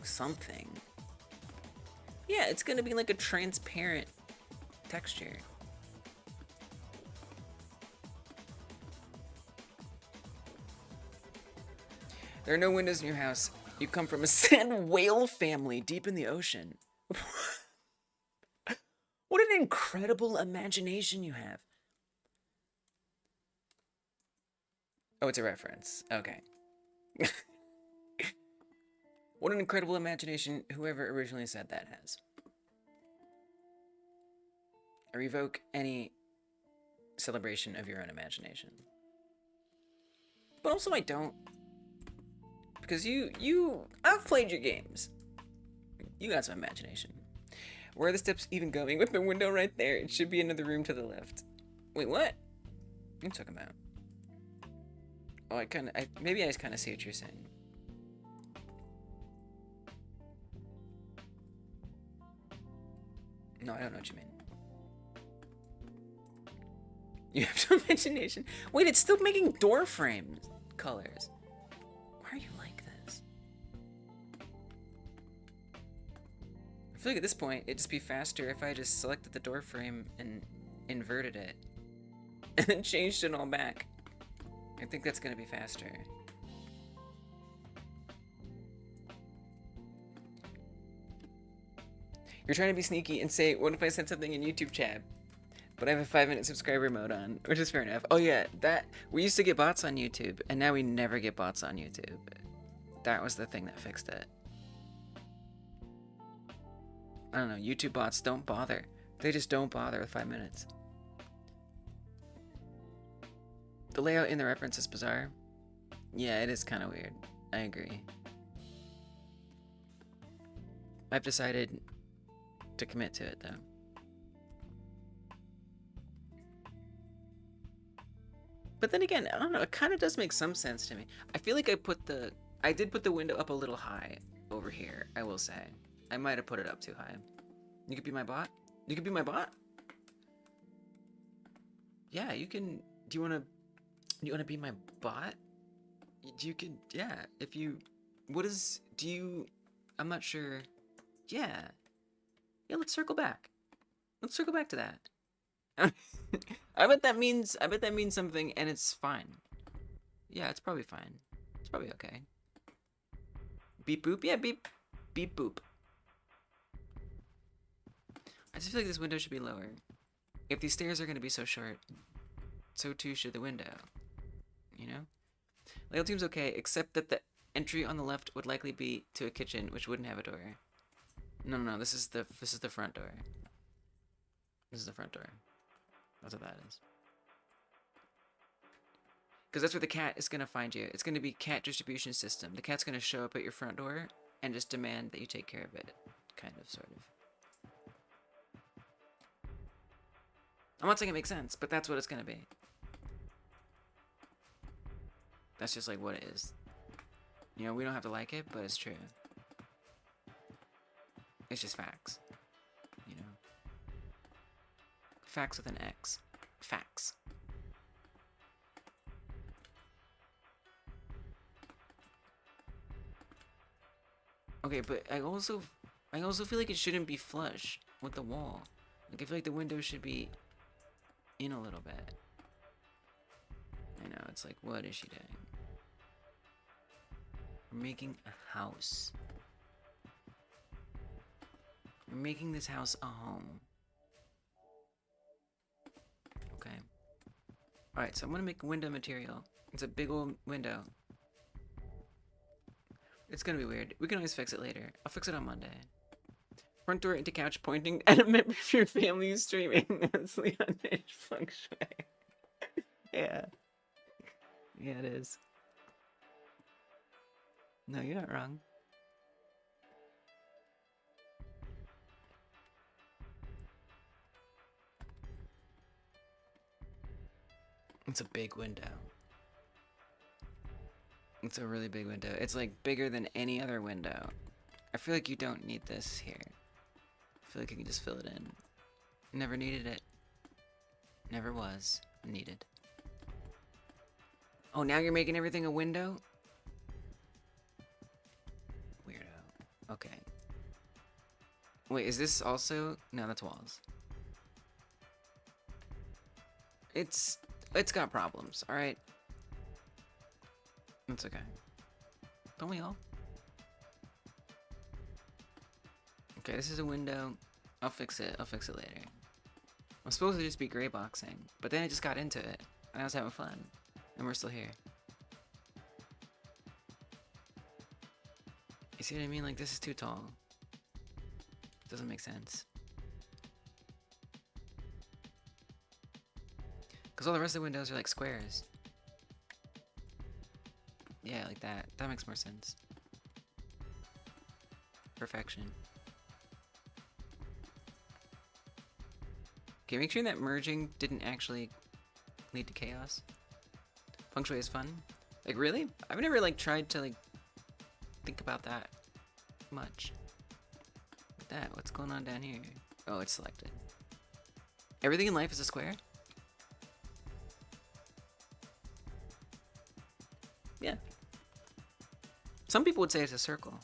something. Yeah, it's gonna be like a transparent texture. There are no windows in your house. You come from a sad whale family deep in the ocean. What an incredible imagination you have. Oh, it's a reference. Okay. What an incredible imagination whoever originally said that has. I revoke any celebration of your own imagination. But also I don't. Because I've played your games. You got some imagination. Where are the steps even going? With the window right there, it should be another room to the left. Wait, what? What are you talking about? Oh, maybe I just kind of see what you're saying. No, I don't know what you mean. You have some imagination. Wait, it's still making door frames colors. Why are you like this? I feel like at this point, it'd just be faster if I just selected the door frame and inverted it. And then changed it all back. I think that's gonna be faster. You're trying to be sneaky and say, what if I sent something in YouTube chat? But I have a 5-minute subscriber mode on, which is fair enough. Oh yeah, we used to get bots on YouTube, and now we never get bots on YouTube. That was the thing that fixed it. I don't know, YouTube bots don't bother. They just don't bother with 5 minutes. The layout in the reference is bizarre. Yeah, it is kind of weird. I agree. I've decided to commit to it, though. But then again, I don't know, it kind of does make some sense to me. I feel like I did put the window up a little high over here, I will say. I might have put it up too high. You could be my bot? You could be my bot? Yeah, you can. Do you want to be my bot? You can, yeah. If you, I'm not sure. Yeah. Yeah, let's circle back. Let's circle back to that. I bet that means something, and it's fine. Yeah, it's probably fine. It's probably okay. Beep boop? Yeah, beep boop. I just feel like this window should be lower. If these stairs are gonna be so short, so too should the window. You know? Layout seems okay, except that the entry on the left would likely be to a kitchen, which wouldn't have a door. No, this is the front door. This is the front door. That's what that is. Because that's where the cat is going to find you. It's going to be cat distribution system. The cat's going to show up at your front door and just demand that you take care of it. Kind of, sort of. I'm not saying it makes sense, but that's what it's going to be. That's just like what it is. You know, we don't have to like it, but it's true. It's just facts. You know? Facts with an X. Facts. Okay, but I also feel like it shouldn't be flush with the wall. Like, I feel like the window should be in a little bit. I know, it's like, what is she doing? We're making a house. We're making this house a home. Okay. Alright, so I'm gonna make a window material. It's a big old window. It's gonna be weird. We can always fix it later. I'll fix it on Monday. Front door into couch pointing and a member of your family is streaming. Sleep on edge feng shui. Yeah. Yeah, it is. No, you're not wrong. It's a big window. It's a really big window. It's like bigger than any other window. I feel like you don't need this here. I feel like you can just fill it in. Never needed it. Never was needed. Oh, now you're making everything a window? Weirdo. Okay. Wait, is this also? No, that's walls. It's got problems, alright? It's okay. Don't we all? Okay, this is a window. I'll fix it. I'll fix it later. I'm supposed to just be gray boxing, but then I just got into it, and I was having fun, and we're still here. see what I mean? Like, this is too tall. Doesn't make sense. Because all the rest of the windows are like squares. Yeah, like that. That makes more sense. Perfection. Okay, make sure that merging didn't actually lead to chaos. Feng Shui is fun. Like, really? I've never, like, tried to, like, think about that much. Look at that. What's going on down here? Oh, it's selected. Everything in life is a square? Yeah. Some people would say it's a circle.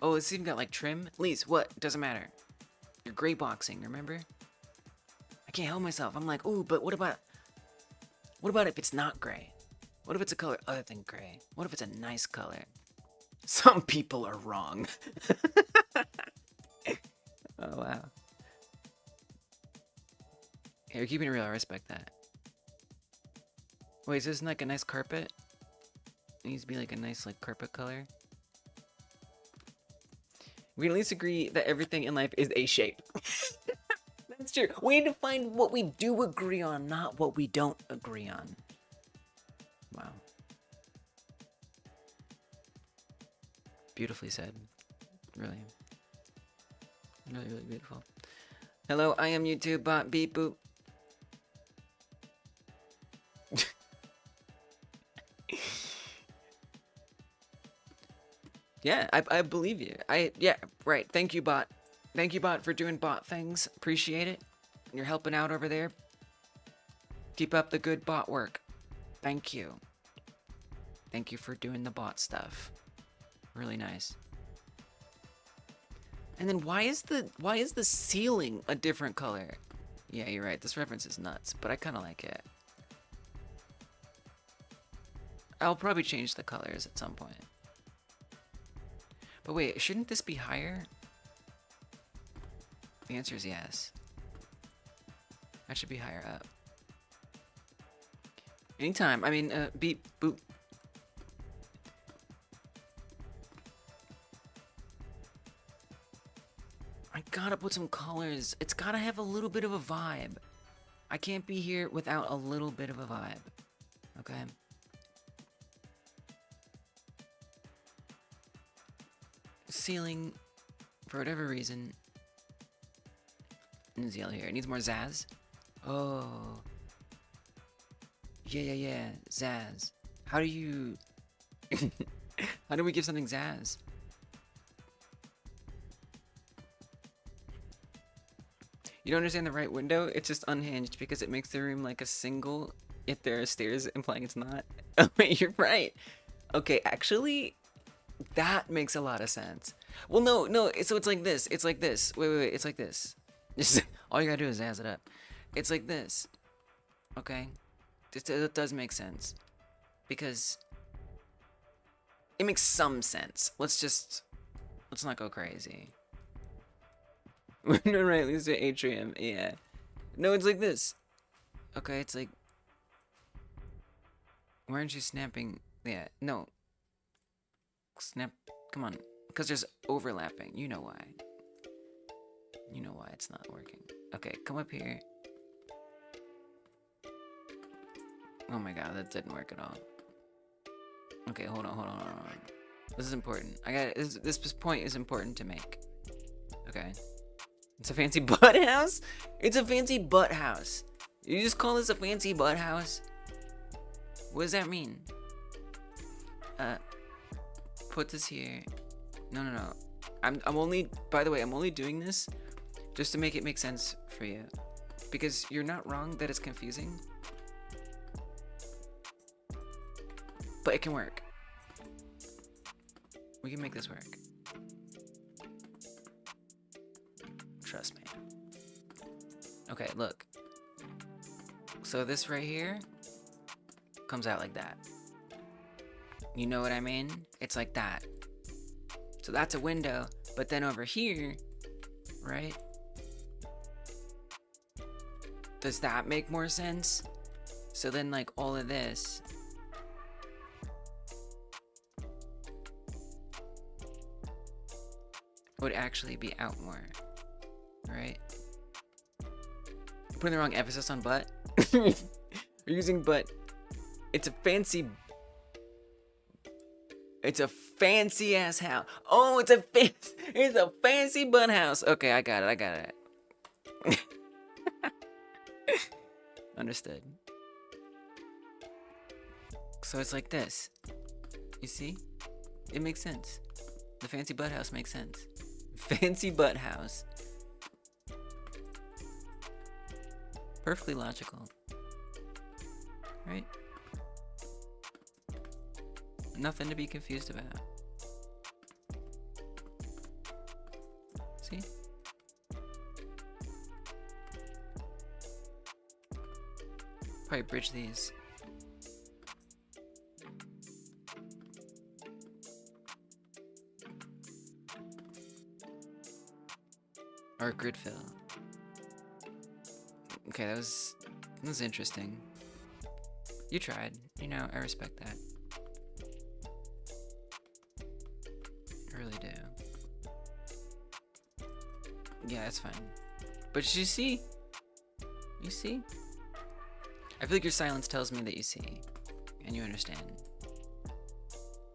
Oh, it's even got, like, trim. Lise, what? Doesn't matter. You're gray boxing, remember? I can't help myself. I'm like, ooh, but what about if it's not gray? What if it's a color other than gray? What if it's a nice color? Some people are wrong. Oh, wow. Hey, you're keeping it real. I respect that. Wait, is this like a nice carpet? It needs to be like a nice like carpet color. We can at least agree that everything in life is a shape. That's true. We need to find what we do agree on, not what we don't agree on. Wow. Beautifully said. Really. Really, really beautiful. Hello, I am YouTube bot beep boop. Yeah, I believe you. Yeah, right. Thank you, bot. Thank you, bot, for doing bot things. Appreciate it. You're helping out over there. Keep up the good bot work. Thank you. Thank you for doing the bot stuff. Really nice. And then why is the ceiling a different color? Yeah, you're right. This reference is nuts, but I kind of like it. I'll probably change the colors at some point. But wait, shouldn't this be higher? The answer is yes. That should be higher up. Anytime. I mean, beep, boop. I gotta put some colors. It's gotta have a little bit of a vibe. I can't be here without a little bit of a vibe. Okay? Ceiling, for whatever reason, is yellow here. It needs more zazz. Oh. Yeah. Zazz. How do you... How do we give something zazz? You don't understand the right window? It's just unhinged because it makes the room like a single if there are stairs, implying it's not. Oh, wait, you're right. Okay, actually... That makes a lot of sense. Well, no, so it's like this. It's like this. Wait, it's like this. Just, all you gotta do is azz it up. It's like this. Okay? It does make sense. Because it makes some sense. Let's not go crazy. No, right, let's do atrium. Yeah. No, it's like this. Okay, it's like... Why aren't you snapping? Yeah, no. Snap, come on, because there's overlapping. You know why. You know why it's not working. Okay, come up here. Oh my god, that didn't work at all. Okay, hold on. This is important. This point is important to make. Okay. It's a fancy butt house? It's a fancy butt house. You just call this a fancy butt house? What does that mean? Put this here. No. I'm only, by the way, I'm only doing this just to make it make sense for you. Because you're not wrong that it's confusing. But it can work. We can make this work. Trust me. Okay, look. So this right here comes out like that. You know what I mean? It's like that. So that's a window, but then over here, right? Does that make more sense? So then like all of this would actually be out more, right? Putting the wrong emphasis on butt. We're using butt. It's a fancy ass house. Oh, it's a fancy butt house. Okay, I got it. Understood. So it's like this. You see? It makes sense. The fancy butt house makes sense. Fancy butt house. Perfectly logical. Right? Nothing to be confused about. See? Probably bridge these. Or grid fill. Okay, that was interesting. You tried. You know, I respect that. I really do. Yeah, that's fine. But you see? You see? I feel like your silence tells me that you see. And you understand.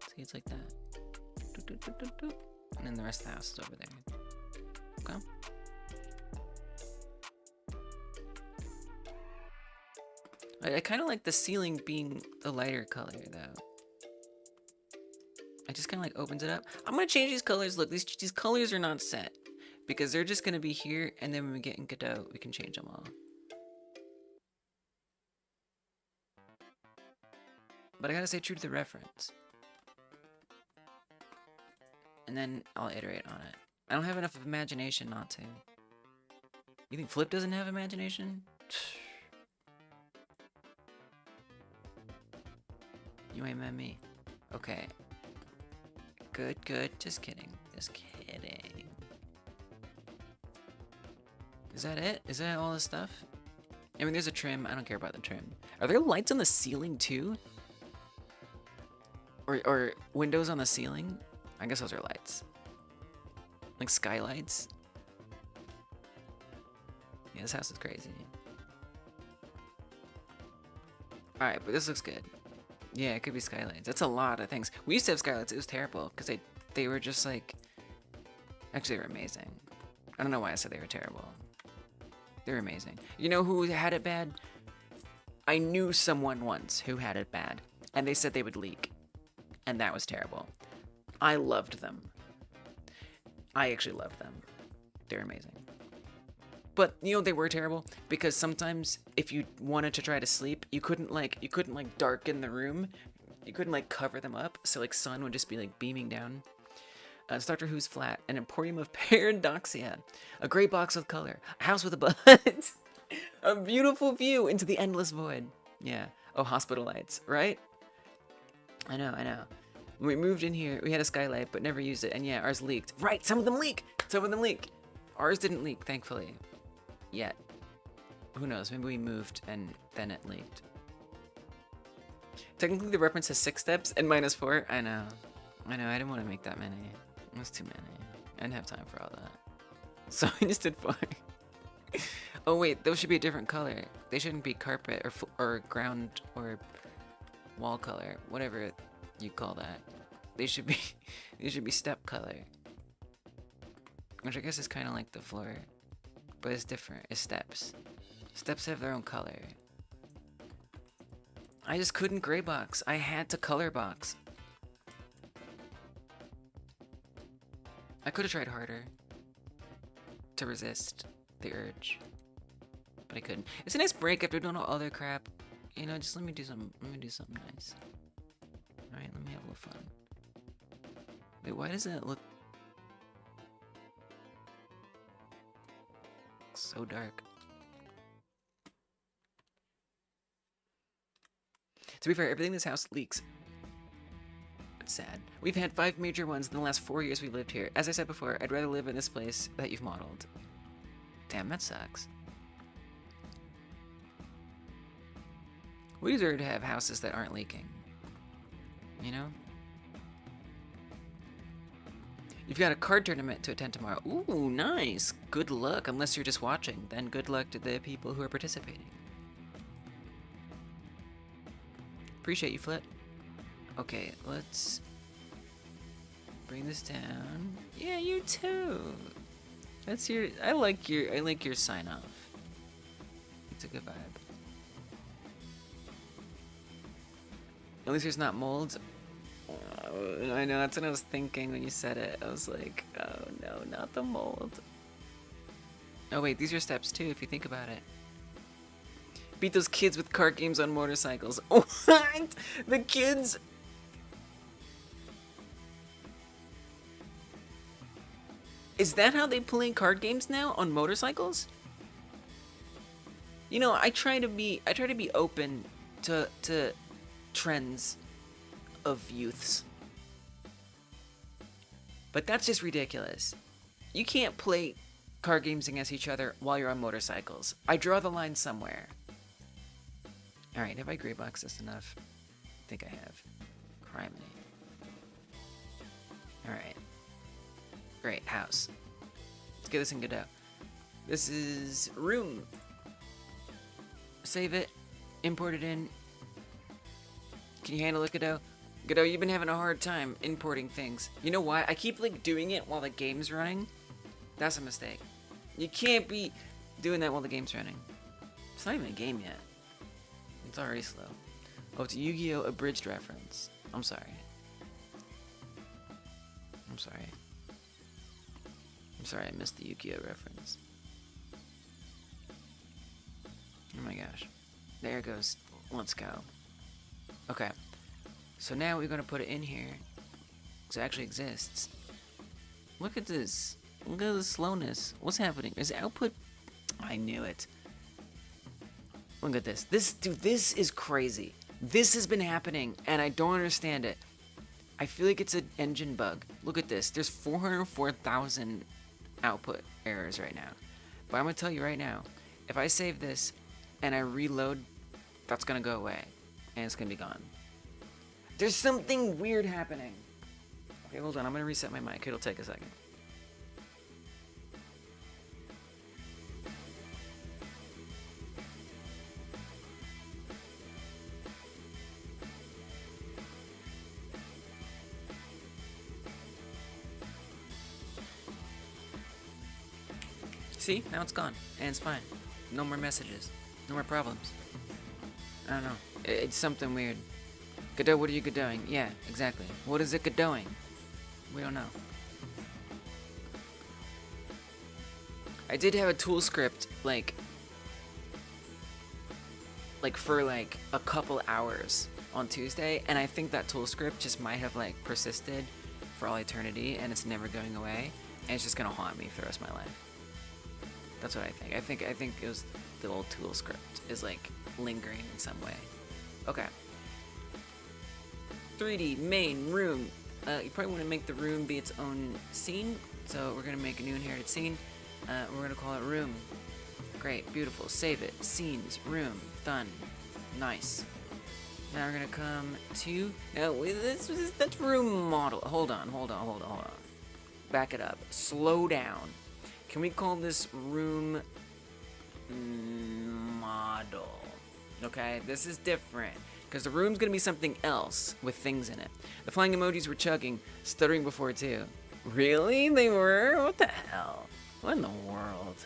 See, it's like that. And then the rest of the house is over there. Okay? I kind of like the ceiling being the lighter color, though. It just kind of like opens it up. I'm going to change these colors. Look, these colors are not set. Because they're just going to be here, and then when we get in Godot, we can change them all. But I gotta stay true to the reference. And then I'll iterate on it. I don't have enough of imagination not to. You think Flip doesn't have imagination? You ain't met me. Okay. Good, good. Just kidding. Just kidding. Is that it? Is that all this stuff? I mean, there's a trim. I don't care about the trim. Are there lights on the ceiling too? Or windows on the ceiling? I guess those are lights. Like skylights? Yeah, this house is crazy. Alright, but this looks good. Yeah, it could be skylights. That's a lot of things. We used to have skylights. It was terrible because they were just like... Actually, they were amazing. I don't know why I said they were terrible. They were amazing. You know who had it bad? I knew someone once who had it bad. And they said they would leak. And that was terrible. I loved them. I actually loved them. They're amazing. But you know they were terrible because sometimes if you wanted to try to sleep, you couldn't like darken the room. You couldn't like cover them up, so like sun would just be like beaming down. It's Doctor Who's flat, an emporium of paradoxia, a gray box with color, a house with a butt, a beautiful view into the endless void. Yeah. Oh, hospital lights, right? I know. When we moved in here, we had a skylight, but never used it. And yeah, ours leaked. Right, some of them leak. Ours didn't leak, thankfully. Yet. Who knows, maybe we moved and then it leaked. Technically, the reference has 6 steps and -4. I know, I didn't want to make that many. It was too many. I didn't have time for all that. So I just did 4. Oh wait, those should be a different color. They shouldn't be carpet or ground or wall color, whatever you call that. They should be step color. Which I guess is kind of like the floor, but it's different. It's steps. Steps have their own color. I just couldn't gray box. I had to color box. I could have tried harder to resist the urge, but I couldn't. It's a nice break after doing all other crap. You know, just let me do something nice. All right, let me have a little fun. Wait, why does it look so dark? To be fair, everything in this house leaks. It's sad. We've had 5 major ones in the last 4 years we've lived here. As I said before, I'd rather live in this place that you've modeled. Damn, that sucks. We deserve to have houses that aren't leaking. You know? You've got a card tournament to attend tomorrow. Ooh, nice. Good luck, unless you're just watching. Then good luck to the people who are participating. Appreciate you, Flip. Okay, let's bring this down. Yeah, you too. That's your. I like your sign off. It's a good vibe. At least there's not molds. Oh, I know, that's what I was thinking when you said it. I was like, oh no, not the mold. Oh wait, these are steps too, if you think about it. Beat those kids with card games on motorcycles. What? The kids? Is that how they play card games now, on motorcycles? You know, I try to be open to trends of youths. But that's just ridiculous. You can't play card games against each other while you're on motorcycles. I draw the line somewhere. Alright, have I gray boxed this enough? I think I have. Criminy. Alright. Great, house. Let's get this in Godot. This is room. Save it. Import it in. Can you handle it, Godot? Godot, you've been having a hard time importing things. You know why? I keep like doing it while the game's running. That's a mistake. You can't be doing that while the game's running. It's not even a game yet. It's already slow. Oh, it's a Yu-Gi-Oh! Abridged reference. I'm sorry. I'm sorry. I'm sorry I missed the Yu-Gi-Oh! Reference. Oh my gosh. There it goes. Let's go. Okay. So now we're going to put it in here. Because it actually exists. Look at this. Look at the slowness. What's happening? Is output... I knew it. Look at this. Dude, this is crazy. This has been happening, and I don't understand it. I feel like it's an engine bug. Look at this. There's 404,000 output errors right now. But I'm going to tell you right now, if I save this and I reload, that's going to go away. And it's going to be gone. There's something weird happening. Okay, hold on. I'm going to reset my mic. It'll take a second. See? Now it's gone. And it's fine. No more messages. No more problems. I don't know. It's something weird. Godot, what are you Godoing? Yeah, exactly. What is it Godoing? We don't know. I did have a tool script, like for like a couple hours on Tuesday, and I think that tool script just might have like persisted for all eternity, and it's never going away, and it's just gonna haunt me for the rest of my life. That's what I think. I think it was the old tool script is like lingering in some way. Okay. 3D main room. You probably want to make the room be its own scene, so we're gonna make a new inherited scene. We're gonna call it room. Great, beautiful. Save it. Scenes, room, done. Nice. Now we're gonna come to that's room model. Hold on. Back it up. Slow down. Can we call this room model? Okay, this is different. Because the room's going to be something else with things in it. The flying emojis were chugging, stuttering before too. Really? They were? What the hell? What in the world?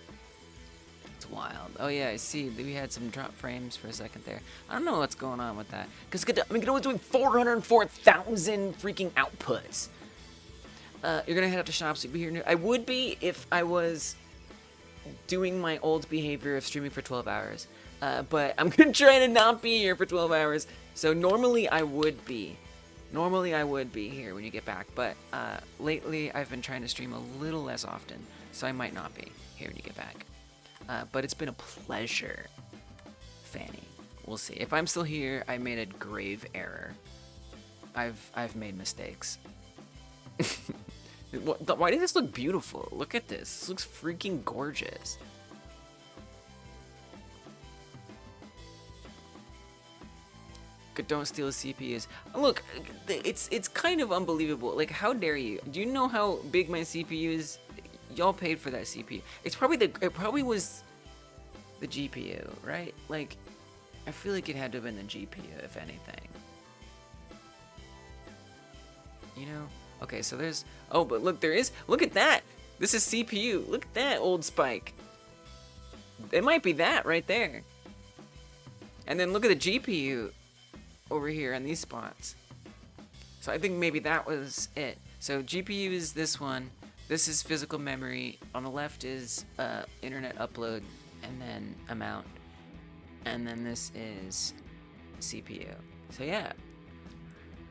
It's wild. Oh yeah, I see. We had some drop frames for a second there. I don't know what's going on with that. Because Godot was doing 404,000 freaking outputs. You're going to head out to shops. You'll be here. I would be if I was doing my old behavior of streaming for 12 hours. But I'm going to try to not be here for 12 hours. So normally I would be here when you get back. But lately I've been trying to stream a little less often. So I might not be here when you get back. But it's been a pleasure, Fanny. We'll see. If I'm still here, I made a grave error. I've made mistakes. Why does this look beautiful? Look at this. This looks freaking gorgeous. Don't steal CPUs. Look, it's kind of unbelievable. Like, how dare you? Do you know how big my CPU is? Y'all paid for that CPU. It probably was the GPU, right? Like, I feel like it had to have been the GPU, if anything. You know? Okay, so there's... Oh, but look, there is... Look at that! This is CPU. Look at that old spike. It might be that right there. And then look at the GPU over here in these spots. So I think maybe that was it. So GPU is this one. This is physical memory. On the left is internet upload and then amount. And then this is CPU. So yeah.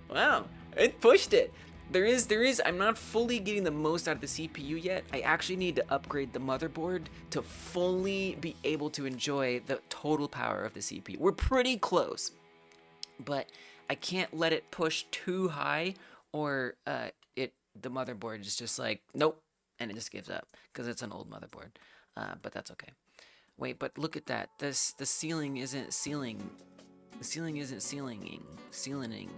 Wow, it pushed it. There is, I'm not fully getting the most out of the CPU yet. I actually need to upgrade the motherboard to fully be able to enjoy the total power of the CPU. We're pretty close, but I can't let it push too high or the motherboard is just like, nope, and it just gives up because it's an old motherboard, but that's okay. Wait, but look at that. The ceiling isn't sealing. The ceiling isn't ceilinging. Ceilinging.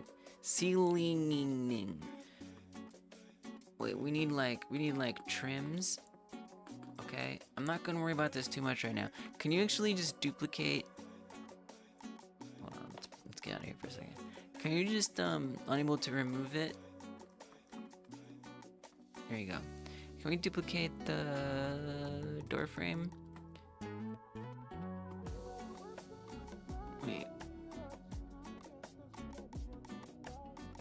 Wait, we need like trims. Okay, I'm not gonna worry about this too much right now. Can you actually just duplicate? Hold on, let's get out of here for a second. Can you just unable to remove it? There you go. Can we duplicate the door frame? Wait.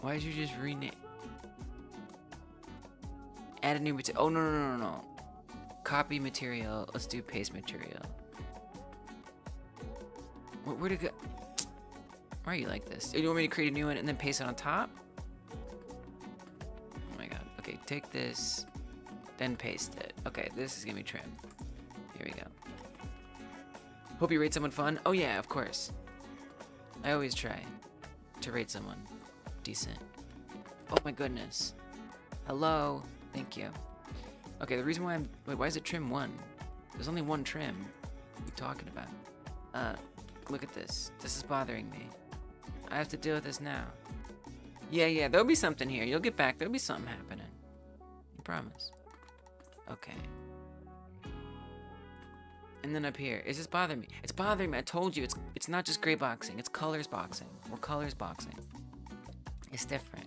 Why did you just rename? Add a new material. Oh, no. Copy material. Let's do paste material. Where'd it go? Why are you like this? You want me to create a new one and then paste it on top? Oh my god. Okay, take this, then paste it. Okay, this is gonna be trim. Here we go. Hope you rate someone fun. Oh yeah, of course. I always try to rate someone decent. Oh my goodness. Hello. Thank you. Okay, the reason why wait, why is it trim 1? There's only one trim. What are you talking about? Look at this. This is bothering me. I have to deal with this now. Yeah, there'll be something here. You'll get back. There'll be something happening. I promise. Okay. And then up here. It's just bothering me. It's bothering me. I told you, it's not just gray boxing. It's colors boxing. Or colors boxing. It's different.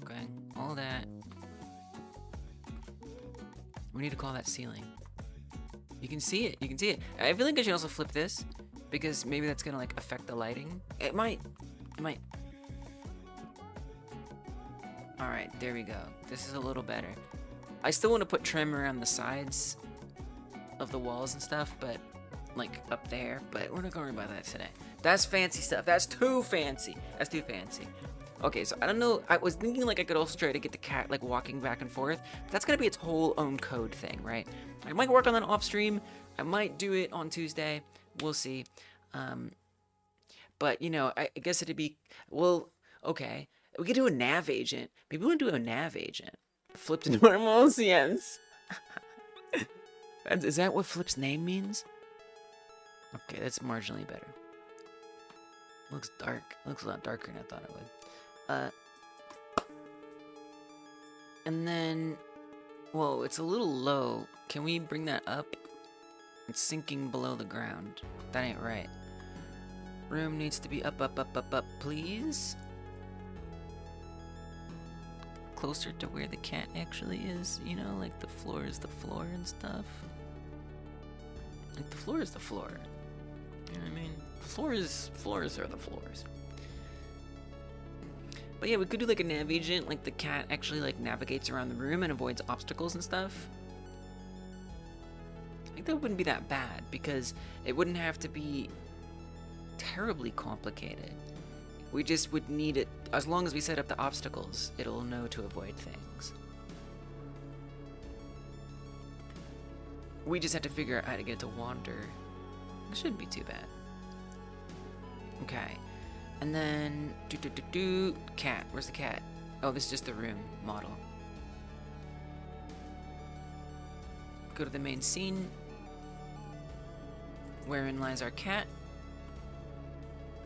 Okay, all that. We need to call that ceiling. You can see it. You can see it. I feel like I should also flip this because maybe that's gonna like affect the lighting. It might. All right, there we go. This is a little better. I still want to put trim around the sides of the walls and stuff, but like up there. But we're not gonna worry about that today. That's fancy stuff. That's too fancy. That's too fancy. Okay, so I don't know. I was thinking like I could also try to get the cat like walking back and forth. But that's gonna be its whole own code thing, right? I might work on that off stream. I might do it on Tuesday. We'll see. But you know, I guess it'd be well. Okay, we could do a nav agent. Maybe we'll do a nav agent. Flip to normals, yes. Is that what Flip's name means? Okay, that's marginally better. Looks dark. Looks a lot darker than I thought it would. And then, whoa, it's a little low. Can we bring that up? It's sinking below the ground. That ain't right. Room needs to be up, please. Closer to where the cat actually is, you know, like the floor is the floor and stuff. Like the floor is the floor. You know what I mean? Floors are the floors. But yeah, we could do like a nav agent, like the cat actually like navigates around the room and avoids obstacles and stuff. I think that wouldn't be that bad because it wouldn't have to be terribly complicated. We just would need it, as long as we set up the obstacles, it'll know to avoid things. We just have to figure out how to get it to wander. It shouldn't be too bad. Okay. And then, cat. Where's the cat? Oh, this is just the room model. Go to the main scene. Wherein lies our cat.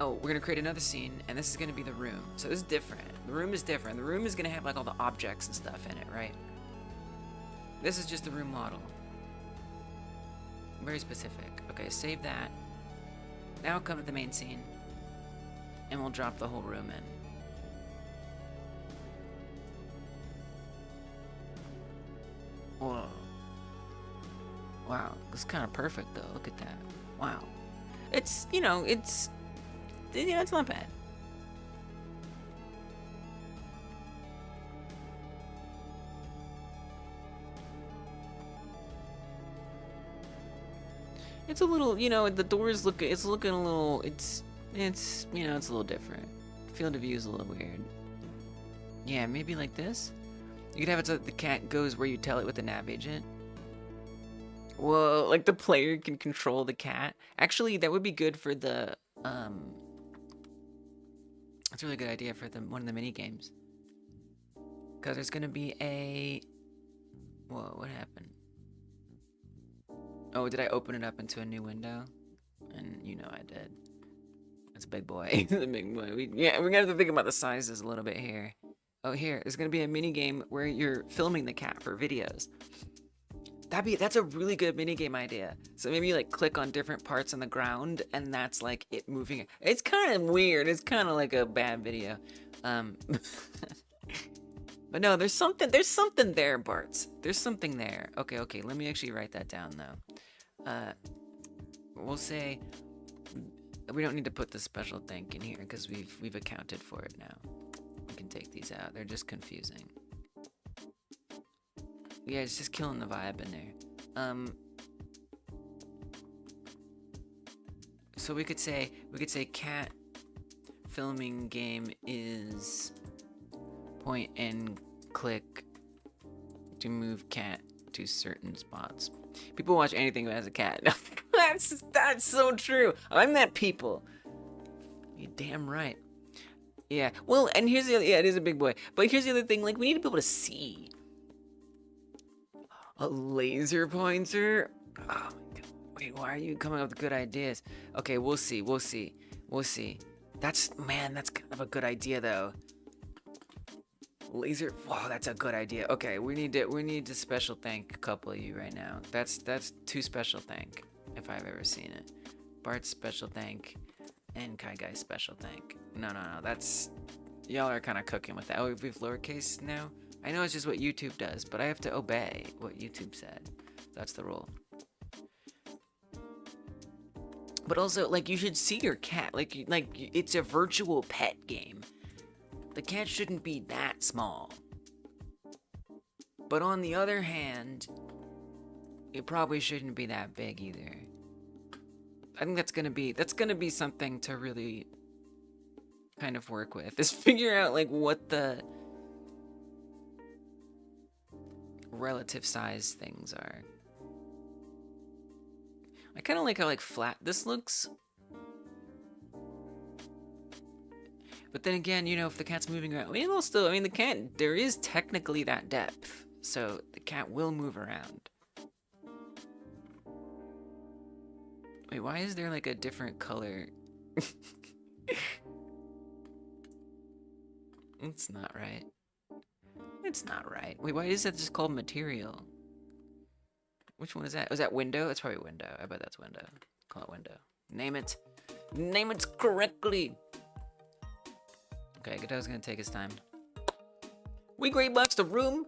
Oh, we're gonna create another scene, and this is gonna be the room. So this is different. The room is different. The room is gonna have like all the objects and stuff in it, right? This is just the room model. Very specific. Okay, save that. Now come to the main scene, and we'll drop the whole room in. Whoa. Wow, it's kind of perfect though. Look at that. Wow. It's, you know, it's not bad. It's a little, you know, the doors look, it's looking a little, it's, you know, it's a little different. Field of view is a little weird. Yeah, maybe like this? You could have it so that the cat goes where you tell it with the nav agent. Whoa, like the player can control the cat. Actually, that would be good for the, that's a really good idea for one of the mini games. Because there's gonna be a, whoa, what happened? Oh, did I open it up into a new window? And you know I did. It's a big boy. It's a big boy. We're gonna have to think about the sizes a little bit here. Oh, here, there's gonna be a mini game where you're filming the cat for videos. That's a really good mini game idea. So maybe you like click on different parts on the ground, and that's like it moving. It's kind of weird. It's kind of like a bad video. But no, there's something there, Bartz. There's something there. Okay. Let me actually write that down though. We'll say we don't need to put the special thing in here because we've accounted for it now. We can take these out. They're just confusing. Yeah, it's just killing the vibe in there. So we could say cat filming game is point and click to move cat to certain spots. People watch anything that has a cat. That's so true. I'm that people. You're damn right. Yeah. Well, and here's the other, yeah, it is a big boy. But here's the other thing, like we need to be able to see. A laser pointer? Oh my god. Wait, why are you coming up with good ideas? Okay, we'll see. That's kind of a good idea though. Laser, wow, that's a good idea. Okay, we need to special thank a couple of you right now. That's too special thank, if I've ever seen it. Bart's special thank and Kai Guy's special thank. No, that's, y'all are kind of cooking with that. Oh, we've lowercase now? I know it's just what YouTube does, but I have to obey what YouTube said. That's the rule. But also, like, you should see your cat. Like it's a virtual pet game. The cat shouldn't be that small. But on the other hand, it probably shouldn't be that big either. I think that's gonna be something to really kind of work with. Is figure out like what the relative size things are. I kind of like how like flat this looks. But then again, you know, if the cat's moving around, the cat, there is technically that depth. So the cat will move around. Wait, why is there like a different color? It's not right. It's not right. Wait, why is that just called material? Which one is that? Was that window? It's probably window. I bet that's window. Call it window. Name it. Name it correctly. Okay, Godot's gonna take his time. We great boxed the room.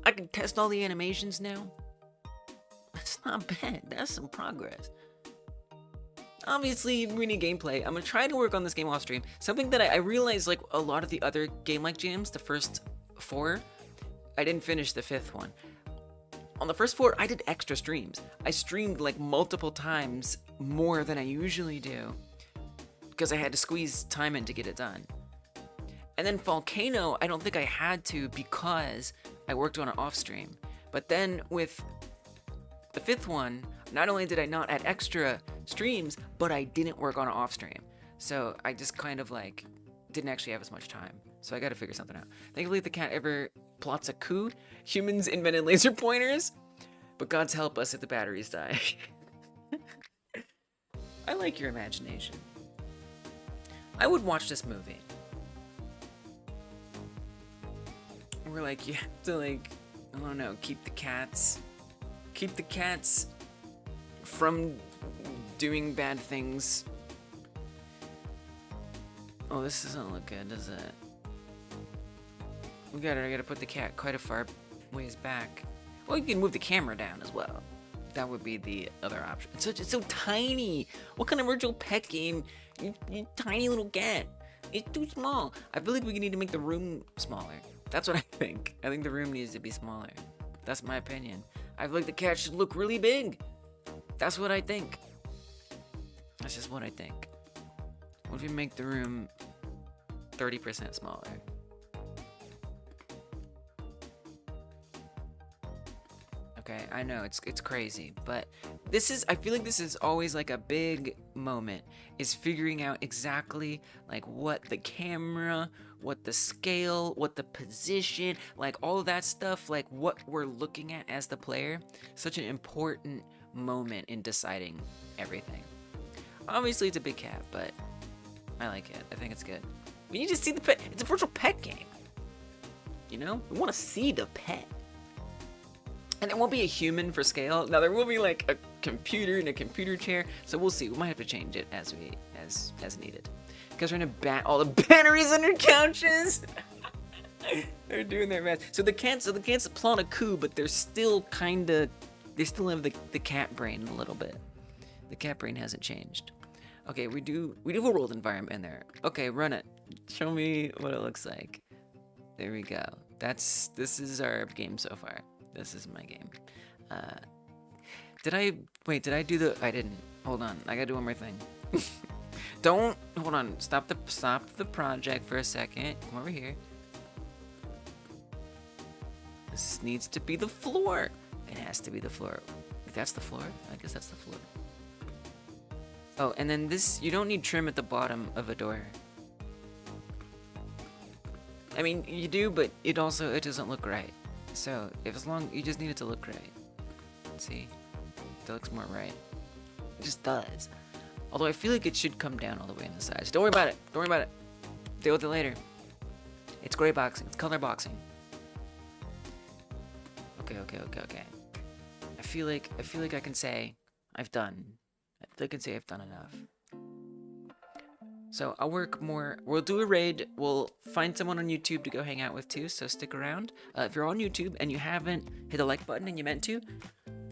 I can test all the animations now. That's not bad. That's some progress. Obviously, we need gameplay. I'm gonna try to work on this game off stream. Something that I realized, like a lot of the other game-like jams, the first 4, I didn't finish the 5th one. On the first 4, I did extra streams. I streamed like multiple times more than I usually do because I had to squeeze time in to get it done. And then Volcano, I don't think I had to because I worked on it off stream. But then with the 5th one, not only did I not add extra streams, but I didn't work on it off stream. So I just kind of like didn't actually have as much time. So I gotta figure something out. Thankfully, if the cat ever plots a coup, humans invented laser pointers, but God's help us if the batteries die. I like your imagination. I would watch this movie. We're like, you have to like, I don't know, keep the cats from doing bad things. Oh, this doesn't look good, does it? I gotta put the cat quite a far ways back. Well, you can move the camera down as well. That would be the other option. It's so tiny. What kind of virtual pet game? You tiny little cat. It's too small. I feel like we need to make the room smaller. That's what I think. I think the room needs to be smaller. That's my opinion. I feel like the cat should look really big. That's what I think. That's just what I think. What if we make the room 30% smaller? Okay, I know it's crazy, but I feel like this is always like a big moment, is figuring out exactly like what the camera, what the scale, what the position, like all of that stuff, like what we're looking at as the player. Such an important moment in deciding everything. Obviously it's a big cat, but I like it. I think it's good. We need to see the pet. It's a virtual pet game. You know? We want to see the pet. And there won't be a human for scale. Now there will be like a computer in a computer chair. So we'll see. We might have to change it as needed. Because we're gonna all the batteries on our couches. They're doing their best. So the cats plot a coup, but they still have the cat brain a little bit. The cat brain hasn't changed. Okay, we do a world environment in there. Okay, run it. Show me what it looks like. There we go. This is our game so far. This is my game. Did I do the? I didn't. Hold on. I gotta do one more thing. Hold on. Stop the project for a second. Come over here. This needs to be the floor. It has to be the floor. That's the floor? I guess that's the floor. Oh, and then this, you don't need trim at the bottom of a door. I mean, you do, but it doesn't look right. So, you just need it to look right. See? That looks more right. It just does. Although I feel like it should come down all the way on the sides. Don't worry about it. Deal with it later. It's gray boxing. It's color boxing. Okay. I feel like I can say I've done enough. So I'll work more. We'll do a raid. We'll find someone on YouTube to go hang out with too, so stick around. If you're on YouTube and you haven't hit the like button and you meant to,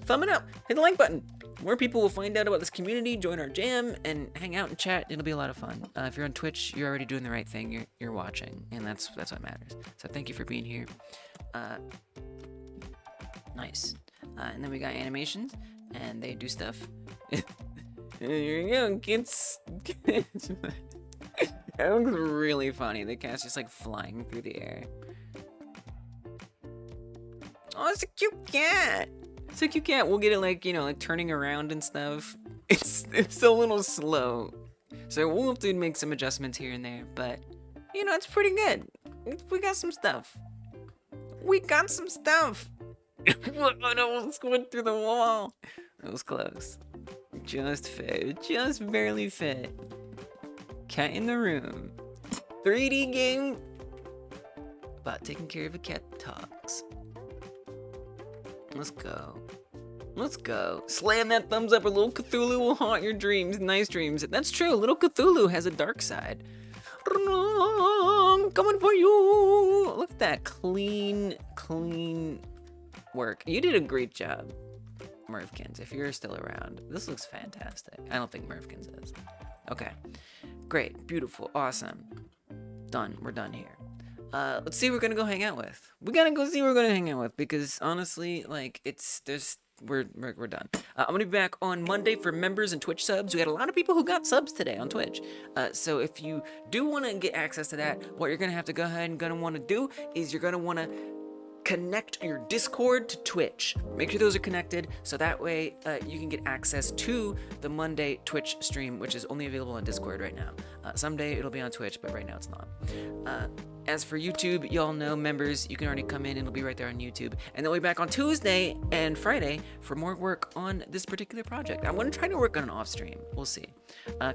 thumb it up. Hit the like button. More people will find out about this community, join our jam, and hang out and chat. It'll be a lot of fun. If you're on Twitch, you're already doing the right thing. You're watching, and that's what matters. So thank you for being here. Nice. And then we got animations, and they do stuff. Here you go, kids. That looks really funny. The cat's just like flying through the air. Oh, it's a cute cat. It's a cute cat. We'll get it like, like turning around and stuff. It's a little slow. So we'll have to make some adjustments here and there, but it's pretty good. We got some stuff. Look, I almost went through the wall. It was close. Just barely fit. Cat in the room. 3D game about taking care of a cat talks. Let's go. Slam that thumbs up, or little Cthulhu will haunt your dreams. Nice dreams. That's true. Little Cthulhu has a dark side. I'm coming for you. Look at that clean work. You did a great job, Mervkins, if you're still around. This looks fantastic. I don't think Mervkins is. Okay. Great. Beautiful. Awesome. Done. We're done here. Let's see who we're gonna go hang out with. We gotta go see who we're gonna hang out with, because honestly, like, we're done. I'm gonna be back on Monday for members and Twitch subs. We had a lot of people who got subs today on Twitch. So if you do want to get access to that, what you're gonna have to go ahead and want to do is you're gonna want to connect your Discord to Twitch. Make sure those are connected so that way you can get access to the Monday Twitch stream, which is only available on Discord right now. Someday it'll be on Twitch, but right now it's not. As for YouTube, y'all know, members, you can already come in and it'll be right there on YouTube. And then we'll be back on Tuesday and Friday for more work on this particular project. I'm going to try to work on an off stream. We'll see.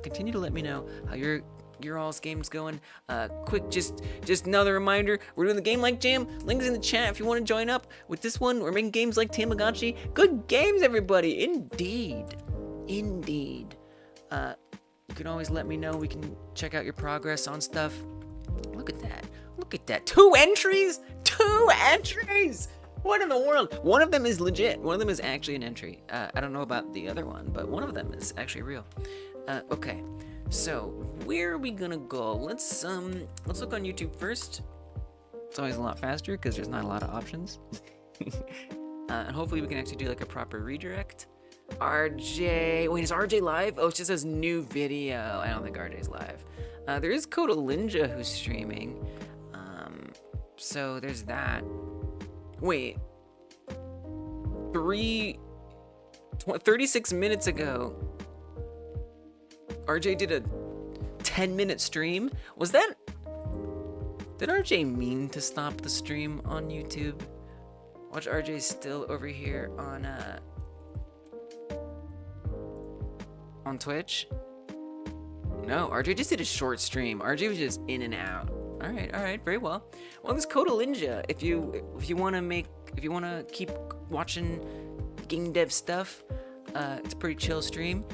Continue to let me know how your all's game's going. Quick, just another reminder, we're doing the Game Like Jam. Links in the chat if you want to join up with this one. We're making games like Tamagotchi. Good games, everybody. Indeed. You can always let me know. We can check out your progress on stuff. Look at that. 2 entries? 2 entries! What in the world? One of them is legit. One of them is actually an entry. I don't know about the other one, but one of them is actually real. Okay. So, where are we gonna go? Let's look on YouTube first. It's always a lot faster because there's not a lot of options. And hopefully we can actually do like a proper redirect. RJ, wait, is RJ live? Oh, it just says new video. I don't think RJ's live. There is Godot Ninja who's streaming. So there's that. Wait. 36 minutes ago, RJ did a 10-minute stream. Was that... Did RJ mean to stop the stream on YouTube? Watch RJ still over here on Twitch. No, RJ just did a short stream. RJ was just in and out. All right, very well. Well, this Godot Ninja, if you want to keep watching game dev stuff, it's a pretty chill stream.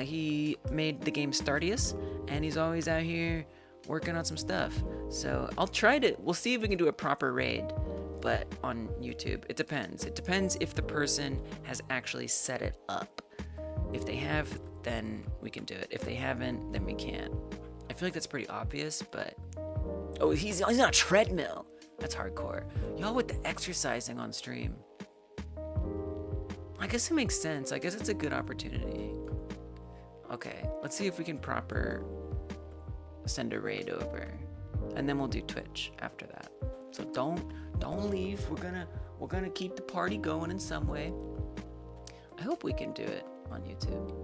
He made the game Stardius, and he's always out here working on some stuff. So we'll see if we can do a proper raid, but on YouTube. It depends. It depends if the person has actually set it up. If they have, then we can do it. If they haven't, then we can't. I feel like that's pretty obvious, but... Oh, he's on a treadmill. That's hardcore. Y'all with the exercising on stream. I guess it makes sense. I guess it's a good opportunity. Okay, let's see if we can proper send a raid over, and then we'll do Twitch after that. So don't leave. We're gonna keep the party going in some way. I hope we can do it on YouTube.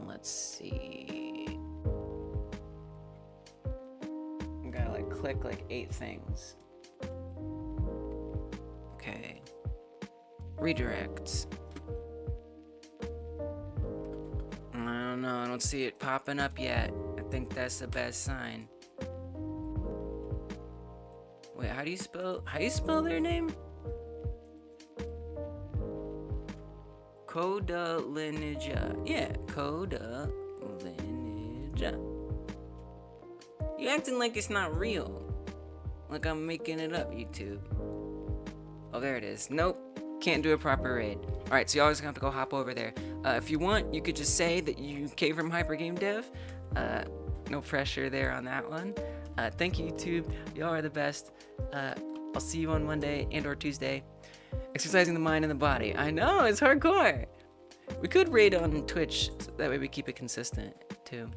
Let's see. I'm gonna click 8 things. Okay. Redirects. I don't know. I don't see it popping up yet. I think that's the best sign. Wait, how do you spell their name? Godot Ninja. Yeah, Godot Ninja. You acting like it's not real. Like I'm making it up, YouTube. Oh, there it is. Nope. Can't do a proper raid. Alright, so you always have to go hop over there. If you want, you could just say that you came from Hyper Game Dev. No pressure there on that one. Thank you, YouTube. Y'all are the best. I'll see you on Monday and or Tuesday. Exercising the mind and the body. I know, it's hardcore. We could raid on Twitch, so that way we keep it consistent, too.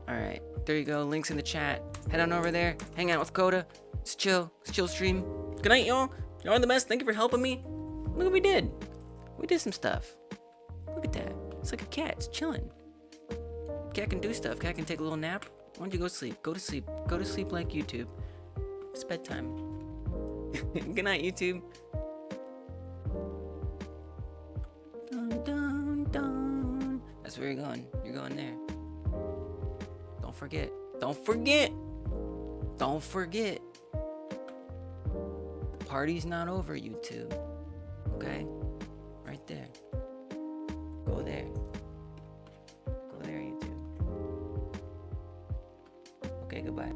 Alright, there you go. Links in the chat. Head on over there. Hang out with Godot. It's chill. It's chill stream. Good night, y'all. Y'all are the best. Thank you for helping me. Look what we did. We did some stuff. Look at that. It's like a cat. It's chilling. Cat can do stuff. Cat can take a little nap. Why don't you go sleep? Go to sleep. Go to sleep like YouTube. It's bedtime. Good night, YouTube. Dun, dun, dun. That's where you're going. You're going there. Don't forget. Don't forget. Don't forget. The party's not over, YouTube. Okay? Right there. Go there. Go there, YouTube. Okay, goodbye.